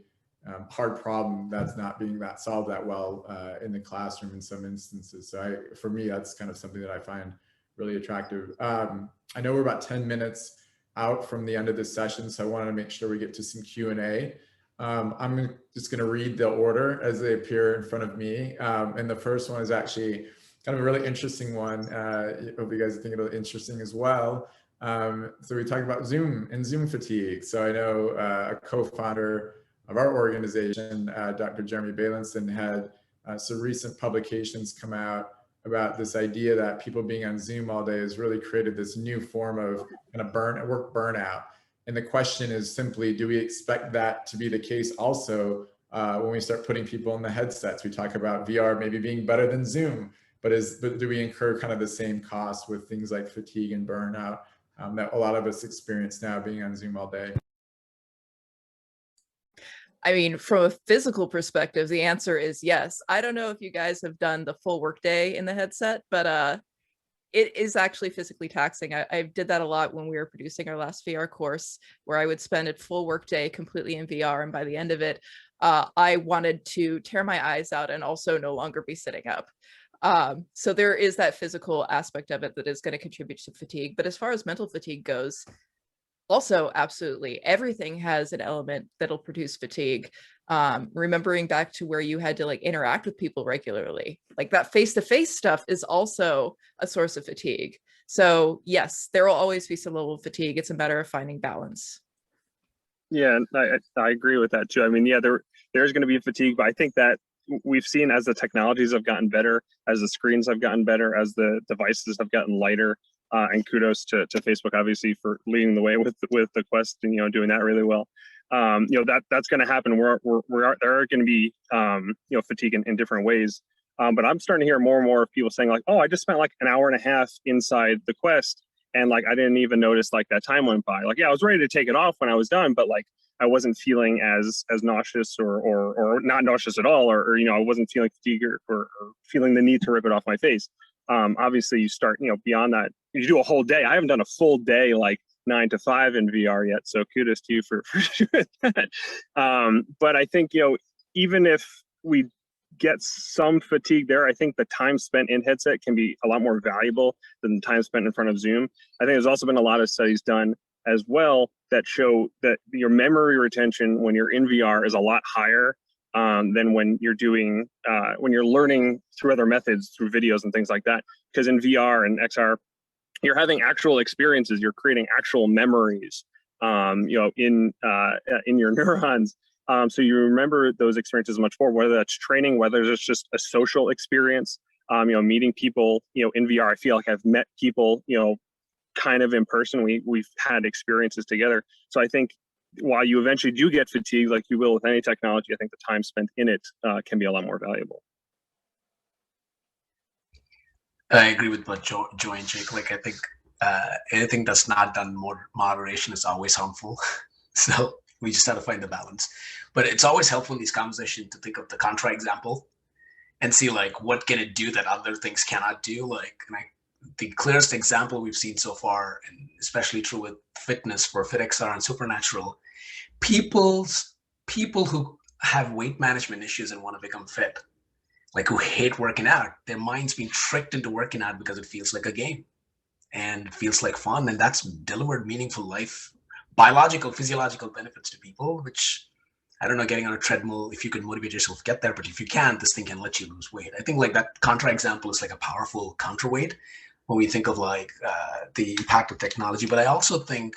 hard problem that's not being solved that well in the classroom in some instances. So for me, that's kind of something that I find really attractive. I know we're about 10 minutes out from the end of this session, so I wanted to make sure we get to some Q&A. I'm just going to read the order as they appear in front of me. And the first one is actually kind of a really interesting one. I hope you guys think it'll be interesting as well. So we talked about Zoom and Zoom fatigue. So I know a co-founder of our organization, Dr. Jeremy Bailenson, had some recent publications come out about this idea that people being on Zoom all day has really created this new form of kind of work burnout. And the question is simply, do we expect that to be the case also when we start putting people in the headsets? We talk about VR maybe being better than Zoom, but do we incur kind of the same costs with things like fatigue and burnout that a lot of us experience now being on Zoom all day? I mean, from a physical perspective, the answer is yes. I don't know if you guys have done the full workday in the headset, but it is actually physically taxing. I did that a lot when we were producing our last VR course, where I would spend a full workday completely in VR. And by the end of it, I wanted to tear my eyes out and also no longer be sitting up. So there is that physical aspect of it that is going to contribute to fatigue. But as far as mental fatigue goes, also, absolutely, everything has an element that'll produce fatigue. Remembering back to where you had to like interact with people regularly, like that face-to-face stuff is also a source of fatigue. So yes, there will always be some level of fatigue. It's a matter of finding balance. Yeah, I agree with that too. I mean, yeah, there's going to be fatigue, but I think that we've seen as the technologies have gotten better, as the screens have gotten better, as the devices have gotten lighter, and kudos to Facebook, obviously, for leading the way with the Quest and doing that really well. That's going to happen. There are going to be fatigue in different ways. But I'm starting to hear more and more of people saying like, oh, I just spent like an hour and a half inside the Quest, and like I didn't even notice like that time went by. Like, yeah, I was ready to take it off when I was done, but like I wasn't feeling as nauseous or not nauseous at all, or I wasn't feeling fatigue or feeling the need to rip it off my face. Obviously, you start beyond that. You do a whole day. I haven't done a full day like 9 to 5 in VR yet, so kudos to you for doing that. But I think even if we get some fatigue there. I think the time spent in headset can be a lot more valuable than the time spent in front of Zoom. I think there's also been a lot of studies done as well that show that your memory retention when you're in VR is a lot higher than when you're doing, when you're learning through other methods, through videos and things like that. Because in VR and XR, you're having actual experiences, you're creating actual memories, in your neurons. So you remember those experiences much more, whether that's training, whether it's just a social experience, meeting people, in VR. I feel like I've met people, kind of in person. We've had experiences together. So I think while you eventually do get fatigued, like you will with any technology, I think the time spent in it can be a lot more valuable. I agree with what Joy and Jake. Like, I think anything that's not done moderation is always harmful. So we just have to find the balance. But it's always helpful in these conversations to think of the contra example and see like what can it do that other things cannot do. Like, the clearest example we've seen so far, and especially true with fitness for FitXR and Supernatural, people who have weight management issues and want to become fit, like who hate working out, their mind's being tricked into working out because it feels like a game and it feels like fun, and that's delivered meaningful life, biological, physiological benefits to people, which, I don't know, getting on a treadmill, if you can motivate yourself to get there, but if you can't, this thing can let you lose weight. I think like that contra example is like a powerful counterweight when we think of like the impact of technology. But I also think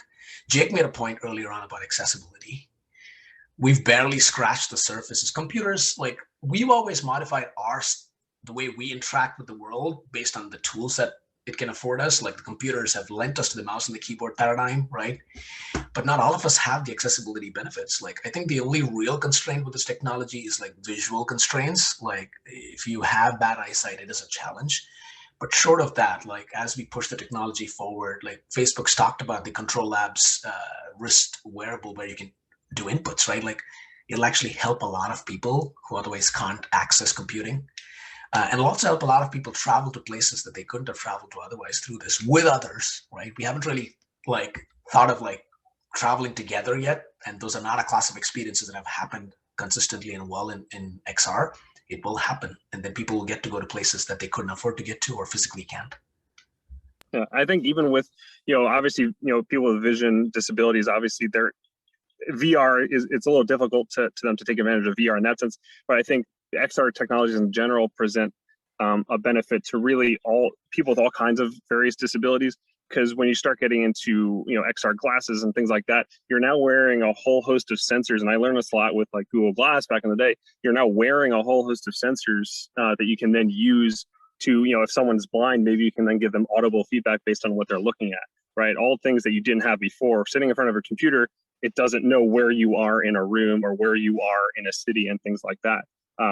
Jake made a point earlier on about accessibility. We've barely scratched the surface. As computers, like we've always modified the way we interact with the world based on the tools that it can afford us. Like the computers have lent us to the mouse and the keyboard paradigm, right? But not all of us have the accessibility benefits. Like I think the only real constraint with this technology is like visual constraints. Like if you have bad eyesight, it is a challenge. But short of that, like as we push the technology forward, like Facebook's talked about the Control Labs wrist wearable where you can do inputs, right? Like it'll actually help a lot of people who otherwise can't access computing. And it'll also help a lot of people travel to places that they couldn't have traveled to otherwise through this with others, right? We haven't really like thought of like traveling together yet. And those are not a class of experiences that have happened consistently and well in XR. It will happen. And then people will get to go to places that they couldn't afford to get to or physically can't. Yeah, I think even with, obviously, people with vision disabilities, obviously VR it's a little difficult to them to take advantage of VR in that sense. But I think XR technologies in general present a benefit to really all people with all kinds of various disabilities, because when you start getting into XR glasses and things like that, you're now wearing a whole host of sensors. And I learned this a lot with like Google Glass back in the day. You're now wearing a whole host of sensors that you can then use to, if someone's blind, maybe you can then give them audible feedback based on what they're looking at, right? All things that you didn't have before. Sitting in front of a computer, it doesn't know where you are in a room or where you are in a city and things like that.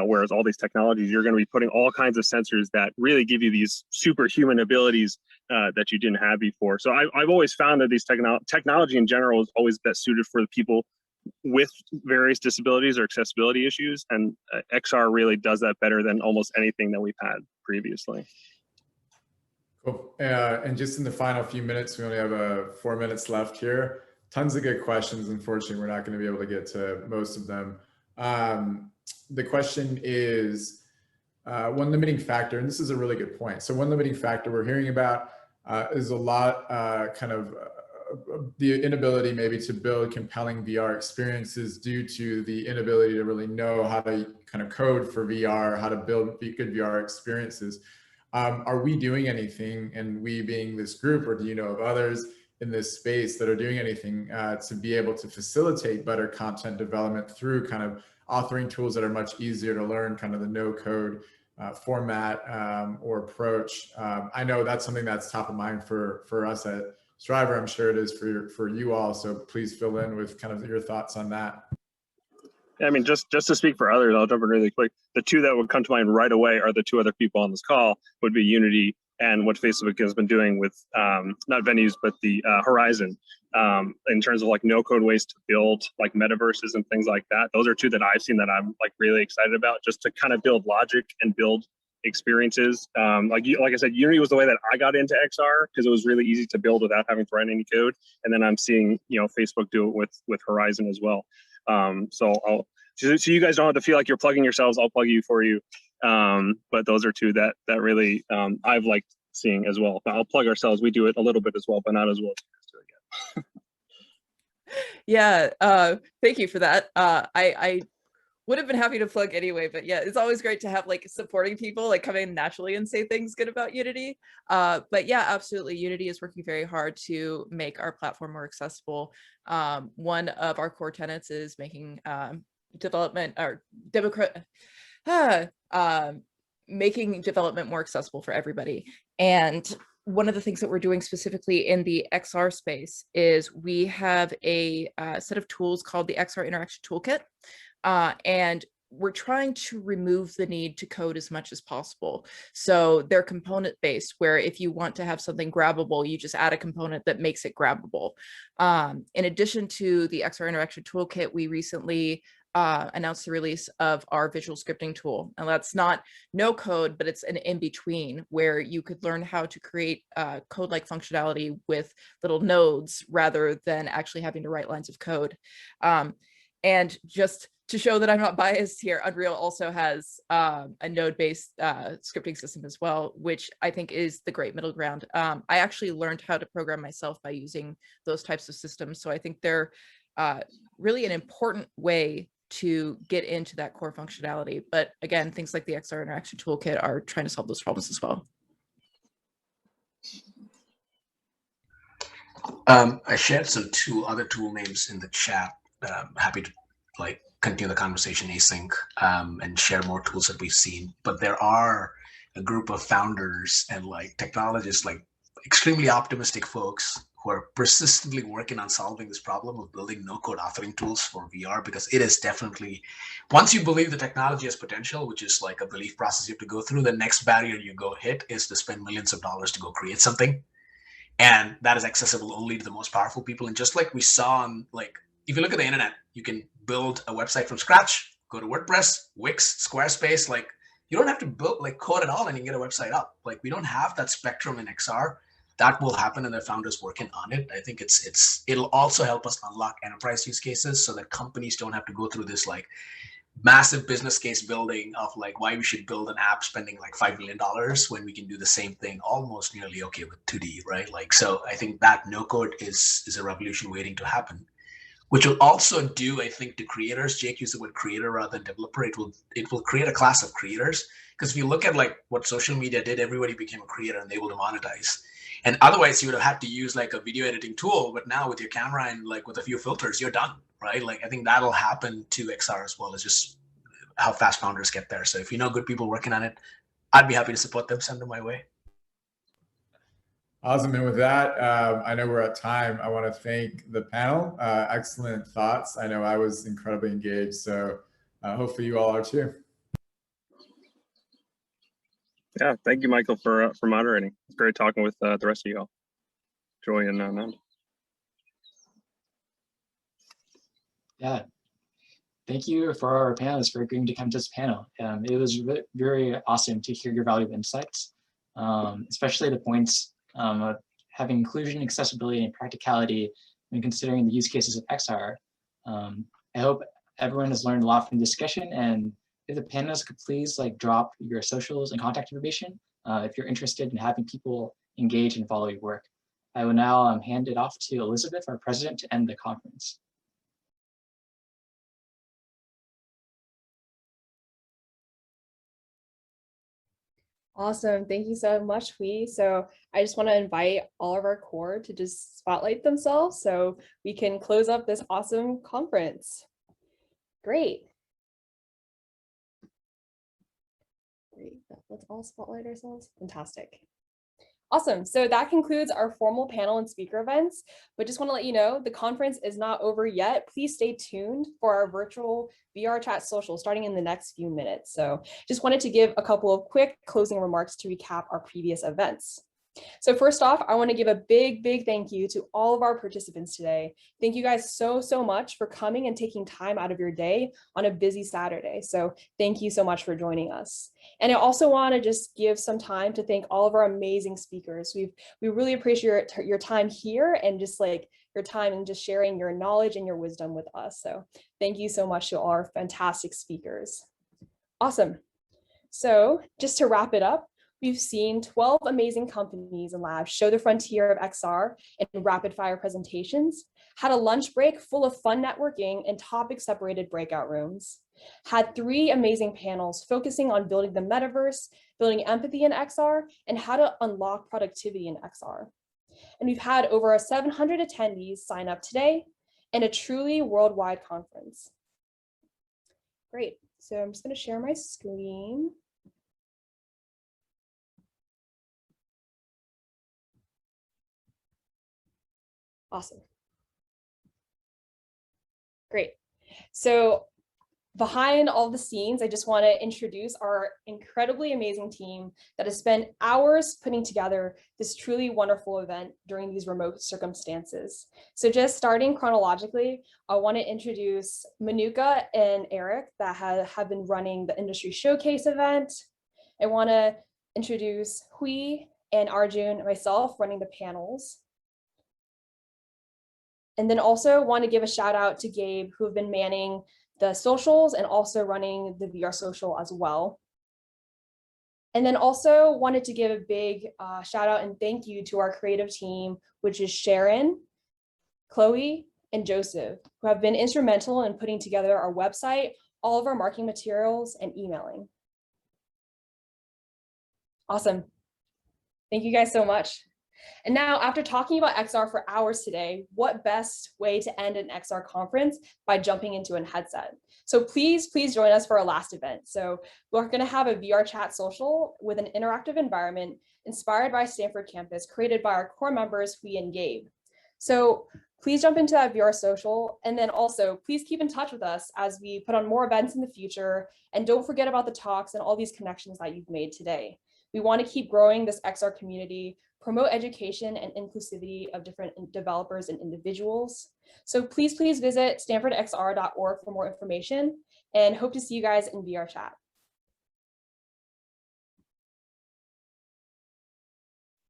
Whereas all these technologies, you're going to be putting all kinds of sensors that really give you these superhuman abilities that you didn't have before. So I've always found that these technology in general is always best suited for the people with various disabilities or accessibility issues. And XR really does that better than almost anything that we've had previously. Cool. And just in the final few minutes, we only have 4 minutes left here. Tons of good questions. Unfortunately, we're not going to be able to get to most of them. The question is, one limiting factor, and this is a really good point. So one limiting factor we're hearing about is a lot the inability maybe to build compelling VR experiences due to the inability to really know how to kind of code for VR, how to build good VR experiences. Are we doing anything, and we being this group, or do you know of others in this space that are doing anything to be able to facilitate better content development through kind of authoring tools that are much easier to learn, kind of the no code format or approach? I know that's something that's top of mind for us at Striver. I'm sure it is for you all. So please fill in with kind of your thoughts on that. I mean, just to speak for others, I'll jump in really quick. The two that would come to mind right away are the two other people on this call would be Unity and what Facebook has been doing with not venues, but the Horizon in terms of like no code ways to build like metaverses and things like that. Those are two that I've seen that I'm like really excited about, just to kind of build logic and build experiences. Like I said, Unity was the way that I got into XR because it was really easy to build without having to write any code. And then I'm seeing Facebook do it with Horizon as well. So so you guys don't have to feel like you're plugging yourselves. I'll plug you for you. But those are two that really I've liked seeing as well. But I'll plug ourselves. We do it a little bit as well, but not as well as you guys do it yet. Yeah, thank you for that. I would have been happy to plug anyway, but yeah, it's always great to have like supporting people like come in naturally and say things good about Unity. But yeah, absolutely, Unity is working very hard to make our platform more accessible. One of our core tenets is making development or making development more accessible for everybody. And one of the things that we're doing specifically in the XR space is we have a set of tools called the XR Interaction Toolkit. And we're trying to remove the need to code as much as possible. So they're component based, where if you want to have something grabbable, you just add a component that makes it grabbable. In addition to the XR Interaction Toolkit, we recently announced the release of our visual scripting tool. And that's not no code, but it's an in-between where you could learn how to create code-like functionality with little nodes rather than actually having to write lines of code. And just to show that I'm not biased here, Unreal also has a node-based scripting system as well, which I think is the great middle ground. I actually learned how to program myself by using those types of systems. So I think they're really an important way to get into that core functionality. But again, things like the XR Interaction Toolkit are trying to solve those problems as well. I shared some other tool names in the chat. Happy to like continue the conversation async and share more tools that we've seen. But there are a group of founders and like technologists, like extremely optimistic folks who are persistently working on solving this problem of building no-code authoring tools for VR, because it is definitely, once you believe the technology has potential, which is like a belief process you have to go through, the next barrier you go hit is to spend millions of dollars to go create something. And that is accessible only to the most powerful people. And just like we saw on, like, if you look at the internet, you can build a website from scratch, go to WordPress, Wix, Squarespace, like you don't have to build like code at all and you can get a website up. Like we don't have that spectrum in XR. That will happen and the founders working on it. I think it'll also help us unlock enterprise use cases so that companies don't have to go through this like massive business case building of like why we should build an app spending like $5 million when we can do the same thing almost nearly okay with 2D, right? Like, so I think that no code is a revolution waiting to happen, which will also do, I think, to creators. Jake used the word creator rather than developer. It will create a class of creators, because if you look at like what social media did, everybody became a creator and they able to monetize. And otherwise you would have had to use like a video editing tool, but now with your camera and like with a few filters, you're done, right? Like I think that'll happen to XR as well, as just how fast founders get there. So if you know good people working on it, I'd be happy to support them, send them my way. Awesome. And with that, I know we're at time. I want to thank the panel. Excellent thoughts. I know I was incredibly engaged, so hopefully you all are too. Yeah, thank you, Michael, for moderating. It's great talking with the rest of you all. Joy and Nand. Yeah, thank you for our panelists for agreeing to come to this panel. It was very awesome to hear your valuable insights, especially the points of having inclusion, accessibility, and practicality when considering the use cases of XR. I hope everyone has learned a lot from the discussion, and if the panelists could please like drop your socials and contact information if you're interested in having people engage and follow your work. I will now hand it off to Elizabeth, our president, to end the conference. Awesome. Thank you so much, Hui. So I just want to invite all of our core to just spotlight themselves so we can close up this awesome conference. Great. Great. Let's all spotlight ourselves. Fantastic. Awesome. So that concludes our formal panel and speaker events, but just want to let you know the conference is not over yet. Please stay tuned for our virtual VRChat social starting in the next few minutes. So just wanted to give a couple of quick closing remarks to recap our previous events. So first off, I want to give a big thank you to all of our participants today. Thank you guys so much for coming and taking time out of your day on a busy Saturday. So thank you so much for joining us. And I also want to just give some time to thank all of our amazing speakers. We really appreciate your time here and just like your time and just sharing your knowledge and your wisdom with us. So thank you so much to all our fantastic speakers. Awesome. So just to wrap it up, we've seen 12 amazing companies and labs show the frontier of XR in rapid fire presentations, had a lunch break full of fun networking and topic separated breakout rooms, had 3 amazing panels focusing on building the metaverse, building empathy in XR, and how to unlock productivity in XR. And we've had over 700 attendees sign up today and a truly worldwide conference. Great, so I'm just going to share my screen. Awesome. Great. So behind all the scenes, I just want to introduce our incredibly amazing team that has spent hours putting together this truly wonderful event during these remote circumstances. So just starting chronologically, I want to introduce Manuka and Eric that have been running the industry showcase event. I want to introduce Hui and Arjun and myself running the panels. And then also want to give a shout out to Gabe, who have been manning the socials and also running the VR social as well. And then also wanted to give a big shout out and thank you to our creative team, which is Sharon, Chloe, and Joseph, who have been instrumental in putting together our website, all of our marketing materials, and emailing. Awesome. Thank you guys so much. And now, after talking about XR for hours today, what best way to end an XR conference by jumping into a headset? So please join us for our last event. So we're going to have a VRChat social with an interactive environment inspired by Stanford campus, created by our core members, Hui and Gabe. So please jump into that VR social, and then also please keep in touch with us as we put on more events in the future, and don't forget about the talks and all these connections that you've made today. We want to keep growing this XR community, promote education and inclusivity of different developers and individuals. So please visit stanfordxr.org for more information, and hope to see you guys in VRChat.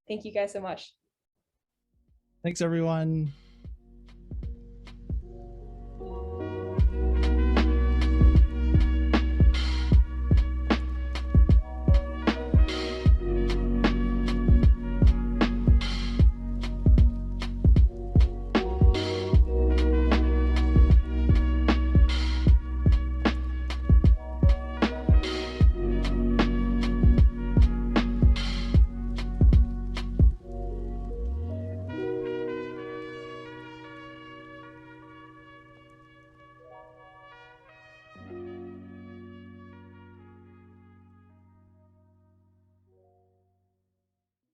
Thank you guys so much. Thanks, everyone.